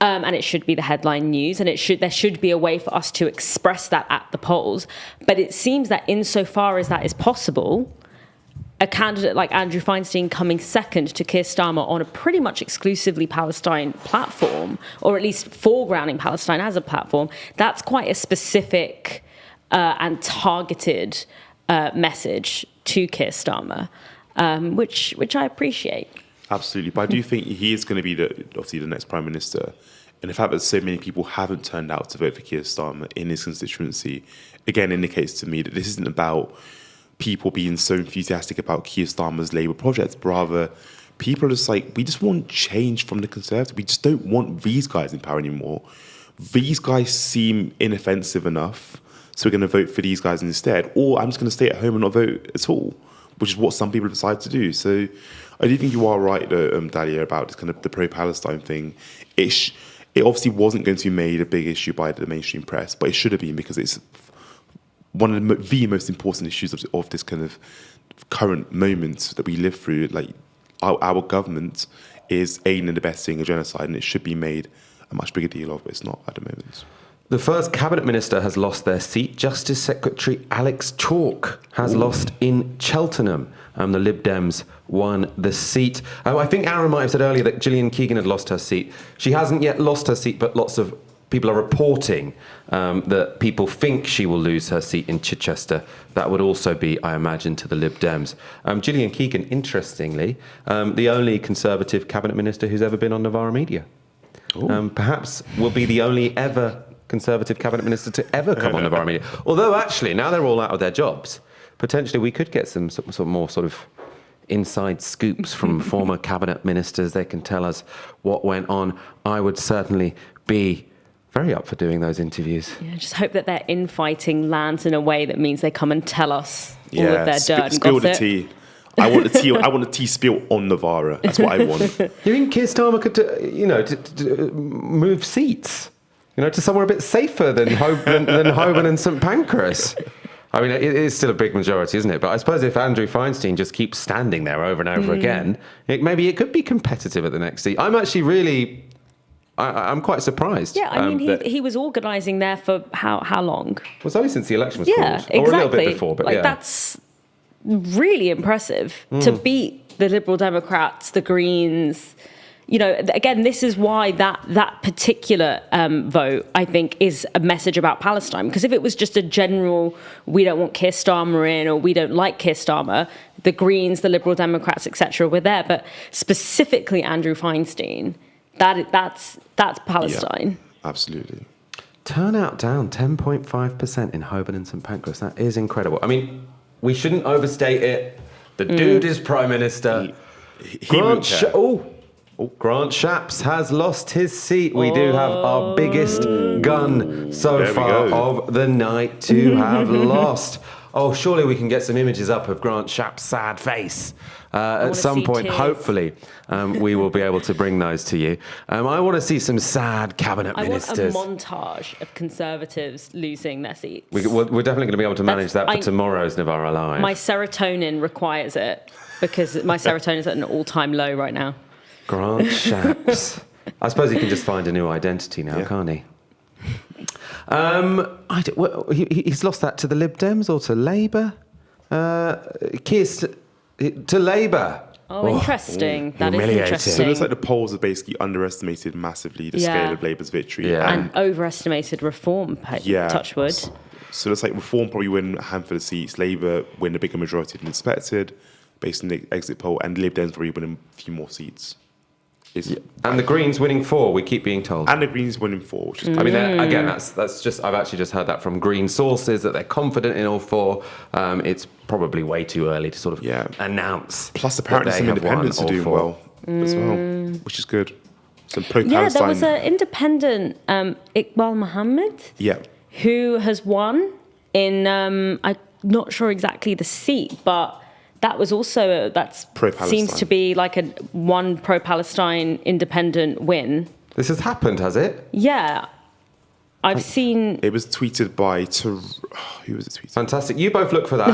S27: And it should be the headline news, and there should be a way for us to express that at the polls. But it seems that insofar as that is possible, a candidate like Andrew Feinstein coming second to Keir Starmer on a pretty much exclusively Palestine platform, or at least foregrounding Palestine as a platform, that's quite a specific and targeted message to Keir Starmer, which I appreciate.
S15: Absolutely, but I do think he is going to be obviously the next Prime Minister. And the fact that so many people haven't turned out to vote for Keir Starmer in his constituency, again, indicates to me that this isn't about people being so enthusiastic about Keir Starmer's Labour projects, but rather people are just like, we just want change from the Conservatives. We just don't want these guys in power anymore. These guys seem inoffensive enough, so we're going to vote for these guys instead. Or I'm just going to stay at home and not vote at all, which is what some people have decided to do. So I do think you are right, Dalia, about this kind of the pro-Palestine thing. It obviously wasn't going to be made a big issue by the mainstream press, but it should have been, because it's one of the most important issues of this kind of current moment that we live through. Like, our government is aiding and abetting a genocide, and it should be made a much bigger deal of, but it's not at the moment.
S1: The first cabinet minister has lost their seat. Justice Secretary Alex Chalk has lost in Cheltenham. The Lib Dems won the seat. I think Aaron might have said earlier that Gillian Keegan had lost her seat. She hasn't yet lost her seat, but lots of people are reporting that people think she will lose her seat in Chichester. That would also be, I imagine, to the Lib Dems. Gillian Keegan, interestingly, the only Conservative cabinet minister who's ever been on Novara Media. Perhaps will be the only ever Conservative cabinet minister to ever come on Novara Media. Although, actually, now they're all out of their jobs, potentially we could get some more sort of inside scoops from former cabinet ministers. They can tell us what went on. I would certainly be very up for doing those interviews.
S27: Yeah, just hope that their infighting lands in a way that means they come and tell us all of their dirt and
S15: spill
S27: gossip.
S15: the tea. I want the tea spilled on Novara. That's what I want.
S1: You think Keir Starmer could, to move seats, to somewhere a bit safer than Holborn and St Pancras? I mean, it is still a big majority, isn't it? But I suppose if Andrew Feinstein just keeps standing there over and over again, maybe it could be competitive at the next seat. I'm actually really, I'm quite surprised.
S27: Yeah, I mean, he was organising there for how long?
S1: It was only since the election was called.
S27: Exactly.
S1: Or a little bit before, but
S27: that's really impressive to beat the Liberal Democrats, the Greens. Again, this is why that particular vote, I think, is a message about Palestine. Because if it was just a general, we don't want Keir Starmer in, or we don't like Keir Starmer, the Greens, the Liberal Democrats, etc., were there. But specifically Andrew Feinstein, that's Palestine.
S15: Yeah, absolutely.
S1: Turnout down 10.5% in Holborn and St Pancras. That is incredible. I mean, we shouldn't overstate it. The dude is Prime Minister. Grant Shapps has lost his seat. We do have our biggest gun so far of the night to have lost. Oh, surely we can get some images up of Grant Shapps' sad face. At some point, hopefully, we will be able to bring those to you. I want to see some sad cabinet ministers.
S27: I want a montage of Conservatives losing their seats.
S1: We're definitely going to be able to manage that for tomorrow's Novara Live.
S27: My serotonin requires it, because my serotonin is at an all-time low right now.
S1: Grant Shapps. I suppose he can just find a new identity now, can't he? He's lost that to the Lib Dems or to Labour? To Labour.
S27: Oh, interesting. That is interesting.
S15: So it looks like the polls have basically underestimated massively the scale of Labour's victory.
S27: And overestimated Reform, touch wood.
S15: So it looks like Reform probably win a handful of seats, Labour win a bigger majority than expected, based on the exit poll, and Lib Dems probably win a few more seats.
S1: And the Greens winning 4, we keep being told.
S15: And the Greens winning 4, which is
S1: I mean, again, that's just, I've actually just heard that from Green sources, that they're confident in all 4. It's probably way too early to sort of announce.
S15: Plus, apparently some independents are doing well as well, which is good. Some pro-Palestine.
S27: Yeah, there was an independent, Iqbal Mohammed, who has won in, I'm not sure exactly the seat, but that was also, seems to be like one pro-Palestine independent win.
S1: This has happened, has it?
S27: Yeah. I've seen...
S15: It was tweeted by... who was it tweeted?
S1: Fantastic. You both look for that.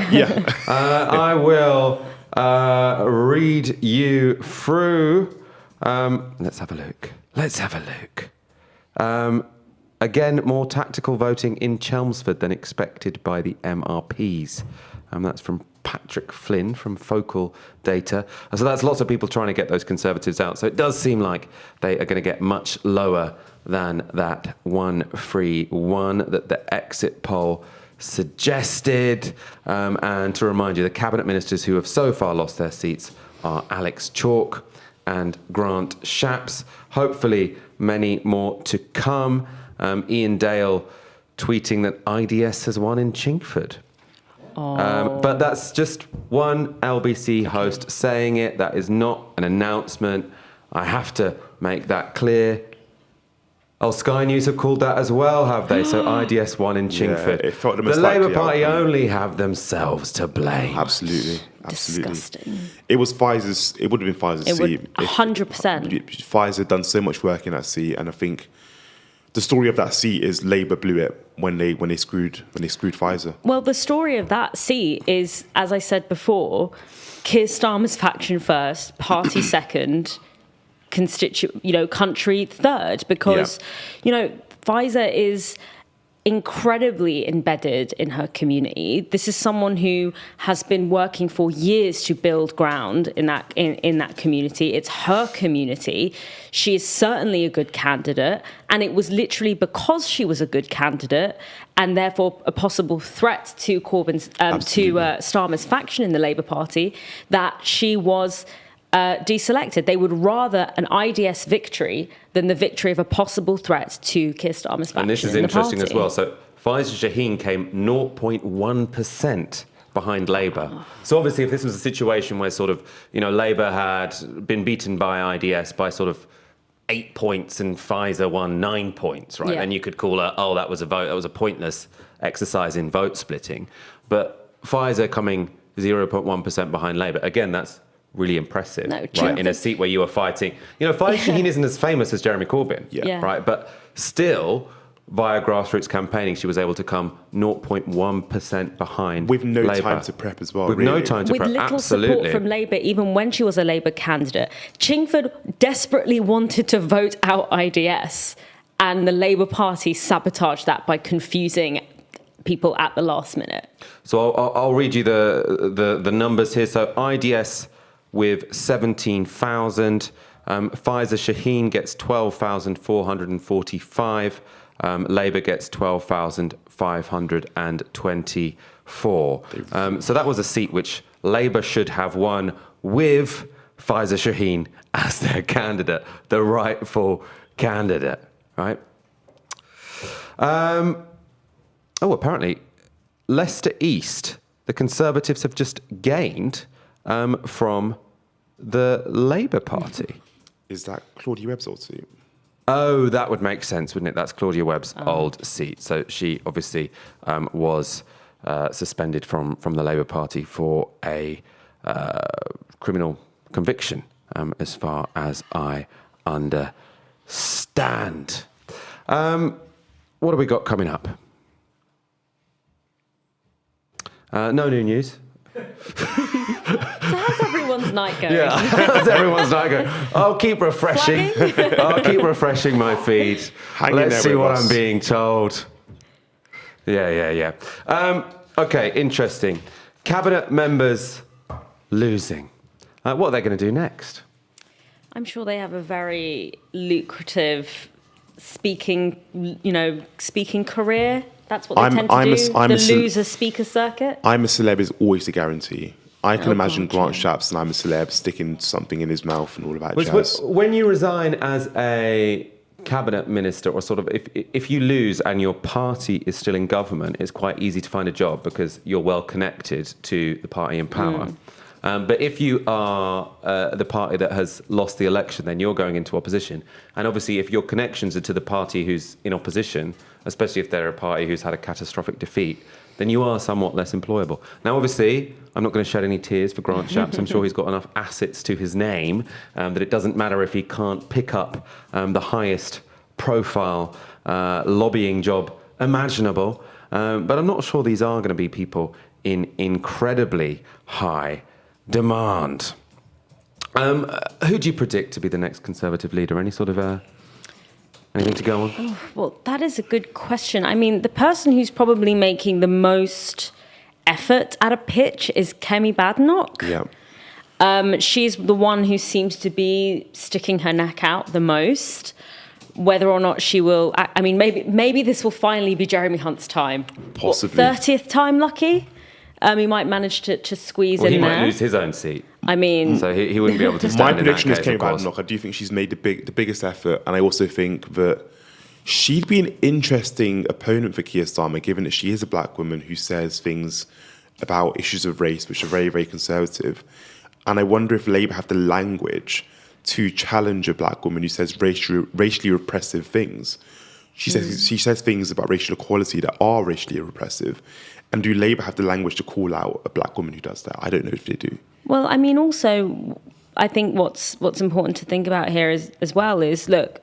S1: I will read you through... let's have a look. Again, more tactical voting in Chelmsford than expected by the MRPs. That's from Patrick Flynn from Focal Data. So that's lots of people trying to get those Conservatives out. So it does seem like they are going to get much lower than that 1-3-1 that the exit poll suggested. And to remind you, the cabinet ministers who have so far lost their seats are Alex Chalk and Grant Shapps. Hopefully many more to come. Ian Dale tweeting that IDS has won in Chingford. But that's just one LBC host saying it. That is not an announcement. I have to make that clear. Oh, Sky News have called that as well, have they? So IDS1 in Chingford.
S15: It felt the
S1: The
S15: most
S1: Labour
S15: likely
S1: Party
S15: outcome.
S1: only have themselves to blame.
S15: Absolutely.
S27: Disgusting.
S15: It was Pfizer's. It would have been Pfizer's
S27: It would
S15: seat.
S27: 100%.
S15: Pfizer had done so much work in that seat, and I think the story of that seat is Labour blew it when they screwed Pfizer.
S27: Well, the story of that seat is, as I said before, Keir Starmer's faction first, party second, country third, because Pfizer is incredibly embedded in her community. This is someone who has been working for years to build ground in that community. It's her community. She is certainly a good candidate, and it was literally because she was a good candidate and therefore a possible threat to Corbyn's Starmer's faction in the Labour Party that she was deselected. They would rather an IDS victory than the victory of a possible threat to Keir Starmer's faction.
S1: And this is
S27: in the
S1: interesting as
S27: party.
S1: well. So Pfizer Shaheen came 0.1% behind Labour. So obviously, if this was a situation where sort of, Labour had been beaten by IDS by sort of 8 points and Pfizer won 9 points, right?
S27: Yeah.
S1: Then you could call it, that was a vote, that was a pointless exercise in vote splitting. But Pfizer coming 0.1% behind Labour, again, that's really impressive, right? In a seat where you were fighting. Pfizer Shaheen isn't as famous as Jeremy Corbyn, right? But still, via grassroots campaigning, she was able to come 0.1% behind
S15: with no
S1: Labour.
S15: time to prep as well.
S1: With no time to
S27: With
S1: prep,
S27: little
S1: absolutely.
S27: support from Labour, even when she was a Labour candidate. Chingford desperately wanted to vote out IDS, and the Labour Party sabotaged that by confusing people at the last minute.
S1: So I'll read you the numbers here. So IDS with 17,000. Pfizer Shaheen gets 12,445. Labour gets 12,524. So that was a seat which Labour should have won with Pfizer Shaheen as their candidate, the rightful candidate, right? Apparently, Leicester East, the Conservatives have just gained from the Labour Party.
S15: Is that Claudia Webb's old seat?
S1: Oh, that would make sense, wouldn't it? That's Claudia Webb's old seat. So she obviously was suspended from the Labour Party for a criminal conviction, as far as I understand. What have we got coming up? No new news.
S27: So how's everyone's night going?
S1: Yeah, how's everyone's night going? I'll keep refreshing. I'll keep refreshing my feed. Let's see what I'm being told. Yeah. Okay, interesting. Cabinet members losing. What are they going to do next?
S27: I'm sure they have a very lucrative speaking career. That's what they tend to do. The loser speaker circuit.
S15: I'm a celeb is always a guarantee. I can imagine Grant Shapps and I'm a celeb sticking something in his mouth and all of that jazz.
S1: When you resign as a cabinet minister, or sort of if you lose and your party is still in government, it's quite easy to find a job because you're well connected to the party in power. But if you are the party that has lost the election, then you're going into opposition. And obviously, if your connections are to the party who's in opposition, especially if they're a party who's had a catastrophic defeat, then you are somewhat less employable. Now, obviously, I'm not going to shed any tears for Grant Shapps. I'm sure he's got enough assets to his name that it doesn't matter if he can't pick up the highest profile lobbying job imaginable. But I'm not sure these are going to be people in incredibly high demand. Who do you predict to be the next Conservative leader? Any sort of anything to go on?
S27: Oh, well, that is a good question. I mean, the person who's probably making the most effort at a pitch is Kemi Badenoch.
S15: Yeah.
S27: She's the one who seems to be sticking her neck out the most. Whether or not she will, I mean, maybe this will finally be Jeremy Hunt's time.
S15: Possibly.
S27: 30th time lucky? He might manage to squeeze in there.
S1: He might lose his own seat.
S27: I mean...
S1: So he wouldn't be able to stand
S15: My
S1: in that
S15: prediction is
S1: case,
S15: Kemi
S1: of course.
S15: Badenoch. I do think she's made the biggest effort, and I also think that she'd be an interesting opponent for Keir Starmer, given that she is a black woman who says things about issues of race, which are very, very conservative. And I wonder if Labour have the language to challenge a black woman who says racially repressive things. She says things about racial equality that are racially repressive. And do Labour have the language to call out a black woman who does that? I don't know if they do.
S27: Well, I mean, also, I think what's important to think about here as well is, look,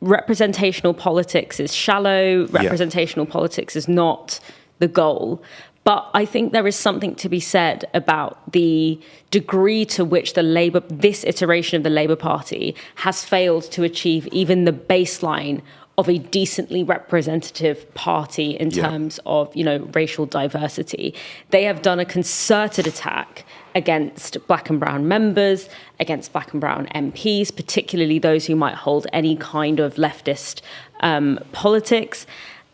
S27: representational politics is shallow. Representational politics is not the goal. But I think there is something to be said about the degree to which this iteration of the Labour Party has failed to achieve even the baseline of a decently representative party in terms of, racial diversity. They have done a concerted attack against black and brown members, against black and brown MPs, particularly those who might hold any kind of leftist politics.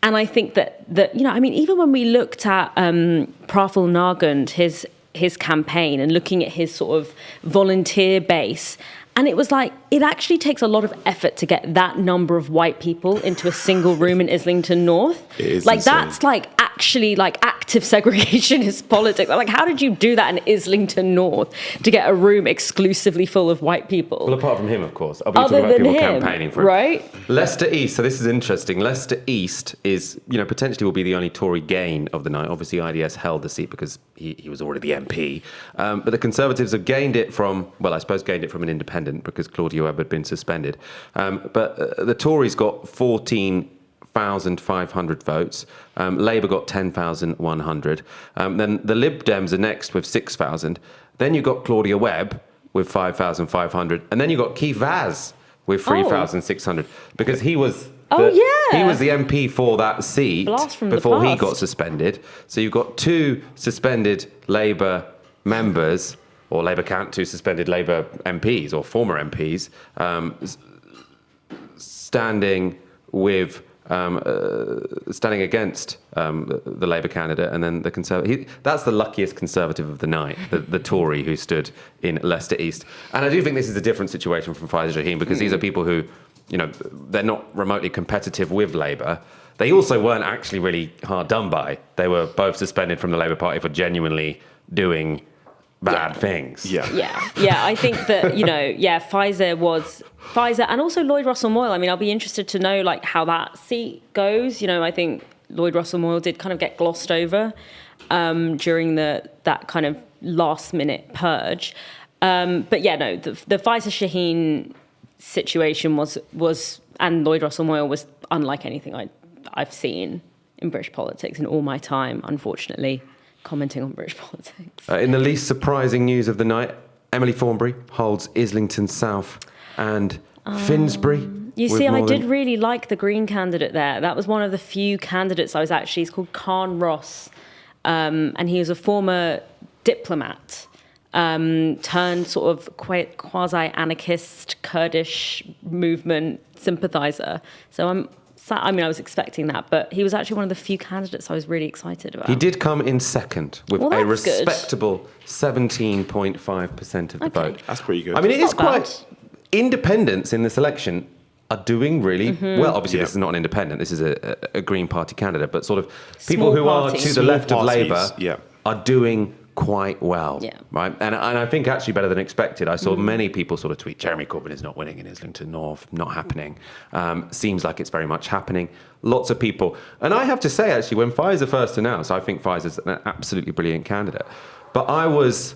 S27: And I think that even when we looked at Praful Nargund, his campaign, and looking at his sort of volunteer base, and it was like, it actually takes a lot of effort to get that number of white people into a single room in Islington North.
S15: It is
S27: like,
S15: insane.
S27: that's like actually like active segregationist politics. Like, how did you do that in Islington North to get a room exclusively full of white people?
S1: Well, apart from him, of course. I'll be talking about people campaigning for him.
S27: Right?
S1: Leicester East. So this is interesting. Leicester East is, potentially will be the only Tory gain of the night. Obviously, IDS held the seat because he was already the MP. But the Conservatives have gained it from an independent, because Claudia Webb had been suspended. But the Tories got 14,500 votes. Labour got 10,100. Then the Lib Dems are next with 6,000. Then you got Claudia Webb with 5,500. And then you got Keith Vaz with 3,600. Because he was he was the MP for that seat before he got suspended. So you've got two suspended Labour members, or Labour two suspended Labour MPs or former MPs, standing against the Labour candidate, and then the Conservative. That's the luckiest Conservative of the night, the Tory who stood in Leicester East. And I do think this is a different situation from Faiza Shaheen, because these are people who, they're not remotely competitive with Labour. They also weren't actually really hard done by. They were both suspended from the Labour Party for genuinely doing bad things.
S27: Yeah, I think that, Pfizer and also Lloyd Russell Moyle. I mean, I'll be interested to know how that seat goes. I think Lloyd Russell Moyle did kind of get glossed over during that kind of last minute purge. The Pfizer Shaheen situation was and Lloyd Russell Moyle was unlike anything I've seen in British politics in all my time, unfortunately, commenting on British politics.
S1: In the least surprising news of the night, Emily Thornberry holds Islington South and Finsbury.
S27: You see, I did really like the Green candidate there. That was one of the few candidates he's called Khan Ross, and he was a former diplomat turned sort of quasi-anarchist Kurdish movement sympathiser. So I was expecting that, but he was actually one of the few candidates I was really excited about.
S1: He did come in second with a respectable 17.5% of the vote.
S15: That's pretty good.
S1: I mean, it is quite... Independents in this election are doing really well. Obviously, this is not an independent. This is a Green Party candidate, but sort of people who are to the left of Labour are doing quite well, right? And I think actually better than expected. I saw many people sort of tweet, Jeremy Corbyn is not winning in Islington North, not happening. Seems like it's very much happening. Lots of people. And I have to say, actually, when Pfizer first announced, I think Pfizer's an absolutely brilliant candidate. But I was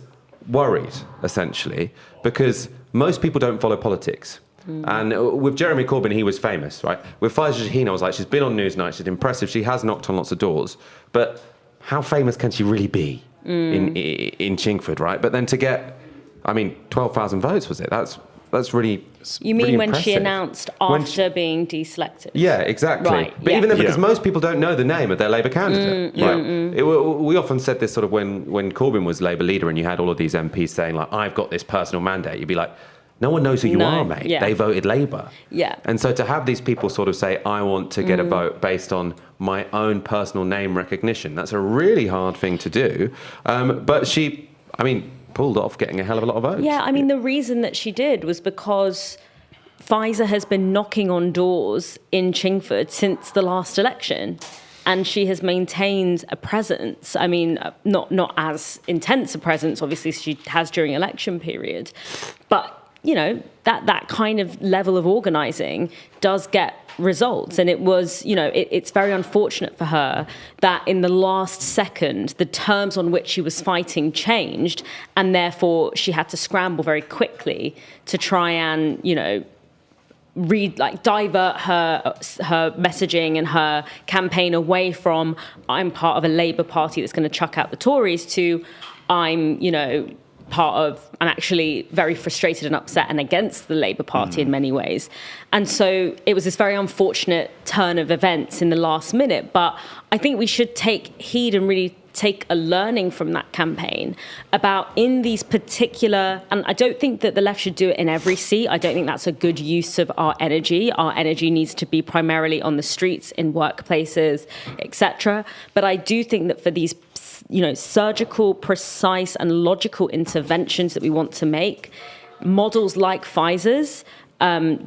S1: worried, essentially, because most people don't follow politics. And with Jeremy Corbyn, he was famous, right? With Pfizer Shaheen, I was like, she's been on Newsnight, she's impressive, she has knocked on lots of doors. But how famous can she really be in Chingford, right? But then to get, 12,000 votes, was it? That's really
S27: You mean
S1: really
S27: when
S1: impressive.
S27: she announced after being deselected?
S1: Yeah, exactly.
S27: Right,
S1: But
S27: yeah.
S1: even then, because most people don't know the name of their Labour candidate. We often said this sort of when Corbyn was Labour leader and you had all of these MPs saying, I've got this personal mandate. You'd be like, no one knows who you are, mate.
S27: Yeah.
S1: They voted Labour.
S27: Yeah.
S1: And so to have these people sort of say, I want to get a vote based on my own personal name recognition, that's a really hard thing to do. But she, pulled off getting a hell of a lot of votes.
S27: Yeah, the reason that she did was because Pfizer has been knocking on doors in Chingford since the last election. and she has maintained a presence. I mean, not as intense a presence, obviously, as she has during election period, but that kind of level of organising does get results. And it was, it's very unfortunate for her that in the last second, the terms on which she was fighting changed, and therefore she had to scramble very quickly to try and, divert her messaging and her campaign away from I'm part of a Labour Party that's going to chuck out the Tories to I'm actually very frustrated and upset and against the Labour Party in many ways. And so it was this very unfortunate turn of events in the last minute. But I think we should take heed and really take a learning from that campaign about in these particular, and I don't think that the left should do it in every seat. I don't think that's a good use of our energy. Our energy needs to be primarily on the streets, in workplaces, etc. But I do think that for these surgical, precise and logical interventions that we want to make, models like Pfizer's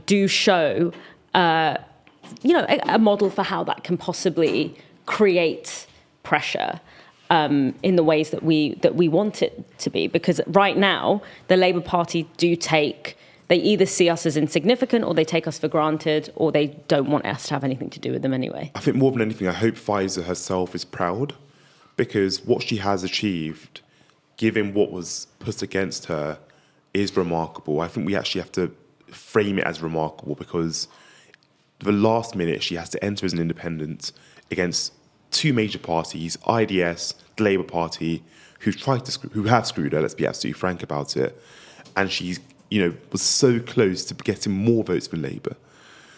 S27: do show, a model for how that can possibly create pressure in the ways that we want it to be. Because right now, the Labour Party they either see us as insignificant, or they take us for granted, or they don't want us to have anything to do with them anyway.
S15: I think more than anything, I hope Pfizer herself is proud, because what she has achieved, given what was put against her, is remarkable. I think we actually have to frame it as remarkable, because the last minute she has to enter as an independent against two major parties, IDS, the Labour Party, who have screwed her, let's be absolutely frank about it. And she's, was so close to getting more votes for Labour.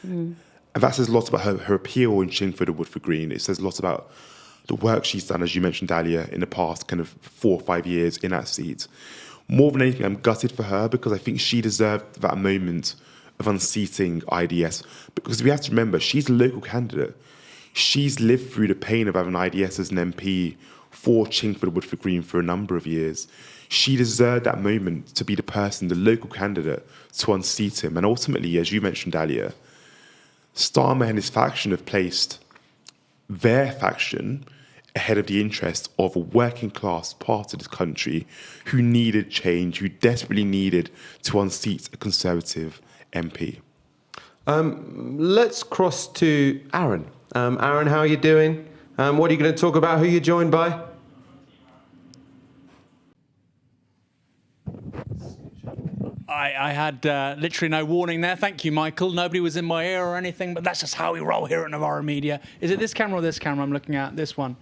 S15: And that says a lot about her appeal in Chingford and Woodford Green. It says a lot about the work she's done, as you mentioned, Dalia, in the past kind of 4 or 5 years in that seat. More than anything, I'm gutted for her, because I think she deserved that moment of unseating IDS. Because we have to remember, she's a local candidate. She's lived through the pain of having IDS as an MP for Chingford and Woodford Green for a number of years. She deserved that moment to be the person, the local candidate, to unseat him. And ultimately, as you mentioned, Dalia, Starmer and his faction have placed their faction ahead of the interest of a working class part of this country who needed change, who desperately needed to unseat a Conservative MP.
S1: Let's cross to Aaron. Aaron, how are you doing? What are you going to talk about? Who you're joined by?
S3: I had literally no warning there. Thank you, Michael. Nobody was in my ear or anything, but that's just how we roll here at Novara Media. Is it this camera or this camera I'm looking at? This one.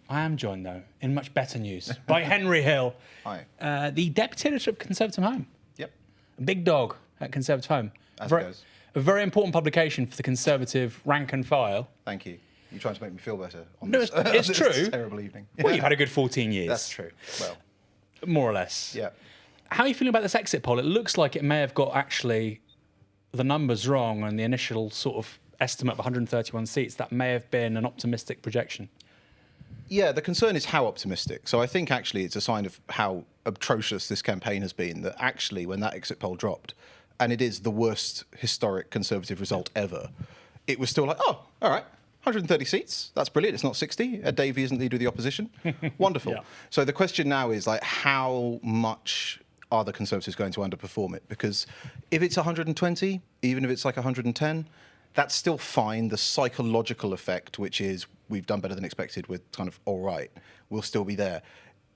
S3: I am joined, though, in much better news, by Henry Hill.
S10: Hi.
S3: The Deputy Editor of Conservative Home.
S10: Yep.
S3: A big dog at Conservative Home. A very important publication for the Conservative rank and file.
S10: Thank you. You're trying to make me feel better on
S3: no,
S10: this,
S3: it's
S10: this
S3: true.
S10: terrible evening.
S3: Well, you've had a good 14 years.
S10: That's true. Well,
S3: more or less.
S10: Yeah.
S3: How are you feeling about this exit poll? It looks like it may have got actually the numbers wrong and the initial sort of estimate of 131 seats. That may have been an optimistic projection.
S10: Yeah, the concern is how optimistic. So I think actually it's a sign of how atrocious this campaign has been, that actually when that exit poll dropped, and it is the worst historic Conservative result ever, it was still like, oh, all right, 130 seats, that's brilliant. It's not 60. Davey isn't leader of the opposition. Wonderful. Yeah. So the question now is like, how much are the Conservatives going to underperform it? Because if it's 120, even if it's like 110, that's still fine. The psychological effect, which is we've done better than expected, we're kind of all right, will still be there.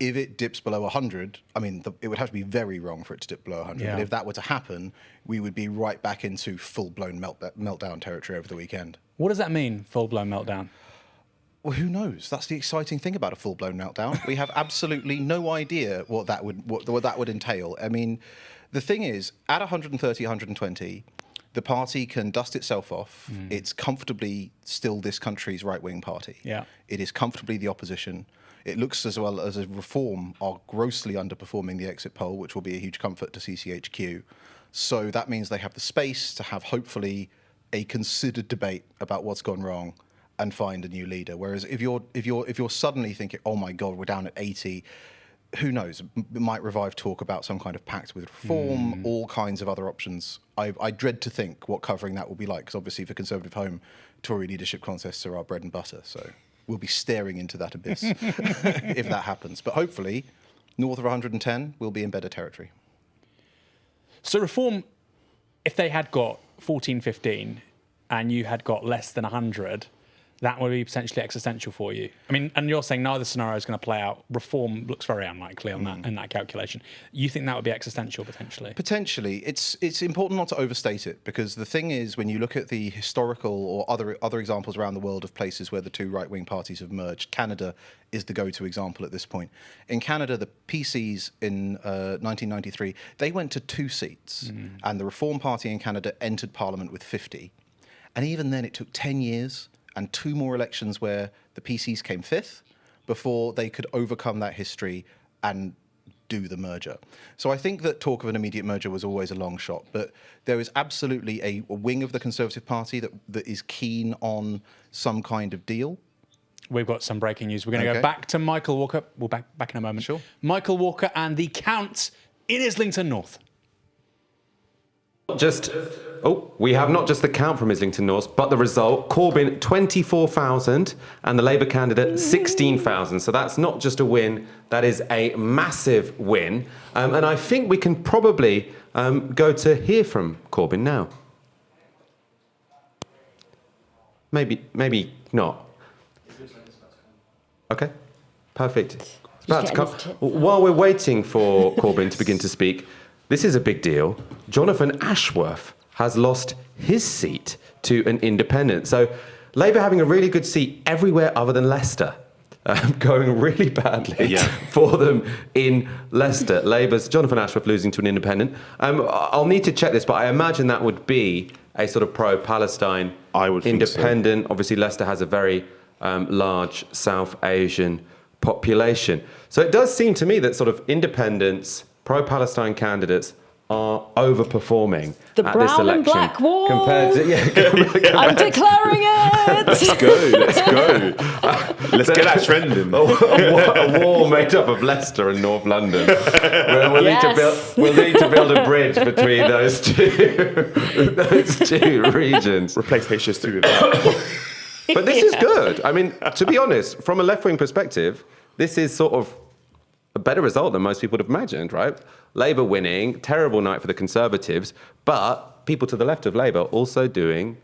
S10: If it dips below 100, I mean, it would have to be very wrong for it to dip below 100.
S3: Yeah.
S10: But if that were to happen, we would be right back into full-blown meltdown territory over the weekend.
S3: What does that mean, full-blown meltdown?
S10: Well, who knows? That's the exciting thing about a full-blown meltdown. We have absolutely no idea what that would entail. I mean, the thing is, at 130, 120, the party can dust itself off. It's comfortably still this country's right-wing party.
S3: Yeah.
S10: It is comfortably the opposition. It looks as well as a Reform are grossly underperforming the exit poll, which will be a huge comfort to CCHQ. So that means they have the space to have hopefully a considered debate about what's gone wrong and find a new leader. Whereas if you're suddenly thinking, oh my God, we're down at 80, who knows? It might revive talk about some kind of pact with Reform, all kinds of other options. I dread to think what covering that will be like, because obviously for Conservative Home, Tory leadership contests are our bread and butter. So. we'll be staring into that abyss if that happens. But hopefully, north of 110, we'll be in better territory.
S3: So Reform, if they had got 14, 15, and you had got less than 100, that would be potentially existential for you. I mean, and you're saying neither scenario is going to play out. Reform looks very unlikely on that in that calculation. You think that would be existential potentially?
S10: Potentially. It's important not to overstate it, because the thing is, when you look at the historical or other examples around the world of places where the two right-wing parties have merged, Canada is the go-to example at this point. In Canada, the PCs in 1993, they went to 2 seats, and the Reform Party in Canada entered Parliament with 50. And even then, it took 10 years and 2 more elections where the PCs came 5th before they could overcome that history and do the merger. So I think that talk of an immediate merger was always a long shot, but there is absolutely a wing of the Conservative Party that is keen on some kind of deal.
S3: We've got some breaking news. We're going to go back to Michael Walker. We'll back in a moment.
S10: Sure.
S3: Michael Walker and the Count in Islington North.
S1: We have not just the count from Islington North, but the result. Corbyn, 24,000, and the Labour candidate, 16,000. So that's not just a win, that is a massive win. And I think we can probably go to hear from Corbyn now. Maybe not. Okay, perfect. It's about to come. While we're waiting for Corbyn to begin to speak, this is a big deal. Jonathan Ashworth has lost his seat to an independent. So Labour having a really good seat everywhere other than Leicester. Going really badly for them in Leicester. Labour's Jonathan Ashworth losing to an independent. I'll need to check this, but I imagine that would be a sort of pro-Palestine independent. So. Obviously, Leicester has a very large South Asian population. So it does seem to me that sort of independents, pro-Palestine candidates are overperforming at this election.
S27: The brown and black wall.
S1: Compared to,
S27: I'm declaring it.
S15: Let's go. Let's get that trending.
S1: A wall made up of Leicester and North London. We'll need to build a bridge between those two regions.
S15: Replace HS2 with that.
S1: But this is good. I mean, to be honest, from a left-wing perspective, this is sort of a better result than most people would have imagined, right? Labour winning, terrible night for the Conservatives, but people to the left of Labour also doing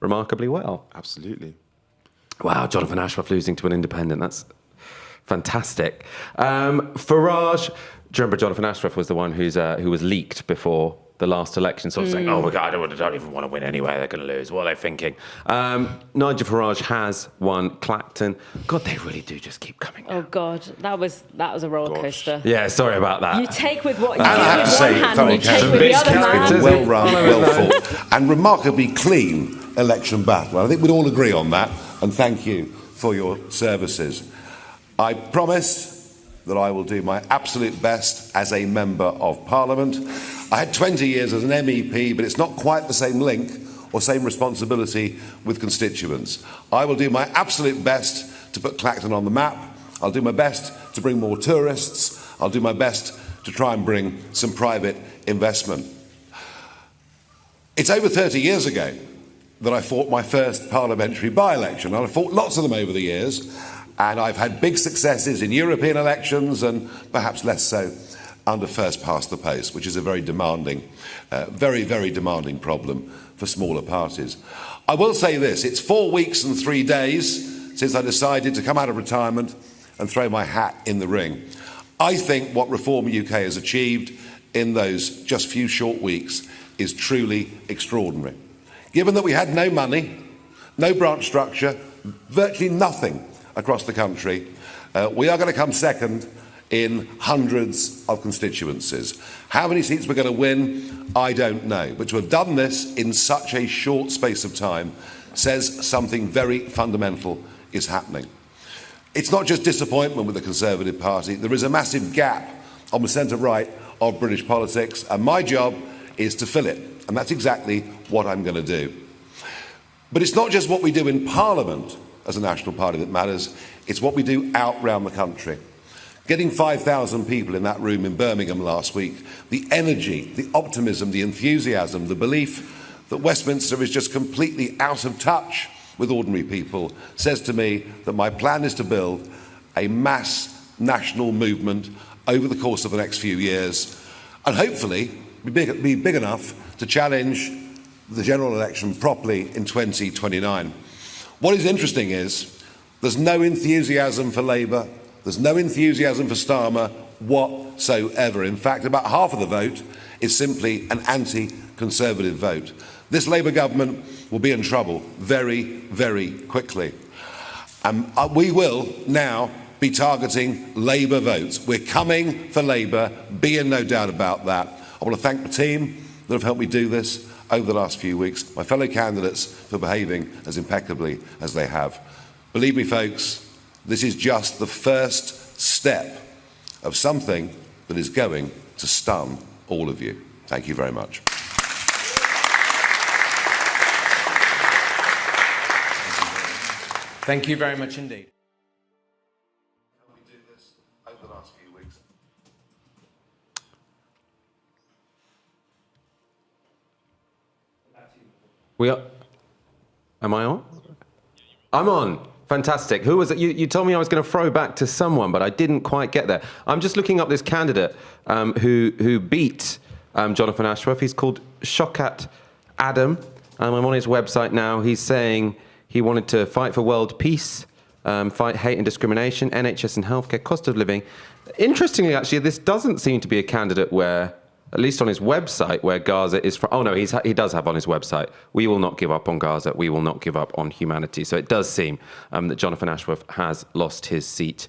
S1: remarkably well.
S15: Absolutely.
S1: Wow, Jonathan Ashworth losing to an independent. That's fantastic. Farage, do you remember Jonathan Ashworth was the one who was leaked before the last election, sort of saying, oh my God, I don't even want to win anyway, they're going to lose. What are they thinking? Nigel Farage has won Clacton. God, they really do just keep coming down.
S27: Oh God, that was a roller coaster.
S1: Yeah, sorry about that.
S27: You take with what you
S6: And I have to say,
S27: hand, you take with the other man.
S6: Well run, well fought, and remarkably clean election battle. I think we'd all agree on that, and thank you for your services. I promise that I will do my absolute best as a Member of Parliament. I had 20 years as an MEP, but it's not quite the same link or same responsibility with constituents. I will do my absolute best to put Clacton on the map. I'll do my best to bring more tourists. I'll do my best to try and bring some private investment. It's over 30 years ago that I fought my first parliamentary by-election. I've fought lots of them over the years, and I've had big successes in European elections and perhaps less so under first past the post, which is a very demanding, very, very demanding problem for smaller parties. I will say this, it's 4 weeks and 3 days since I decided to come out of retirement and throw my hat in the ring. I think what Reform UK has achieved in those just few short weeks is truly extraordinary. Given that we had no money, no branch structure, virtually nothing across the country, we are going to come second in hundreds of constituencies. How many seats we're going to win, I don't know. But to have done this in such a short space of time says something very fundamental is happening. It's not just disappointment with the Conservative Party. There is a massive gap on the centre-right of British politics, and my job is to fill it. And that's exactly what I'm going to do. But it's not just what we do in Parliament as a national party that matters, it's what we do out round the country. Getting 5,000 people in that room in Birmingham last week, the energy, the optimism, the enthusiasm, the belief that Westminster is just completely out of touch with ordinary people, says to me that my plan is to build a mass national movement over the course of the next few years, and hopefully be big enough to challenge the general election properly in 2029. What is interesting is there's no enthusiasm for Labour, there's no enthusiasm for Starmer whatsoever. In fact, about half of the vote is simply an anti-Conservative vote. This Labour government will be in trouble very, very quickly. We will now be targeting Labour votes. We're coming for Labour, be in no doubt about that. I want to thank the team that have helped me do this over the last few weeks, my fellow candidates for behaving as impeccably as they have. Believe me, folks, this is just the first step of something that is going to stun all of you. Thank you very much.
S1: Thank you very much indeed. We are. Am I on? I'm on. Fantastic. Who was it? You told me I was going to throw back to someone, but I didn't quite get there. I'm just looking up this candidate who beat Jonathan Ashworth. He's called Shokat Adam. I'm on his website now. He's saying he wanted to fight for world peace, fight hate and discrimination, NHS and healthcare, cost of living. Interestingly, actually, this doesn't seem to be a candidate where, at least on his website, where Gaza is from. Oh no, he does have on his website, we will not give up on Gaza, we will not give up on humanity. So it does seem that Jonathan Ashworth has lost his seat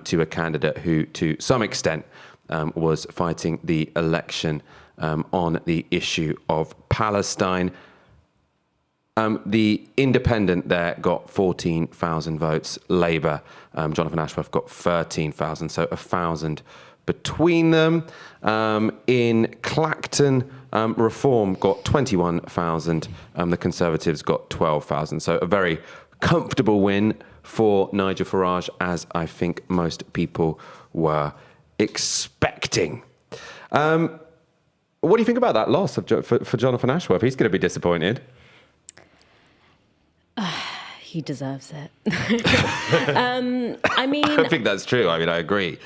S1: to a candidate who, to some extent, was fighting the election on the issue of Palestine. The Independent there got 14,000 votes. Labour, Jonathan Ashworth got 13,000, so 1,000 between them. In Clacton, Reform got 21,000. The Conservatives got 12,000. So a very comfortable win for Nigel Farage, as I think most people were expecting. What do you think about that loss for Jonathan Ashworth? He's going to be disappointed.
S27: He deserves it. I mean,
S1: I think that's true. I mean, I agree.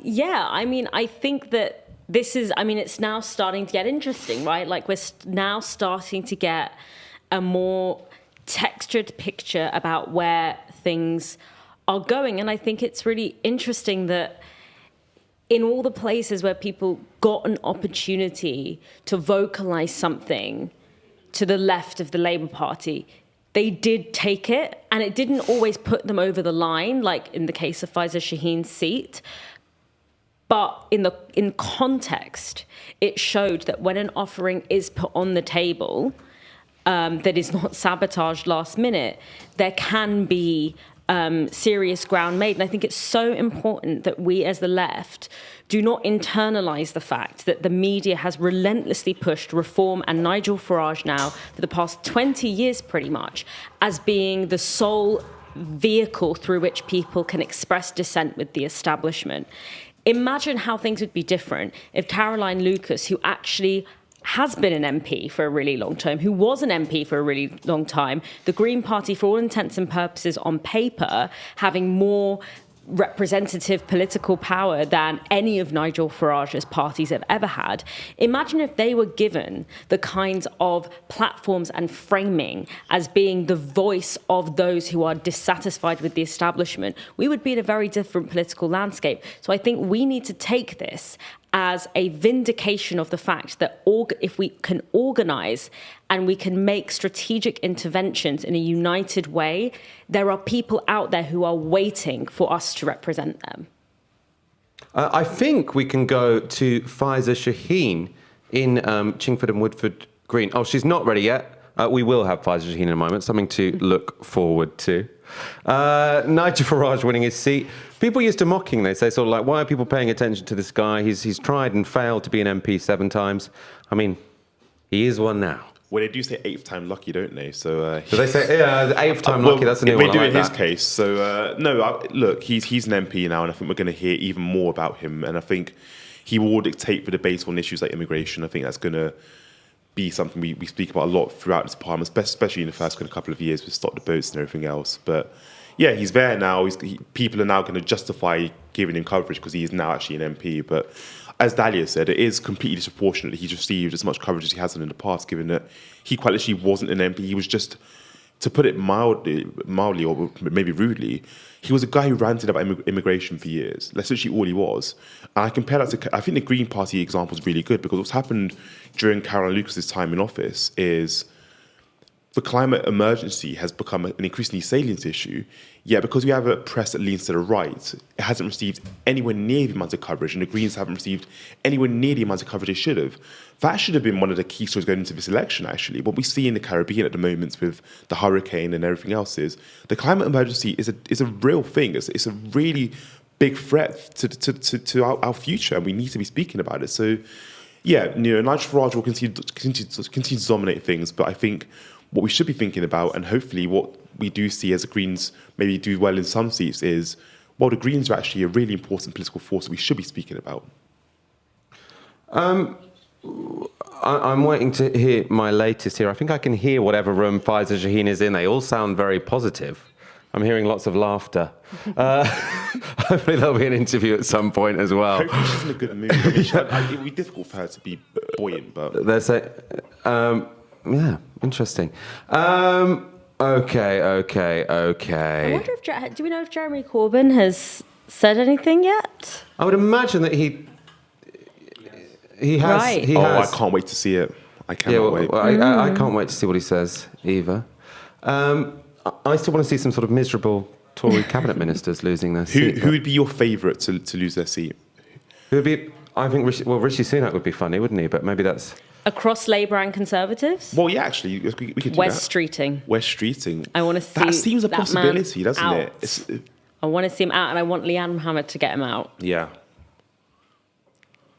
S27: Yeah, I mean, I think that this is, I mean, it's now starting to get interesting, right? Like we're now starting to get a more textured picture about where things are going. And I think it's really interesting that in all the places where people got an opportunity to vocalize something to the left of the Labour Party, they did take it, and it didn't always put them over the line, like in the case of Faiza Shaheen's seat. But in context, it showed that when an offering is put on the table that is not sabotaged last minute, there can be serious ground made. And I think it's so important that we as the left do not internalize the fact that the media has relentlessly pushed Reform and Nigel Farage now for the past 20 years pretty much as being the sole vehicle through which people can express dissent with the establishment. Imagine how things would be different if Caroline Lucas, who actually has been an MP for a really long time, who was an MP for a really long time, the Green Party, for all intents and purposes on paper, having more representative political power than any of Nigel Farage's parties have ever had. Imagine if they were given the kinds of platforms and framing as being the voice of those who are dissatisfied with the establishment. We would be in a very different political landscape. So I think we need to take this as a vindication of the fact that if we can organise and we can make strategic interventions in a united way, there are people out there who are waiting for us to represent them.
S1: I think we can go to Faiza Shaheen in Chingford and Woodford Green. Oh, she's not ready yet. We will have Faiza Shaheen in a moment, something to look forward to. Nigel Farage winning his seat. People used to mock him. They say sort of like, why are people paying attention to this guy? He's tried and failed to be an MP 7 times. I mean, he is one now.
S15: Well, they do say 8th time lucky, don't they? So
S1: do they say 8th time lucky? That's a new one.
S15: They do in his case. So look, he's an MP now, and I think we're going to hear even more about him. And I think he will dictate the debate on issues like immigration. I think that's going to be something we speak about a lot throughout this parliament, especially in the first couple of years with Stop the Boats and everything else. But yeah, he's there now. People are now going to justify giving him coverage because he is now actually an MP. But as Dalia said, it is completely disproportionate that he's received as much coverage as he hasn't in the past, given that he quite literally wasn't an MP. He was just, to put it mildly or maybe rudely, he was a guy who ranted about immigration for years. That's literally all he was. And I compare that to, I think the Green Party example is really good, because what's happened during Caroline Lucas's time in office is the climate emergency has become an increasingly salient issue, yet because we have a press that leans to the right, it hasn't received anywhere near the amount of coverage, and the Greens haven't received anywhere near the amount of coverage they should have. That should have been one of the key stories going into this election, actually. What we see in the Caribbean at the moment with the hurricane and everything else is the climate emergency is a real thing. It's a really big threat to our future, and we need to be speaking about it. So, yeah, Nigel Farage will continue to dominate things, but I think what we should be thinking about, and hopefully what we do see as the Greens maybe do well in some seats, is, well, the Greens are actually a really important political force that we should be speaking about.
S1: I'm waiting to hear my latest here. I think I can hear whatever room Faiza Shaheen is in. They all sound very positive. I'm hearing lots of laughter. Hopefully there'll be an interview at some point as well.
S15: Hopefully she's in a good mood. I mean, it would be difficult for her to be buoyant, but...
S1: There's yeah, interesting. Okay.
S27: I wonder if do we know if Jeremy Corbyn has said anything yet?
S1: I would imagine that he has.
S27: Right.
S1: He has.
S15: I can't wait to see it. I cannot wait.
S1: I can't wait to see what he says either. I still want to see some sort of miserable Tory cabinet ministers losing their seat.
S15: Who would be your favourite to lose their seat?
S1: Who would be? I think Rishi Sunak would be funny, wouldn't he? But maybe that's...
S27: Across Labour and Conservatives?
S15: Well, yeah, actually, we could do
S27: West
S15: that.
S27: Streeting.
S15: West Streeting.
S27: I want to see
S15: that seems a
S27: that
S15: possibility,
S27: man
S15: doesn't
S27: out.
S15: it?
S27: I want to see him out, and I want Leanne Mohammed to get him out.
S15: Yeah.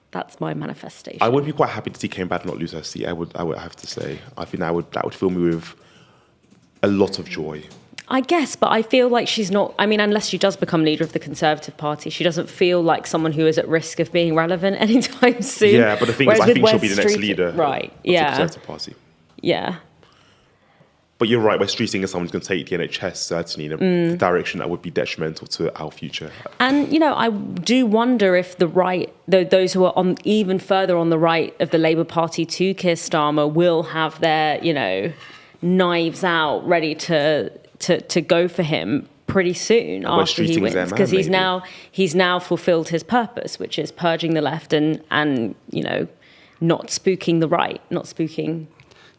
S27: That's my manifestation.
S15: I would be quite happy to see Kane Badder not lose her seat. I would have to say. I think that would fill me with a lot of joy.
S27: I guess, but I feel like she's not... I mean, unless she does become leader of the Conservative Party, she doesn't feel like someone who is at risk of being relevant anytime soon.
S15: Yeah, but the thing is, I think she'll be the next leader
S27: right,
S15: of the Conservative Party.
S27: Yeah.
S15: But you're right, West Streeting is someone who's going to take the NHS, certainly, in a direction that would be detrimental to our future.
S27: And, I do wonder if the right, those who are even further on the right of the Labour Party to Keir Starmer will have their, knives out, ready to go for him pretty soon after he wins, because he's now fulfilled his purpose, which is purging the left and not spooking the right, not spooking.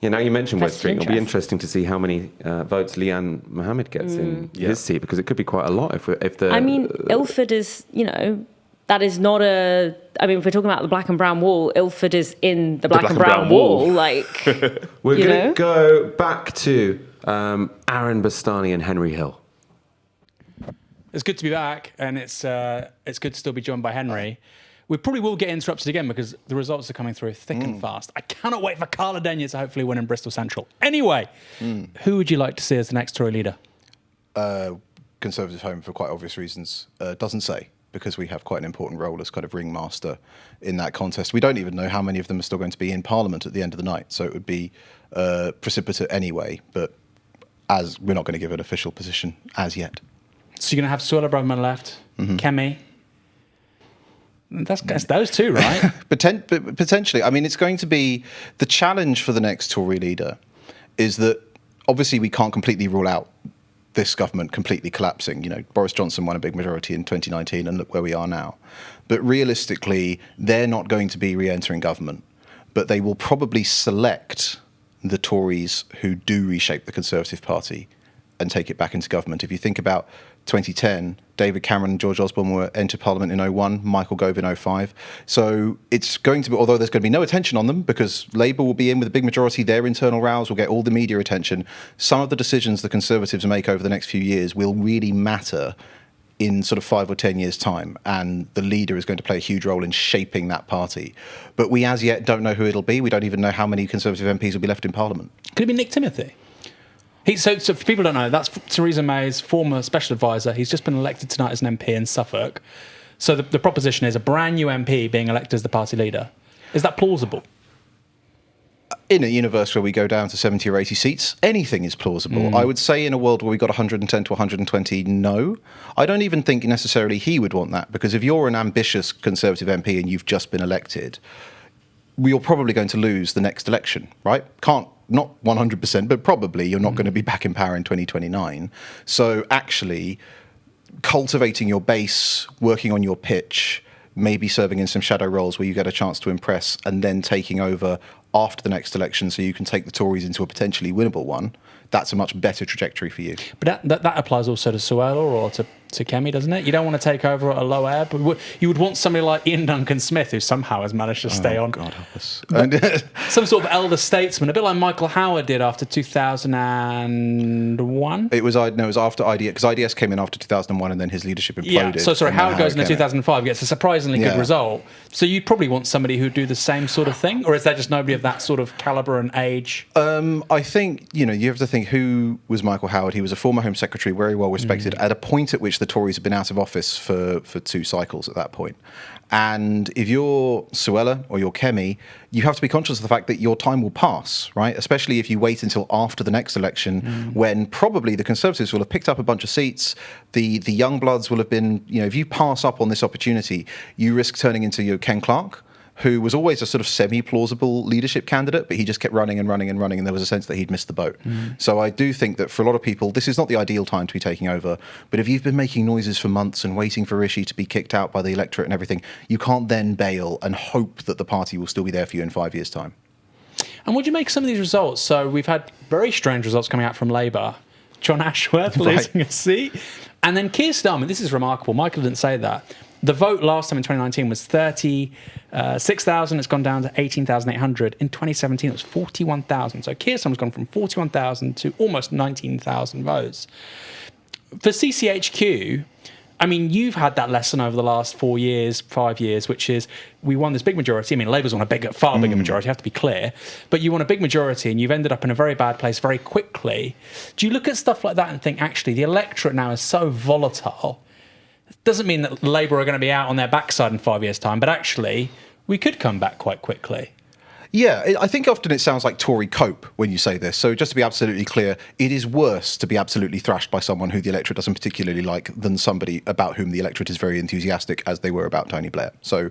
S1: Yeah, now you mentioned West Street. It'll be
S27: interest.
S1: interesting to see how many votes Leanne Mohammed gets in his seat, because it could be quite a lot if the...
S27: I mean, Ilford is, that is not a... I mean, if we're talking about the Black and Brown Wall, Ilford is in the Black and Brown Wall. Like,
S1: we're going to go back to Aaron Bastani and Henry Hill.
S3: It's good to be back, and it's good to still be joined by Henry. We probably will get interrupted again because the results are coming through thick and fast. I cannot wait for Carla Denyer to hopefully win in Bristol Central. Anyway, who would you like to see as the next Tory leader?
S10: Conservative Home, for quite obvious reasons. Doesn't say, because we have quite an important role as kind of ringmaster in that contest. We don't even know how many of them are still going to be in Parliament at the end of the night, so it would be precipitate anyway, but as we're not going to give an official position as yet.
S3: So you're going to have Suella Braverman left, Kemi. That's those two, right?
S10: Potentially. I mean, it's going to be the challenge for the next Tory leader is that obviously we can't completely rule out this government completely collapsing. Boris Johnson won a big majority in 2019 and look where we are now. But realistically, they're not going to be re-entering government, but they will probably select the Tories who do reshape the Conservative Party and take it back into government. If you think about 2010, David Cameron and George Osborne entered Parliament in 2001, Michael Gove in 2005. So it's going to be, although there's going to be no attention on them because Labour will be in with a big majority, their internal rows will get all the media attention, some of the decisions the Conservatives make over the next few years will really matter in sort of 5 or 10 years' time, and the leader is going to play a huge role in shaping that party. But we as yet don't know who it'll be. We don't even know how many Conservative MPs will be left in Parliament.
S3: Could it be Nick Timothy? So for people who don't know, that's Theresa May's former special advisor. He's just been elected tonight as an MP in Suffolk. So the proposition is a brand new MP being elected as the party leader. Is that plausible?
S10: in a universe where we go down to 70 or 80 seats, anything is plausible. I would say in a world where we got 110 to 120, no. I don't even think necessarily he would want that, because if you're an ambitious Conservative MP and you've just been elected, you're probably going to lose the next election, right? Not 100%, but probably you're not going to be back in power in 2029. So actually, cultivating your base, working on your pitch, maybe serving in some shadow roles where you get a chance to impress, and then taking over after the next election so you can take the Tories into a potentially winnable one, that's a much better trajectory for you.
S3: But that applies also to Suella or to Kemi, doesn't it? You don't want to take over at a low ebb. You would want somebody like Ian Duncan Smith, who somehow has managed to stay on.
S10: God help us.
S3: Some sort of elder statesman, a bit like Michael Howard did after 2001.
S10: It was after IDS, because IDS came in after 2001 and then his leadership imploded.
S3: Yeah, so sorry, Howard goes into 2005, gets a surprisingly good result. So you'd probably want somebody who'd do the same sort of thing, or is there just nobody of that sort of calibre and age?
S10: I think, you have to think, who was Michael Howard? He was a former Home Secretary, very well respected, at a point at which the Tories had been out of office for 2 cycles at that point. And if you're Suella or you're Kemi, you have to be conscious of the fact that your time will pass, right? Especially if you wait until after the next election, when probably the Conservatives will have picked up a bunch of seats. The young bloods will have been, if you pass up on this opportunity, you risk turning into Ken Clarke, who was always a sort of semi-plausible leadership candidate, but he just kept running, and there was a sense that he'd missed the boat. So I do think that for a lot of people, this is not the ideal time to be taking over. But if you've been making noises for months and waiting for Rishi to be kicked out by the electorate and everything, you can't then bail and hope that the party will still be there for you in 5 years' time.
S3: And what do you make of some of these results? So we've had very strange results coming out from Labour. John Ashworth losing a seat. And then Keir Starmer, this is remarkable. Michael didn't say that. The vote last time in 2019 was 36,000. It's gone down to 18,800. In 2017, it was 41,000. So Keir Starmer's gone from 41,000 to almost 19,000 votes. For CCHQ, I mean, you've had that lesson over the last 5 years, which is we won this big majority. I mean, Labour's won a far bigger majority, I have to be clear. But you won a big majority and you've ended up in a very bad place very quickly. Do you look at stuff like that and think, actually, the electorate now is so volatile? Doesn't mean that Labour are going to be out on their backside in 5 years' time, but actually, we could come back quite quickly.
S10: Yeah, I think often it sounds like Tory cope when you say this. So just to be absolutely clear, it is worse to be absolutely thrashed by someone who the electorate doesn't particularly like than somebody about whom the electorate is very enthusiastic, as they were about Tony Blair. So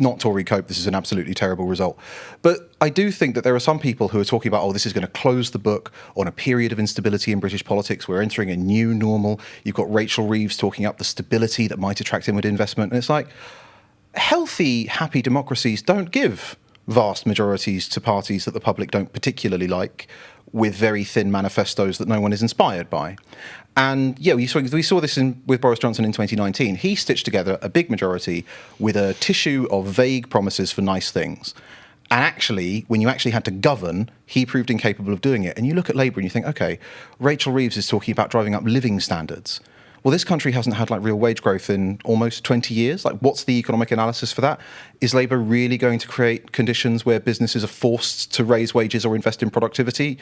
S10: not Tory cope, this is an absolutely terrible result. But I do think that there are some people who are talking about, this is going to close the book on a period of instability in British politics. We're entering a new normal. You've got Rachel Reeves talking up the stability that might attract inward investment. And it's like, healthy, happy democracies don't give vast majorities to parties that the public don't particularly like, with very thin manifestos that no one is inspired by. And yeah, we saw this with Boris Johnson in 2019. He stitched together a big majority with a tissue of vague promises for nice things. And actually, when you actually had to govern, he proved incapable of doing it. And you look at Labour and you think, okay, Rachel Reeves is talking about driving up living standards. Well, this country hasn't had real wage growth in almost 20 years. What's the economic analysis for that? Is Labour really going to create conditions where businesses are forced to raise wages or invest in productivity?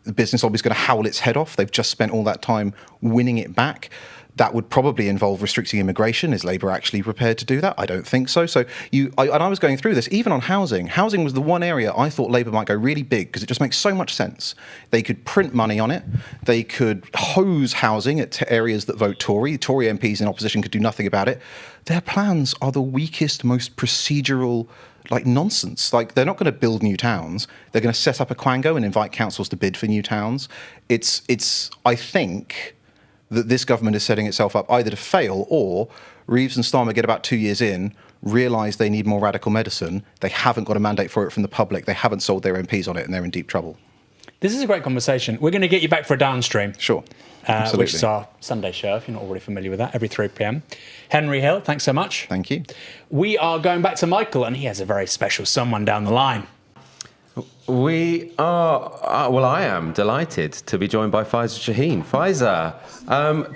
S10: The business lobby is going to howl its head off. They've just spent all that time winning it back. That would probably involve restricting immigration. Is Labour actually prepared to do that? I don't think so. And I was going through this, even on housing. Housing was the one area I thought Labour might go really big, because it just makes so much sense. They could print money on it. They could hose housing at areas that vote Tory. Tory MPs in opposition could do nothing about it. Their plans are the weakest, most procedural nonsense. They're not going to build new towns. They're going to set up a quango and invite councils to bid for new towns. I think that this government is setting itself up either to fail, or Reeves and Starmer get about 2 years in, realise they need more radical medicine. They haven't got a mandate for it from the public. They haven't sold their MPs on it, and they're in deep trouble.
S3: This is a great conversation. We're going to get you back for a downstream.
S10: Sure.
S3: Which is our Sunday show, if you're not already familiar with that, every 3 p.m. Henry Hill, thanks so much.
S10: Thank you.
S3: We are going back to Michael, and he has a very special someone down the line.
S1: We are, I am delighted to be joined by Faiza Shaheen. Faiza,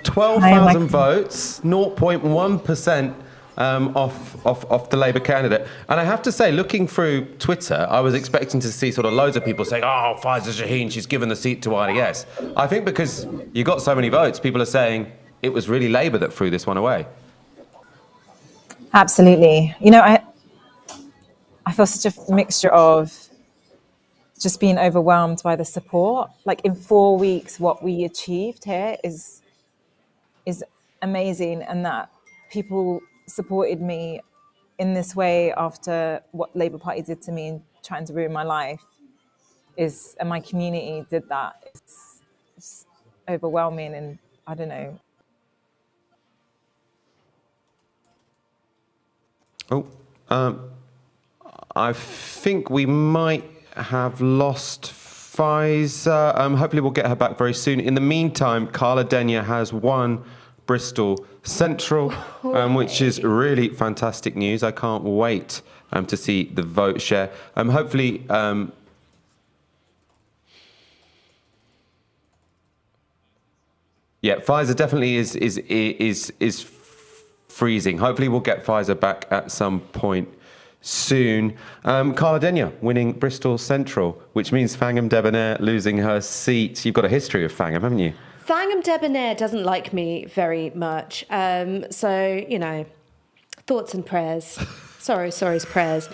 S1: 12,000 votes, 0.1% off the Labour candidate. And I have to say, looking through Twitter, I was expecting to see loads of people saying, Faiza Shaheen, she's given the seat to RDS. I think because you got so many votes, people are saying it was really Labour that threw this one away.
S11: Absolutely. I feel such a mixture of just been overwhelmed by the support. Like in 4 weeks, what we achieved here is amazing, and that people supported me in this way after what Labour Party did to me and trying to ruin my life and my community did that. It's overwhelming, and I don't know.
S1: I think we might have lost Pfizer. Hopefully we'll get her back very soon. In the meantime, Carla Denyer has won Bristol Central, which is really fantastic news. I can't wait to see the vote share. Hopefully... yeah, Pfizer definitely is freezing. Hopefully we'll get Pfizer back at some point soon. Carla Denyer winning Bristol Central, which means Fangham Debonair losing her seat. You've got a history of Fangham, haven't you?
S2: Fangham Debonair doesn't like me very much. So, you know, thoughts and prayers. Sorry's prayers.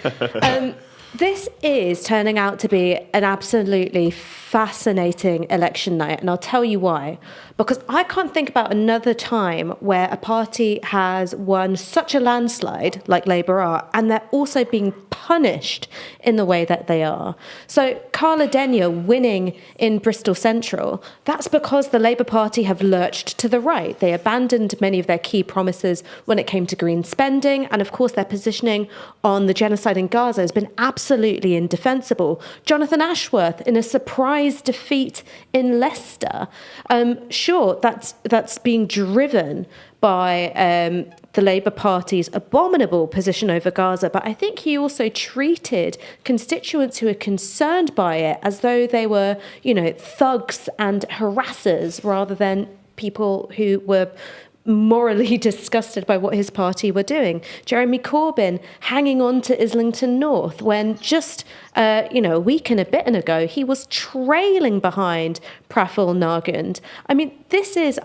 S2: This is turning out to be an absolutely fascinating election night, and I'll tell you why. Because I can't think about another time where a party has won such a landslide like Labour are, and they're also being punished in the way that they are. So Carla Denyer winning in Bristol Central, that's because the Labour Party have lurched to the right. They abandoned many of their key promises when it came to green spending, and of course their positioning on the genocide in Gaza has been absolutely indefensible. Jonathan Ashworth in a surprise defeat in Leicester. Sure, that's being driven by the Labour Party's abominable position over Gaza, but I think he also treated constituents who are concerned by it as though they were, you know, thugs and harassers rather than people who were morally disgusted by what his party were doing. Jeremy Corbyn hanging on to Islington North when just a week and a bit ago he was trailing behind Praful Nargund. I mean, this is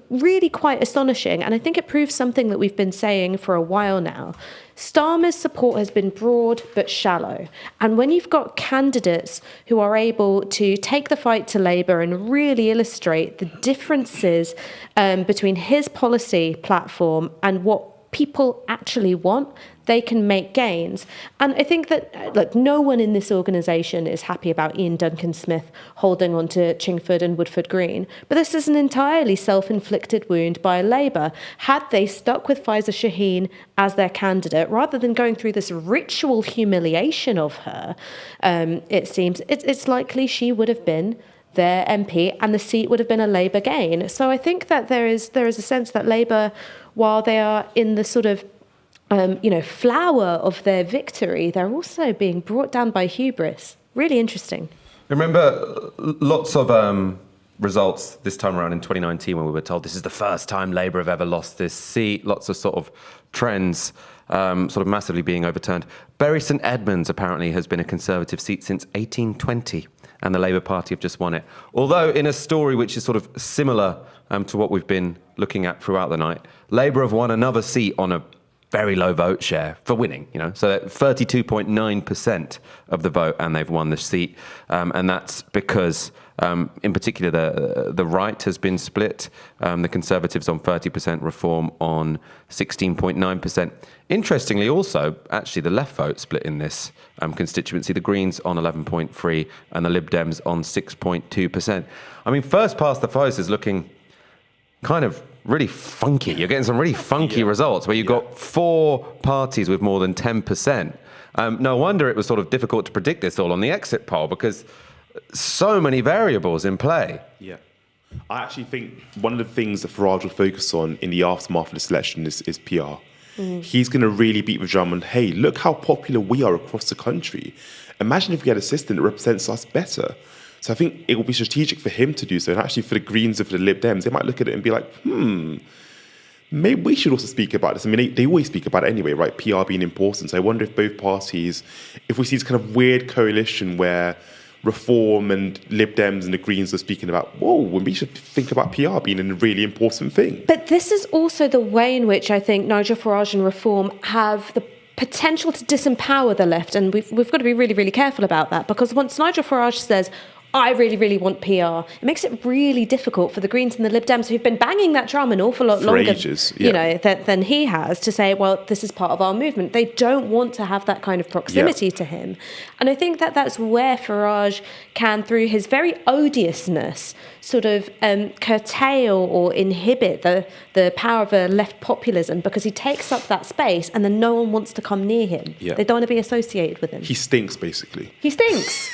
S2: really quite astonishing, and I think it proves something that we've been saying for a while now. Starmer's support has been broad but shallow, and when you've got candidates who are able to take the fight to Labour and really illustrate the differences between his policy platform and what people actually want, they can make gains. And I think that, look, no one in this organisation is happy about Ian Duncan-Smith holding on to Chingford and Woodford Green, but this is an entirely self-inflicted wound by Labour. Had they stuck with Faiza Shaheen as their candidate, rather than going through this ritual humiliation of her, it seems it's likely she would have been their MP and the seat would have been a Labour gain. So I think that there is a sense that Labour, while they are in the sort of flower of their victory, they're also being brought down by hubris. Really interesting.
S1: Remember lots of results this time around in 2019 when we were told this is the first time Labour have ever lost this seat. Lots of sort of trends sort of massively being overturned. Bury St Edmunds apparently has been a Conservative seat since 1820, and the Labour Party have just won it. Although in a story which is sort of similar to what we've been looking at throughout the night, Labour have won another seat on a very low vote share for winning, so 32.9% of the vote, and they've won the seat. And that's because, in particular, the right has been split. The Conservatives on 30%, Reform on 16.9%. Interestingly, also, actually, the left vote split in this constituency. The Greens on 11.3% and the Lib Dems on 6.2%. I mean, first past the post is looking kind of really funky. You're getting some really funky results where you've got 4 parties with more than 10%. No wonder it was sort of difficult to predict this all on the exit poll, because so many variables in play.
S15: Yeah. I actually think one of the things that Farage will focus on in the aftermath of this election is PR. He's going to really beat the drum on, hey, look how popular we are across the country. Imagine if we had a system that represents us better. So I think it will be strategic for him to do so. And actually for the Greens and for the Lib Dems, they might look at it and be like, maybe we should also speak about this. I mean, they always speak about it anyway, right? PR being important. So I wonder if both parties, if we see this kind of weird coalition where Reform and Lib Dems and the Greens are speaking about, whoa, we should think about PR being a really important thing.
S2: But this is also the way in which I think Nigel Farage and Reform have the potential to disempower the left, and we've got to be really, really careful about that, because once Nigel Farage says, I really, really want PR, it makes it really difficult for the Greens and the Lib Dems, who've been banging that drum an awful lot longer,
S15: ages, yeah.
S2: than he has, to say, well, this is part of our movement. They don't want to have that kind of proximity to him. And I think that that's where Farage can, through his very odiousness, sort of curtail or inhibit the power of a left populism, because he takes up that space and then no one wants to come near him.
S15: Yeah.
S2: They don't want to be associated with him.
S15: He stinks, basically.
S2: He stinks.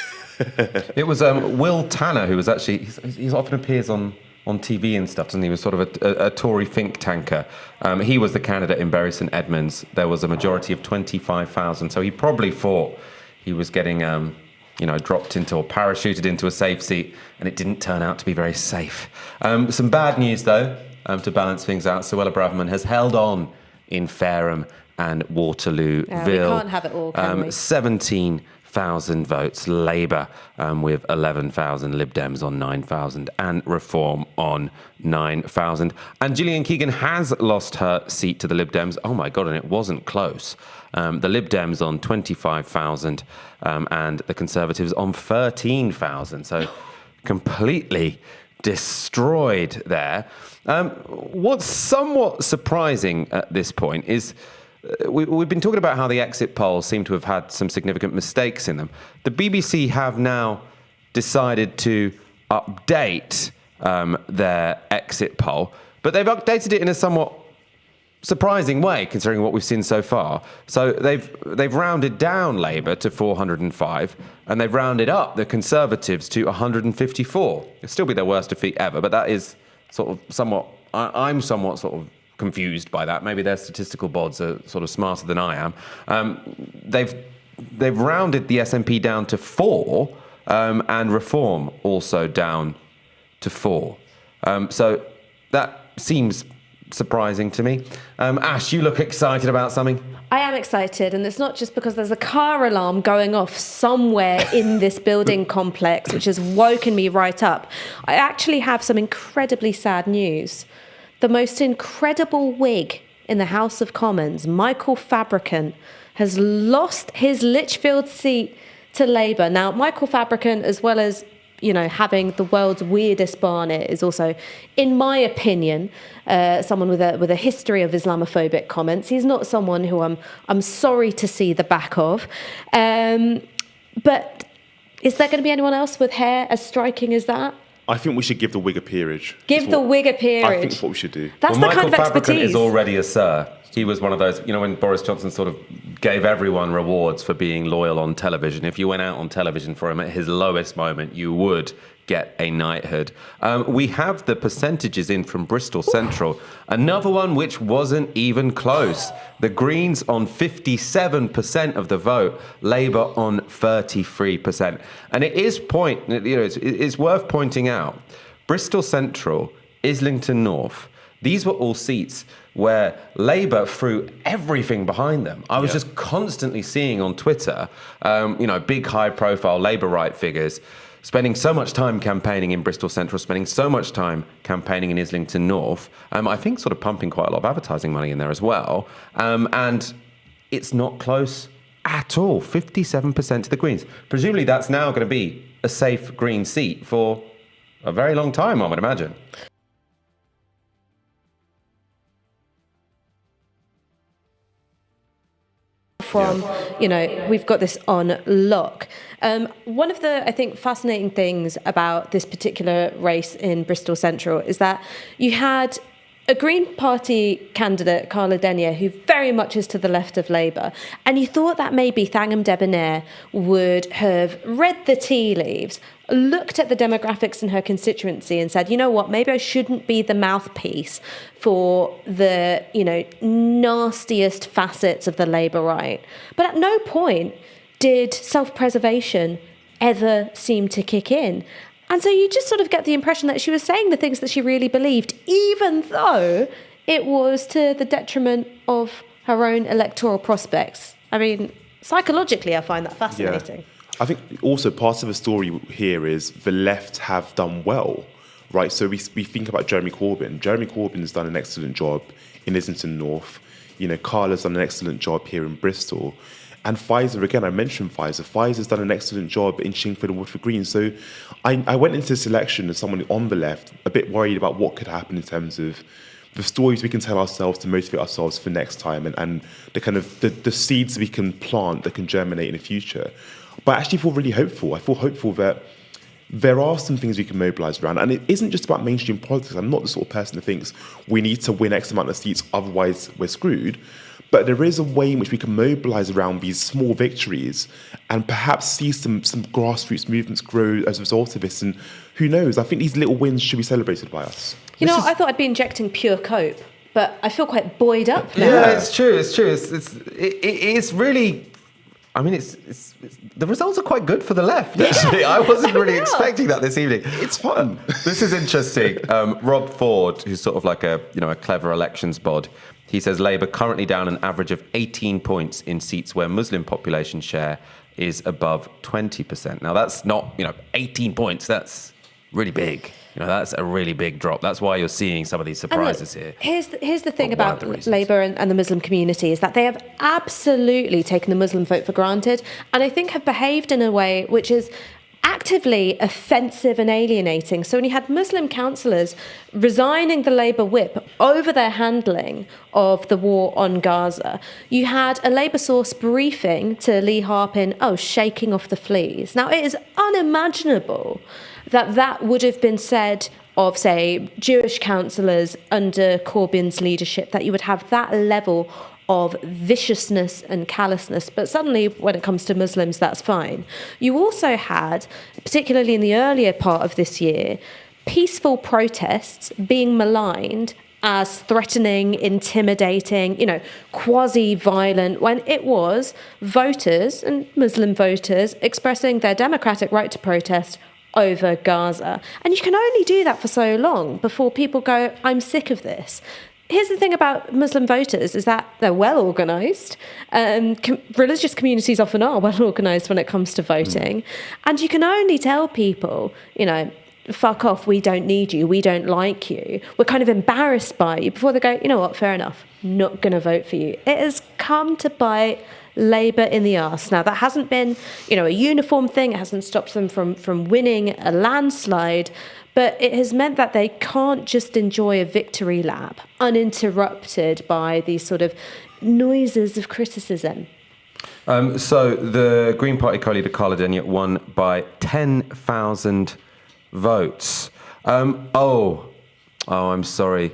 S1: It was Will Tanner who was actually, he often appears on TV and stuff, doesn't he? He was sort of a Tory think tanker. He was the candidate in Bury St Edmunds. There was a majority of 25,000, so he probably thought he was getting dropped into or parachuted into a safe seat, and it didn't turn out to be very safe. Some bad news, though, to balance things out. Suella Braverman has held on in Fareham and Waterlooville.
S2: We can't have it all, can we?
S1: 17,000 votes, Labour with 11,000, Lib Dems on 9,000, and Reform on 9,000. And Gillian Keegan has lost her seat to the Lib Dems. Oh my God, and it wasn't close. The Lib Dems on 25,000 and the Conservatives on 13,000. So completely destroyed there. What's somewhat surprising at this point is we've been talking about how the exit polls seem to have had some significant mistakes in them. The BBC have now decided to update their exit poll, but they've updated it in a somewhat surprising way, considering what we've seen so far. So they've rounded down Labour to 405, and they've rounded up the Conservatives to 154. It'll still be their worst defeat ever, but that is sort of somewhat. I'm somewhat sort of confused by that. Maybe their statistical bods are sort of smarter than I am. They've rounded the SNP down to 4, and Reform also down to 4. So that seems surprising to me. Ash, you look excited about something.
S2: I am excited, and it's not just because there's a car alarm going off somewhere in this building complex, which has woken me right up. I actually have some incredibly sad news. The most incredible Whig in the House of Commons, Michael Fabricant, has lost his Lichfield seat to Labour. Now, Michael Fabricant, as well as having the world's weirdest barnet, is also, in my opinion, someone with a history of Islamophobic comments. He's not someone who I'm sorry to see the back of. But is there going to be anyone else with hair as striking as that?
S15: I think we should give the Whig a peerage.
S2: Give the Whig a peerage.
S15: I think that's what we should do.
S2: That's the
S1: Michael
S2: kind of expertise.
S1: Fabricant is already a sir. He was one of those, when Boris Johnson sort of gave everyone rewards for being loyal on television. If you went out on television for him at his lowest moment, you would get a knighthood. We have the percentages in from Bristol Central. Another one which wasn't even close. The Greens on 57% of the vote, Labour on 33%. And it is it's worth pointing out, Bristol Central, Islington North, these were all seats where Labour threw everything behind them. I was just constantly seeing on Twitter, big high-profile Labour right figures spending so much time campaigning in Bristol Central, spending so much time campaigning in Islington North. I think sort of pumping quite a lot of advertising money in there as well. And it's not close at all. 57% to the Greens. Presumably that's now going to be a safe Green seat for a very long time, I would imagine.
S2: We've got this on lock. One of the, I think, fascinating things about this particular race in Bristol Central is that you had a Green Party candidate, Carla Denyer, who very much is to the left of Labour, and you thought that maybe Thangham Debonair would have read the tea leaves, looked at the demographics in her constituency and said, you know what, maybe I shouldn't be the mouthpiece for the, nastiest facets of the Labour right. But at no point did self-preservation ever seem to kick in. And so you just sort of get the impression that she was saying the things that she really believed, even though it was to the detriment of her own electoral prospects. I mean, psychologically, I find that fascinating.
S15: Yeah. I think also part of the story here is the left have done well, right? So we think about Jeremy Corbyn. Jeremy Corbyn has done an excellent job in Islington North. Carla's done an excellent job here in Bristol. And Pfizer, again, I mentioned Pfizer. Pfizer's done an excellent job in Chingford and Woodford Green. So I went into this election as someone on the left, a bit worried about what could happen in terms of the stories we can tell ourselves to motivate ourselves for next time, and the kind of the seeds we can plant that can germinate in the future. But I actually feel really hopeful. I feel hopeful that there are some things we can mobilise around. And it isn't just about mainstream politics. I'm not the sort of person that thinks we need to win X amount of seats, otherwise we're screwed. But there is a way in which we can mobilise around these small victories and perhaps see some grassroots movements grow as a result of this. And who knows? I think these little wins should be celebrated by us.
S2: I thought I'd be injecting pure cope, but I feel quite buoyed up now.
S1: Yeah, it's true. It's really. I mean, it's the results are quite good for the left. Actually, I wasn't really expecting that this evening.
S15: It's fun.
S1: This is interesting. Rob Ford, who's sort of like a clever elections bod, he says Labour currently down an average of 18 points in seats where Muslim population share is above 20%. Now that's not 18 points. That's really big. That's a really big drop. That's why you're seeing some of these surprises here.
S2: Here's the thing about Labour and the Muslim community is that they have absolutely taken the Muslim vote for granted, and I think have behaved in a way which is actively offensive and alienating. So when you had Muslim councillors resigning the Labour whip over their handling of the war on Gaza, you had a Labour source briefing to Lee Harpin, shaking off the fleas. Now, it is unimaginable that would have been said of, say, Jewish councillors under Corbyn's leadership, that you would have that level of viciousness and callousness. But suddenly, when it comes to Muslims, that's fine. You also had, particularly in the earlier part of this year, peaceful protests being maligned as threatening, intimidating, quasi-violent, when it was voters and Muslim voters expressing their democratic right to protest over Gaza. And you can only do that for so long before people go, I'm sick of this. Here's the thing about Muslim voters is that they're well organised. Religious communities often are well organised when it comes to voting. And you can only tell people, fuck off, we don't need you, we don't like you, we're kind of embarrassed by you, before they go, you know what, fair enough, not going to vote for you. It has come to bite Labour in the arse. Now, that hasn't been, a uniform thing. It hasn't stopped them from winning a landslide, but it has meant that they can't just enjoy a victory lap uninterrupted by these sort of noises of criticism.
S1: So the Green Party co-leader Carla Denyer won by 10,000 votes. I'm sorry.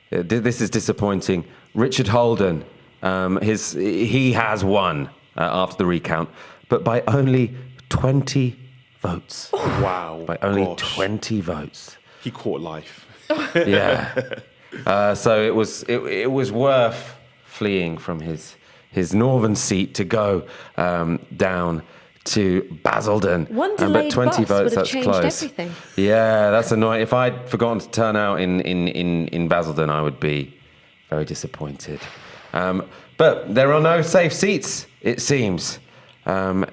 S1: This is disappointing. Richard Holden, he has won after the recount, but by only 20 votes.
S15: Wow.
S1: By only 20 votes.
S15: He caught life.
S1: Yeah. So it was worth fleeing from his northern seat to go down to Basildon.
S2: One delayed
S1: but 20
S2: bus
S1: votes,
S2: would have
S1: that's
S2: changed
S1: close.
S2: everything.
S1: Yeah, that's annoying. If I'd forgotten to turn out in Basildon, I would be very disappointed. But there are no safe seats, it seems,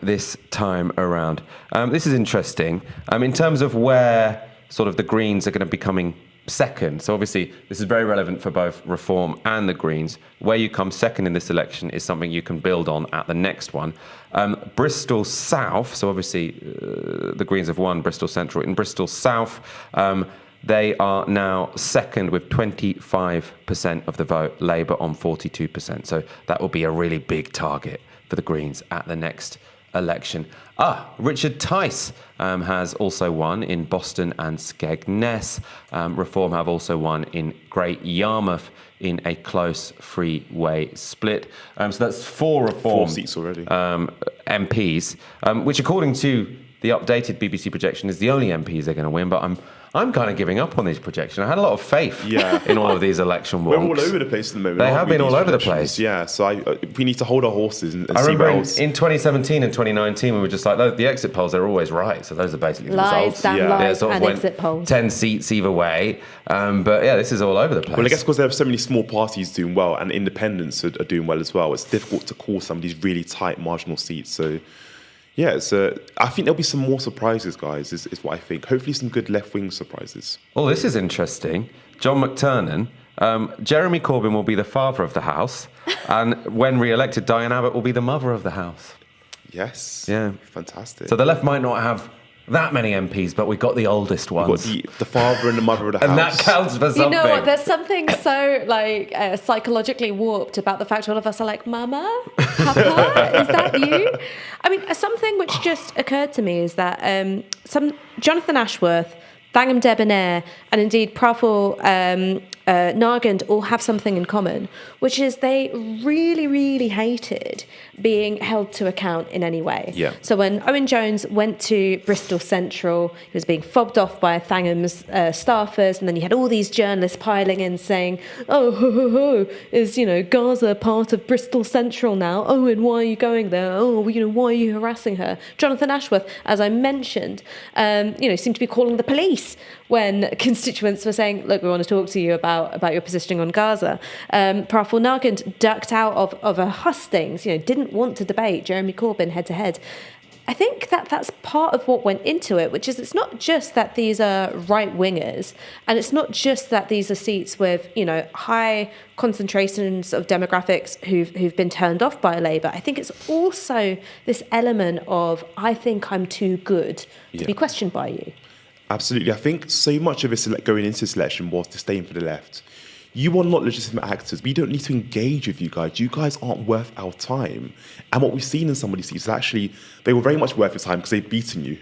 S1: this time around. This is interesting. In terms of where sort of the Greens are going to be coming second. So obviously, this is very relevant for both Reform and the Greens. Where you come second in this election is something you can build on at the next one. Bristol South, so obviously the Greens have won Bristol Central. In Bristol South, they are now second with 25% of the vote, Labour on 42%. So that will be a really big target for the Greens at the next election. Richard Tice has also won in Boston and Skegness. Reform have also won in Great Yarmouth in a close three-way split. So that's 4 Reform
S15: 4 seats already.
S1: MPs, which according to the updated BBC projection is the only MPs they're going to win, but I'm kind of giving up on these projections. I had a lot of faith in all of these election wonks.
S15: We're all over the place at the moment.
S1: They have been all over the place.
S15: Yeah, so we need to hold our horses and
S1: I
S15: see
S1: remember
S15: what else.
S1: in 2017 and 2019, we were just like, the exit polls, they're always right. So those are basically the
S2: Lies,
S1: results.
S2: damn lies,
S1: sort of
S2: and
S1: went
S2: exit polls.
S1: 10 seats either way. But yeah, this is all over the place.
S15: Well, I guess because there are so many small parties doing well and independents are doing well as well, it's difficult to call some of these really tight marginal seats. So yeah, I think there'll be some more surprises, guys, is what I think. Hopefully some good left-wing surprises.
S1: Oh, this is interesting. John McTernan Jeremy Corbyn will be the father of the House, and when re-elected, Diane Abbott will be the mother of the House.
S15: Yes.
S1: Yeah.
S15: Fantastic.
S1: So the left might not have that many MPs, but we got the oldest ones.
S15: We've got the father and the mother of the House.
S1: And that counts for something.
S2: You know what? There's something so psychologically warped about the fact all of us are like, Mama, Papa, is that you? I mean, something which just occurred to me is that Jonathan Ashworth, Thangam Debonair, and indeed Praful Nargand all have something in common, which is they really, really hated being held to account in any way.
S15: Yeah.
S2: So when Owen Jones went to Bristol Central, he was being fobbed off by Thangam's staffers, and then you had all these journalists piling in saying, oh, is, Gaza part of Bristol Central now? Owen, why are you going there? Oh, why are you harassing her? Jonathan Ashworth, as I mentioned, seemed to be calling the police when constituents were saying, look, we want to talk to you about your positioning on Gaza. Praful Nargand ducked out of a hustings, didn't want to debate Jeremy Corbyn head to head. I think that's part of what went into it, which is it's not just that these are right-wingers, and it's not just that these are seats with, high concentrations of demographics who've been turned off by Labour. I think it's also this element of, I think I'm too good to be questioned by you.
S15: Absolutely. I think so much of this going into this election was disdain for the left. You are not legitimate actors. We don't need to engage with you guys. You guys aren't worth our time. And what we've seen in some of these seats is actually, they were very much worth your time because they've beaten you.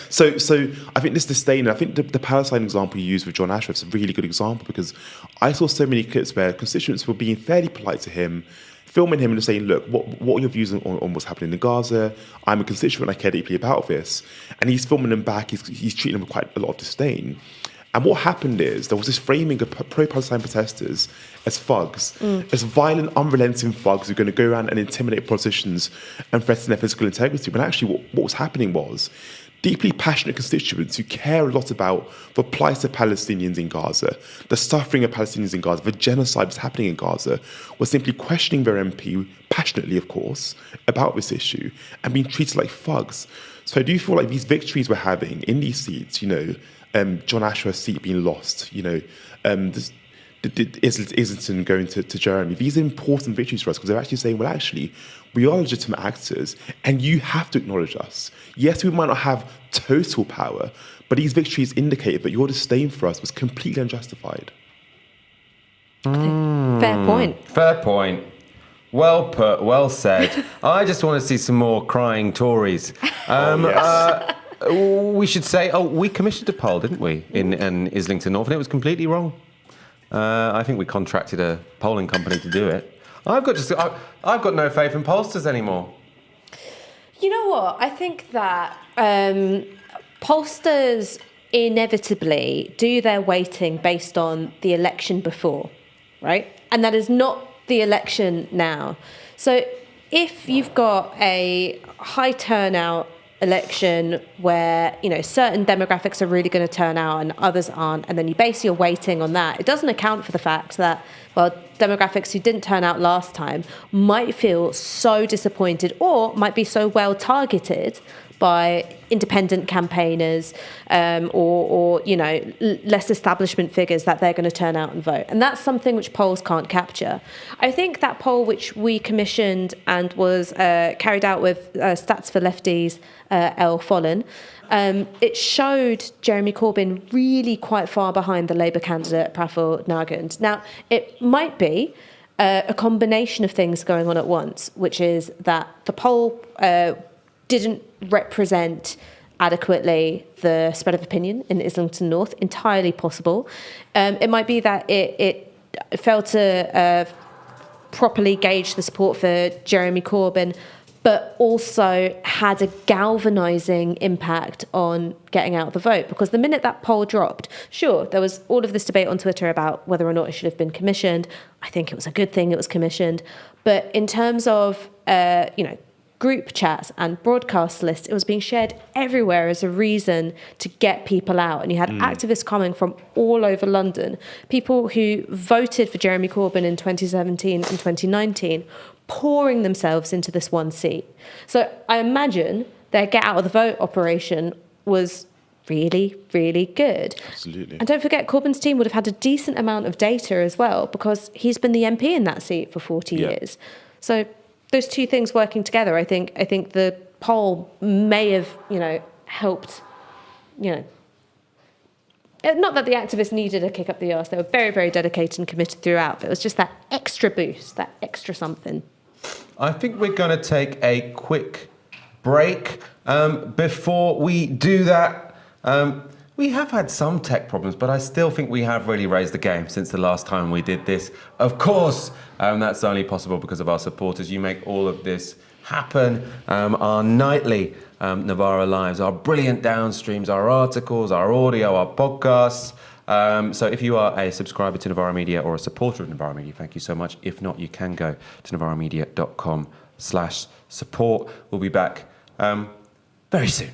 S15: So I think this disdain, I think the Palestine example you used with John Ashworth is a really good example, because I saw so many clips where constituents were being fairly polite to him, filming him and saying, look, what are your views on what's happening in Gaza? I'm a constituent, I care deeply about this. And he's filming them back, he's treating them with quite a lot of disdain. And what happened is there was this framing of pro-Palestine protesters as thugs, as violent, unrelenting thugs who are going to go around and intimidate politicians and threaten their physical integrity. But actually what was happening was deeply passionate constituents who care a lot about the plight of Palestinians in Gaza, the suffering of Palestinians in Gaza, the genocide that's happening in Gaza, were simply questioning their MP, passionately of course, about this issue and being treated like thugs. So I do feel like these victories we're having in these seats, John Ashworth's seat being lost, Islington going to Jeremy. These are important victories for us because they're actually saying, well, actually, we are legitimate actors and you have to acknowledge us. Yes, we might not have total power, but these victories indicate that your disdain for us was completely unjustified.
S2: Fair point.
S1: Fair point. Well put, well said. I just want to see some more crying Tories. We should say, we commissioned a poll, didn't we, in Islington North, and it was completely wrong. I think we contracted a polling company to do it. I've got no faith in pollsters anymore.
S2: You know what? I think that pollsters inevitably do their weighting based on the election before, right? And that is not the election now. So if you've got a high turnout election where certain demographics are really going to turn out and others aren't, and then you base your weighting on that, it doesn't account for the fact that demographics who didn't turn out last time might feel so disappointed or might be so well targeted by independent campaigners or less establishment figures that they're going to turn out and vote. And that's something which polls can't capture. I think that poll which we commissioned and was carried out with Stats for Lefties, El Follen, it showed Jeremy Corbyn really quite far behind the Labour candidate, Praful Nargand. Now, it might be a combination of things going on at once, which is that the poll didn't represent adequately the spread of opinion in Islington North, entirely possible. It might be that it failed to properly gauge the support for Jeremy Corbyn, but also had a galvanising impact on getting out the vote. Because the minute that poll dropped, sure, there was all of this debate on Twitter about whether or not it should have been commissioned. I think it was a good thing it was commissioned. But in terms of, group chats and broadcast lists, it was being shared everywhere as a reason to get people out. And you had activists coming from all over London, people who voted for Jeremy Corbyn in 2017 and 2019, pouring themselves into this one seat. So I imagine their get out of the vote operation was really, really good.
S15: Absolutely.
S2: And don't forget, Corbyn's team would have had a decent amount of data as well, because he's been the MP in that seat for 40 years. So those two things working together, I think the poll may have, helped, not that the activists needed a kick up the arse. They were very, very dedicated and committed throughout. But it was just that extra boost, that extra something.
S1: I think we're going to take a quick break. Before we do that, we have had some tech problems, but I still think we have really raised the game since the last time we did this. Of course, that's only possible because of our supporters. You make all of this happen. Our nightly Novara Lives, our brilliant downstreams, our articles, our audio, our podcasts. So if you are a subscriber to Novara Media or a supporter of Novara Media, thank you so much. If not, you can go to novaramedia.com/support. We'll be back very soon.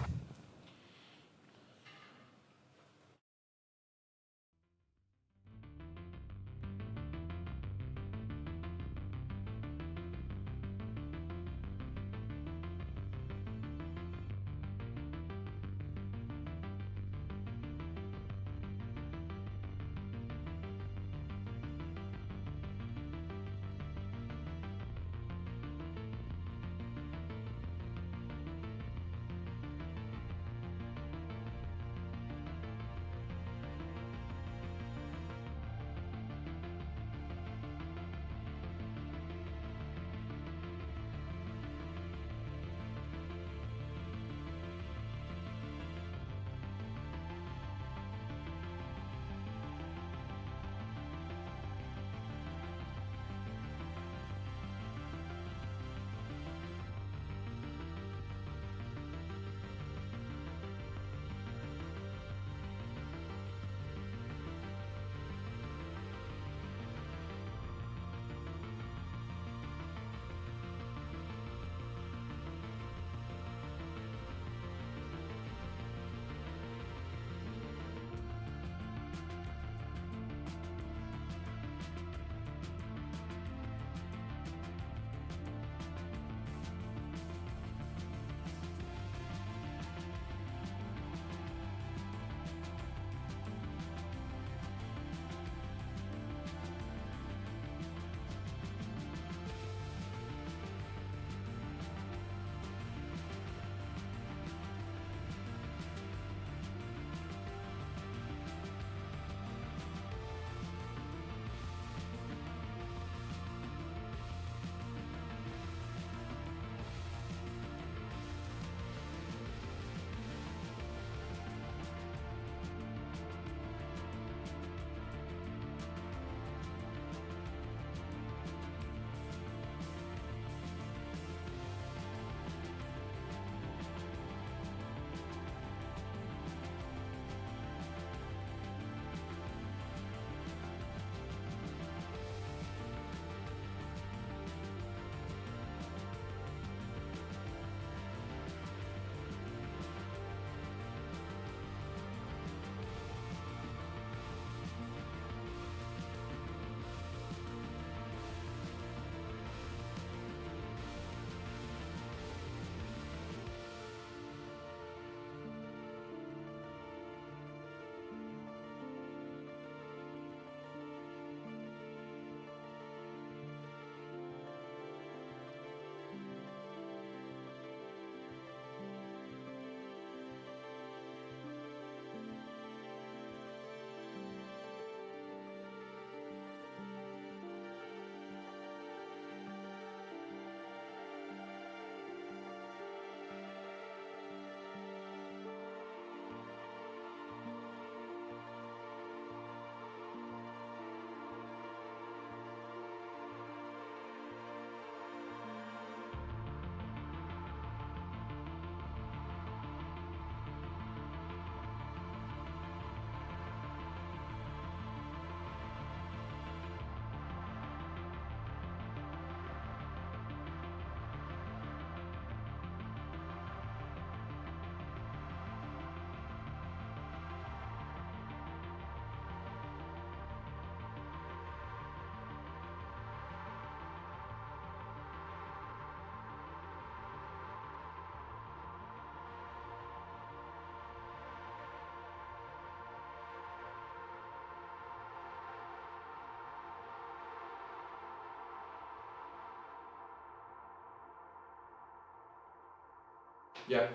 S1: Yeah.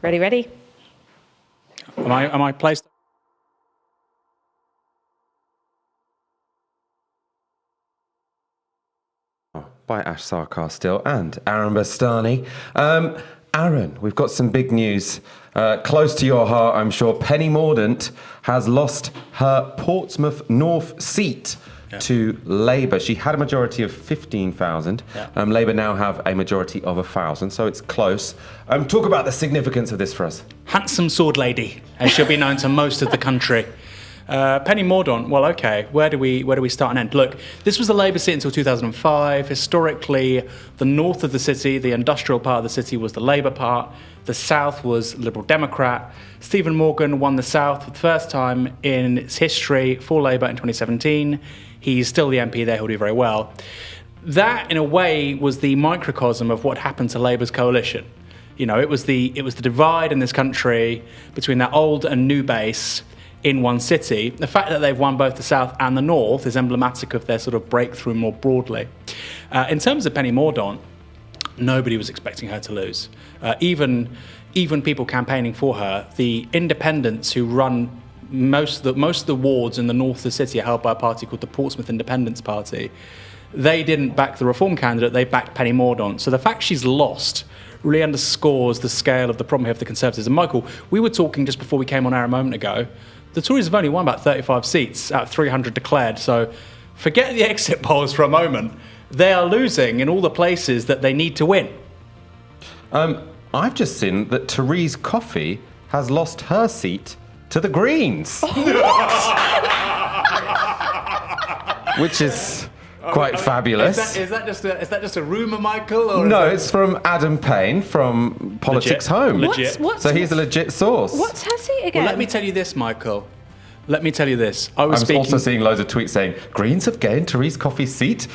S2: Ready?
S3: Am I placed?
S1: By Ash Sarkar still and Aaron Bastani. Aaron, we've got some big news. Close to your heart, I'm sure. Penny Mordaunt has lost her Portsmouth North seat to Labour. She had a majority of 15,000. Labour now have a majority of 1,000, so it's close. Talk about the significance of this for us.
S3: Handsome sword lady, as she'll be known to most of the country. Penny Mordaunt, well, okay, where do we start and end? Look, this was the Labour seat until 2005. Historically, the north of the city, the industrial part of the city, was the Labour part. The south was Liberal Democrat. Stephen Morgan won the south for the first time in its history for Labour in 2017. He's still the MP there, he'll do very well. That, in a way, was the microcosm of what happened to Labour's coalition. You know, it was the divide in this country between that old and new base in one city. The fact that they've won both the south and the north is emblematic of their sort of breakthrough more broadly. In terms of Penny Mordaunt, nobody was expecting her to lose. Even people campaigning for her, the independents who run most of the wards in the north of the city are held by a party called the Portsmouth Independence Party. They didn't back the Reform candidate, they backed Penny Mordaunt. So the fact she's lost really underscores the scale of the problem here for the Conservatives. And Michael, we were talking just before we came on air a moment ago, the Tories have only won about 35 seats out of 300 declared, so forget the exit polls for a moment. They are losing in all the places that they need to win.
S1: I've just seen that Therese Coffey has lost her seat to the Greens. Which is quite fabulous.
S3: Is that just a rumour, Michael? Or
S1: no, it's from Adam Payne from Politics Home.
S3: Legit.
S1: So he's a legit source.
S2: What's her seat again?
S3: Well, let me tell you this, Michael. Let me tell you this. I was
S1: also seeing loads of tweets saying, Greens have gained Therese Coffey's seat?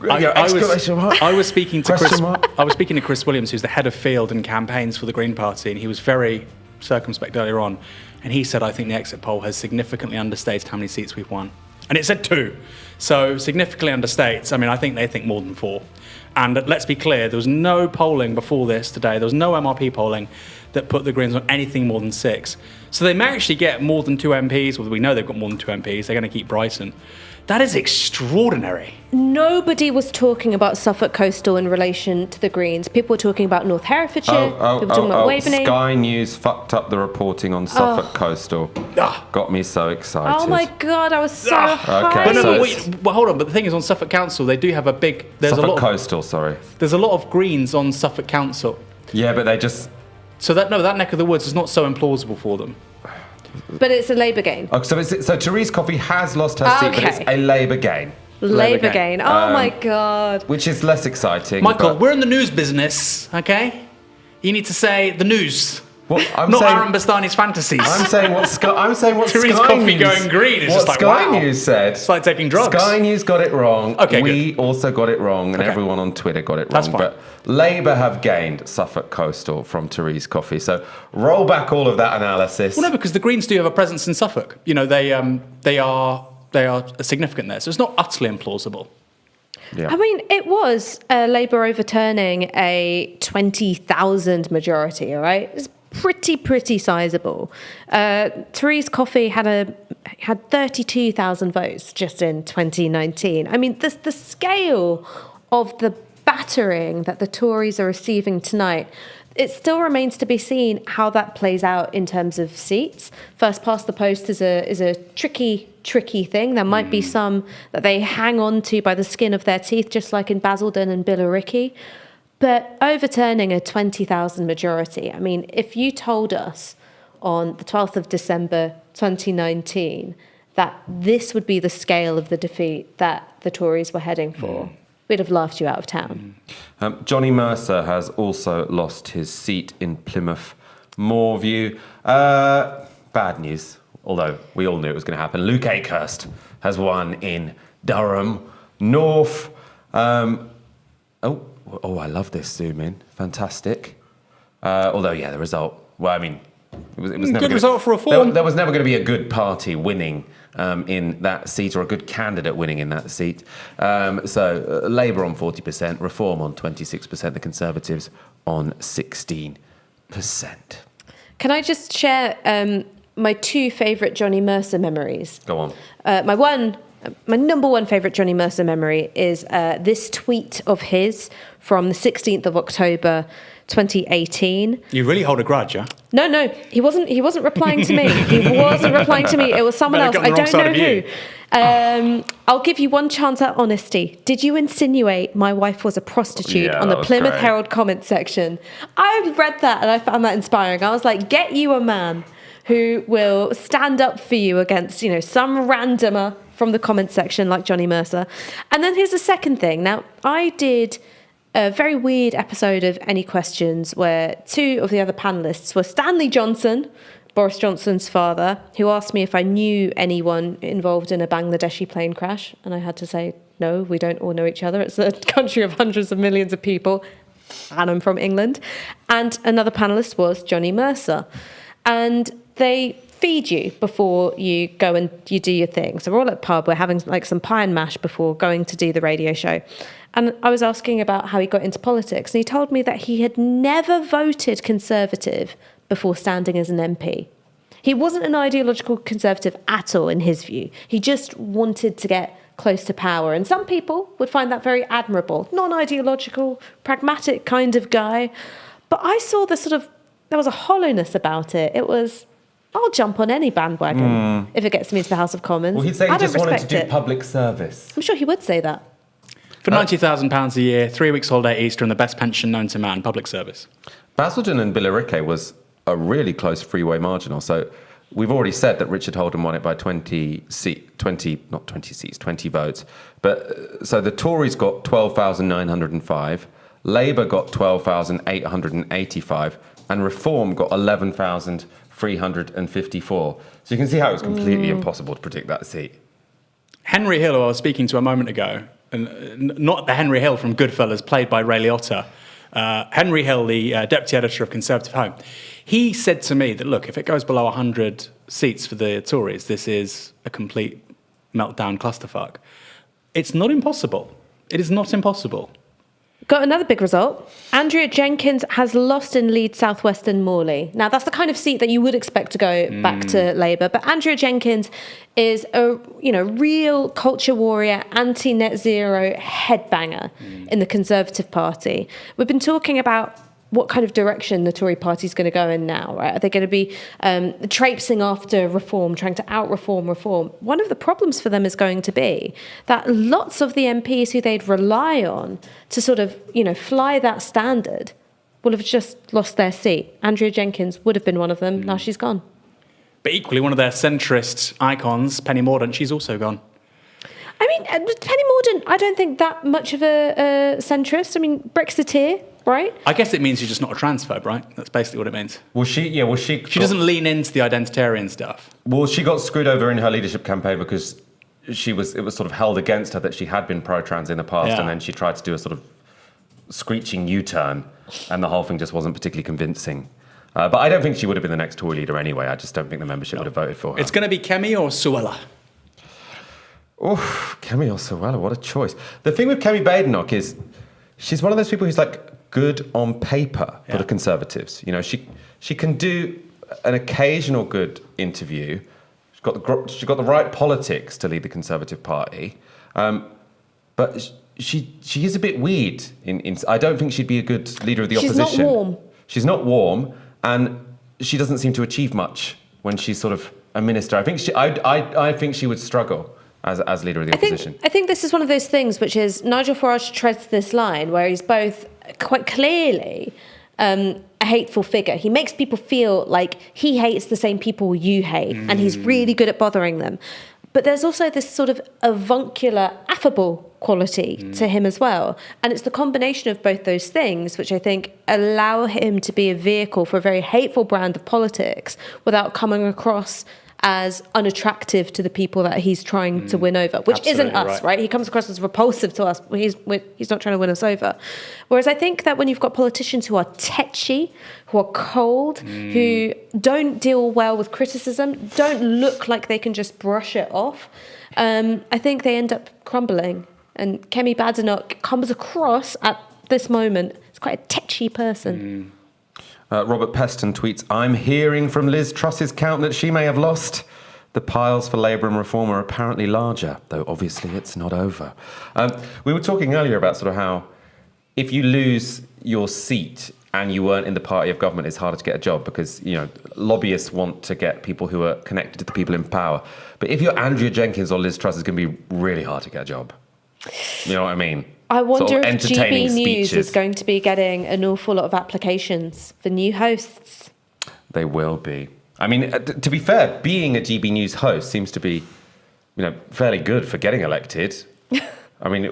S3: I was speaking to Chris Williams, who's the head of field and campaigns for the Green Party, and he was very circumspect earlier on. And he said, I think the exit poll has significantly understated how many seats we've won. And it said 2. So significantly understates. I mean, I think they think more than 4. And let's be clear, there was no polling before this today. There was no MRP polling that put the Greens on anything more than 6. So they may actually get more than 2 MPs. Well, we know they've got more than 2 MPs. They're going to keep Brighton. That is extraordinary.
S2: Nobody was talking about Suffolk Coastal in relation to the Greens. People were talking about North Herefordshire. People were talking about Waveney.
S1: Sky News fucked up the reporting on Suffolk Coastal. Got me so excited.
S2: Oh my God, I was so high.
S3: Well, hold on. But the thing is, on Suffolk Council, they do have a big...
S1: Suffolk Coastal, sorry.
S3: There's a lot of Greens on Suffolk Council.
S1: Yeah, but they just...
S3: So that neck of the woods is not so implausible for them.
S2: But it's a Labour gain.
S1: Oh, so Therese Coffey has lost her seat, but it's a Labour gain.
S2: Labour gain. Oh my God.
S1: Which is less exciting.
S3: Michael, we're in the news business, okay? You need to say the news. Not Aaron Bastani's fantasies.
S1: I'm saying what
S3: Therese
S1: Sky
S3: Coffey
S1: News,
S3: going green is
S1: what
S3: just like,
S1: Sky
S3: wow.
S1: News said.
S3: It's like taking drugs.
S1: Sky News got it wrong.
S3: Okay,
S1: we also got it wrong, and everyone on Twitter got it wrong.
S3: That's fine. But
S1: Labour have gained Suffolk Coastal from Therese Coffey. So roll back all of that analysis.
S3: Well, no, because the Greens do have a presence in Suffolk. You know, they are significant there. So it's not utterly implausible.
S1: Yeah.
S2: I mean, it was Labour overturning a 20,000 majority, all right? It's pretty sizable. Therese Coffey had 32,000 votes just in 2019. I mean, the scale of the battering that the Tories are receiving tonight, it still remains to be seen how that plays out in terms of seats. First past the post is a tricky thing. There might be some that they hang on to by the skin of their teeth, just like in Basildon and Billericay. But overturning a 20,000 majority, I mean, if you told us on the 12th of December 2019 that this would be the scale of the defeat that the Tories were heading for, we'd have laughed you out of town.
S1: Johnny Mercer has also lost his seat in Plymouth Moorview. Bad news, although we all knew it was going to happen. Luke Akehurst has won in Durham North. Oh, I love this zoom in. Fantastic. Although, yeah, the result, well, I mean, It was never
S3: Good
S1: gonna,
S3: result for Reform.
S1: There was never going to be a good party winning in that seat, or a good candidate winning in that seat. So Labour on 40%, Reform on 26%, the Conservatives on 16%.
S2: Can I just share my two favourite Johnny Mercer memories?
S1: Go on.
S2: My number one favourite Johnny Mercer memory is this tweet of his from the 16th of October 2018.
S3: You really hold a grudge, yeah?
S2: No, he wasn't replying to me. He wasn't replying to me. It was someone else. I don't know who. I'll give you one chance at honesty. Did you insinuate my wife was a prostitute on the Plymouth Herald comment section? I read that and I found that inspiring. I was like, get you a man who will stand up for you against, some randomer from the comment section like Johnny Mercer. And then here's the second thing. Now, I did a very weird episode of Any Questions where two of the other panellists were Stanley Johnson, Boris Johnson's father, who asked me if I knew anyone involved in a Bangladeshi plane crash. And I had to say, no, we don't all know each other. It's a country of hundreds of millions of people. And I'm from England. And another panellist was Johnny Mercer. And they feed you before you go and you do your thing. So we're all at the pub, we're having like some pie and mash before going to do the radio show. And I was asking about how he got into politics. And he told me that he had never voted Conservative before standing as an MP. He wasn't an ideological Conservative at all in his view. He just wanted to get close to power. And some people would find that very admirable. Non-ideological, pragmatic kind of guy. But I saw there was a hollowness about it. It was, I'll jump on any bandwagon if it gets me into the House of Commons.
S1: Well, he'd say he just wanted to do public service.
S2: I'm sure he would say that.
S3: For £90,000 a year, 3 weeks holiday at Easter, and the best pension known to man, public service.
S1: Basildon and Billericay was a really close freeway marginal. So we've already said that Richard Holden won it by 20 votes. But so the Tories got 12,905, Labour got 12,885, and Reform got 11,354. So you can see how it was completely impossible to predict that seat.
S3: Henry Hill, who I was speaking to a moment ago, and not the Henry Hill from Goodfellas, played by Ray Liotta, Henry Hill, the deputy editor of Conservative Home, he said to me that, look, if it goes below 100 seats for the Tories, this is a complete meltdown clusterfuck. It's not impossible. It is not impossible.
S2: Got another big result. Andrea Jenkins has lost in Leeds South Western Morley. Now, that's the kind of seat that you would expect to go back to Labour. But Andrea Jenkins is a real culture warrior, anti-net zero headbanger in the Conservative Party. We've been talking about what kind of direction the Tory party is going to go in now, right? Are they going to be traipsing after reform, trying to out-reform reform? One of the problems for them is going to be that lots of the MPs who they'd rely on to sort of, fly that standard will have just lost their seat. Andrea Jenkins would have been one of them. Now she's gone.
S3: But equally, one of their centrist icons, Penny Mordaunt, she's also gone.
S2: I mean, Penny Mordaunt, I don't think that much of a centrist. I mean, Brexiteer, right?
S3: I guess it means you're just not a transphobe, right? That's basically what it means.
S1: She
S3: doesn't lean into the identitarian stuff.
S1: Well, she got screwed over in her leadership campaign because it was sort of held against her that she had been pro-trans in the past, and then she tried to do a sort of screeching U-turn, and the whole thing just wasn't particularly convincing. But I don't think she would have been the next Tory leader anyway. I just don't think the membership would have voted for her.
S3: It's going to be Kemi or Suella.
S1: Oh, Kemi or Suella, what a choice. The thing with Kemi Badenoch is she's one of those people who's good on paper for the Conservatives. She can do an occasional good interview. She's got the right politics to lead the Conservative Party, but she is a bit weird. I don't think she'd be a good leader of the opposition.
S2: She's not warm.
S1: She's not warm, and she doesn't seem to achieve much when she's sort of a minister. I think she would struggle as leader of the opposition.
S2: I think this is one of those things which is Nigel Farage treads this line where he's both quite clearly a hateful figure. He makes people feel like he hates the same people you hate, and he's really good at bothering them. But there's also this sort of avuncular, affable quality to him as well. And it's the combination of both those things which I think allow him to be a vehicle for a very hateful brand of politics without coming across as unattractive to the people that he's trying to win over, which isn't us, right? He comes across as repulsive to us. He's not trying to win us over. Whereas I think that when you've got politicians who are tetchy, who are cold, who don't deal well with criticism, don't look like they can just brush it off, I think they end up crumbling. And Kemi Badenoch comes across at this moment as quite a tetchy person.
S1: Robert Peston tweets, I'm hearing from Liz Truss's count that she may have lost. The piles for Labour and Reform are apparently larger, though obviously it's not over. We were talking earlier about sort of how if you lose your seat and you weren't in the party of government, it's harder to get a job because, you know, lobbyists want to get people who are connected to the people in power. But if you're Andrea Jenkins or Liz Truss, it's going to be really hard to get a job. You know what I mean?
S2: I wonder
S1: sort of
S2: if
S1: entertaining
S2: GB News
S1: speeches.
S2: is going to be getting an awful lot of applications for new hosts.
S1: They will be. I mean, to be fair, being a GB News host seems to be, you know, fairly good for getting elected. I mean,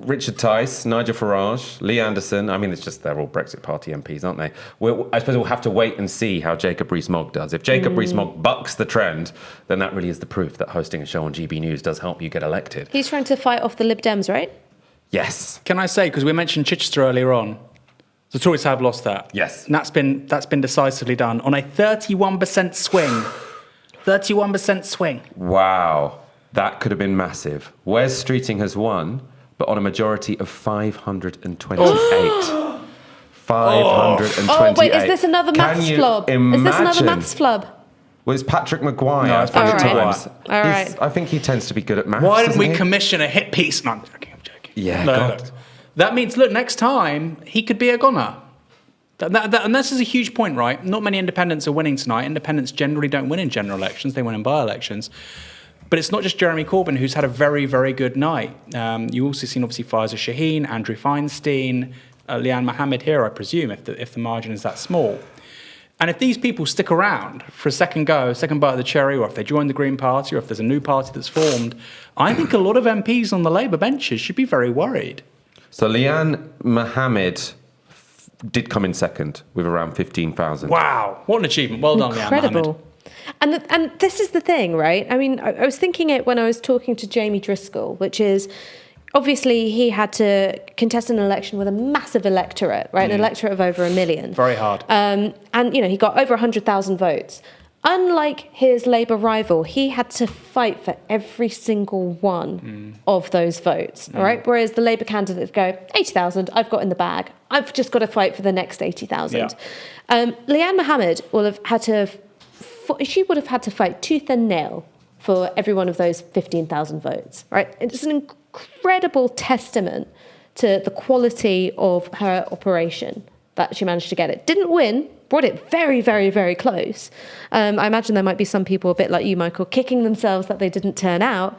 S1: Richard Tice, Nigel Farage, Lee Anderson. I mean, it's just they're all Brexit Party MPs, aren't they? I suppose we'll have to wait and see how Jacob Rees-Mogg does. If Jacob Rees-Mogg bucks the trend, then that really is the proof that hosting a show on GB News does help you get elected.
S2: He's trying to fight off the Lib Dems, right?
S1: Yes.
S3: Can I say, because we mentioned Chichester earlier on, the Tories have lost that.
S1: Yes.
S3: And that's been decisively done on a 31% swing. 31% swing.
S1: Wow. That could have been massive. Wes Streeting has won, but on a majority of 528. 528.
S2: Oh, wait, is this another
S1: Can
S2: maths
S1: you
S2: flub? Is this another
S1: imagine?
S2: maths flub?
S1: Well, it's Patrick Maguire.
S3: No, it's
S1: from
S3: Patrick
S1: the
S3: Maguire.
S1: Times.
S2: All right.
S1: I think he tends to be good at maths.
S3: Why didn't we
S1: doesn't he?
S3: commission a hit piece? No, I'm joking.
S1: Yeah,
S3: No,
S1: God.
S3: look. That means, look, next time he could be a goner. And this is a huge point, right? Not many independents are winning tonight. Independents generally don't win in general elections. They win in by-elections. But it's not just Jeremy Corbyn who's had a very, very good night. You also seen, obviously, Faiza Shaheen, Andrew Feinstein, Liane Mohammed here, I presume, if the margin is that small. And if these people stick around for a second bite of the cherry, or if they join the Green Party, or if there's a new party that's formed, I think a lot of MPs on the Labour benches should be very worried.
S1: So Liane Mohammed did come in second with around 15,000.
S3: Wow, what an achievement. Well done, Liane Mohammed.
S2: Incredible. And this is the thing, right? I mean, I was thinking it when I was talking to Jamie Driscoll, which is, obviously, he had to contest an election with a massive electorate, right? An electorate of over 1 million.
S3: Very hard.
S2: And, you know, he got over 100,000 votes. Unlike his Labour rival, he had to fight for every single one of those votes, all right? Whereas the Labour candidate go, 80,000, I've got in the bag. I've just got to fight for the next 80,000. Liane Mohammed would have had to fight tooth and nail for every one of those 15,000 votes, right? It's an incredible testament to the quality of her operation that she managed to get it. Didn't win, brought it very, very, very close. I imagine there might be some people a bit like you, Michael, kicking themselves that they didn't turn out.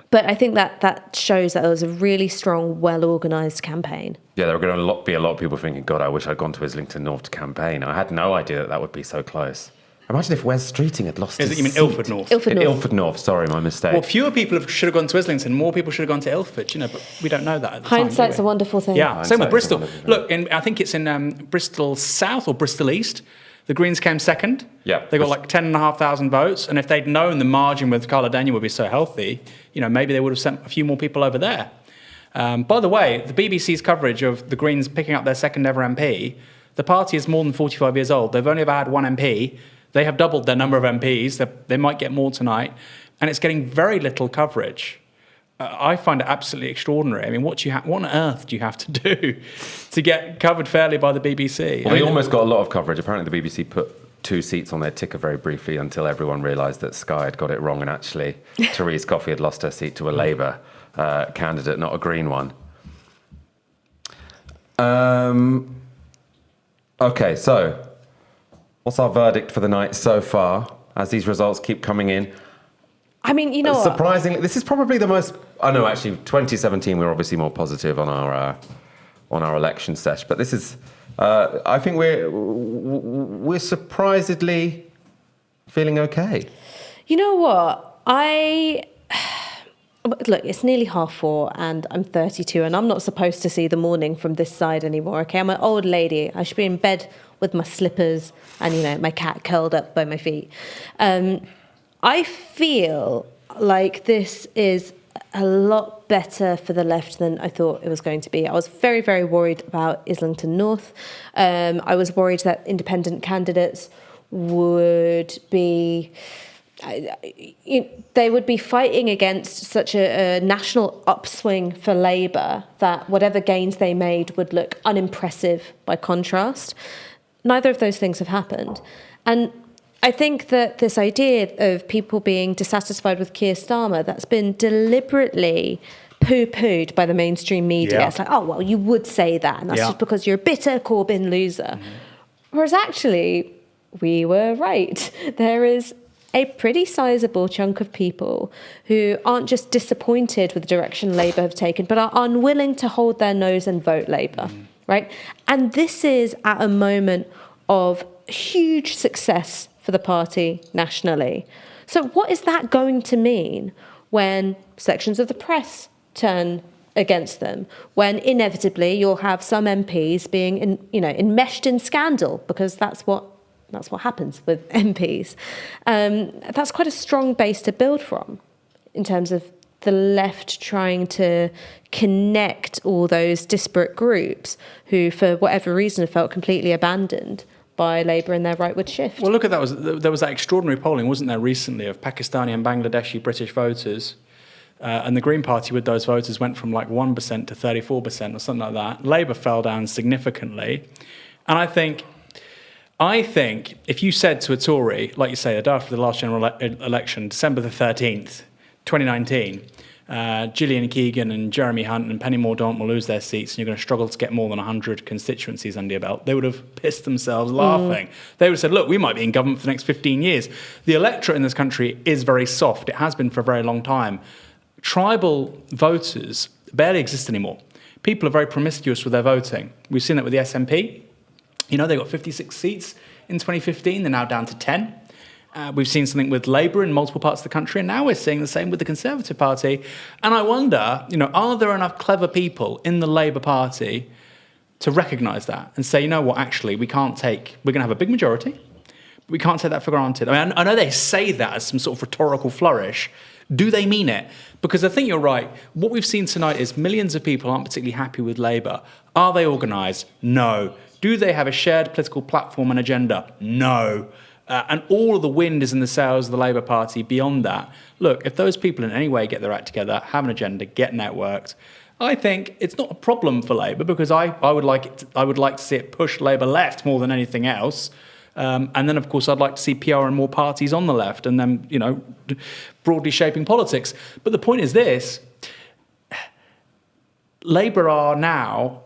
S2: But I think that shows that it was a really strong, well-organised campaign.
S1: Yeah, there were going to be a lot of people thinking, God, I wish I'd gone to Islington North to campaign. I had no idea that would be so close. Imagine if Wes Streeting had lost his
S3: You mean
S1: seat.
S3: Ilford North?
S1: Ilford North, sorry, my mistake.
S3: Well, fewer people should have gone to Islington, more people should have gone to Ilford, you know, but we don't know that at the time.
S2: Hindsight's a wonderful thing.
S3: Yeah, same with
S1: Hindsight's a
S3: Bristol.
S1: wonderful thing.
S3: Look, I think it's in Bristol South or Bristol East. The Greens came second.
S1: Yeah.
S3: They got like 10,500 votes. And if they'd known the margin with Carla Daniel would be so healthy, you know, maybe they would have sent a few more people over there. By the way, the BBC's coverage of the Greens picking up their second ever MP, the party is more than 45 years old. They've only ever had one MP. They have doubled their number of MPs. They might get more tonight. And it's getting very little coverage. I find it absolutely extraordinary. I mean, what on earth do you have to do to get covered fairly by the BBC?
S1: Well, they almost got a lot of coverage. Apparently, the BBC put 2 seats on their ticker very briefly until everyone realised that Sky had got it wrong and actually Therese Coffey had lost her seat to a Labour candidate, not a Green one. Okay, so what's our verdict for the night so far as these results keep coming in?
S2: I mean, you know what?
S1: Surprisingly, this is probably the most... Oh, no, actually, 2017, we were obviously more positive on our election sesh. But this is... I think we're surprisedly feeling okay.
S2: You know what? Look, it's nearly 4:30 and I'm 32 and I'm not supposed to see the morning from this side anymore, okay? I'm an old lady. I should be in bed with my slippers and, you know, my cat curled up by my feet. I feel like this is a lot better for the left than I thought it was going to be. I was very, very worried about Islington North. I was worried that independent candidates would be... they would be fighting against such a national upswing for Labour that whatever gains they made would look unimpressive by contrast. Neither of those things have happened. And I think that this idea of people being dissatisfied with Keir Starmer, that's been deliberately poo-pooed by the mainstream media.
S3: Yeah.
S2: It's like, oh, well, you would say that, and that's just because you're a bitter Corbyn loser. Whereas actually, we were right. There is a pretty sizable chunk of people who aren't just disappointed with the direction Labour have taken, but are unwilling to hold their nose and vote Labour, right? And this is at a moment of huge success for the party nationally. So what is that going to mean when sections of the press turn against them, when inevitably you'll have some MPs being enmeshed in scandal, because that's what happens with MPs. That's quite a strong base to build from in terms of the left trying to connect all those disparate groups who, for whatever reason, have felt completely abandoned by Labour in their rightward shift.
S3: Well, look at that. There was that extraordinary polling, wasn't there, recently, of Pakistani and Bangladeshi British voters. And the Green Party with those voters went from like 1% to 34% or something like that. Labour fell down significantly. And I think if you said to a Tory, like you say, the day after the last general election, December the 13th, 2019, Gillian Keegan and Jeremy Hunt and Penny Mordaunt will lose their seats and you're going to struggle to get more than 100 constituencies under your belt, they would have pissed themselves laughing. They would have said, look, we might be in government for the next 15 years. The electorate in this country is very soft. It has been for a very long time. Tribal voters barely exist anymore. People are very promiscuous with their voting. We've seen that with the SNP. You know, they got 56 seats in 2015. They're now down to 10. We've seen something with Labour in multiple parts of the country, and now we're seeing the same with the Conservative Party. And I wonder, are there enough clever people in the Labour Party to recognise that and say, you know what, actually, we're going to have a big majority, but we can't take that for granted. I mean, I know they say that as some sort of rhetorical flourish. Do they mean it? Because I think you're right. What we've seen tonight is millions of people aren't particularly happy with Labour. Are they organised? No. Do they have a shared political platform and agenda? No. And all of the wind is in the sails of the Labour Party beyond that. Look, if those people in any way get their act together, have an agenda, get networked, I think it's not a problem for Labour, because I would like to see it push Labour left more than anything else. And then, of course, I'd like to see PR and more parties on the left and then, broadly shaping politics. But the point is this. Labour are now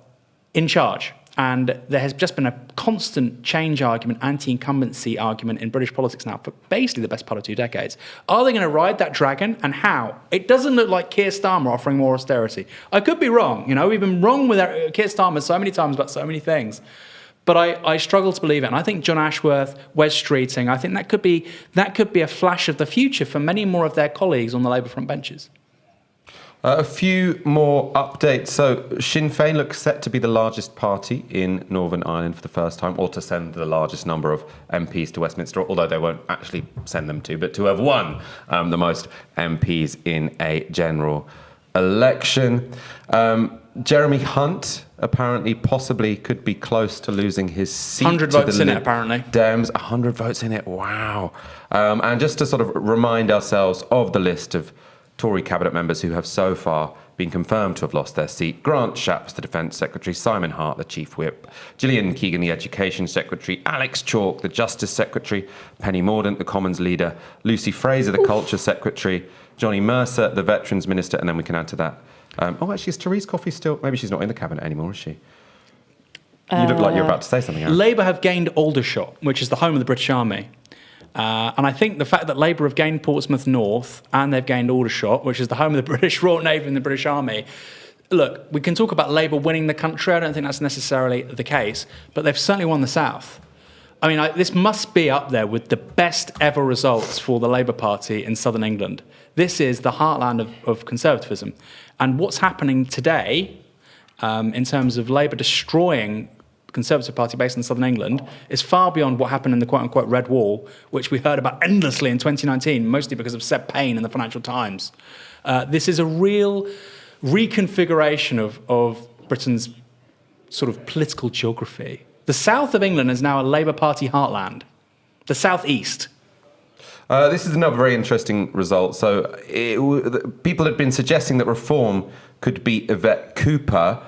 S3: in charge. And there has just been a constant change argument, anti-incumbency argument in British politics now for basically the best part of 2 decades. Are they going to ride that dragon, and how? It doesn't look like Keir Starmer offering more austerity. I could be wrong. We've been wrong with Keir Starmer so many times about so many things. But I struggle to believe it. And I think John Ashworth, Wes Streeting, I think that could be a flash of the future for many more of their colleagues on the Labour front benches.
S1: A few more updates. So Sinn Féin looks set to be the largest party in Northern Ireland for the first time, or to send the largest number of MPs to Westminster, although they won't actually send them to, but to have won the most MPs in a general election. Jeremy Hunt apparently possibly could be close to losing his seat.
S3: 100 votes in it, apparently.
S1: Dems, 100 votes in it, wow. And just to sort of remind ourselves of the list of Tory cabinet members who have so far been confirmed to have lost their seat: Grant Shapps, the Defence Secretary; Simon Hart, the Chief Whip; Gillian Keegan, the Education Secretary; Alex Chalk, the Justice Secretary; Penny Mordaunt, the Commons Leader; Lucy Fraser, the Culture Secretary; Johnny Mercer, the Veterans Minister, and then we can add to that. Actually, is Therese Coffey still? Maybe she's not in the cabinet anymore, is she? You look like you're about to say something, Aaron.
S3: Labour have gained Aldershot, which is the home of the British Army. And I think the fact that Labour have gained Portsmouth North and they've gained Aldershot, which is the home of the British Royal Navy and the British Army, look, we can talk about Labour winning the country. I don't think that's necessarily the case, but they've certainly won the South. I mean, this must be up there with the best ever results for the Labour Party in southern England. This is the heartland of conservatism. And what's happening today, in terms of Labour destroying Conservative Party based in southern England, is far beyond what happened in the quote-unquote Red Wall, which we heard about endlessly in 2019, mostly because of Seb Payne in the Financial Times. This is a real reconfiguration of Britain's sort of political geography. The south of England is now a Labour Party heartland. The southeast.
S1: This is another very interesting result. So people had been suggesting that Reform could beat Yvette Cooper.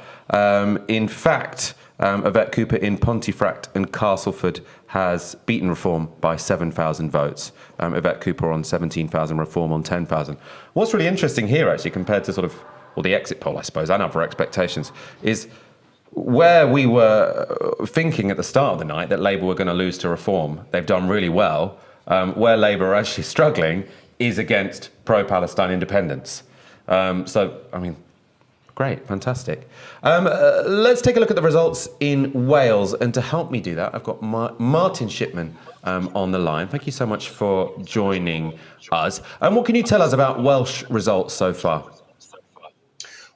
S1: In fact, Yvette Cooper in Pontefract and Castleford has beaten Reform by 7,000 votes. Yvette Cooper on 17,000, Reform on 10,000. What's really interesting here, actually, compared to sort of, well, the exit poll, I suppose, and other expectations, is where we were thinking at the start of the night that Labour were going to lose to Reform. They've done really well. Where Labour are actually struggling is against pro-Palestine independence. So, I mean, great, fantastic. Let's take a look at the results in Wales. And to help me do that, I've got Martin Shipman on the line. Thank you so much for joining us. And what can you tell us about Welsh results so far?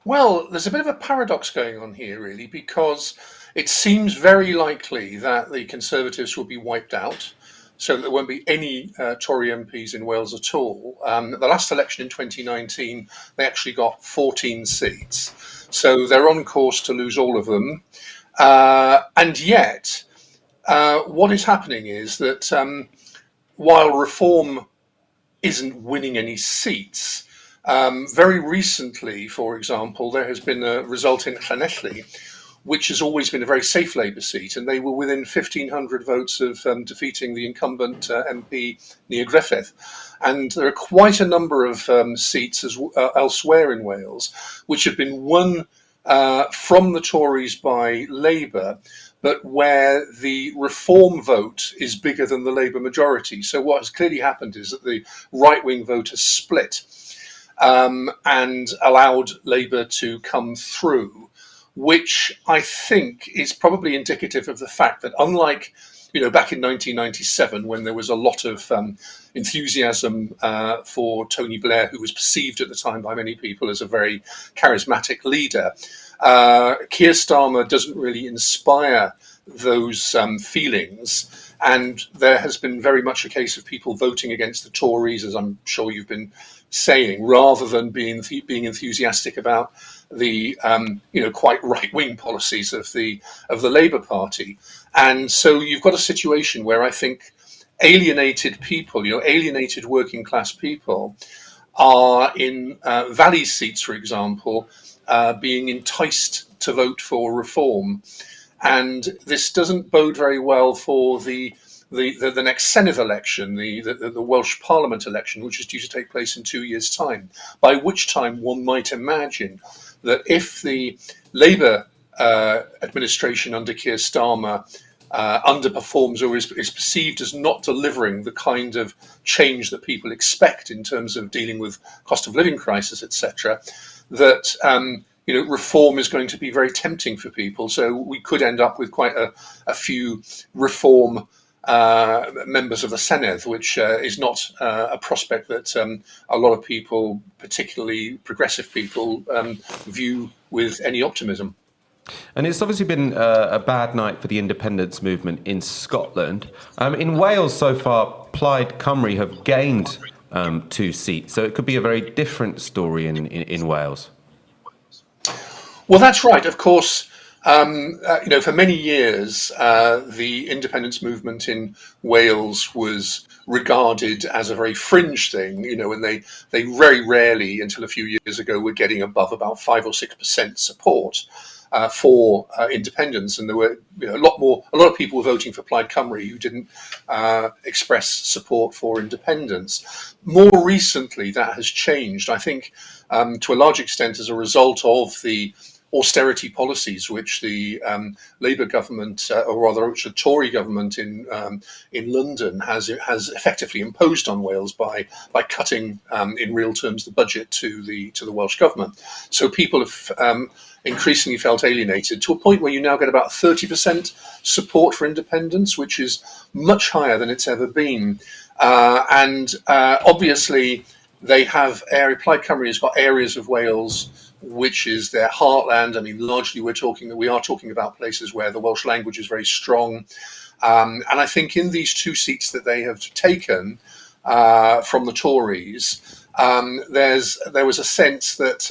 S12: Well, there's a bit of a paradox going on here, really, because it seems very likely that the Conservatives will be wiped out, so that there won't be any Tory MPs in Wales at all. The last election in 2019, they actually got 14 seats. So they're on course to lose all of them. And yet, what is happening is that while Reform isn't winning any seats, very recently, for example, there has been a result in Llanelli, which has always been a very safe Labour seat, and they were within 1,500 votes of defeating the incumbent MP Nia Griffith. And there are quite a number of seats elsewhere in Wales which have been won from the Tories by Labour, but where the Reform vote is bigger than the Labour majority. So what has clearly happened is that the right-wing vote has split and allowed Labour to come through, which I think is probably indicative of the fact that, unlike back in 1997, when there was a lot of enthusiasm for Tony Blair, who was perceived at the time by many people as a very charismatic leader, Keir Starmer doesn't really inspire those feelings. And there has been very much a case of people voting against the Tories, as I'm sure you've been saying, rather than being enthusiastic about the quite right-wing policies of the Labour Party. And so you've got a situation where I think alienated people, alienated working class people, are in Valley seats, for example, being enticed to vote for Reform. And this doesn't bode very well for the next Senedd election, the Welsh Parliament election, which is due to take place in 2 years' time, by which time one might imagine that if the Labour administration under Keir Starmer underperforms or is perceived as not delivering the kind of change that people expect in terms of dealing with cost of living crisis, etc., that Reform is going to be very tempting for people. So we could end up with quite a few Reform members of the Senedd, which is not a prospect that a lot of people, particularly progressive people, view with any optimism.
S1: And it's obviously been a bad night for the independence movement in Scotland. In Wales so far, Plaid Cymru have gained 2 seats, so it could be a very different story in Wales.
S12: Well, that's right. Of course, for many years, the independence movement in Wales was regarded as a very fringe thing, and they very rarely, until a few years ago, were getting above about 5 or 6% support for independence. And there were a lot of people were voting for Plaid Cymru who didn't express support for independence. More recently, that has changed, I think, to a large extent as a result of the austerity policies which the Labour government, or rather which the Tory government in London has effectively imposed on Wales by cutting in real terms the budget to the Welsh government. So people have increasingly felt alienated to a point where you now get about 30% support for independence, which is much higher than it's ever been. And obviously they have Plaid Cymru has got areas of Wales which is their heartland. I mean, largely we are talking about places where the Welsh language is very strong. And I think in these 2 seats that they have taken from the Tories, there was a sense that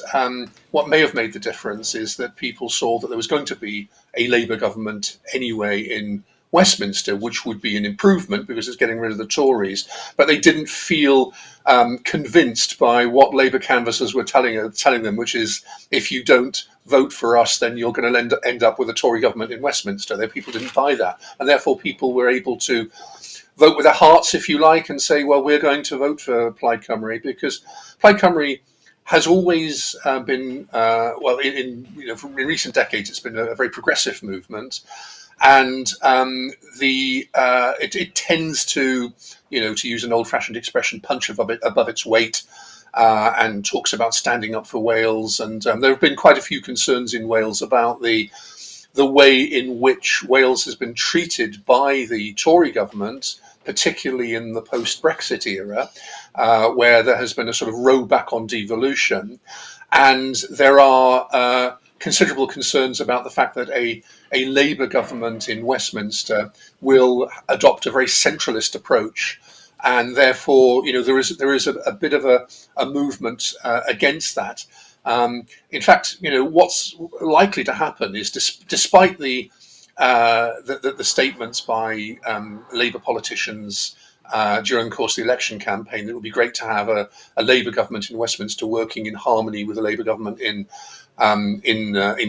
S12: what may have made the difference is that people saw that there was going to be a Labour government anyway in Westminster, which would be an improvement because it's getting rid of the Tories. But they didn't feel convinced by what Labour canvassers were telling them, which is, if you don't vote for us, then you're going to end up with a Tory government in Westminster. People didn't buy that. And therefore people were able to vote with their hearts, if you like, and say, well, we're going to vote for Plaid Cymru, because Plaid Cymru has always been, in recent decades, it's been a very progressive movement. And it tends to, to use an old-fashioned expression, punch above its weight, and talks about standing up for Wales. And there have been quite a few concerns in Wales about the way in which Wales has been treated by the Tory government, particularly in the post-Brexit era, where there has been a sort of row back on devolution. And there are considerable concerns about the fact that a Labour government in Westminster will adopt a very centralist approach, and therefore, there is a bit of a movement against that. In fact, what's likely to happen is, despite the statements by Labour politicians during the course of the election campaign, that it would be great to have a Labour government in Westminster working in harmony with the Labour government in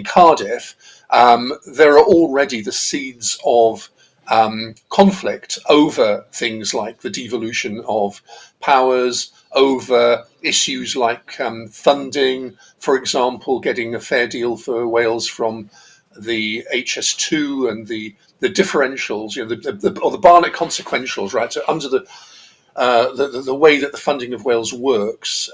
S12: Cardiff, there are already the seeds of conflict over things like the devolution of powers, over issues like funding, for example, getting a fair deal for Wales from the HS2 and the differentials, or the Barnett consequentials, right? So under the way that the funding of Wales works,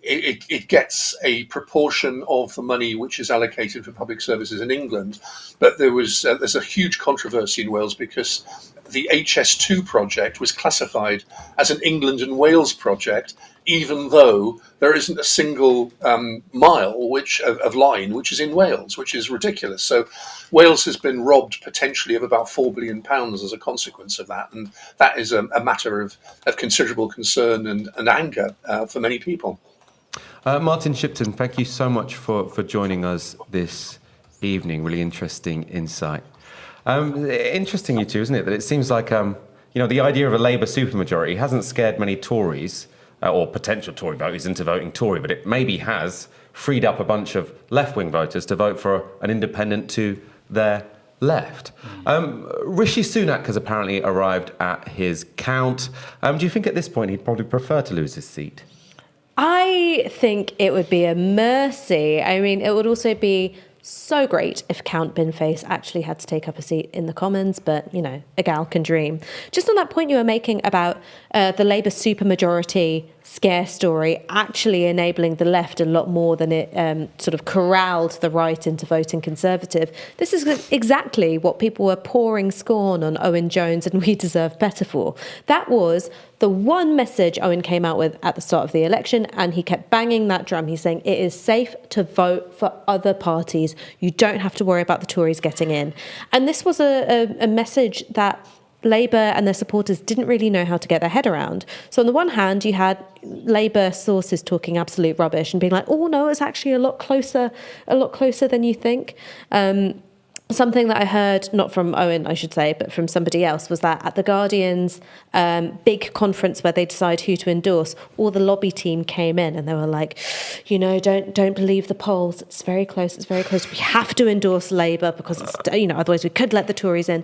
S12: it gets a proportion of the money which is allocated for public services in England. But there's a huge controversy in Wales because the HS2 project was classified as an England and Wales project, even though there isn't a single mile of line which is in Wales, which is ridiculous. So Wales has been robbed potentially of about £4 billion as a consequence of that. And that is a matter of considerable concern and anger for many people.
S1: Martin Shipton, thank you so much for joining us this evening. Really interesting insight. Interesting, you two, isn't it? That it seems like the idea of a Labour supermajority hasn't scared many Tories or potential Tory voters into voting Tory, but it maybe has freed up a bunch of left-wing voters to vote for an independent to their left. Rishi Sunak has apparently arrived at his count. Do you think at this point he'd probably prefer to lose his seat?
S2: I think it would be a mercy. I mean, it would also be so great if Count Binface actually had to take up a seat in the Commons, but, a gal can dream. Just on that point you were making about the Labour supermajority scare story actually enabling the left a lot more than it sort of corralled the right into voting Conservative. This is exactly what people were pouring scorn on Owen Jones and We Deserve Better for. That was the one message Owen came out with at the start of the election, and he kept banging that drum. He's saying it is safe to vote for other parties. You don't have to worry about the Tories getting in. And this was a message that Labour and their supporters didn't really know how to get their head around. So on the one hand, you had Labour sources talking absolute rubbish and being like, oh no, it's actually a lot closer than you think. Something that I heard, not from Owen, I should say, but from somebody else, was that at the Guardian's big conference where they decide who to endorse, all the lobby team came in and they were like, don't believe the polls. It's very close. It's very close. We have to endorse Labour because it's, otherwise we could let the Tories in.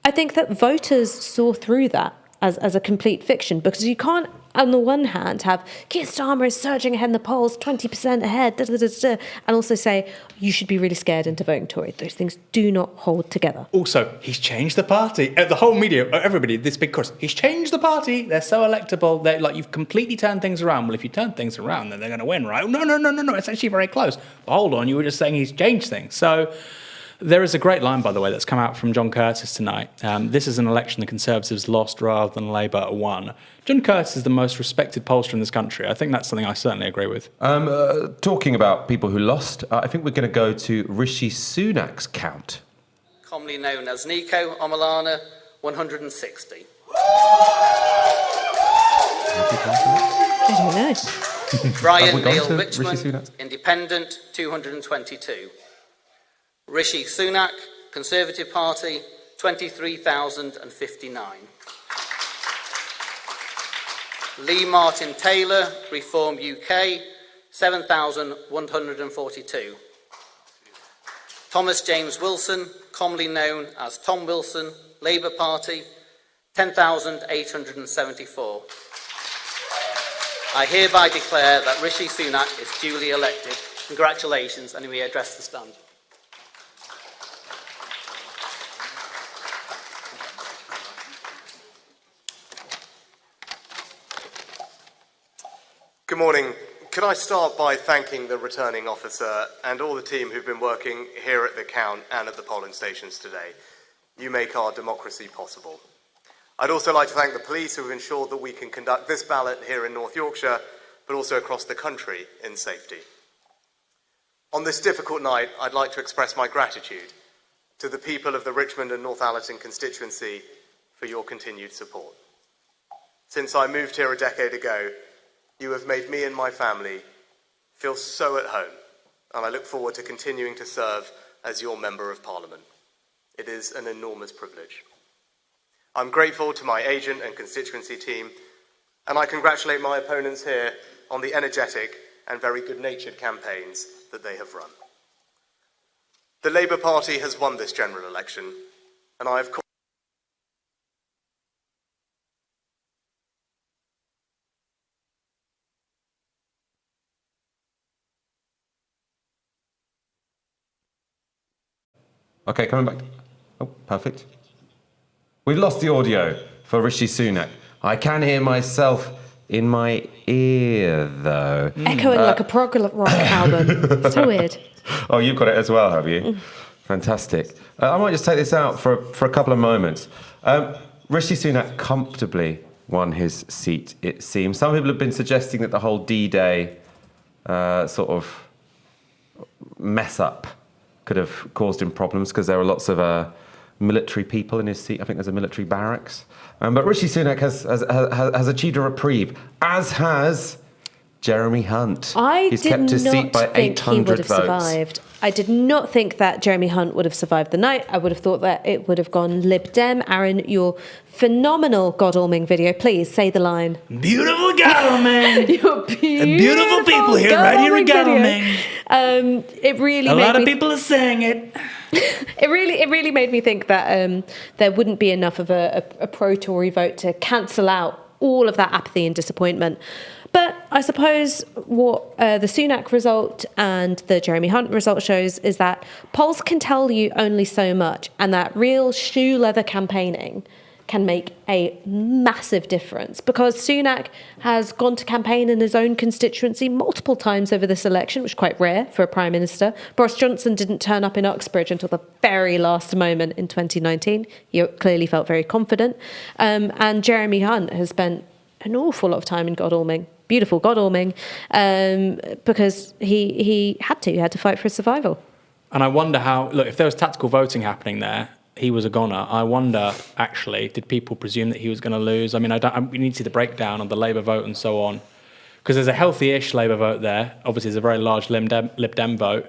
S2: I think that voters saw through that as a complete fiction, because you can't, on the one hand, have Keir Starmer is surging ahead in the polls, 20% ahead, and also say you should be really scared into voting Tory. Those things do not hold together.
S3: Also, he's changed the party. The whole media, everybody, this big chorus, he's changed the party. They're so electable. They're like, you've completely turned things around. Well, if you turn things around, then they're going to win, right? No. It's actually very close. But hold on, you were just saying he's changed things. So There is a great line, by the way, that's come out from John Curtis tonight. This is an election the Conservatives lost rather than Labour won. John Curtis is the most respected pollster in this country. I think that's something I certainly agree with.
S1: Talking about people who lost, I think we're going to go to Rishi Sunak's count.
S13: Commonly known as Nico Omalana, 160.
S2: I don't know.
S13: Brian Neil Richmond, Independent, 222. Rishi Sunak, Conservative Party, 23,059. Lee Martin Taylor, Reform UK, 7,142. Thomas James Wilson, commonly known as Tom Wilson, Labour Party, 10,874. I hereby declare that Rishi Sunak is duly elected. Congratulations, and we address the stand.
S14: Good morning. Could I start by thanking the returning officer and all the team who've been working here at the count and at the polling stations today. You make our democracy possible. I'd also like to thank the police who have ensured that we can conduct this ballot here in North Yorkshire, but also across the country in safety. On this difficult night, I'd like to express my gratitude to the people of the Richmond and Northallerton constituency for your continued support. Since I moved here a decade ago, you have made me and my family feel so at home, and I look forward to continuing to serve as your Member of Parliament. It is an enormous privilege. I'm grateful to my agent and constituency team, and I congratulate my opponents here on the energetic and very good-natured campaigns that they have run. The Labour Party has won this general election, and I have called
S1: Okay, coming back. Oh, perfect. We've lost the audio for Rishi Sunak. I can hear myself in my ear, though.
S2: Echoing like a prog rock album. So weird.
S1: Oh, you've got it as well, have you? Fantastic. I might just take this out for a couple of moments. Rishi Sunak comfortably won his seat, it seems. Some people have been suggesting that the whole D-Day sort of mess-up could have caused him problems because there were lots of military people in his seat. I think there's a military barracks. But Rishi Sunak has achieved a reprieve, as has Jeremy Hunt. He's kept his seat by 800 votes.
S2: Survived. I did not think that Jeremy Hunt would have survived the night. I would have thought that it would have gone Lib Dem. Aaron, your phenomenal Godalming video. Please say the line.
S16: Beautiful Godalming.
S2: Your
S16: beautiful people here, right here in Godalming.
S2: It really
S16: a
S2: made
S16: lot of
S2: me,
S16: people are saying it.
S2: It really made me think that there wouldn't be enough of a pro-Tory vote to cancel out all of that apathy and disappointment. But I suppose what the Sunak result and the Jeremy Hunt result shows is that polls can tell you only so much, and that real shoe leather campaigning can make a massive difference, because Sunak has gone to campaign in his own constituency multiple times over this election, which is quite rare for a Prime Minister. Boris Johnson didn't turn up in Uxbridge until the very last moment in 2019. He clearly felt very confident. And Jeremy Hunt has spent an awful lot of time in Godalming, beautiful Godalming, because he had to fight for his survival.
S3: And I wonder how, look, if there was tactical voting happening there, he was a goner. I wonder, actually, did people presume that he was going to lose? I mean, we need to see the breakdown of the Labour vote and so on, because there's a healthy-ish Labour vote there. Obviously, there's a very large Lib Dem vote,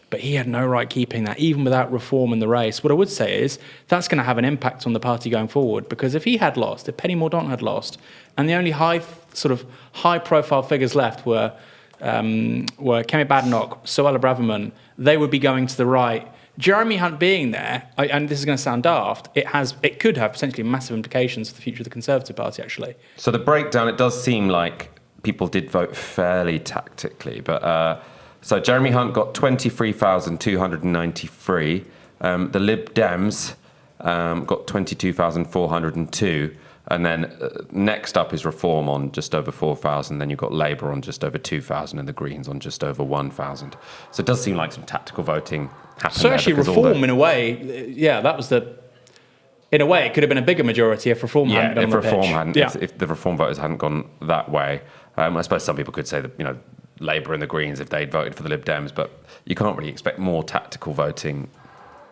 S3: but he had no right keeping that, even without reform in the race. What I would say is that's going to have an impact on the party going forward, because if he had lost, if Penny Mordaunt had lost, and the only high-profile figures left were Kemi Badenoch, Suella Braverman, they would be going to the right. Jeremy Hunt being there, and this is going to sound daft, it could have potentially massive implications for the future of the Conservative Party, actually.
S1: So the breakdown, it does seem like people did vote fairly tactically, but so Jeremy Hunt got 23,293. The Lib Dems got 22,402. And then next up is Reform on just over 4,000. Then you've got Labour on just over 2,000 and the Greens on just over 1,000. So it does seem like some tactical voting happened.
S3: So actually,
S1: because
S3: Reform, in a way, that was in a way, it could have been a bigger majority if Reform hadn't been on the pitch.
S1: If the Reform voters hadn't gone that way. I suppose some people could say that, Labour and the Greens, if they'd voted for the Lib Dems, but you can't really expect more tactical voting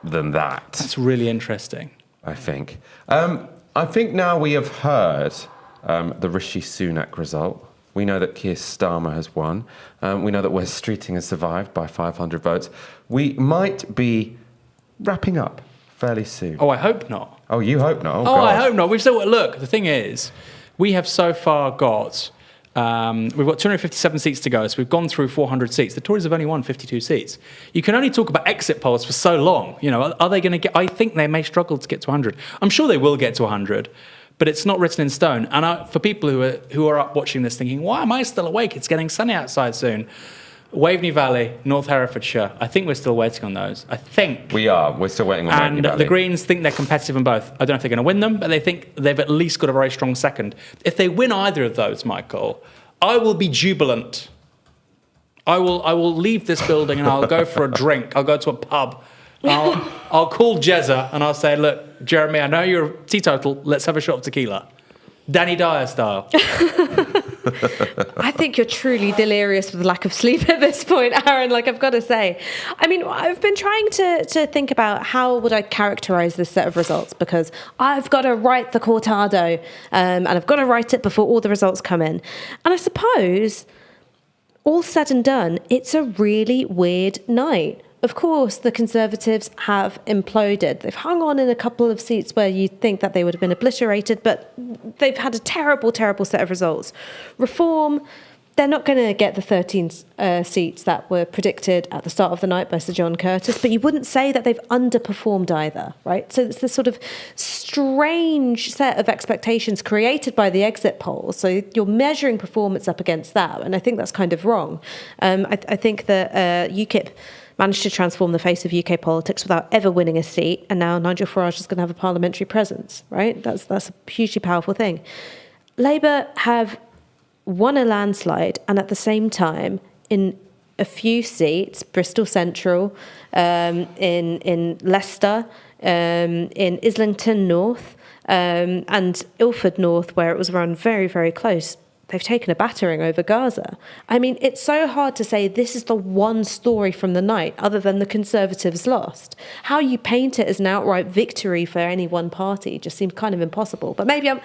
S1: than that.
S3: That's really interesting.
S1: I think. I think now we have heard the Rishi Sunak result. We know that Keir Starmer has won. We know that Wes Streeting has survived by 500 votes. We might be wrapping up fairly soon.
S3: Oh, I hope not.
S1: Oh, you hope not?
S3: Oh, I hope not. We've still look. The thing is, we have so far got. We've got 257 seats to go, so we've gone through 400 seats. The Tories have only won 52 seats. You can only talk about exit polls for so long. Are they going to get? I think they may struggle to get to 100. I'm sure they will get to 100, but it's not written in stone. And for people who are up watching this thinking, why am I still awake? It's getting sunny outside soon. Waveney Valley, North Herefordshire. I think we're still waiting on those. I think
S1: we are. We're still waiting on Waveney Valley.
S3: And the Greens think they're competitive in both. I don't know if they're going to win them, but they think they've at least got a very strong second. If they win either of those, Michael, I will be jubilant. I will leave this building and I'll go for a drink. I'll go to a pub. I'll call Jezza and I'll say, look, Jeremy, I know you're teetotal. Let's have a shot of tequila. Danny Dyer style.
S2: I think you're truly delirious with lack of sleep at this point, Aaron, I've got to say. I mean, I've been trying to think about how would I characterise this set of results, because I've got to write the cortado and I've got to write it before all the results come in. And I suppose, all said and done, it's a really weird night. Of course, the Conservatives have imploded. They've hung on in a couple of seats where you'd think that they would have been obliterated, but they've had a terrible, terrible set of results. Reform, they're not going to get the 13 seats that were predicted at the start of the night by Sir John Curtis, but you wouldn't say that they've underperformed either, right? So it's this sort of strange set of expectations created by the exit polls. So you're measuring performance up against that, and I think that's kind of wrong. I think that UKIP managed to transform the face of UK politics without ever winning a seat, and now Nigel Farage is going to have a parliamentary presence, right? That's a hugely powerful thing. Labour have won a landslide, and at the same time, in a few seats, Bristol Central, in Leicester, in Islington North, and Ilford North, where it was run very, very close, they've taken a battering over Gaza. I mean, it's so hard to say this is the one story from the night other than the Conservatives lost. How you paint it as an outright victory for any one party just seems kind of impossible. But maybe I'm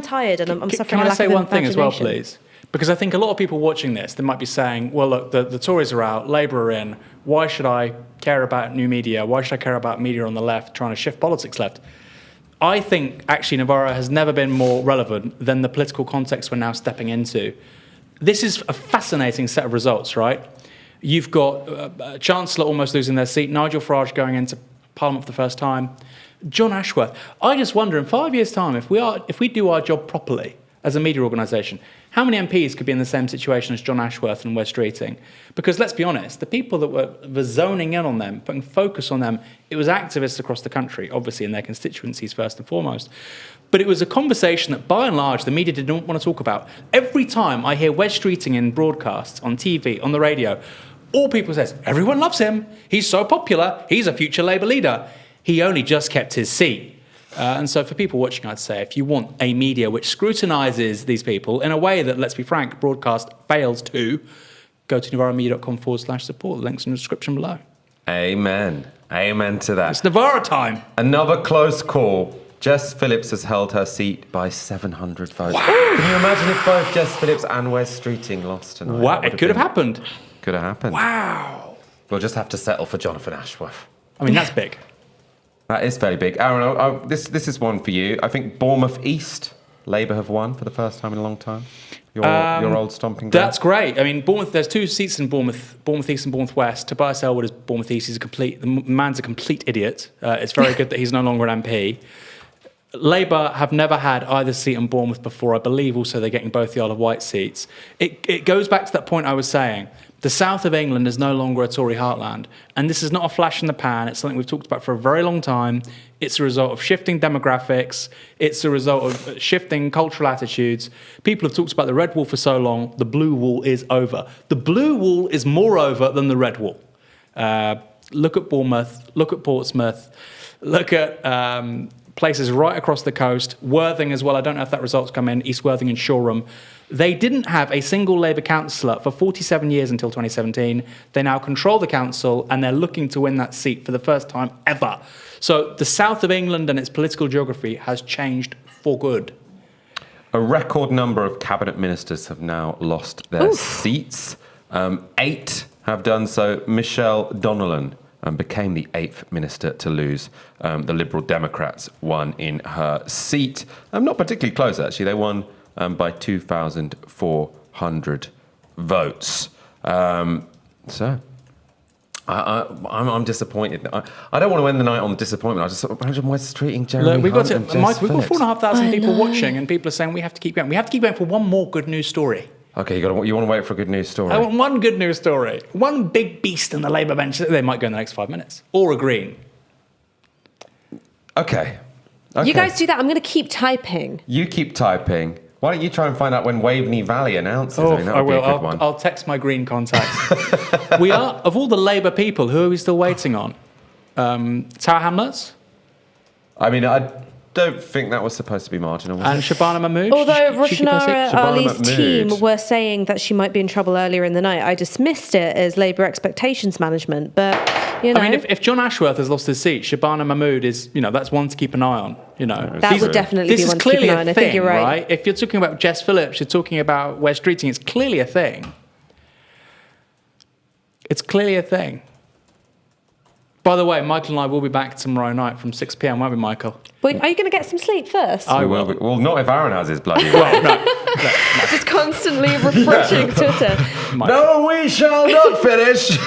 S2: tired and I'm suffering a lack of imagination.
S3: Can I say one thing as well, please? Because I think a lot of people watching this, they might be saying, well, look, the Tories are out, Labour are in. Why should I care about new media? Why should I care about media on the left trying to shift politics left? I think, actually, Novara has never been more relevant than the political context we're now stepping into. This is a fascinating set of results, right? You've got Chancellor almost losing their seat, Nigel Farage going into Parliament for the first time, John Ashworth. I just wonder, in 5 years' time, if we do our job properly as a media organisation, how many MPs could be in the same situation as John Ashworth and Wes Streeting? Because let's be honest, the people that were zoning in on them, putting focus on them, it was activists across the country, obviously in their constituencies first and foremost. But it was a conversation that, by and large, the media did not want to talk about. Every time I hear Wes Streeting in broadcasts, on TV, on the radio, all people say, everyone loves him. He's so popular. He's a future Labour leader. He only just kept his seat. And so for people watching, I'd say, if you want a media which scrutinises these people in a way that, let's be frank, broadcast fails to, go to novaramedia.com/support. The link's in the description below.
S1: Amen. Amen to that.
S3: It's Novara time.
S1: Another close call. Jess Phillips has held her seat by 700 votes. Wow. Can you imagine if both Jess Phillips and Wes Streeting lost tonight?
S3: Wow, it could have happened.
S1: Could have happened.
S3: Wow.
S1: We'll just have to settle for Jonathan Ashworth.
S3: I mean, that's big.
S1: That is fairly big. Aaron, this is one for you. I think Bournemouth East, Labour have won for the first time in a long time. Your old stomping ground.
S3: That's great. I mean, Bournemouth. There's two seats in Bournemouth East and Bournemouth West. Tobias Elwood is Bournemouth East. The man's a complete idiot. It's very good that he's no longer an MP. Labour have never had either seat in Bournemouth before. I believe also they're getting both the Isle of Wight seats. It goes back to that point I was saying. The south of England is no longer a Tory heartland. And this is not a flash in the pan. It's something we've talked about for a very long time. It's a result of shifting demographics. It's a result of shifting cultural attitudes. People have talked about the red wall for so long. The blue wall is over. The blue wall is more over than the red wall. Look at Bournemouth. Look at Portsmouth. Look at places right across the coast. Worthing as well. I don't know if that result's come in. East Worthing and Shoreham. They didn't have a single Labour councillor for 47 years until 2017. They now control the council, and they're looking to win that seat for the first time ever. So the south of England and its political geography has changed for good.
S1: A record number of cabinet ministers have now lost their seats. 8 have done so. Michelle Donnellan became the 8th minister to lose. The Liberal Democrats won in her seat. Not particularly close, actually. They won by 2,400 votes. I'm disappointed. I don't want to end the night on disappointment. I just imagine West treating Jeremy
S3: Look, we've got
S1: Hunt
S3: Mike, we've got
S1: Phillips.
S3: 4,500 people watching, and people are saying we have to keep going. We have to keep going for one more good news story.
S1: Okay, you want to wait for a good news story.
S3: I want one good news story. One big beast in the Labour bench. They might go in the next 5 minutes. Or a Green.
S1: Okay.
S2: You guys do that. I'm going to keep typing.
S1: You keep typing. Why don't you try and find out when Waveney Valley announces?
S3: Oh,
S1: That
S3: I
S1: would be
S3: will.
S1: a good one.
S3: I'll text my Green contacts. We are, of all the Labour people, who are we still waiting on? Tower Hamlets?
S1: I mean, I don't think that was supposed to be marginal.
S3: And Shabana Mahmood?
S2: Although
S3: Should you guys say
S2: Roshanara
S3: Shabana
S2: Ali's
S3: Mahmood?
S2: team were saying that she might be in trouble earlier in the night, I dismissed it as Labour expectations management. But, you know.
S3: I mean, if John Ashworth has lost his seat, Shabana Mahmood is, that's one to keep an eye on.
S2: That would definitely be one to keep an eye on. I think you're right.
S3: If you're talking about Jess Phillips, you're talking about West Streeting, it's clearly a thing. It's clearly a thing. By the way, Michael and I will be back tomorrow night from 6 p.m, won't we, Michael?
S2: Wait, are you going to get some sleep first?
S1: I will. Well, not if Aaron has his bloody.
S3: Well, no.
S2: Just constantly refreshing Twitter.
S1: No, we shall not finish.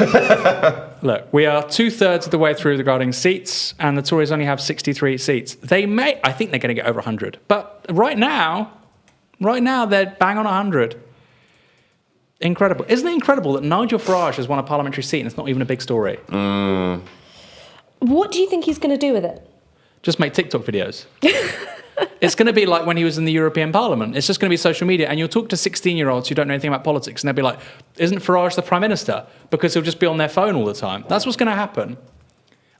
S3: Look, we are 2/3 of the way through regarding seats, and the Tories only have 63 seats. I think they're going to get over 100. But right now, they're bang on 100. Incredible. Isn't it incredible that Nigel Farage has won a parliamentary seat and it's not even a big story?
S2: What do you think he's going to do with it?
S3: Just make TikTok videos. It's going to be like when he was in the European Parliament. It's just going to be social media. And you'll talk to 16-year-olds who don't know anything about politics, and they'll be like, isn't Farage the Prime Minister? Because he'll just be on their phone all the time. That's what's going to happen.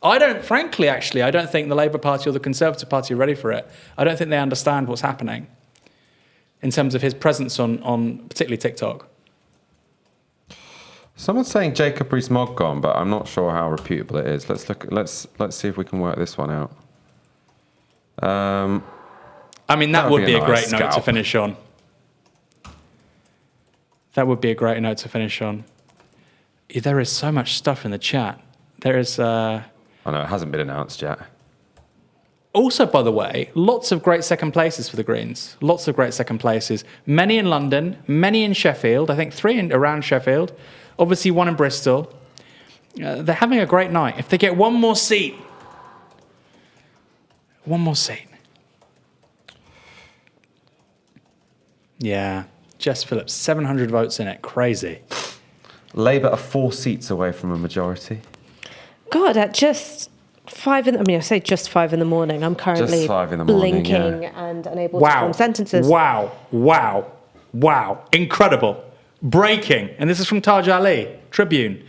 S3: I don't think the Labour Party or the Conservative Party are ready for it. I don't think they understand what's happening in terms of his presence on particularly TikTok.
S1: Someone's saying Jacob Rees-Mogg, but I'm not sure how reputable it is. Let's see if we can work this one out.
S3: I mean, that would be a great note to
S1: scalp.
S3: finish on. That would be a great note to finish on. There is so much stuff in the chat. There is.
S1: I know it hasn't been announced yet.
S3: Also, by the way, lots of great second places for the Greens. Lots of great second places. Many in London, many in Sheffield. I think 3 around Sheffield. Obviously, 1 in Bristol. They're having a great night. If they get one more seat. Yeah, Jess Phillips, 700 votes in it. Crazy.
S1: Labour are 4 seats away from a majority.
S2: God, at just 5 I say just 5 in the morning. I'm currently
S1: Just 5 in the morning,
S2: blinking and unable to form sentences.
S3: Wow. Incredible. Breaking. And this is from Taj Ali, Tribune.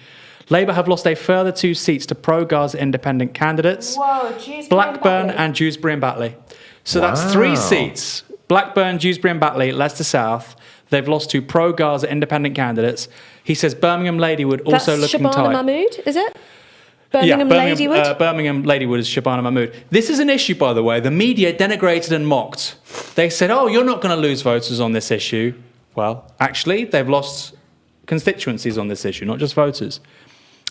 S3: Labour have lost a further 2 seats to pro-Gaza independent candidates.
S2: Whoa, Dewsbury
S3: Blackburn
S2: and
S3: and Dewsbury and Batley. So that's 3 seats. Blackburn, Dewsbury and Batley, Leicester South. They've lost to pro-Gaza independent candidates. He says Birmingham Ladywood also
S2: That's
S3: looking
S2: Shabana
S3: tight.
S2: Mahmood, is it? Birmingham Ladywood?
S3: Birmingham Ladywood is Shabana Mahmood. This is an issue, by the way. The media denigrated and mocked. They said, oh, you're not going to lose voters on this issue. Well, actually, they've lost constituencies on this issue, not just voters.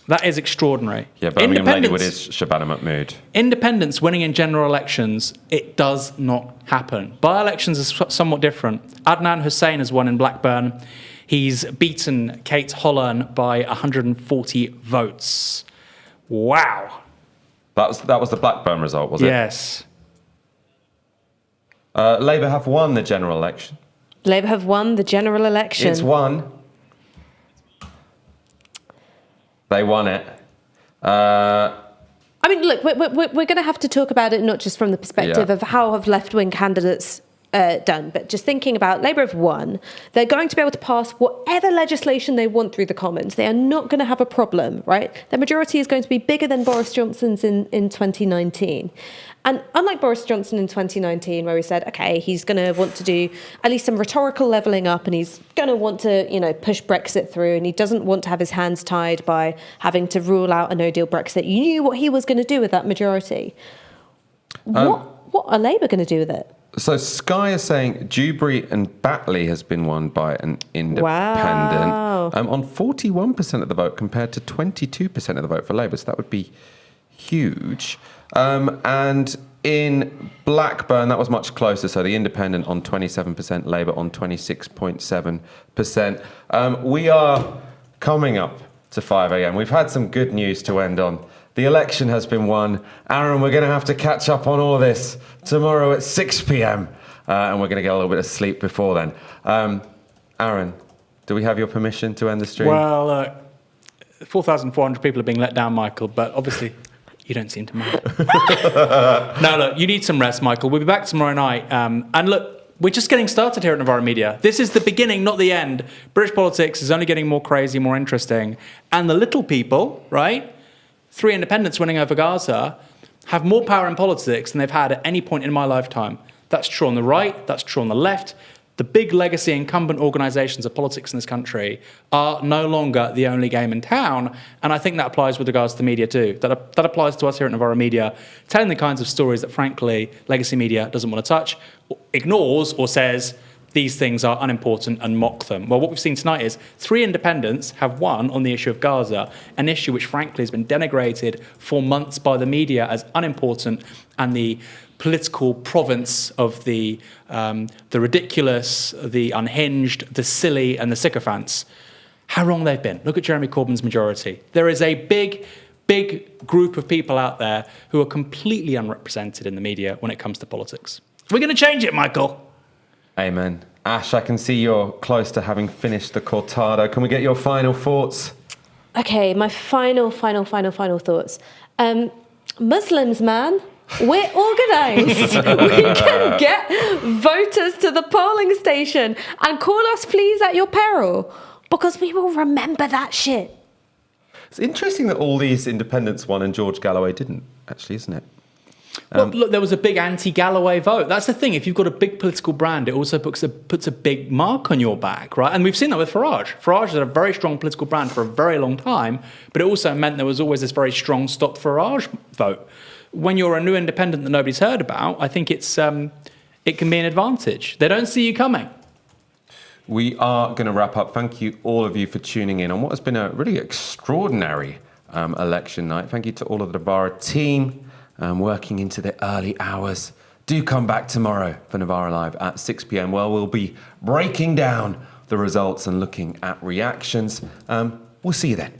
S3: That is extraordinary.
S1: Yeah, Birmingham Ladywood is Shabana Mahmood.
S3: Independents winning in general elections, it does not happen. By-elections are somewhat different. Adnan Hussein has won in Blackburn. He's beaten Kate Holland by 140 votes. Wow.
S1: That was the Blackburn result, was it?
S3: Yes.
S1: Labour have won the general election.
S2: Labour have won the general election.
S1: It's won. They won it.
S2: I mean, look, we're going to have to talk about it not just from the perspective of how have left-wing candidates done, but just thinking about Labour have won. They're going to be able to pass whatever legislation they want through the Commons. They are not going to have a problem, right? Their majority is going to be bigger than Boris Johnson's in 2019. And unlike Boris Johnson in 2019, where he said, OK, he's going to want to do at least some rhetorical levelling up and he's going to want to, push Brexit through and he doesn't want to have his hands tied by having to rule out a no-deal Brexit. You knew what he was going to do with that majority. What are Labour going to do with it?
S1: So Sky is saying Dewberry and Batley has been won by an independent on 41% of the vote compared to 22% of the vote for Labour. So that would be huge. And in Blackburn, that was much closer. So the independent on 27%, Labour on 26.7%. We are coming up to 5 a.m. We've had some good news to end on. The election has been won. Aaron, we're going to have to catch up on all of this tomorrow at 6 p.m. And we're going to get a little bit of sleep before then. Aaron, do we have your permission to end the stream?
S3: Well, 4,400 people are being let down, Michael, but obviously you don't seem to mind. No, look, you need some rest, Michael. We'll be back tomorrow night. And look, we're just getting started here at Novara Media. This is the beginning, not the end. British politics is only getting more crazy, more interesting. And the little people, right? 3 independents winning over Gaza have more power in politics than they've had at any point in my lifetime. That's true on the right, that's true on the left. The big legacy incumbent organisations of politics in this country are no longer the only game in town, and I think that applies with regards to the media too. That applies to us here at Novara Media, telling the kinds of stories that, frankly, legacy media doesn't want to touch, ignores, or says these things are unimportant and mock them. Well, what we've seen tonight is 3 independents have won on the issue of Gaza, an issue which, frankly, has been denigrated for months by the media as unimportant and the political province of the ridiculous, the unhinged, the silly and the sycophants. How wrong they've been. Look at Jeremy Corbyn's majority. There is a big group of people out there who are completely unrepresented in the media when it comes to politics. We're going to change it, Michael.
S1: Amen. Ash, I can see you're close to having finished the cortado. Can we get your final thoughts?
S2: Okay, my final thoughts. Muslims, man. We're organised. We can get voters to the polling station and call us please at your peril because we will remember that shit.
S1: It's interesting that all these independents won and George Galloway didn't, actually, isn't it?
S3: Well, look, there was a big anti-Galloway vote. That's the thing. If you've got a big political brand, it also puts a big mark on your back, right? And we've seen that with Farage. Farage had a very strong political brand for a very long time, but it also meant there was always this very strong Stop Farage vote. When you're a new independent that nobody's heard about, I think it can be an advantage. They don't see you coming.
S1: We are going to wrap up. Thank you, all of you, for tuning in on what has been a really extraordinary election night. Thank you to all of the Novara team working into the early hours. Do come back tomorrow for Novara Live at 6 p.m. where we'll be breaking down the results and looking at reactions. We'll see you then.